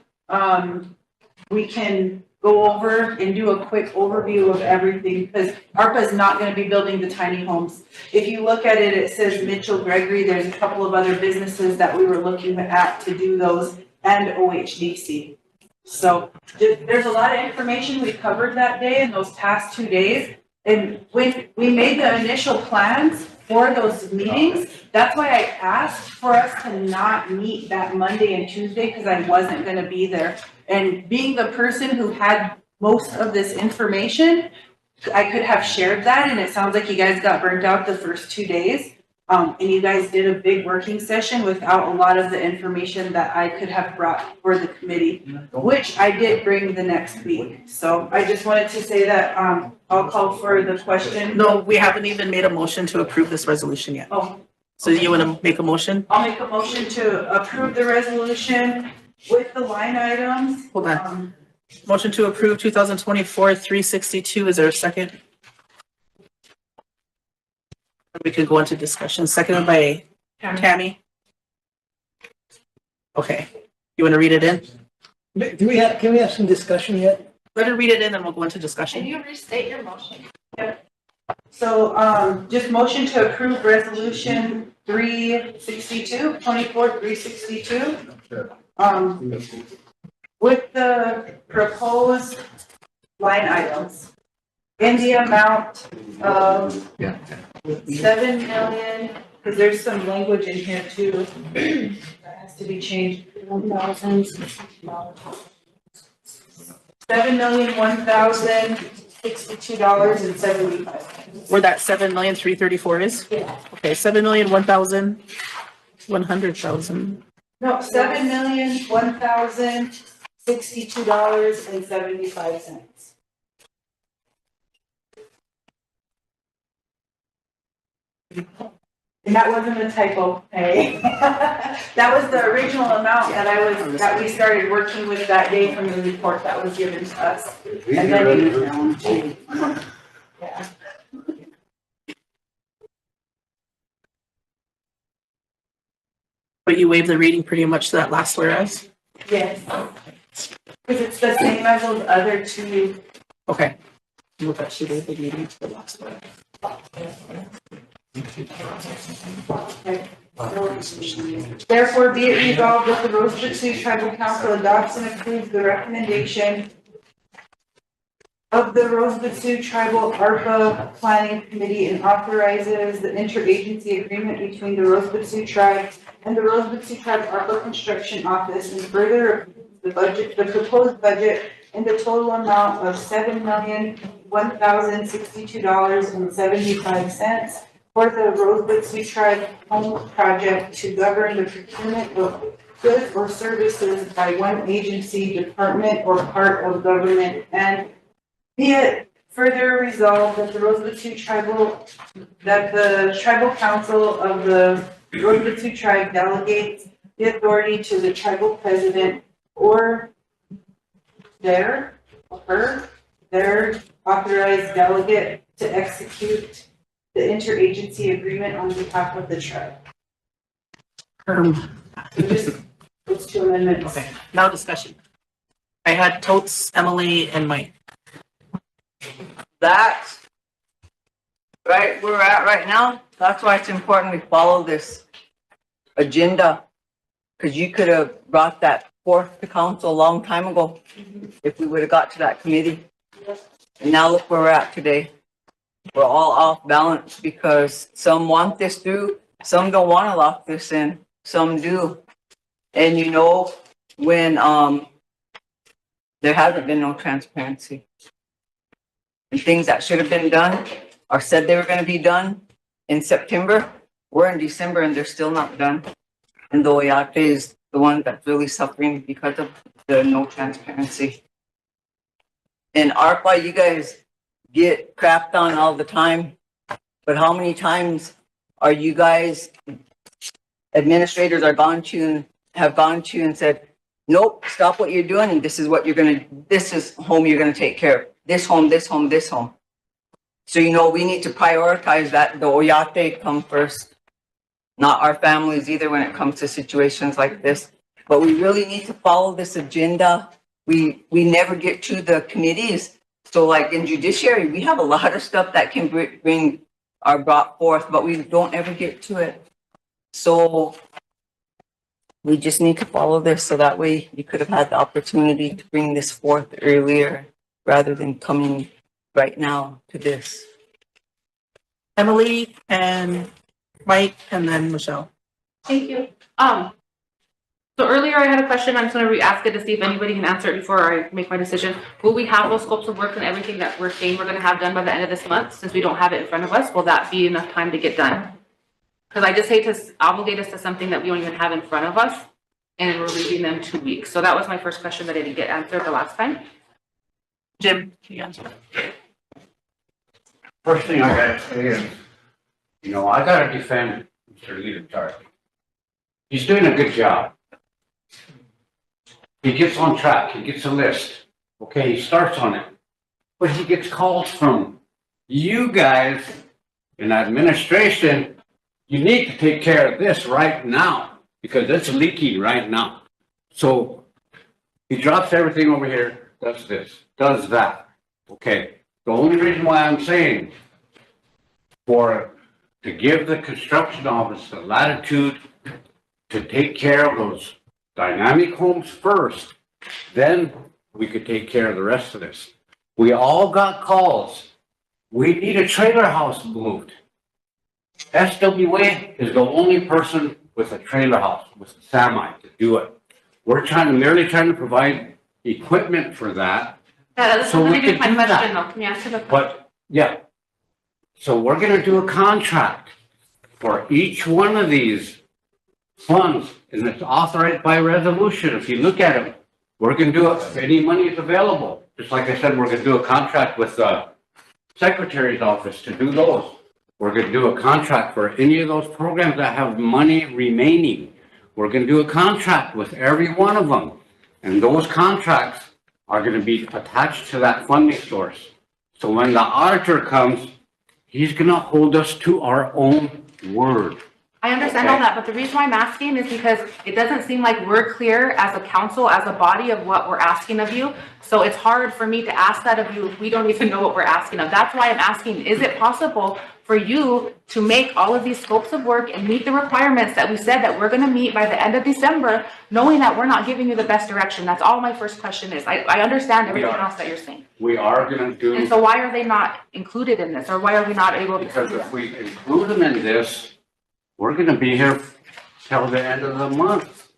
we can go over and do a quick overview of everything, because ARPA is not going to be building the tiny homes. If you look at it, it says Mitchell Gregory. There's a couple of other businesses that we were looking at to do those, and OHDC. So there's a lot of information we covered that day in those past 2 days. And when we made the initial plans for those meetings, that's why I asked for us to not meet that Monday and Tuesday, because I wasn't going to be there. And being the person who had most of this information, I could have shared that. And it sounds like you guys got burnt out the first 2 days. And you guys did a big working session without a lot of the information that I could have brought for the committee, which I did bring the next week. So I just wanted to say that I'll call for the question. No, we haven't even made a motion to approve this resolution yet. Oh. So you want to make a motion? I'll make a motion to approve the resolution with the line items. Hold on. Motion to approve 2024-362. Is there a second? We could go into discussion. Seconded by Tammy. Okay. You want to read it in? Can we have some discussion yet? Let her read it in and we'll go into discussion. Can you restate your motion? Yep. So just motion to approve resolution 362, 24-362. With the proposed line items in the amount of 7 million, because there's some language in here too that has to be changed. $7,001,062.75. Where that 7,334,000 is? Yeah. Okay, 7,001,100,000. No, $7,001,062.75. And that wasn't a typo, hey. That was the original amount that we started working with that day from the report that was given to us. And then yeah. But you waived the reading pretty much to that last whereas? Yes. Because it's the same as those other two. Okay. We'll actually waive the reading to the last whereas. Therefore, be it resolved that the Rosebud Sioux Tribal Council adopts and approves the recommendation of the Rosebud Sioux Tribal ARPA Planning Committee and authorizes the interagency agreement between the Rosebud Sioux Tribe and the Rosebud Sioux Tribe ARPA Construction Office, and further approves the proposed budget in the total amount of $7,001,062.75 for the Rosebud Sioux Tribe Home Project to govern the procurement of goods or services by one agency, department, or part of government, and be it further resolved that the tribal council of the Rosebud Sioux Tribe delegates the authority to the tribal president or their authorized delegate to execute the interagency agreement on behalf of the tribe. It's two amendments. Okay, now discussion. I had Totes, Emily, and Mike. That's right where we're at right now. That's why it's important we follow this agenda. Because you could have brought that forth to council a long time ago if we would have got to that committee. And now look where we're at today. We're all off balance because some want this through, some don't want to lock this in, some do. And you know, when there hasn't been no transparency. And things that should have been done or said they were going to be done in September, we're in December and they're still not done. And the Oyate is the one that's really suffering because of the no transparency. In ARPA, you guys get crapped on all the time, but how many times are you guys, administrators have gone to you and said, nope, stop what you're doing, and this is what you're gonna, this is home you're gonna take care of. This home, this home, this home. So you know, we need to prioritize that the Oyate come first. Not our families either when it comes to situations like this. But we really need to follow this agenda. We never get to the committees. So like in judiciary, we have a lot of stuff that can bring are brought forth, but we don't ever get to it. So we just need to follow this so that way you could have had the opportunity to bring this forth earlier rather than coming right now to this. Emily and Mike, and then Michelle. Thank you. So earlier I had a question. I'm just going to re-ask it to see if anybody can answer it before I make my decision. Will we have those scopes of work and everything that we're saying we're going to have done by the end of this month? Since we don't have it in front of us, will that be enough time to get done? Because I just hate to obligate us to something that we don't even have in front of us, and we're leaving them 2 weeks. So that was my first question that I didn't get answered the last time. Jim, can you answer? First thing I gotta say is, you know, I gotta defend Mr. Leader Tark. He's doing a good job. He gets on track, he gets a list. Okay, he starts on it. But he gets calls from you guys in administration. You need to take care of this right now because it's leaking right now. So he drops everything over here, does this, does that. Okay, the only reason why I'm saying to give the construction office the latitude to take care of those dynamic homes first, then we could take care of the rest of this. We all got calls. We need a trailer house moved. SWA is the only person with a trailer house, with a semi to do it. We're merely trying to provide equipment for that. Yeah, that's so we my could do question that. though. Can you answer the question? But yeah, so we're going to do a contract for each one of these funds, and it's authorized by resolution. If you look at it, we're going to do it if any money is available. Just like I said, we're going to do a contract with the Secretary's office to do those. We're going to do a contract for any of those programs that have money remaining. We're going to do a contract with every one of them. And those contracts are going to be attached to that funding source. So when the auditor comes, he's going to hold us to our own word. I understand all that, but the reason why I'm asking is because it doesn't seem like we're clear as a council, as a body of what we're asking of you. So it's hard for me to ask that of you if we don't even know what we're asking of. That's why I'm asking, is it possible for you to make all of these scopes of work and meet the requirements that we said that we're going to meet by the end of December, knowing that we're not giving you the best direction? That's all my first question is. I understand everything else that you're saying. We are going to do. And so why are they not included in this, or why are we not able to? Because if we include them in this, we're going to be here till the end of the month.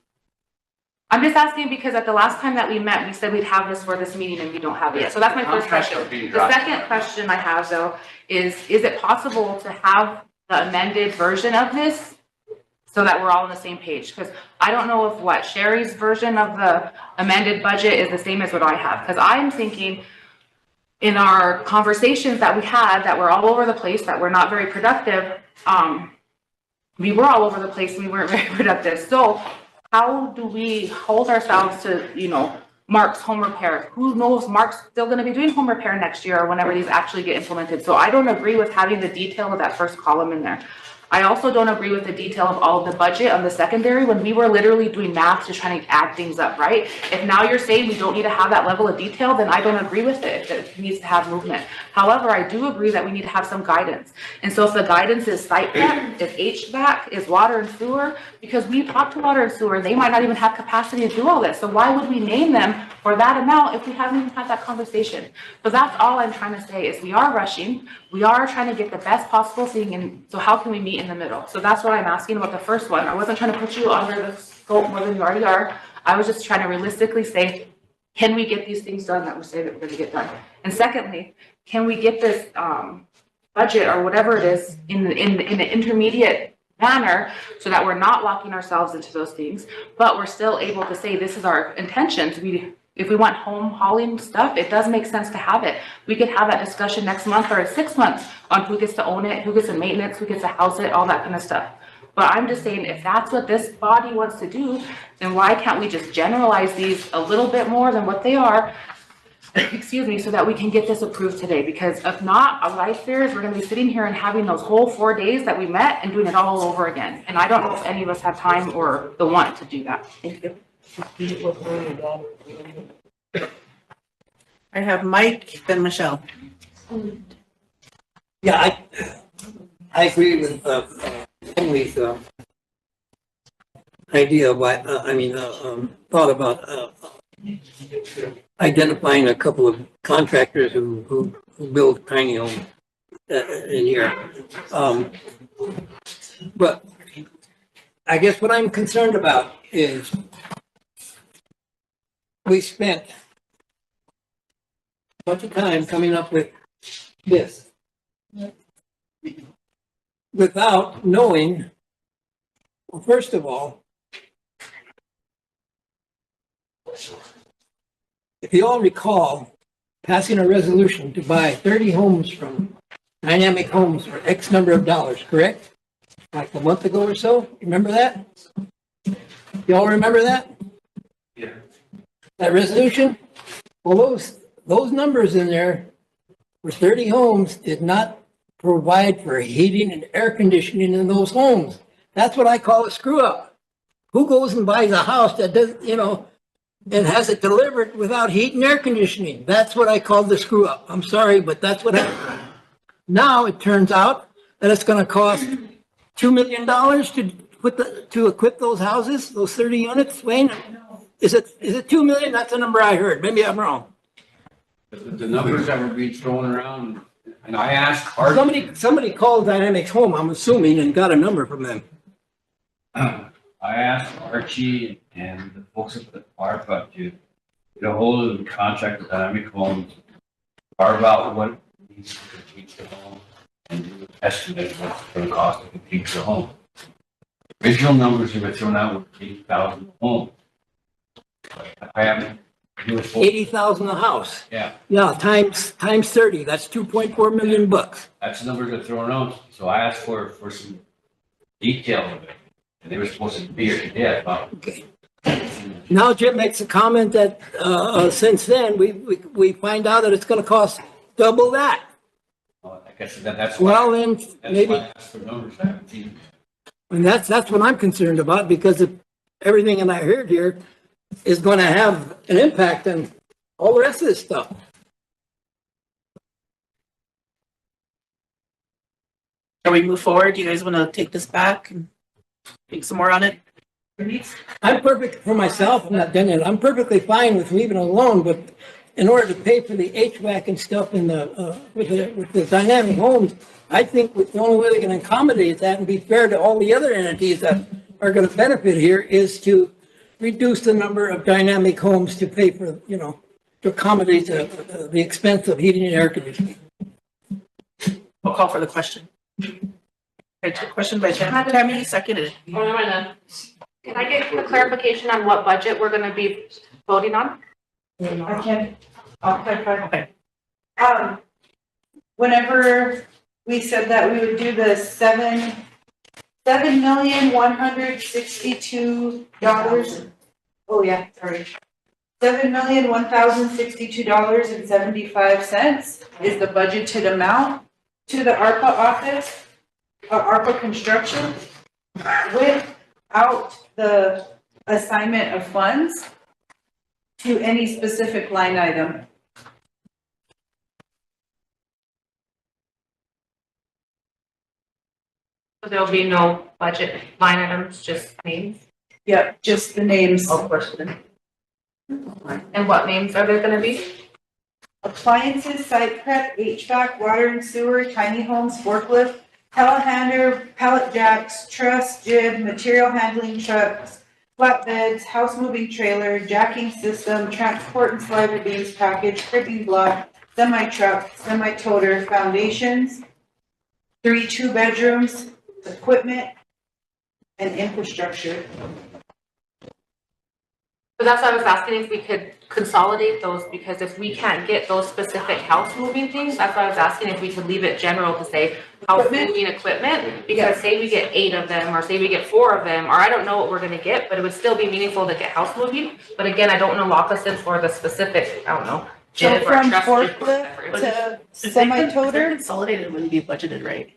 I'm just asking because at the last time that we met, we said we'd have this for this meeting and we don't have it yet. So that's my first question. The second question I have though is it possible to have the amended version of this so that we're all on the same page? Because I don't know if what Sherry's version of the amended budget is the same as what I have. Because I'm thinking in our conversations that we had that were all over the place, that were not very productive, we were all over the place, we weren't very productive. So how do we hold ourselves to, you know, Mark's home repair? Who knows, Mark's still gonna be doing home repair next year or whenever these actually get implemented. So I don't agree with having the detail of that first column in there. I also don't agree with the detail of all of the budget on the secondary when we were literally doing math to try to add things up, right? If now you're saying we don't need to have that level of detail, then I don't agree with it. It needs to have movement. However, I do agree that we need to have some guidance. And so if the guidance is site prep, if HVAC, is water and sewer, because we talked to water and sewer, they might not even have capacity to do all this. So why would we name them for that amount if we haven't even had that conversation? So that's all I'm trying to say is we are rushing. We are trying to get the best possible thing. And so how can we meet in the middle? So that's what I'm asking about the first one. I wasn't trying to put you under the scope more than you already are. I was just trying to realistically say, can we get these things done that we say that we're going to get done? And secondly, can we get this budget or whatever it is in the intermediate manner so that we're not locking ourselves into those things, but we're still able to say this is our intentions. If we want home hauling stuff, it does make sense to have it. We could have that discussion next month or in 6 months on who gets to own it, who gets to maintenance, who gets to house it, all that kind of stuff. But I'm just saying, if that's what this body wants to do, then why can't we just generalize these a little bit more than what they are, excuse me, so that we can get this approved today? Because if not, what I fear is we're gonna be sitting here and having those whole 4 days that we met and doing it all over again. And I don't know if any of us have time or the want to do that. Thank you. I have Mike, then Michelle. Yeah, I agree with Emily's idea of what, thought about identifying a couple of contractors who build tiny homes in here. But I guess what I'm concerned about is we spent a bunch of time coming up with this without knowing, well, first of all, if you all recall, passing a resolution to buy 30 homes from Dynamic Homes for X number of dollars, correct? Like a month ago or so, remember that? You all remember that? Yeah. That resolution? Well, those numbers in there for 30 homes did not provide for heating and air conditioning in those homes. That's what I call a screw up. Who goes and buys a house that doesn't, and has it delivered without heat and air conditioning? That's what I call the screw up. I'm sorry, but that's what happened. Now it turns out that it's going to cost $2 million to equip those houses, those 30 units. Wayne, is it 2 million? That's the number I heard. Maybe I'm wrong. The numbers that were being thrown around, and I asked Archie. Somebody called Dynamics Home, I'm assuming, and got a number from them. I asked Archie and the folks at the ARPA to get a hold of the contract with Dynamic Homes, carve out what it needs to complete the home, and do an estimate of what's going to cost to complete the home. The original numbers that were thrown out were 8,000 homes. I haven't. 80,000 a house. Yeah. Yeah, times 30, that's 2.4 million bucks. That's the numbers that are thrown out. So I asked for some detail of it, and they were supposed to be here today, I thought. Okay. Now Jim makes a comment that since then, we find out that it's going to cost double that. I guess that's well, why, then that's maybe. why I asked for numbers. I haven't seen. And that's what I'm concerned about, because of everything that I heard here is going to have an impact on all the rest of this stuff. Shall we move forward? Do you guys want to take this back and think some more on it? I'm perfect for myself. I'm not done yet. I'm perfectly fine with leaving it alone, but in order to pay for the HVAC and stuff in with the Dynamic Homes, I think the only way they can accommodate that and be fair to all the other entities that are going to benefit here is to reduce the number of dynamic homes to pay for, to accommodate the expense of heating and air conditioning. I'll call for the question. Okay, question by Tammy, seconded. Can I get a clarification on what budget we're gonna be voting on? I can, I'll clarify. Okay. Whenever we said that we would do the $7,162. Oh yeah, sorry. $7,1,062.75 is the budgeted amount to the ARPA office, ARPA construction, without the assignment of funds to any specific line item. So there'll be no budget line items, just names? Yep, just the names. Oh, question. And what names are there gonna be? Appliances, site prep, HVAC, water and sewer, tiny homes, forklift, telehandler, pallet jacks, truss, jib, material handling trucks, flatbeds, house moving trailer, jacking system, transport and slider beams package, cribbing block, semi-truck, semi-toter, foundations, 3 2-bedrooms, equipment, and infrastructure. So that's why I was asking if we could consolidate those, because if we can't get those specific house moving things, that's why I was asking if we could leave it general to say house moving equipment, because say we get 8 of them, or say we get 4 of them, or I don't know what we're gonna get, but it would still be meaningful to get house moving. But again, I don't know lock us in for the specific, I don't know. So from forklift to semi-toter? Consolidated wouldn't be budgeted, right?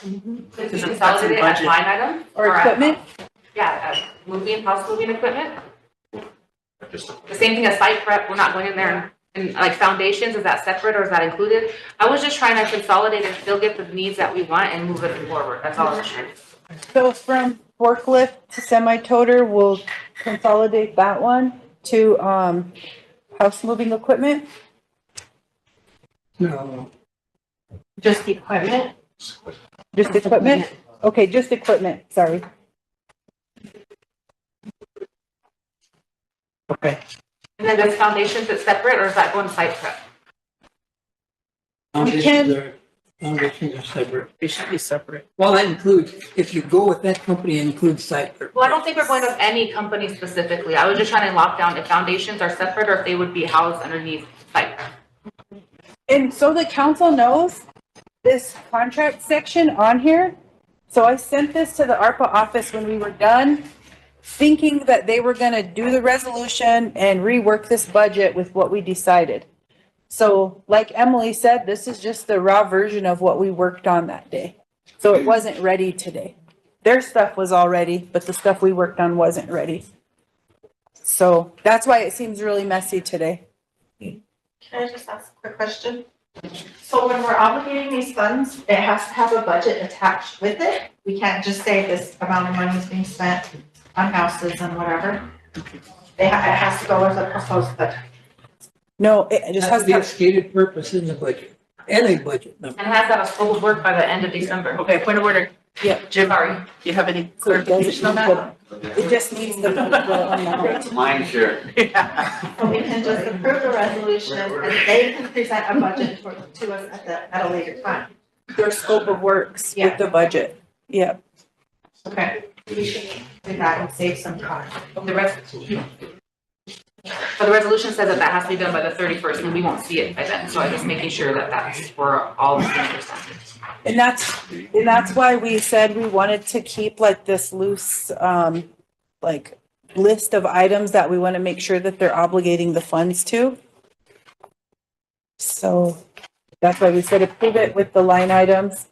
Could we consolidate as line item? Or equipment? Yeah, moving, house moving equipment. The same thing as site prep, we're not going in there and like foundations, is that separate or is that included? I was just trying to consolidate and still get the needs that we want and move it forward, that's all I was trying. So from forklift to semi-toter, we'll consolidate that one to, house moving equipment? No. Just equipment? Just equipment? Okay, just equipment, sorry. Okay. And then does foundations, it's separate, or is that going site prep? Foundations are separate. They should be separate. Well, that includes, if you go with that company, it includes site. Well, I don't think we're going with any company specifically. I was just trying to lock down if foundations are separate or if they would be housed underneath site prep. And so the council knows this contract section on here. So I sent this to the ARPA office when we were done, thinking that they were gonna do the resolution and rework this budget with what we decided. So like Emily said, this is just the raw version of what we worked on that day. So it wasn't ready today. Their stuff was all ready, but the stuff we worked on wasn't ready. So that's why it seems really messy today. Can I just ask a quick question? So when we're obligating these funds, it has to have a budget attached with it? We can't just say this amount of money is being spent on houses and whatever? It has to go as a proposed budget. No, it just has to be a have. stated purpose in the budget, and a budget number. And has to have a scope of work by the end of December. Okay, point of order. Yeah. Jim, do you have any clarification on that? It just needs the amount. Mine, sure. So we can just approve the resolution and they can present a budget to us at a later time. Their scope of works with the budget. Yeah. Okay. We should do that and save some time. The rest. But the resolution says that has to be done by the 31st and we won't see it by then. So I'm just making sure that that's for all the things. And that's why we said we wanted to keep like this loose, like list of items that we want to make sure that they're obligating the funds to. So that's why we said approve it with the line items.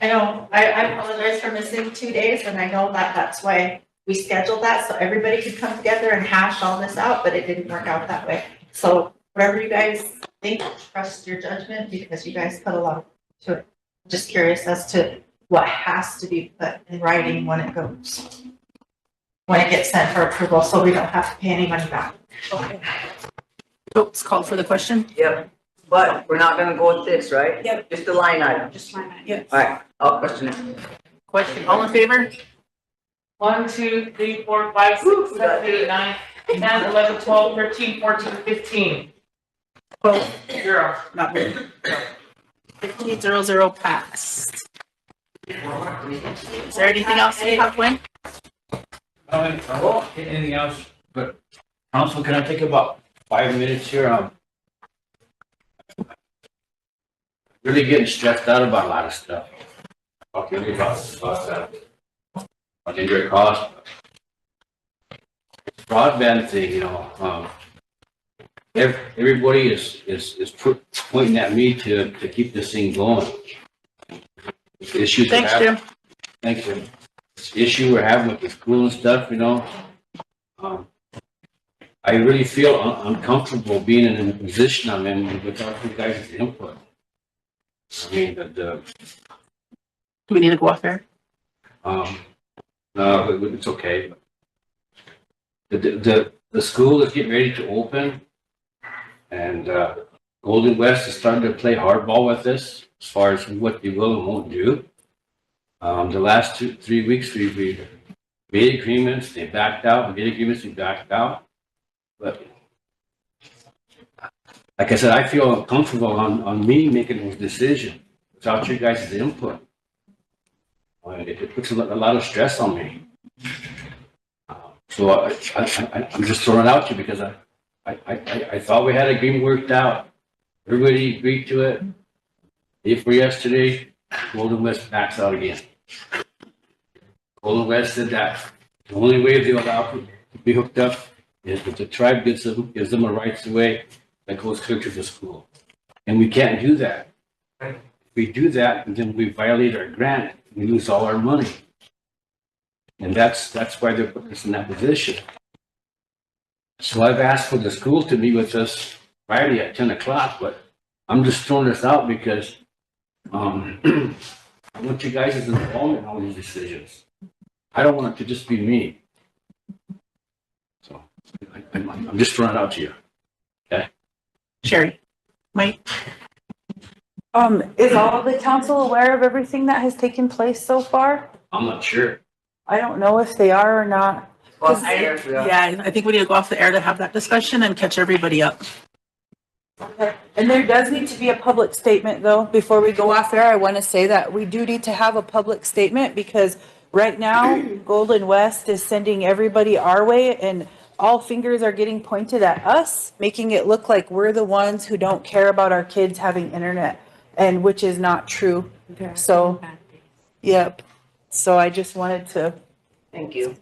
I know, I apologize for missing 2 days and I know that that's why we scheduled that so everybody could come together and hash all this out, but it didn't work out that way. So whatever you guys think, trust your judgment because you guys put a lot to it. I'm just curious as to what has to be put in writing when it goes, when it gets sent for approval, so we don't have to pay any money back. Okay. Oops, call for the question. Yep, but we're not gonna go with this, right? Yep. Just the line item. Just line item. Yes. All right, I'll question it. Question, all in favor? 1, 2, 3, 4, 5, 6, 7, 8, 9, 10, 11, 12, 13, 14, 15. 0. Not really. 15-0-0 passed. Is there anything else you have, Gwen? Anything else? But council, can I take about 5 minutes here? Really getting stressed out about a lot of stuff. Talking really about indirect cost. Broadband thing, you know, everybody is pointing at me to keep this thing going. Issues. Thanks, Jim. Thanks, Jim. This issue we're having with the school and stuff, you know. I really feel uncomfortable being in a position I'm in without you guys' input. I mean, Do we need to go off air? no, it's okay. The school is getting ready to open, and Golden West is starting to play hardball with this as far as what they will and won't do. The last 2-3 weeks we made agreements, they backed out. Made agreements, they backed out. But like I said, I feel uncomfortable on me making those decisions without you guys' input. It puts a lot of stress on me. So I'm just throwing it out to you because I thought we had an agreement worked out. Everybody agreed to it. Day for yesterday, Golden West backs out again. Golden West said that the only way they'll allow to be hooked up is if the tribe gives them a rights away that goes clear to the school. And we can't do that. If we do that, then we violate our grant. We lose all our money. And that's why they're putting us in that position. So I've asked for the school to meet with us Friday at 10 o'clock, but I'm just throwing this out because I want you guys' involvement in all these decisions. I don't want it to just be me. So I'm just throwing it out to you. Okay? Sherry, Mike? Is all the council aware of everything that has taken place so far? I'm not sure. I don't know if they are or not. Yeah, I think we need to go off the air to have that discussion and catch everybody up. Okay. And there does need to be a public statement though, before we go off air. I want to say that we do need to have a public statement because right now Golden West is sending everybody our way and all fingers are getting pointed at us, making it look like we're the ones who don't care about our kids having internet, and which is not true. So, yep. So I just wanted to. Thank you.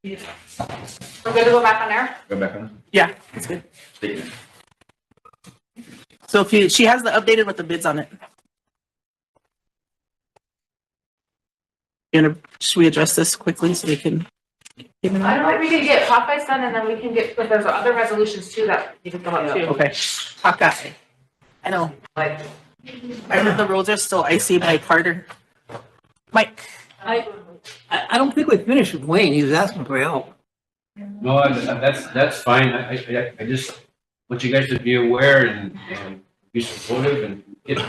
We're good to go back on air? Go back on. Yeah, it's good. Take it. So she has the updated with the bids on it. Should we address this quickly so we can? I don't know if we can get Hawkeye's done and then we can get, but there's other resolutions too that you can fill out too. Okay, Hawkeye. I know. I know the roads are still icy by Carter. Mike. I don't think we finished with Wayne. He was asking for help. No, that's fine. I just want you guys to be aware and be supportive and get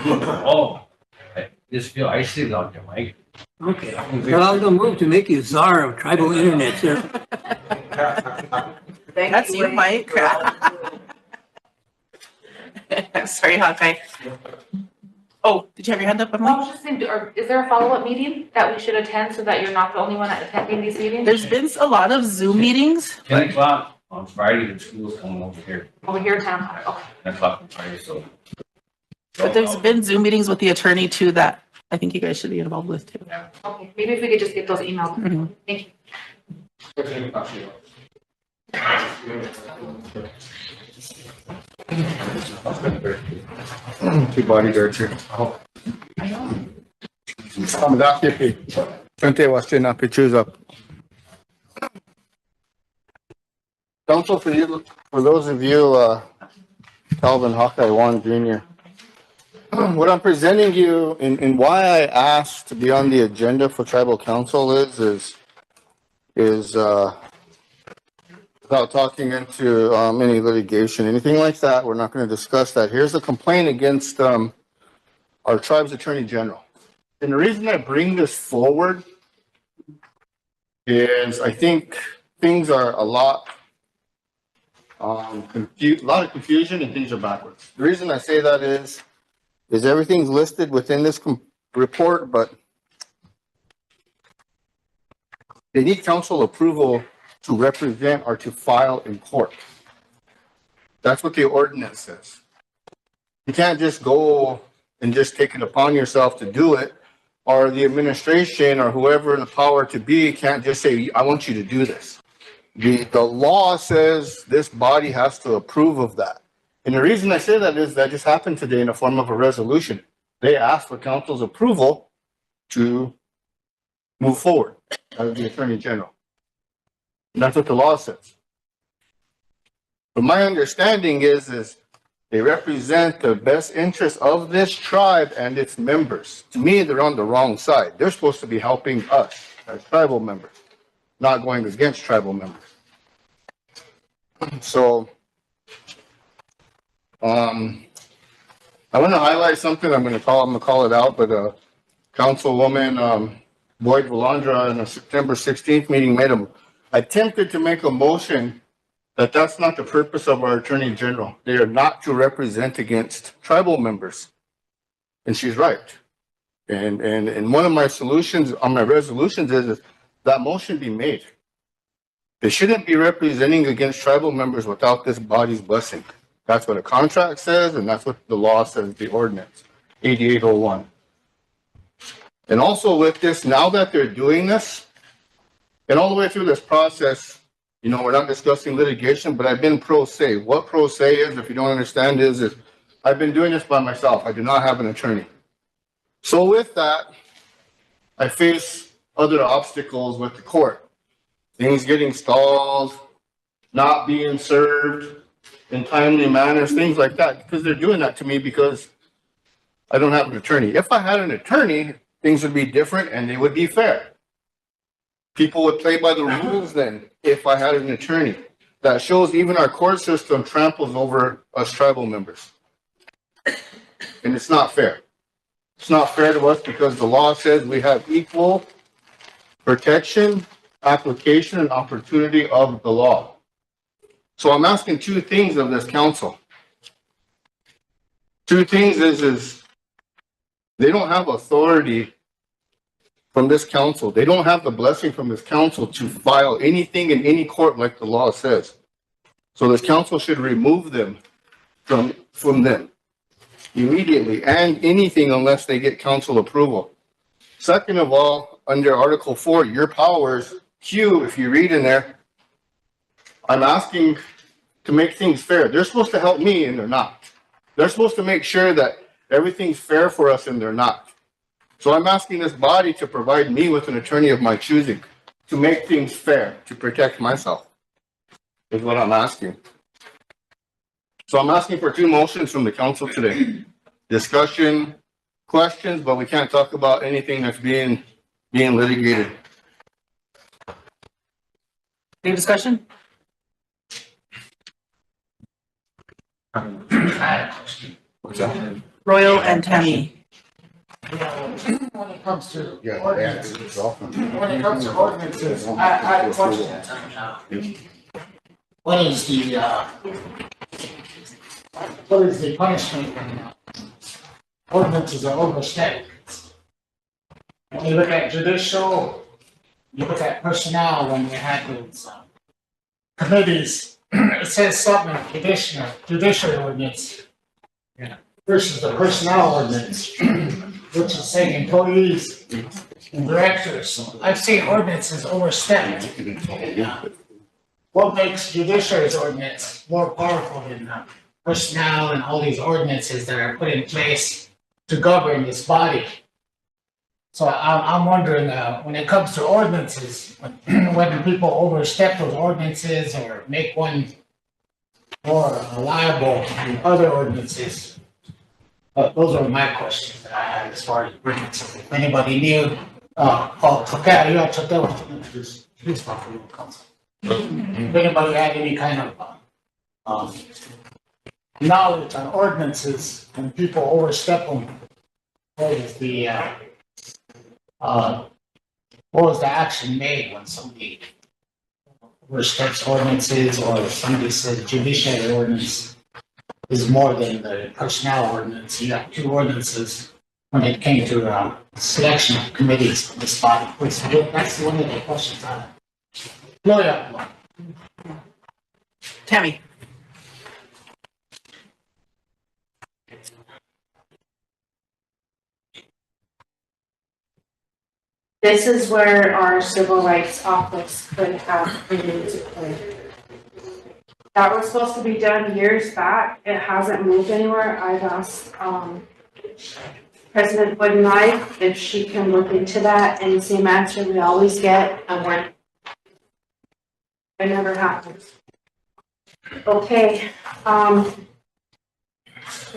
all. I just feel icy out there, Mike. Okay. Well, I was gonna move to make you czar of tribal internet, sir. That's you, Mike. Sorry, Hawkeye. Oh, did you have your hand up, Emily? I was just saying, is there a follow-up meeting that we should attend so that you're not the only one attending these meetings? There's been a lot of Zoom meetings. 10 o'clock on Friday, the school's coming over here. Over here, 10 o'clock, okay. 10 o'clock on Friday, so. But there's been Zoom meetings with the attorney too that I think you guys should be involved with too. Okay, maybe if we could just get those emailed. Thank you. Two bodyguards here. Frente watching up pictures up. Council, for those of you, Calvin Hawkeye Juan Jr. What I'm presenting you and why I asked to be on the agenda for tribal council is without talking into any litigation, anything like that. We're not going to discuss that. Here's a complaint against our tribe's attorney general. And the reason I bring this forward is I think things are a lot of confusion and things are backwards. The reason I say that is everything's listed within this report, but they need council approval to represent or to file in court. That's what the ordinance says. You can't just go and just take it upon yourself to do it, or the administration or whoever the power to be can't just say, I want you to do this. The law says this body has to approve of that. And the reason I say that is that just happened today in the form of a resolution. They asked for council's approval to move forward as the attorney general. And that's what the law says. But my understanding is they represent the best interest of this tribe and its members. To me, they're on the wrong side. They're supposed to be helping us as tribal members, not going against tribal members. So, I want to highlight something. I'm going to call it out, but Councilwoman Boyd Valandra in a September 16th meeting attempted to make a motion that that's not the purpose of our attorney general. They are not to represent against tribal members. And she's right. And one of my solutions on my resolutions is that motion be made. They shouldn't be representing against tribal members without this body's blessing. That's what a contract says, and that's what the law says, the ordinance, 8801. And also with this, now that they're doing this, and all the way through this process, you know, we're not discussing litigation, but I've been pro se. What pro se is, if you don't understand, is I've been doing this by myself. I do not have an attorney. So with that, I face other obstacles with the court. Things getting stalled, not being served in timely manners, things like that, because they're doing that to me because I don't have an attorney. If I had an attorney, things would be different and they would be fair. People would play by the rules then if I had an attorney. That shows even our court system tramples over us tribal members. And it's not fair. It's not fair to us because the law says we have equal protection, application, and opportunity of the law. So I'm asking two things of this council. Two things is they don't have authority from this council. They don't have the blessing from this council to file anything in any court like the law says. So this council should remove them from them immediately, and anything unless they get council approval. Second of all, under Article 4, your powers Q, if you read in there, I'm asking to make things fair. They're supposed to help me and they're not. They're supposed to make sure that everything's fair for us and they're not. So I'm asking this body to provide me with an attorney of my choosing to make things fair, to protect myself, is what I'm asking. So I'm asking for 2 motions from the council today. Discussion, questions, but we can't talk about anything that's being litigated. Any discussion? What's that? Royal and Tammy. When it comes to ordinances, I have a question. What is the punishment when ordinances are overstepped? When you look at judicial, you look at personnel, when we had those committees, it says something, judicial ordinance versus the personnel ordinance, which is saying employees and directors. So I've seen ordinances overstepped. What makes judiciary's ordinance more powerful than personnel and all these ordinances that are put in place to govern this body? So I'm wondering, when it comes to ordinances, whether people overstep those ordinances or make one more liable than other ordinances. Those are my questions that I had as far as ordinances. If anybody knew, okay, you have to please talk to the council. If anybody had any kind of knowledge on ordinances and people overstep them, what was the action made when somebody oversteps ordinances or somebody says judiciary ordinance is more than the personnel ordinance? You have 2 ordinances when it came to selection of committees in this body. That's one of the questions I have. Lawyer. Tammy. This is where our civil rights office could have been into play. That was supposed to be done years back. It hasn't moved anywhere. I've asked President Wood and I if she can look into that, and the same answer we always get, and when it never happens. Okay,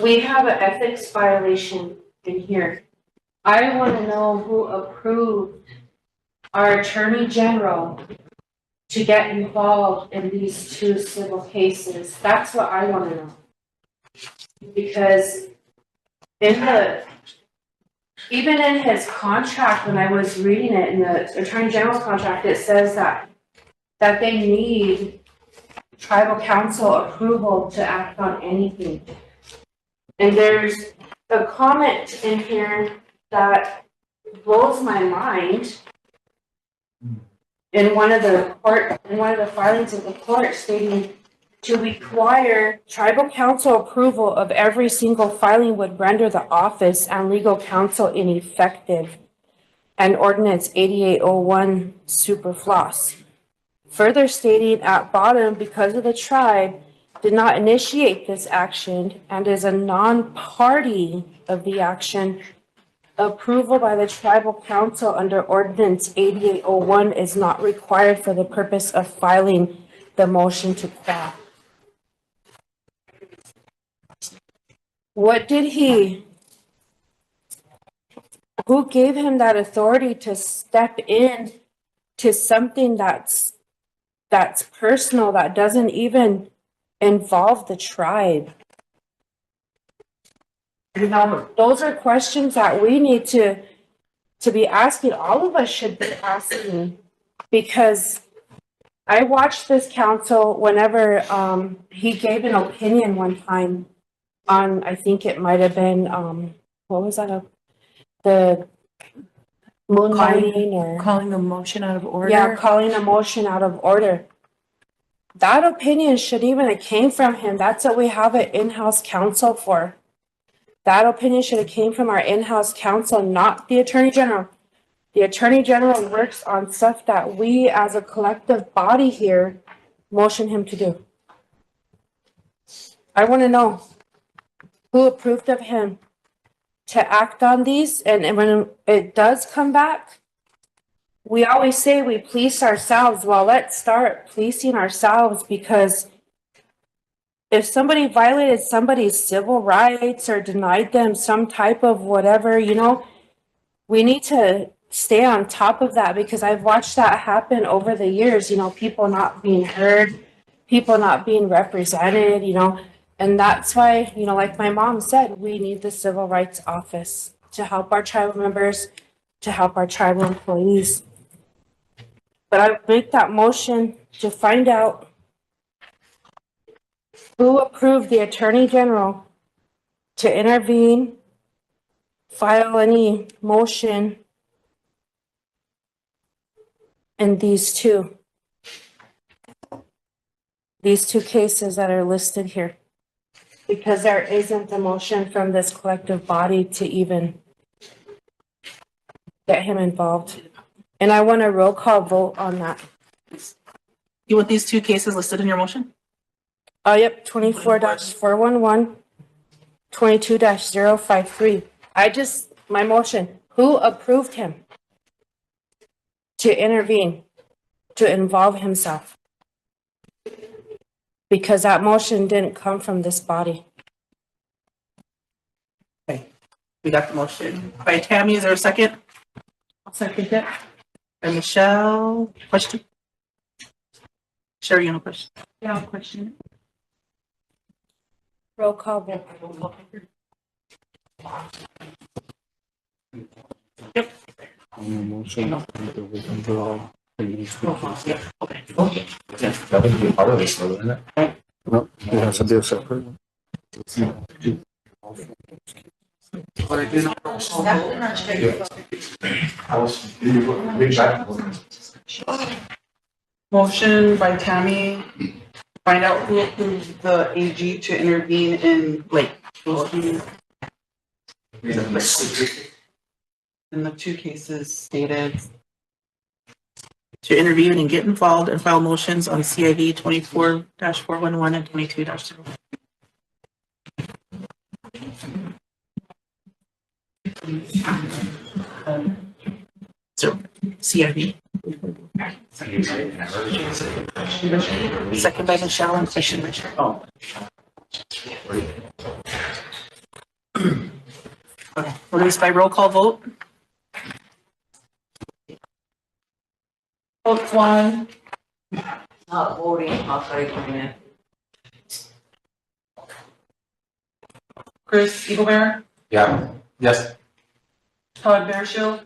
we have an ethics violation in here. I want to know who approved our Attorney General to get involved in these 2 civil cases. That's what I want to know. Because even in his contract, when I was reading it, in the Attorney General's contract, it says that they need tribal council approval to act on anything. And there's a comment in here that blows my mind. In one of the filings of the court, stating to require tribal council approval of every single filing would render the office and legal counsel ineffective, and ordinance 8801 superfluous. Further stating at bottom, because of the tribe did not initiate this action and is a non-party of the action, approval by the tribal council under ordinance 8801 is not required for the purpose of filing the motion to quash. Who gave him that authority to step in to something that's personal, that doesn't even involve the tribe? Those are questions that we need to be asking. All of us should be asking, because I watched this council whenever he gave an opinion one time on, I think it might have been what was that? The moonlighting, or calling a motion out of order. Yeah, calling a motion out of order. That opinion should even have came from him. That's what we have an in-house counsel for. That opinion should have came from our in-house counsel, not the Attorney General. The Attorney General works on stuff that we as a collective body here motion him to do. I want to know who approved of him to act on these, and when it does come back, we always say we police ourselves. Well, let's start policing ourselves, because if somebody violated somebody's civil rights or denied them some type of whatever, you know, we need to stay on top of that, because I've watched that happen over the years, you know, people not being heard, people not being represented, you know, and that's why, you know, like my mom said, we need the Civil Rights Office to help our tribal members, to help our tribal employees. But I make that motion to find out who approved the Attorney General to intervene, file any motion in these two cases that are listed here. Because there isn't a motion from this collective body to even get him involved. And I want a roll call vote on that. You want these 2 cases listed in your motion? Yep, 24-411, 22-053. My motion, who approved him to intervene, to involve himself? Because that motion didn't come from this body. Okay, we got the motion. By Tammy, is there a second? I'll second it. By Michelle, question? Sherry, you have a question? Yeah, I'll question. Roll call vote. Yep. That would be part of this, though, isn't it? No, it has to be a separate. Motion by Tammy, find out who approved the AG to intervene in Lake. In the 2 cases stated. To intervene and get involved and file motions on CIV 24-411 and 22-0. So, CIV. Second by Michelle and question Richard. Oh. Okay, released by roll call vote. Vote 1. Not voting, authorizing. Chris Eaglebear, Yeah, yes. Todd Bearshield.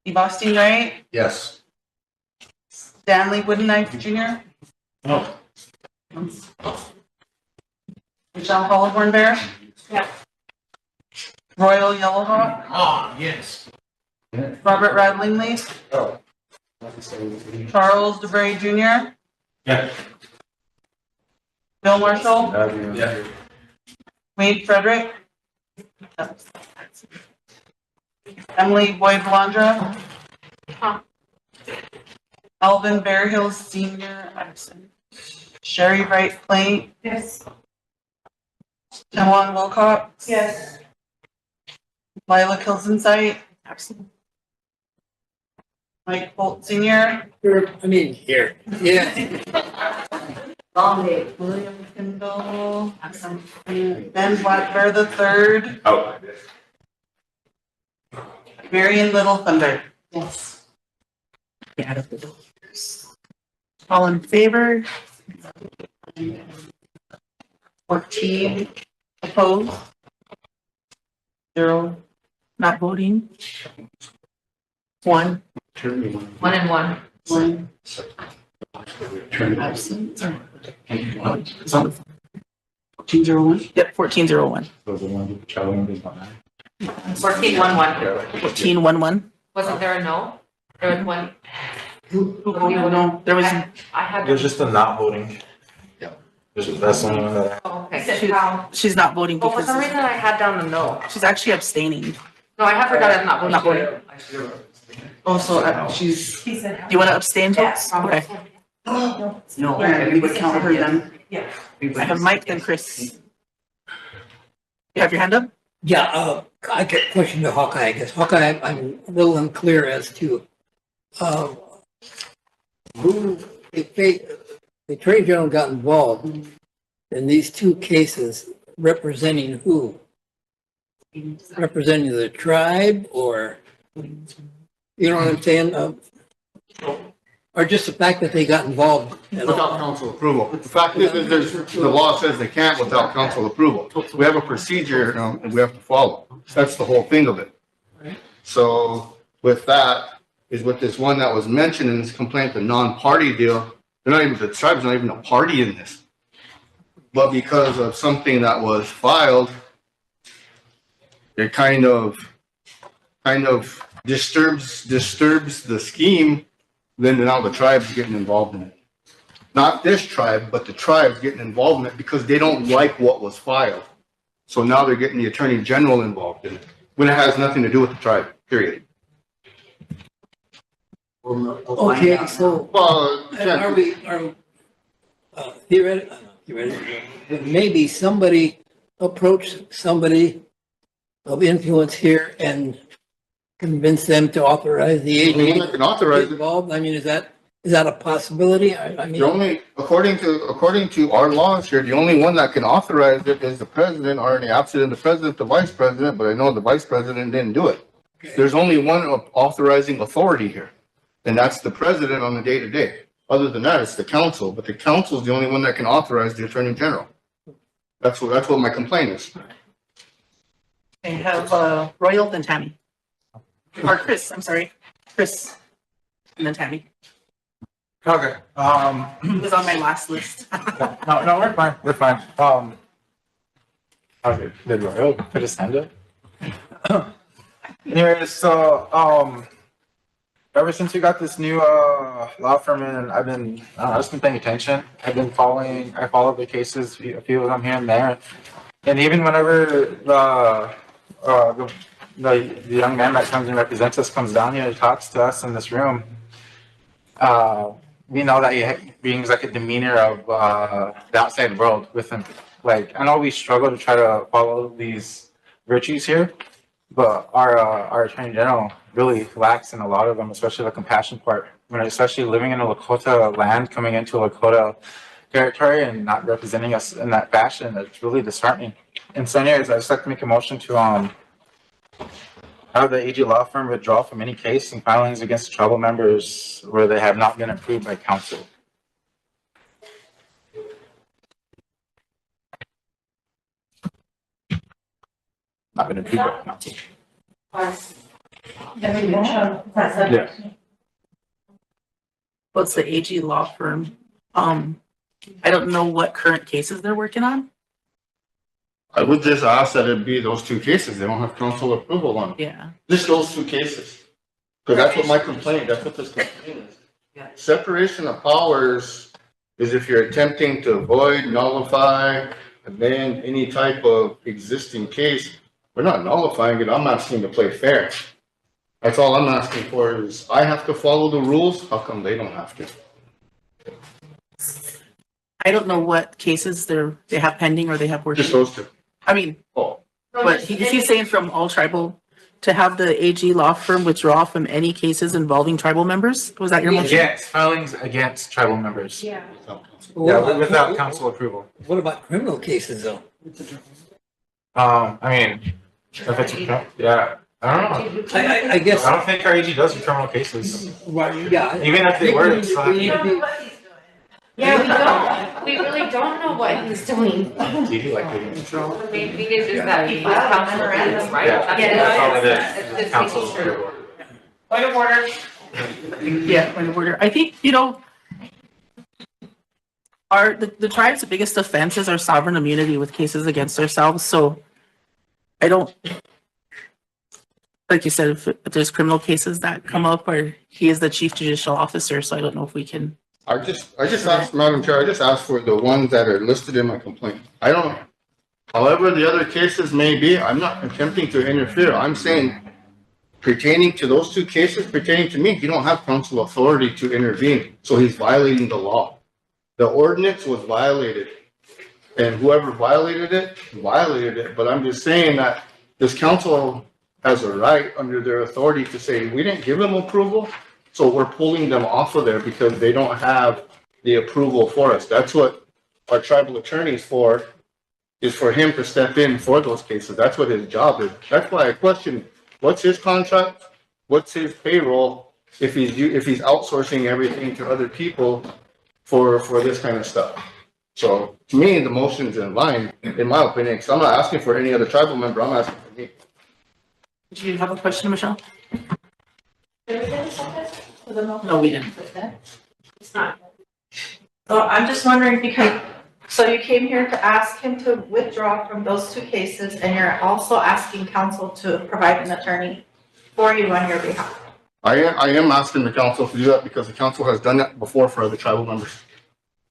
Ebosting Wright, Yes. Stanley Woodenknife Jr., No. Michelle Hollowborn Bear. Yeah. Royal Yellowhawk, Ah, yes. Robert Radlingly, Oh. Charles DeBrey Jr., Yeah. Bill Marshall, Yeah. Wade Frederick, Emily Boyd Valandra, Alvin Bearhill Senior, absent. Sherry Wright Plain, Yes. Tamwan Wilcox, Yes. Lila Kilsonsight, absent. Mike Holt Senior, Here, yeah. William Kendall, absent. Ben Blackbear the third, Oh. Marion Little Thunder. Yes. Get out of the doors. All in favor? 14 opposed. 0 not voting. 1. 1 and 1. 1 Absent. It's on the phone. 1401? Yep, 1401. Those are the ones with the child members behind. 14-1-1. 1411. Wasn't there a no? There was one. Who voted no? There was, I had. There's just a not voting. That's the only one that. Oh, okay. She's not voting Well, for because some reason I had down the no. she's actually abstaining. No, I have her down as not voting. Not voting. Also, she's. Do you want to abstain, folks? Okay. No, we would count her then. I have Mike and Chris. You have your hand up? Yeah, I get a question to Hawkeye, I guess. Hawkeye, I'm a little unclear as to, who, if the Attorney General got involved in these two cases, representing who? Representing the tribe or, you know what I'm saying? Or just the fact that they got involved? Without council approval. The fact is, the law says they can't without council approval. We have a procedure and we have to follow. That's the whole thing of it. So with that is with this one that was mentioned in this complaint, the non-party deal, they're not even, the tribe's not even a party in this. But because of something that was filed, it kind of disturbs the scheme. Then now the tribe's getting involved in it. Not this tribe, but the tribe's getting involved in it because they don't like what was filed. So now they're getting the Attorney General involved in it, when it has nothing to do with the tribe, period. Okay, so theoretically, maybe somebody approached somebody of influence here and convince them to authorize the AG can authorize it. involved? I mean, is that a possibility? I mean, The only, according to our laws here, the only one that can authorize it is the president, or in the absence of the president, the vice president, but I know the vice president didn't do it. There's only one authorizing authority here, and that's the president on the day-to-day. Other than that, it's the council, but the council is the only one that can authorize the Attorney General. That's what my complaint is. I have Royal, then Tammy. Or Chris, I'm sorry. Chris, and then Tammy. Okay, He was on my last list. no, we're fine, okay, did Royal put his hand up? Anyways, so, ever since we got this new, law firm in, I've just been paying attention. I followed the cases, a few of them here and there. And even whenever the young man that comes and represents us comes down here and talks to us in this room, we know that he brings like a demeanor of the outside world with him. Like, I know we struggle to try to follow these virtues here, but our Attorney General really lacks in a lot of them, especially the compassion part. When especially living in a Lakota land, coming into a Lakota territory and not representing us in that fashion, it's really disheartening. And so anyways, I'd just like to make a motion to have the AG law firm withdraw from any case and filings against tribal members where they have not been approved by council. Not been approved by council. Yeah. What's the AG law firm? I don't know what current cases they're working on. I would just ask that it be those two cases. They don't have council approval on. Yeah. Just those two cases. Because that's what my complaint, that's what this complaint is. Separation of powers is if you're attempting to void, nullify, amend any type of existing case. We're not nullifying it. I'm asking to play fair. That's all I'm asking for is I have to follow the rules. How come they don't have to? I don't know what cases they have pending or they have working. Just those two. I mean, but he's saying from all tribal to have the AG law firm withdraw from any cases involving tribal members? Was that your motion? Yes, filings against tribal members. Yeah. Yeah, without council approval. What about criminal cases though? I mean, if it's, yeah, I don't know. I guess. I don't think our AG does for criminal cases. Right, yeah. Even if they were, it's not. Yeah, we really don't know what he's doing. TV like they control. The main thing is that he was council approval, right? Yeah, that's all it is. It's Council making sure. approval. Point of order. Yeah, point of order. I think, the tribe's biggest offense is our sovereign immunity with cases against ourselves, so I don't, like you said, if there's criminal cases that come up, or he is the chief judicial officer, so I don't know if we can I just asked, Madam Chair, I just asked for the ones that are listed in my complaint. I don't, however the other cases may be, I'm not attempting to interfere. I'm saying pertaining to those two cases, pertaining to me, you don't have council authority to intervene. So he's violating the law. The ordinance was violated. And whoever violated it, violated it. But I'm just saying that this council has a right under their authority to say, we didn't give them approval, so we're pulling them off of there because they don't have the approval for us. That's what our tribal attorney is for him to step in for those cases. That's what his job is. That's why I question, what's his contract? What's his payroll if he's outsourcing everything to other people for this kind of stuff? So to me, the motion's in line, in my opinion, because I'm not asking for any other tribal member, I'm asking for me. Do you have a question, Michelle? No, we didn't. It's not. So I'm just wondering because, so you came here to ask him to withdraw from those two cases and you're also asking council to provide an attorney for you on your behalf. I am asking the council to do that because the council has done that before for other tribal members.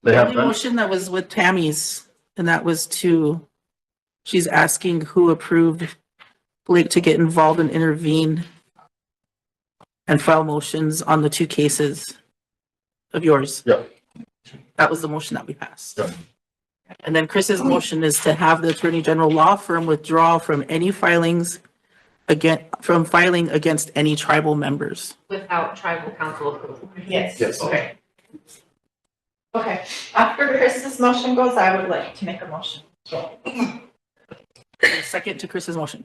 They The have only done. motion that was with Tammy's, and that was she's asking who approved Blake to get involved and intervene and file motions on the two cases of yours. Yeah. That was the motion that we passed. Yeah. And then Chris's motion is to have the Attorney General law firm withdraw from any filings from filing against any tribal members. Without tribal council approval. Yes. Yes. Okay. Okay, after Chris's motion goes, I would like to make a motion. Second to Chris's motion.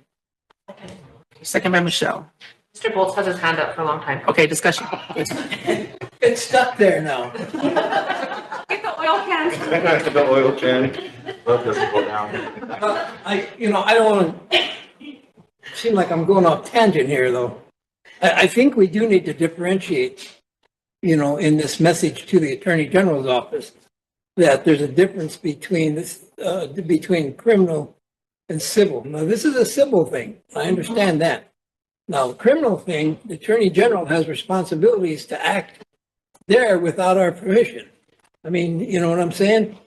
Second by Michelle. Mr. Bolts has his hand up for a long time. Okay, discussion. It's stuck there now. Get the oil can. The oil can. That doesn't go down. I don't want to seem like I'm going off tangent here, though. I think we do need to differentiate, in this message to the Attorney General's office, that there's a difference between between criminal and civil. Now, this is a civil thing. I understand that. Now, the criminal thing, the Attorney General has responsibilities to act there without our permission. I mean, you know what I'm saying?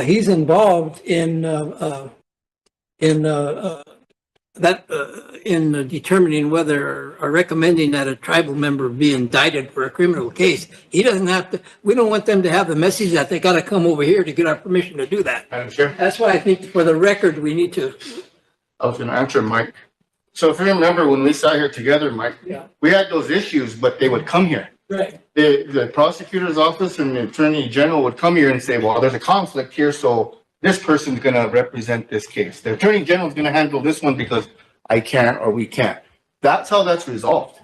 He's involved in determining whether or recommending that a tribal member be indicted for a criminal case. He doesn't have to, we don't want them to have the message that they got to come over here to get our permission to do that. Madam Chair? That's why I think for the record, we need to. I was gonna answer, Mike. So if you remember when we sat here together, Mike, Yeah. we had those issues, but they would come here. Right. The prosecutor's office and the Attorney General would come here and say, well, there's a conflict here, so this person's gonna represent this case. The Attorney General's gonna handle this one because I can't or we can't. That's how that's resolved.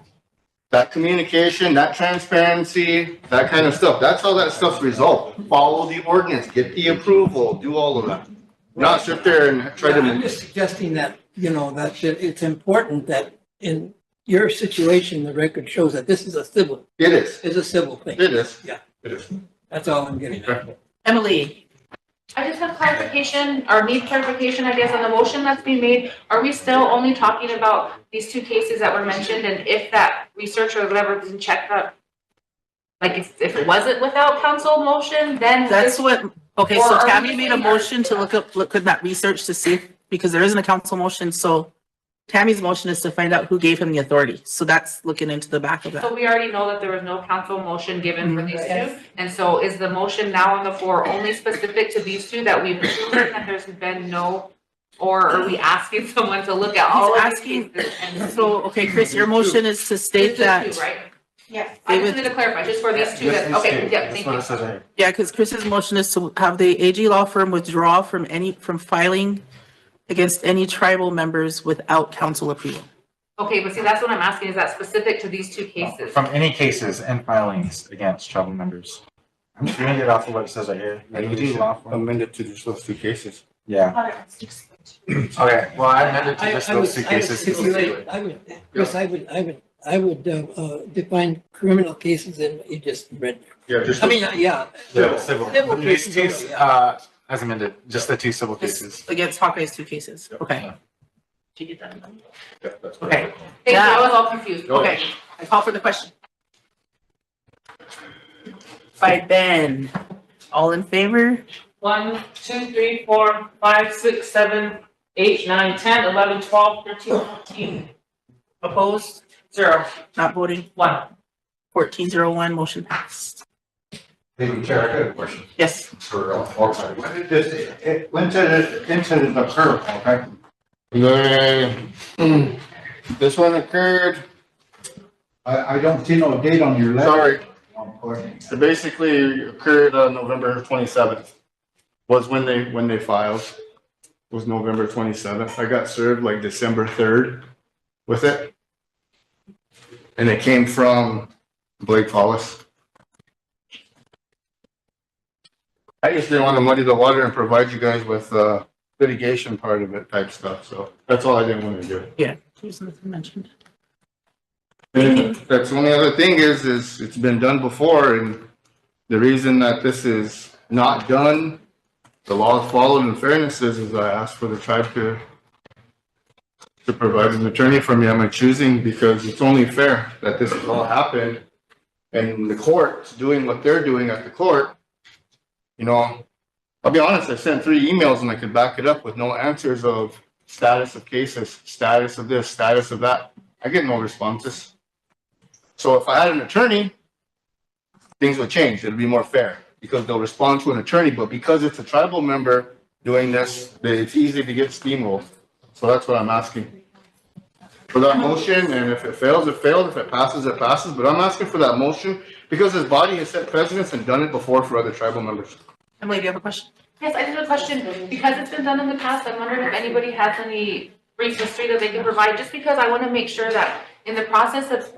That communication, that transparency, that kind of stuff. That's how that stuff's resolved. Follow the ordinance, get the approval, do all of that. Not sit there and try to. I'm just suggesting that, that it's important that in your situation, the record shows that this is a civil. It is. It's a civil thing. It is. Yeah. It is. That's all I'm getting at. Emily. I just have clarification, or need clarification, I guess, on the motion that's being made. Are we still only talking about these two cases that were mentioned? And if that researcher or whatever doesn't check that, like if it wasn't without council motion, then. That's what, okay, Or so are we Tammy made a saying- motion to look at that research to see, because there isn't a council motion, so Tammy's motion is to find out who gave him the authority. So that's looking into the back of that. So we already know that there was no council motion given for these Yes. two. And so is the motion now on the floor only specific to these two that we've approved and there's been no, or are we asking someone to look at all of these cases? So, okay, Chris, your motion is to state Just that. two, right? Yes. I just wanted to clarify, just for these two, that, okay, yeah, thank you. Yeah, because Chris's motion is to have the AG law firm withdraw from filing against any tribal members without council approval. Okay, but see, that's what I'm asking, is that specific to these two cases? From any cases and filings against tribal members. I'm just reading it off of what it says right here. Maybe we should amend it to just those two cases. Yeah. Okay, well, I amended to just those two cases. I would define criminal cases in what you just read. Yeah, just. I mean, yeah. Yeah, civil. Civil These cases, two, yeah. as amended, just the two civil cases. Against Hawkeye's two cases. Okay. Did you get that? Yeah, that's Okay. Thank you, I was all confused. Okay, I call for the question. by Ben. All in favor? 1, 2, 3, 4, 5, 6, 7, 8, 9, 10, 11, 12, 13, 14. Opposed? 0. Not voting? 1. 1401, motion passed. Thank you, Chair. I got a question. Yes. For all time. When did this incident occur? Okay. This one occurred. I don't see no date on your letter. Sorry. It basically occurred on November 27th. Was when they filed. Was November 27th. I got served like December 3rd with it. And it came from Blake Hollis. I just didn't want to muddy the water and provide you guys with litigation part of it type stuff. So that's all I didn't want to do. Yeah, there's nothing mentioned. And that's the only other thing is it's been done before, and the reason that this is not done, the law is followed in fairness is I asked for the tribe to provide an attorney for me. I'm choosing because it's only fair that this has all happened, and the court's doing what they're doing at the court. You know, I'll be honest, I sent 3 emails and I could back it up with no answers of status of cases, status of this, status of that. I get no responses. So if I had an attorney, things would change. It'd be more fair because they'll respond to an attorney. But because it's a tribal member doing this, it's easy to get steamrolled. So that's what I'm asking for that motion. And if it fails, it fails. If it passes, it passes. But I'm asking for that motion because this body has set precedents and done it before for other tribal members. Emily, do you have a question? Yes, I just have a question. Because it's been done in the past, I'm wondering if anybody has any brief history that they can provide, just because I want to make sure that in the process of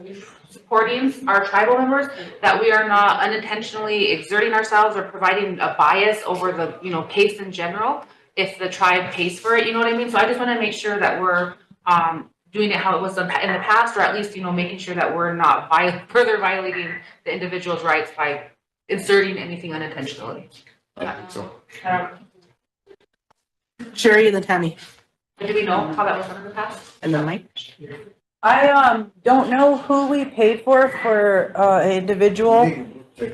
supporting our tribal members, that we are not unintentionally exerting ourselves or providing a bias over the, case in general, if the tribe pays for it, you know what I mean? So I just want to make sure that we're doing it how it was done in the past, or at least, making sure that we're not further violating the individual's rights by inserting anything unintentionally. I think so. Sherry and then Tammy. Do we know how that was done in the past? And then Mike. I don't know who we paid for an individual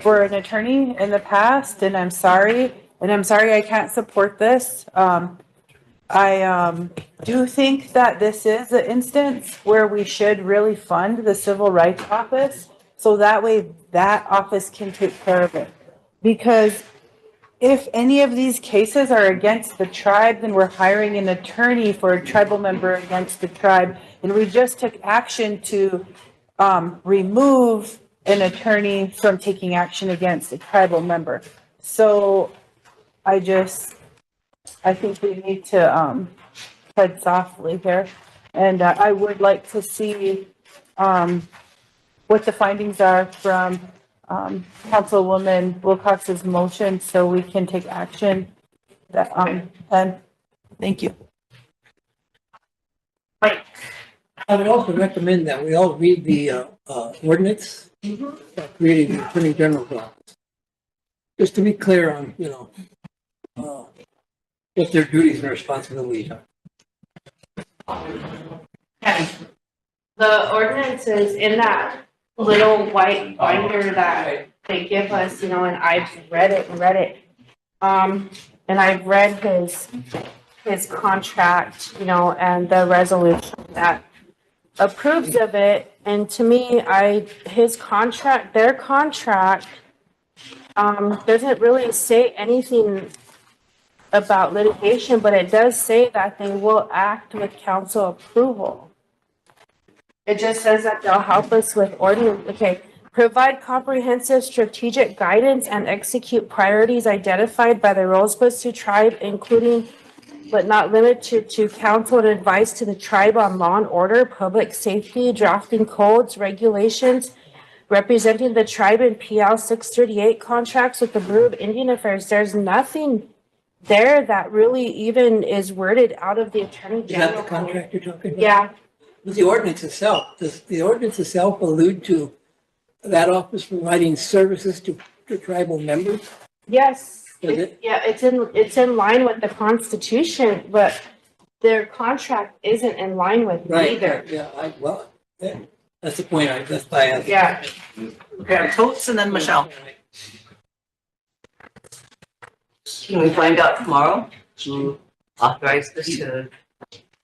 for an attorney in the past, and I'm sorry. And I'm sorry I can't support this. I do think that this is an instance where we should really fund the Civil Rights Office, so that way that office can take care of it. Because if any of these cases are against the tribe, then we're hiring an attorney for a tribal member against the tribe. And we just took action to remove an attorney from taking action against a tribal member. So I think we need to tread softly here. And I would like to see what the findings are from Councilwoman Wilcox's motion so we can take action. And thank you. I would also recommend that we all read the ordinance that created the Attorney General's office. Just to be clear on, what their duties and responsibilities are. The ordinance is in that little white binder that they give us, and I've read it. And I've read his contract, and the resolution that approves of it. And to me, their contract, doesn't really say anything about litigation, but it does say that they will act with council approval. It just says that they'll help us with ordinance. Okay. Provide comprehensive strategic guidance and execute priorities identified by the Rosebud Sioux tribe, including but not limited to counsel and advice to the tribe on law and order, public safety, drafting codes, regulations, representing the tribe in PL 638 contracts with the Bureau of Indian Affairs. There's nothing there that really even is worded out of the Attorney General. Is that the contract you're talking about? Yeah. With the ordinance itself, does the ordinance itself allude to that office providing services to tribal members? Yes. Does it? Yeah, it's in line with the Constitution, but their contract isn't in line with either. Yeah, that's the point. That's why I asked. Yeah. Okay, Totes and then Michelle. Can we find out tomorrow to authorize this to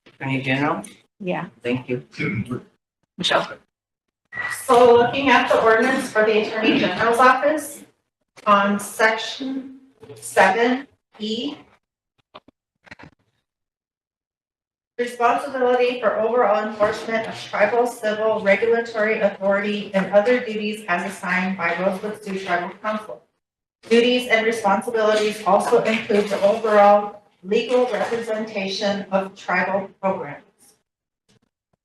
Attorney General? Yeah. Thank you. Michelle? So looking at the ordinance for the Attorney General's office, on section 7E, responsibility for overall enforcement of tribal, civil, regulatory authority and other duties as assigned by Rosebud Sioux Tribal Council. Duties and responsibilities also include the overall legal representation of tribal programs.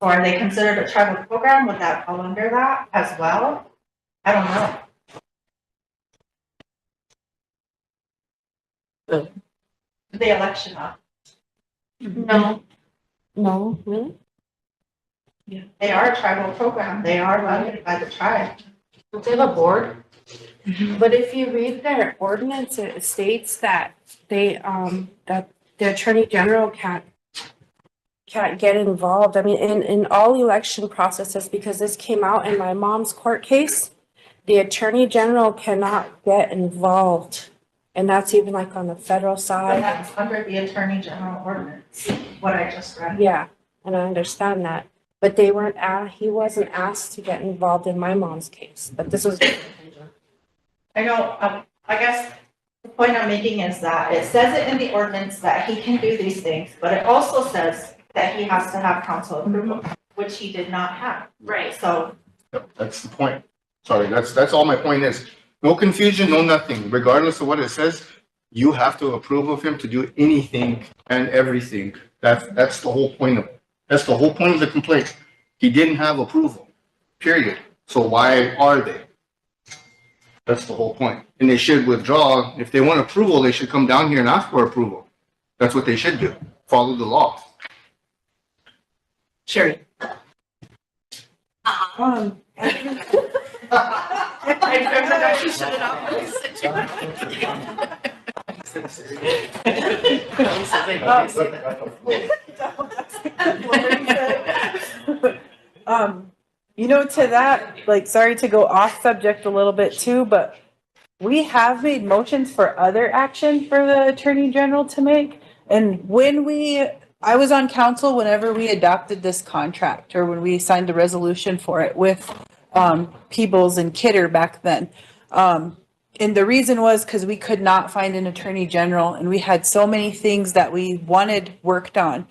So are they considered a tribal program? Would that fall under that as well? I don't know. The election law. No. No, really? Yeah. They are a tribal program. They are run by the tribe. Don't they have a board? But if you read their ordinance, it states that they, that the Attorney General can't get involved. I mean, in all election processes, because this came out in my mom's court case, the Attorney General cannot get involved. And that's even like on the federal But side. that's under the Attorney General ordinance, what I just read. Yeah, and I understand that. But they weren't, he wasn't asked to get involved in my mom's case, but this was. I know, I guess the point I'm making is that it says it in the ordinance that he can do these things, but it also says that he has to have council approval, which he did not have. Right. So. That's the point. Sorry, that's all my point is. No confusion, no nothing. Regardless of what it says, you have to approve of him to do anything and everything. That's the whole point of it. That's the whole point of the complaint. He didn't have approval, period. So why are they? That's the whole point. And they should withdraw. If they want approval, they should come down here and ask for approval. That's what they should do. Follow the law. Sherry? I remember that you shut it off. You know, to that, like, sorry to go off subject a little bit too, but we have made motions for other action for the Attorney General to make. And when I was on council whenever we adopted this contract, or when we signed the resolution for it with Peebles and Kidder back then. And the reason was because we could not find an Attorney General, and we had so many things that we wanted worked on.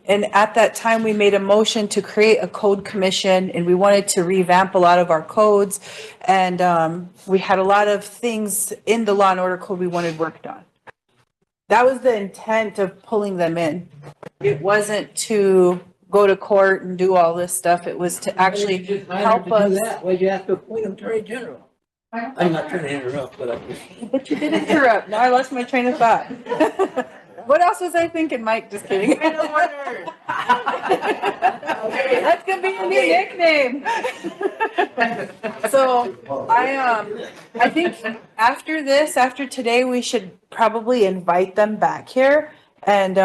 And at that time, we made a motion to create a code commission, and we wanted to revamp a lot of our codes. And we had a lot of things in the law and order code we wanted worked on. That was the intent of pulling them in. It wasn't to go to court and do all this stuff. It was to actually help us. Why'd you have to appoint him Attorney General? I'm not trying to interrupt, but I just. But you did interrupt. Now I lost my train of thought. What else was I thinking, Mike? Just kidding. That's gonna be your new nickname. So I think after today, we should probably invite them back here and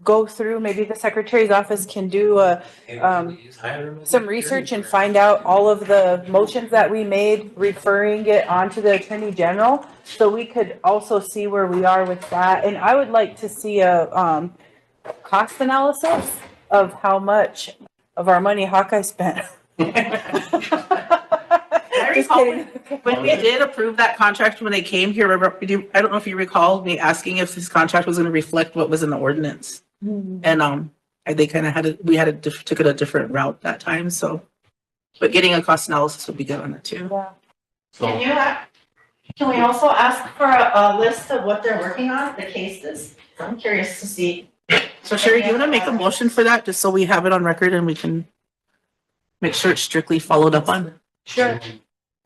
go through, maybe the secretary's office can do some research and find out all of the motions that we made, referring it on to the Attorney General. So we could also see where we are with that. And I would like to see a cost analysis of how much of our money Hawkeye spent. I recall when we did approve that contract when they came here, remember, I don't know if you recall me asking if this contract was going to reflect what was in the ordinance. And they kind of took it a different route that time. So, but getting a cost analysis would be good on that too. Yeah. Can we also ask for a list of what they're working on, the cases? I'm curious to see. So Sherry, do you want to make a motion for that, just so we have it on record and we can make sure it's strictly followed up on? Sure.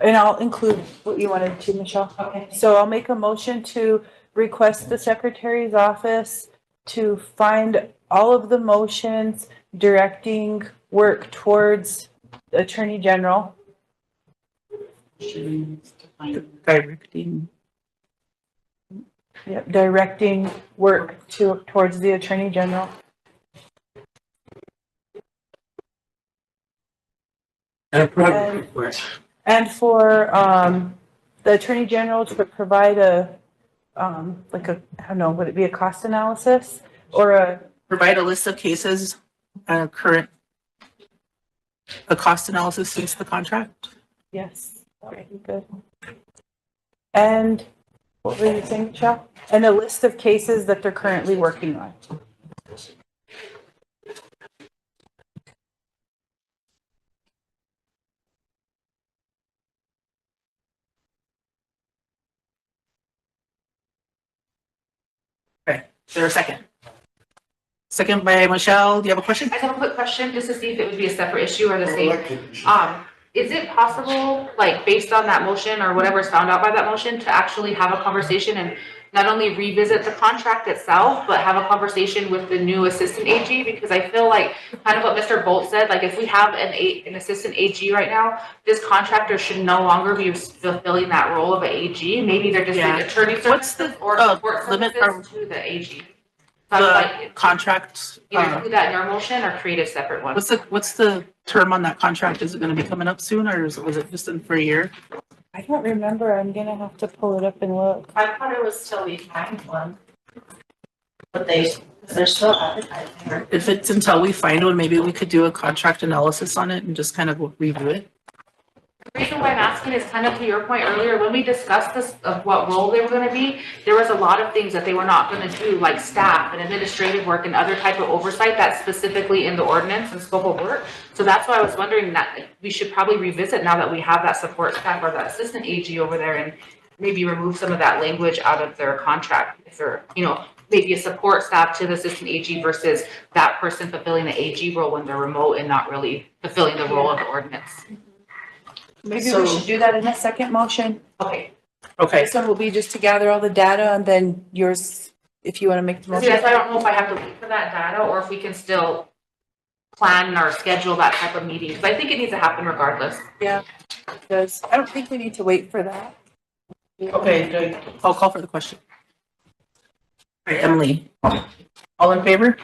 And I'll include what you wanted to, Michelle. Okay. So I'll make a motion to request the secretary's office to find all of the motions directing work towards the Attorney General. Directing work towards the Attorney General. And for the Attorney General to provide a like a, I don't know, would it be a cost analysis or a? Provide a list of cases and a cost analysis since the contract. Yes, that would be good. And what were you saying, Michelle? And a list of cases that they're currently working on. Okay, is there a second? Second by Michelle, do you have a question? I just have a quick question, just to see if it would be a separate issue or the same. Is it possible, like, based on that motion or whatever's found out by that motion, to actually have a conversation and not only revisit the contract itself, but have a conversation with the new assistant AG? Because I feel like, kind of what Mr. Bolt said, like, if we have an assistant AG right now, this contractor should no longer be fulfilling that role of an AG. Maybe they're just an attorney services or support limit services to the AG. The contract, Either do that in our motion or create a separate one. what's the term on that contract? Is it gonna be coming up soon, or was it just in for a year? I don't remember. I'm gonna have to pull it up and look. I thought it was till we find one. But they're still advertising. If it's until we find one, maybe we could do a contract analysis on it and just kind of review it. The reason why I'm asking is kind of to your point earlier, when we discussed this of what role they were gonna be, there was a lot of things that they were not gonna do, like staff and administrative work and other type of oversight that's specifically in the ordinance and scope of work. So that's why I was wondering that we should probably revisit now that we have that support staff or that assistant AG over there and maybe remove some of that language out of their contract. If they're, maybe a support staff to the assistant AG versus that person fulfilling the AG role when they're remote and not really fulfilling the role of the ordinance. Maybe we should do that in a second motion. Okay. Okay. This one will be just to gather all the data and then yours, if you want to make the motion. Yes, I don't know if I have to wait for that data or if we can still plan or schedule that type of meeting, because I think it needs to happen regardless. Yeah, because I don't think we need to wait for that. Okay, good. I'll call for the question. All right, Emily, all in favor?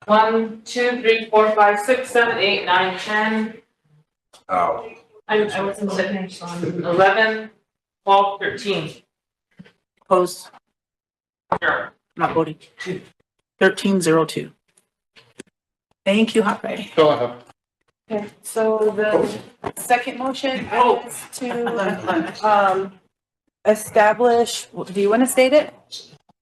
1, 2, 3, 4, 5, 6, 7, 8, 9, 10. Oh. I wasn't sitting so 11, 12, 13. Opposed? Sure. Not voting. 1302. Thank you, Hape. Go ahead. Okay, so the second motion is to establish, do you want to state it?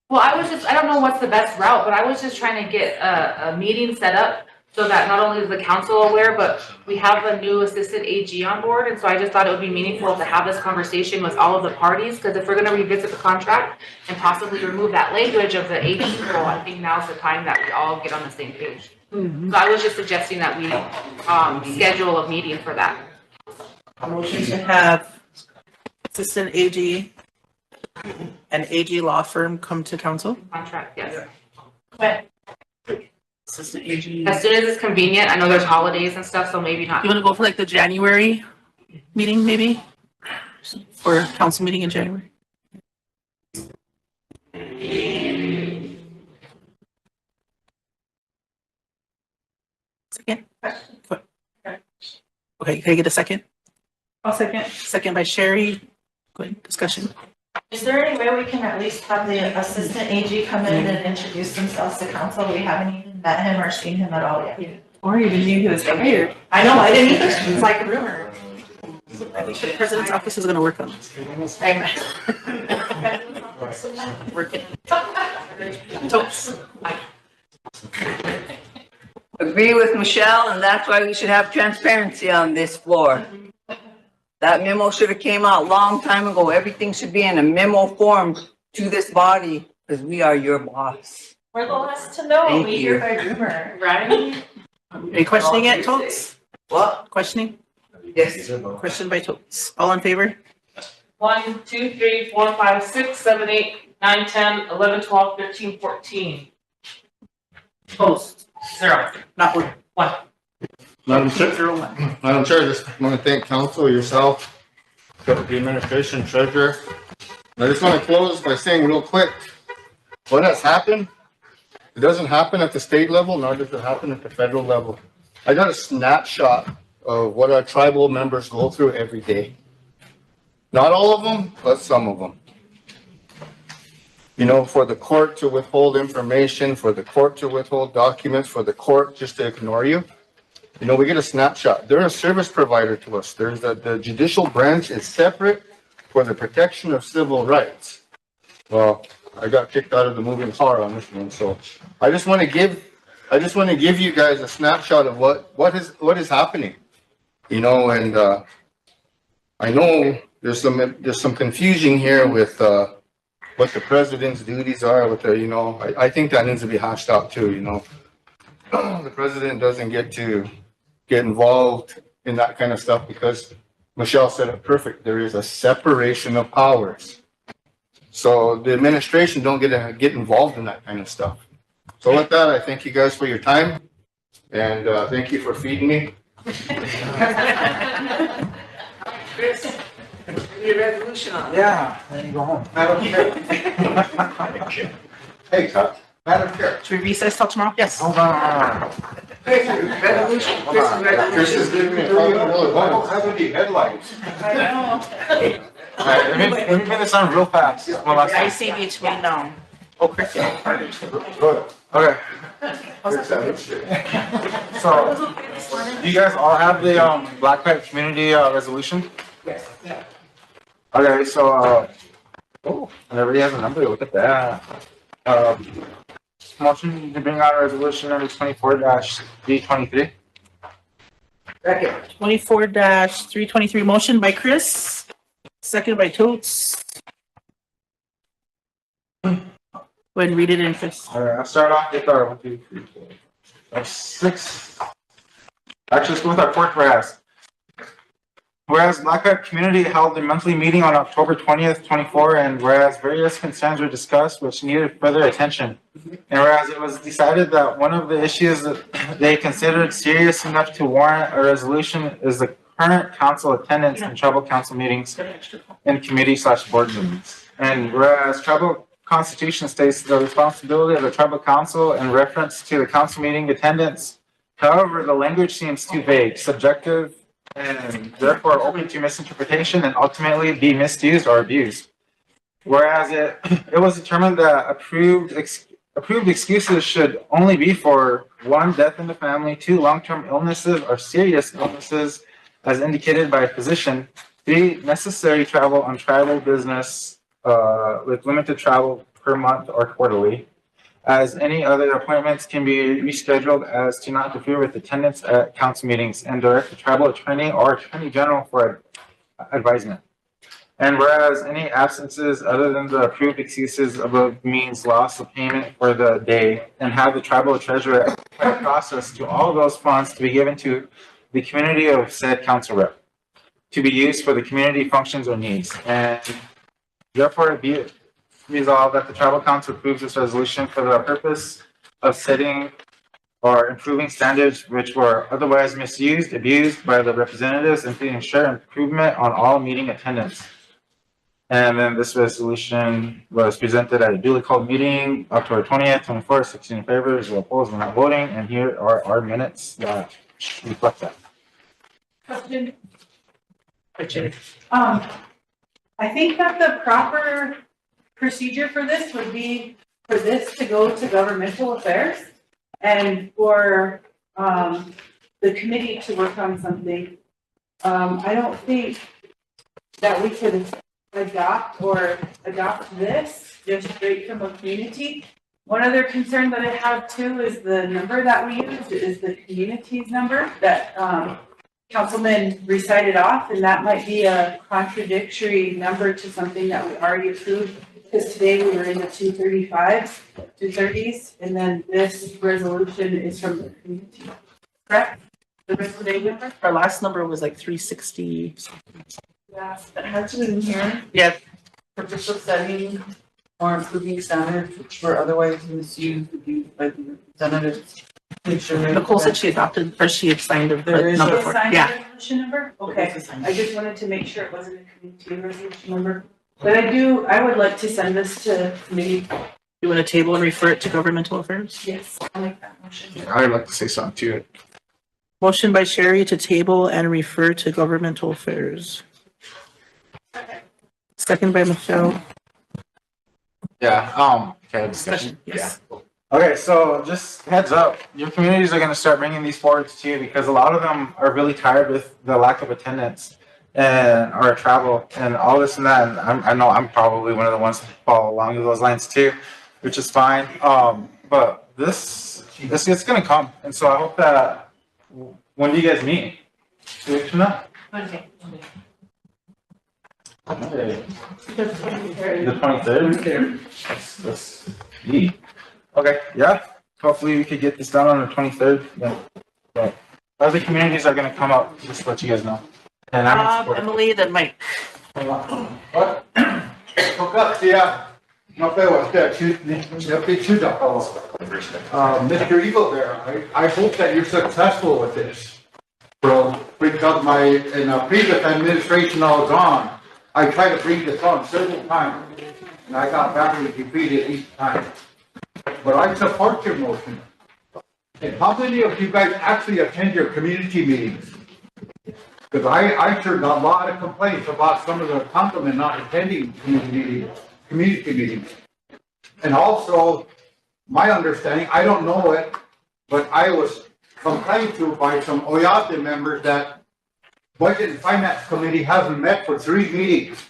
Well, I don't know what's the best route, but I was just trying to get a meeting set up so that not only is the council aware, but we have a new assistant AG on board. And so I just thought it would be meaningful to have this conversation with all of the parties, because if we're going to revisit the contract and possibly remove that language of the AG role, I think now's the time that we all get on the same page. So I was just suggesting that we schedule a meeting for that. A motion to have assistant AG and AG law firm come to council? Contract, yes. Okay. Assistant AG. As soon as it's convenient. I know there's holidays and stuff, so maybe not. You want to go for like the January meeting, maybe? Or council meeting in January? Second? Okay, can I get a second? I'll second. Second by Sherry. Go ahead, discussion. Is there any way we can at least have the assistant AG come in and introduce themselves to council? We haven't even met him or seen him at all yet. Or even knew he was hired. I know, I didn't either. It's like a rumor. I think the president's office is going to work on this. Working. Agree with Michelle, and that's why we should have transparency on this floor. That memo should have came out a long time ago. Everything should be in a memo form to this body, because we are your boss. We're the last to know. Thank We you. hear by rumor, right? Are you questioning it, Totes? What? Questioning? Yes. Question by Totes. All in favor? 1, 2, 3, 4, 5, 6, 7, 8, 9, 10, 11, 12, 13, 14. Opposed? 0. Not one. 1. Madam Chair, Madam Chair, just want to thank council, yourself, the administration, treasurer. And I just want to close by saying real quick, what has happened, it doesn't happen at the state level, nor does it happen at the federal level. I got a snapshot of what our tribal members go through every day. Not all of them, but some of them. you know, for the court to withhold information, for the court to withhold documents, for the court just to ignore you. You know, we get a snapshot. They're a service provider to us. There's the judicial branch is separate for the protection of civil rights. Well, I got kicked out of the moving car on this one, so I just want to give you guys a snapshot of what is happening. You know, and I know there's some confusion here with what the president's duties are with the, you know, I think that needs to be hashed out too, you know. The president doesn't get to get involved in that kind of stuff because Michelle said it perfect. There is a separation of powers. So the administration don't get involved in that kind of stuff. So with that, I thank you guys for your time and thank you for feeding me. Chris, your resolution on. Yeah, then you go home. Madam Chair. Hey, Todd. Madam Chair. Should we recess till tomorrow? Yes. Hold on. Chris, resolution, Chris is giving me a $1,000 I don't have any headlights. I know. All right, let me finish on real fast. One last I time. see each way now. Oh, Chris. Good. Okay. So, you guys all have the Black Pipe Community resolution? Yes. Okay, so everybody has a number. Look at that. Motion to bring out resolution number 24-323. Second. 24-323, motion by Chris, second by Totes. Go ahead and read it in, Chris. All right, I'll start off with our 1, 2, 3, 4, 5, 6. Actually, let's go with our fourth whereas. Whereas Black Pipe Community held a monthly meeting on October 20th, 24, and whereas various concerns were discussed which needed further attention. And whereas it was decided that one of the issues that they considered serious enough to warrant a resolution is the current council attendance in tribal council meetings and committee/board meetings. And whereas tribal constitution states the responsibility of the tribal council in reference to the council meeting attendance. However, the language seems too vague, subjective, and therefore open to misinterpretation and ultimately be misused or abused. Whereas it was determined that approved excuses should only be for 1, death in the family, 2, long-term illnesses or serious illnesses as indicated by a physician, 3, necessary travel on tribal business with limited travel per month or quarterly, as any other appointments can be rescheduled as to not interfere with attendance at council meetings, and direct the tribal attorney or attorney general for advisement. And whereas any absences other than the approved excuses above means loss of payment for the day, and have the tribal treasurer process to all those funds to be given to the community of said council rep to be used for the community functions or needs. And therefore be it resolved that the tribal council approves this resolution for the purpose of setting or improving standards which were otherwise misused, abused by the representatives, and to ensure improvement on all meeting attendance. And then this resolution was presented at a duly called meeting, October 20th, 24, 16 in favor, 0 opposed, we're not voting, and here are our minutes that reflect that. Question. Richard. I think that the proper procedure for this would be for this to go to governmental affairs and for the committee to work on something. I don't think that we could adopt this just straight from a community. One other concern that I have too is the number that we used is the community's number that Councilman recited off, and that might be a contradictory number to something that we already approved. Because today we were in the 230s, and then this resolution is from the community. Correct? The rest of the number? Our last number was like 360. Yeah, it has it in here. Yeah. Purpose of setting or improving standards which were otherwise misused by the representatives. Nicole said she adopted, or she had signed There the is number a for it. signed Yeah. resolution number? Okay, I just wanted to make sure it wasn't a community resolution number. But I would like to send this to committee. You want to table and refer it to governmental affairs? Yes, I like that motion. I'd like to say something to it. Motion by Sherry to table and refer to governmental affairs. Second by Michelle. Yeah, okay, discussion. Yes. Okay, so just heads up, your communities are gonna start bringing these forward to you because a lot of them are really tired with the lack of attendance and or travel and all this and that. And I know I'm probably one of the ones that fall along those lines too, which is fine. But this it's gonna come, and so I hope that when you guys meet, 2 weeks from now. Monday. The 23rd. That's neat. Okay, yeah. Hopefully we could get this done on the 23rd. Yeah. But other communities are gonna come up, just to let you guys know. And I'm Emily, then Mike. What? Hook up, yeah. No, pay what, Mr. Eagle there, I hope that you're successful with this. Well, because in a previous administration I was on, I tried to bring this on several times, and I got badly defeated each time. But I support your motion. And how many of you guys actually attend your community meetings? Because I sure got a lot of complaints about some of the councilmen not attending community meetings. And also, my understanding, I don't know it, but I was complained to by some Oyate members that Budget and Finance Committee hasn't met for 3 meetings.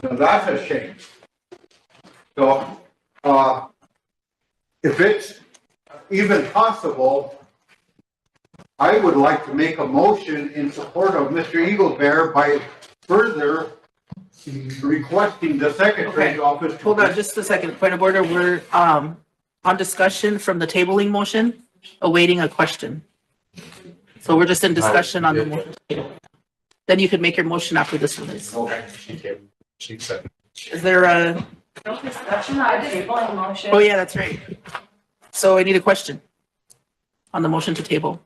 So that's a shame. So, if it's even possible, I would like to make a motion in support of Mr. Eagle Bear by further requesting the Secretary's office. Hold on just a second. Point of order. We're on discussion from the tabling motion, awaiting a question. So we're just in discussion on the motion. Then you could make your motion after this one is. Okay. Is there a? No discussion, I tabling motion. Oh, yeah, that's right. So I need a question on the motion to table.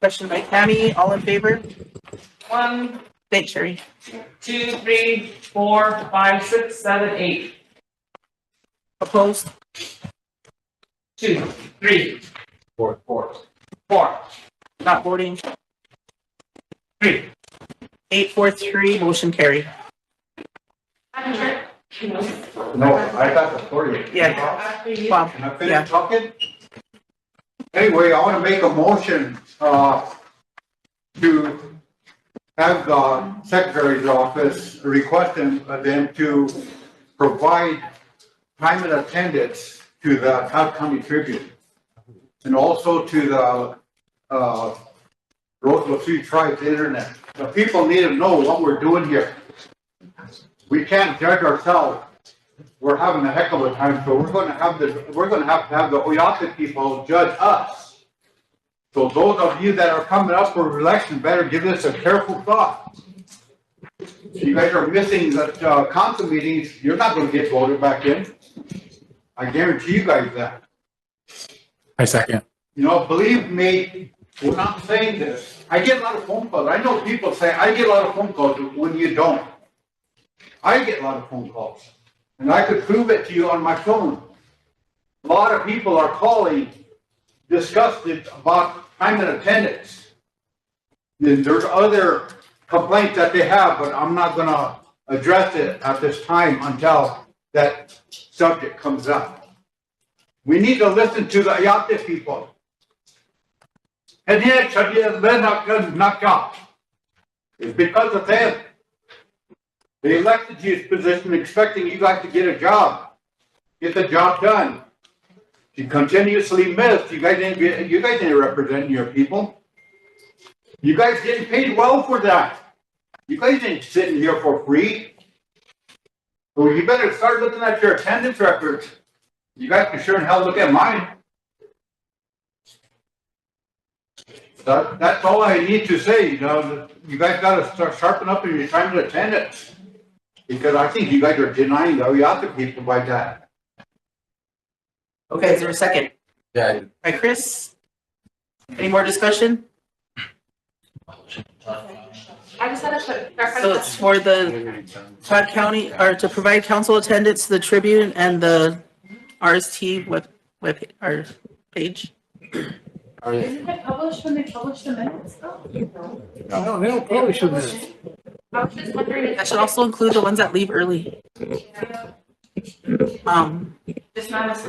Question by Tammy, all in favor? 1, Thanks, Sherry. 2, 3, 4, 5, 6, 7, 8. Opposed? 2, 3, 4. 4. Not voting. 3. 8, 4, 3, motion carried. No, I got the authority. Yeah. Bob, Can I finish talking? Anyway, I want to make a motion, to have the Secretary's office requesting them to provide time and attendance to the Cobb County Tribune. And also to the, Rosebud Sioux Tribe's internet. The people need to know what we're doing here. We can't judge ourselves. We're having a heck of a time, so we're gonna have to have the Oyate people judge us. So those of you that are coming up for election better give this a careful thought. If you guys are missing the council meetings, you're not gonna get voted back in. I guarantee you guys that. I second. You know, believe me, we're not saying this. I get a lot of phone calls. I know people say, I get a lot of phone calls when you don't. I get a lot of phone calls. And I could prove it to you on my phone. A lot of people are calling disgusted about time and attendance. And there's other complaints that they have, but I'm not gonna address it at this time until that subject comes up. We need to listen to the Ayate people. And here, they're not gonna knock out. It's because of them. They elected you to this position expecting you guys to get a job, get the job done. You continuously missed. You guys didn't represent your people. You guys getting paid well for that. You guys ain't sitting here for free. So you better start looking at your attendance records. You guys can sure in hell look at mine. That's all I need to say. You know, you guys got to start sharpen up in your time to attendance. Because I think you guys are denying the Oyate people by that. Okay, is there a second? Yeah. By Chris? Any more discussion? I just had a quick. So it's for the Todd County, or to provide council attendance to the Tribune and the RST web or page. Isn't it published when they publish the minutes though? No, they don't publish them. I was just wondering if. That should also include the ones that leave early. Just not us.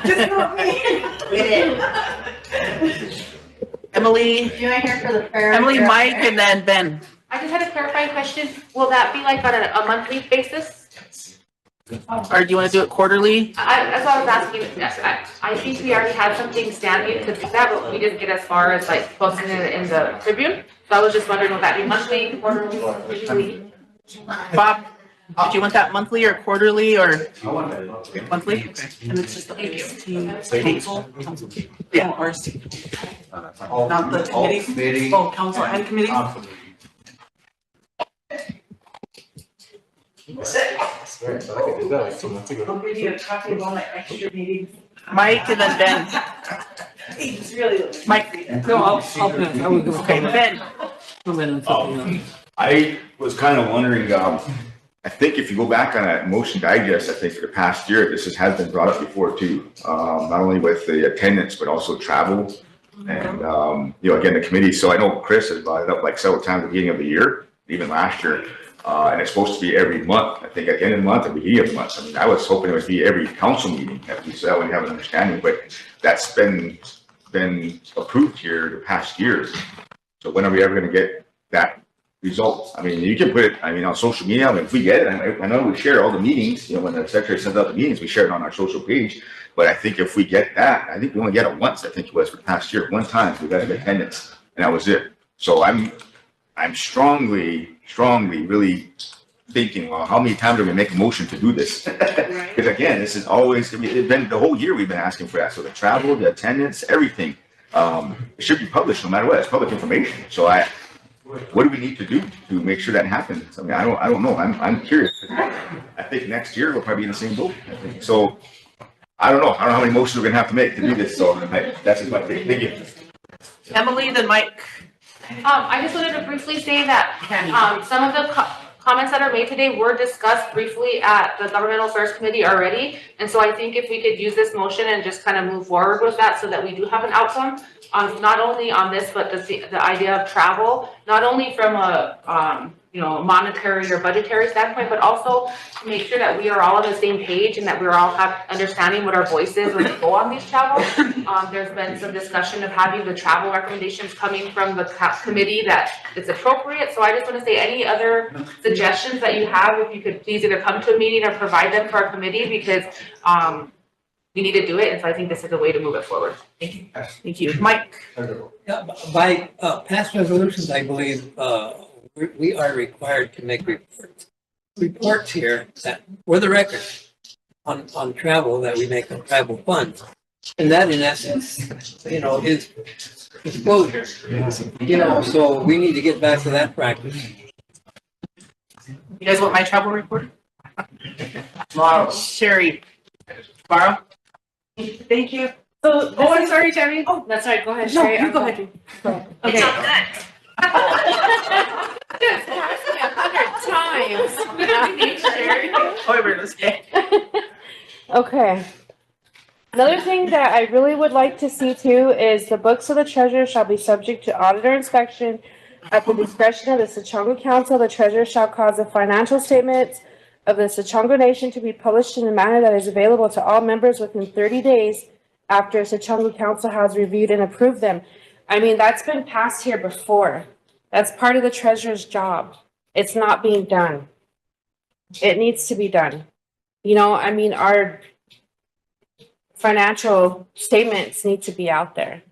Just not me. Emily, You're here for the fair. Emily, Mike, and then Ben. I just had a clarifying question. Will that be like on a monthly basis? Or do you want to do it quarterly? That's what I was asking. Yes, I think we already had something standing to do that, but we didn't get as far as like posting it in the Tribune. So I was just wondering, will that be monthly, quarterly, weekly? Bob, do you want that monthly or quarterly or monthly? Okay. And it's just the council. Yeah, RST. Not the committees. Oh, council and committees? I'll give you a copy of all my extra meetings. Mike and then Ben. It's really. Mike. No, I'll pass. I will give a Okay, comment. Ben. Comment on something else. I was kind of wondering, I think if you go back on that motion digest, I think for the past year, this has been brought up before too. Not only with the attendance, but also travel and, again, the committee. So I know Chris has brought it up like several times at the beginning of the year, even last year. And it's supposed to be every month. I think at the end of the month, at the beginning of the month. I mean, I was hoping it would be every council meeting, at least that way you have an understanding, but that's been approved here the past year. So when are we ever going to get that result? I mean, you can put it, on social media. I mean, if we get it, I know we share all the meetings, when the secretary sends out the meetings, we share it on our social page. But I think if we get that, I think we only get it once, I think it was for the past year. One time we got an attendance and that was it. So I'm strongly really thinking, well, how many times are we gonna make a motion to do this? Because again, this is always, it's been the whole year we've been asking for that. So the travel, the attendance, everything, it should be published no matter what. It's public information. So what do we need to do to make sure that happens? I mean, I don't know. I'm curious. I think next year we'll probably be in the same boat. I think. So I don't know how many motions we're gonna have to make to do this. So that's just my thing. Thank you. Emily, then Mike. I just wanted to briefly say that, some of the comments that are made today were discussed briefly at the Governmental Affairs Committee already. And so I think if we could use this motion and just kind of move forward with that so that we do have an outcome on not only on this, but the idea of travel, not only from a, monetary or budgetary standpoint, but also to make sure that we are all on the same page and that we're all understanding what our voice is when we go on these travels. There's been some discussion of having the travel recommendations coming from the committee that it's appropriate. So I just want to say any other suggestions that you have, if you could please either come to a meeting or provide them to our committee, because we need to do it. And so I think this is a way to move it forward. Thank you. Thank you. Mike. Yeah, by past resolutions, I believe, we are required to make reports here that, for the record, on travel that we make on travel funds. And that in essence, is disclosure. So we need to get back to that practice. You guys want my travel report? Tomorrow. Sherry. Tomorrow? Thank you. So, I'm sorry, Tammy. Oh, that's right. Go ahead, Sherry. No, you go ahead. Okay. It's all good. Just ask me 100 times. Okay. Another thing that I really would like to see too is the books of the treasurer shall be subject to auditor inspection at the discretion of the Sioux Council. The treasurer shall cause the financial statements of the Sioux Nation to be published in a manner that is available to all members within 30 days after Sioux Council has reviewed and approved them. I mean, that's been passed here before. That's part of the treasurer's job. It's not being done. It needs to be done. Our financial statements need to be out there.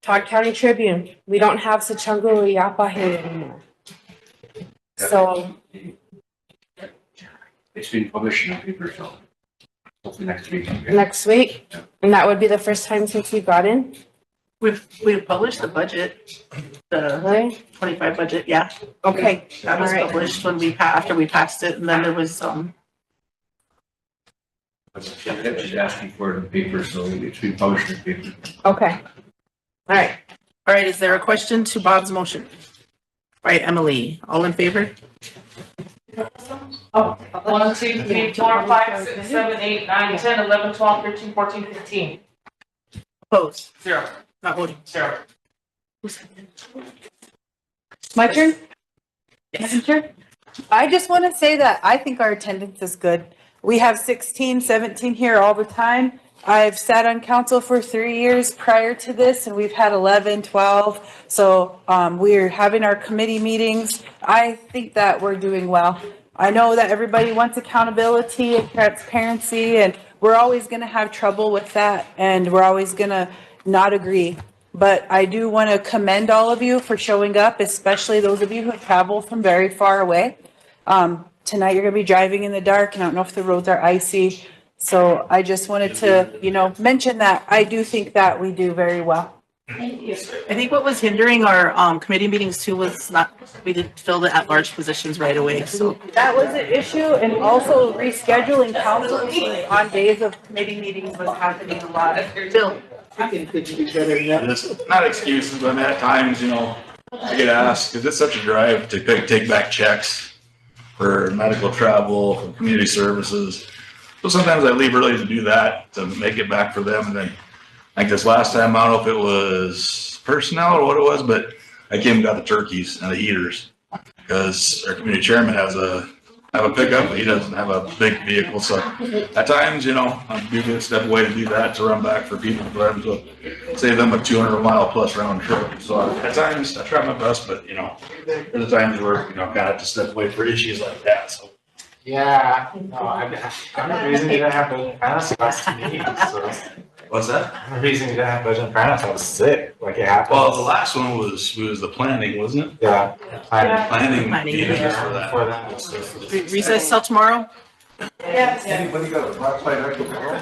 Todd County Tribune, we don't have Sechungu Yapa here anymore. So. It's been published in the paper, so hopefully next week. Next week? And that would be the first time since we got in? We've published the budget, the 25 budget, yeah. Okay. That was All right. published after we passed it, and then there was some. Just asking for it in the paper, so it's been published in the paper. Okay. All right. All right, is there a question to Bob's motion? Right, Emily, all in favor? 1, 2, 3, 4, 5, 6, 7, 8, 9, 10, 11, 12, 13, 14, 15. Opposed? 0. Not voting. 0. My turn? Madam Chair? I just want to say that I think our attendance is good. We have 16, 17 here all the time. I've sat on council for 3 years prior to this, and we've had 11, 12. So we're having our committee meetings. I think that we're doing well. I know that everybody wants accountability and transparency, and we're always going to have trouble with that, and we're always going to not agree. But I do want to commend all of you for showing up, especially those of you who have traveled from very far away. Tonight you're going to be driving in the dark, and I don't know if the roads are icy. So I just wanted to, mention that. I do think that we do very well. Thank you. I think what was hindering our committee meetings too was we didn't fill the at-large positions right away, so. That was an issue, and also rescheduling council meetings on days of committee meetings was happening a lot. Bill? I think it should be better than that. It's not excuses, but at times, I get asked, because it's such a drive to take back checks for medical travel, for community services. So sometimes I leave early to do that, to make it back for them. And then, like this last time, I don't know if it was personnel or what it was, but I came and got the turkeys and the heaters. Because our community chairman have a pickup, but he doesn't have a big vehicle. So at times, I'm doing a step away to do that, to run back for people, for them to save them a 200-mile plus round trip. So at times, I try my best, but there's times where, kind of have to step away for issues like that. So. Yeah, no, I'm the reason you didn't have budget finance last meeting, so. What's that? I'm the reason you didn't have budget finance, I was sick, like it happened. Well, the last one was the planning, wasn't it? Yeah. Planning Planning, meeting yeah. for that. For that. Recess till tomorrow? Yes. Anybody got a flashlight I can borrow?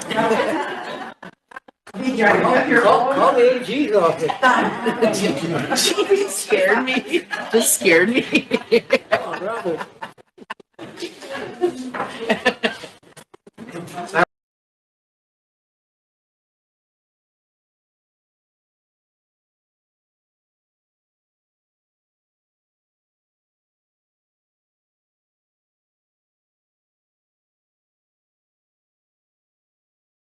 Call the AG's office. She scared me. Just scared me. Oh, brother.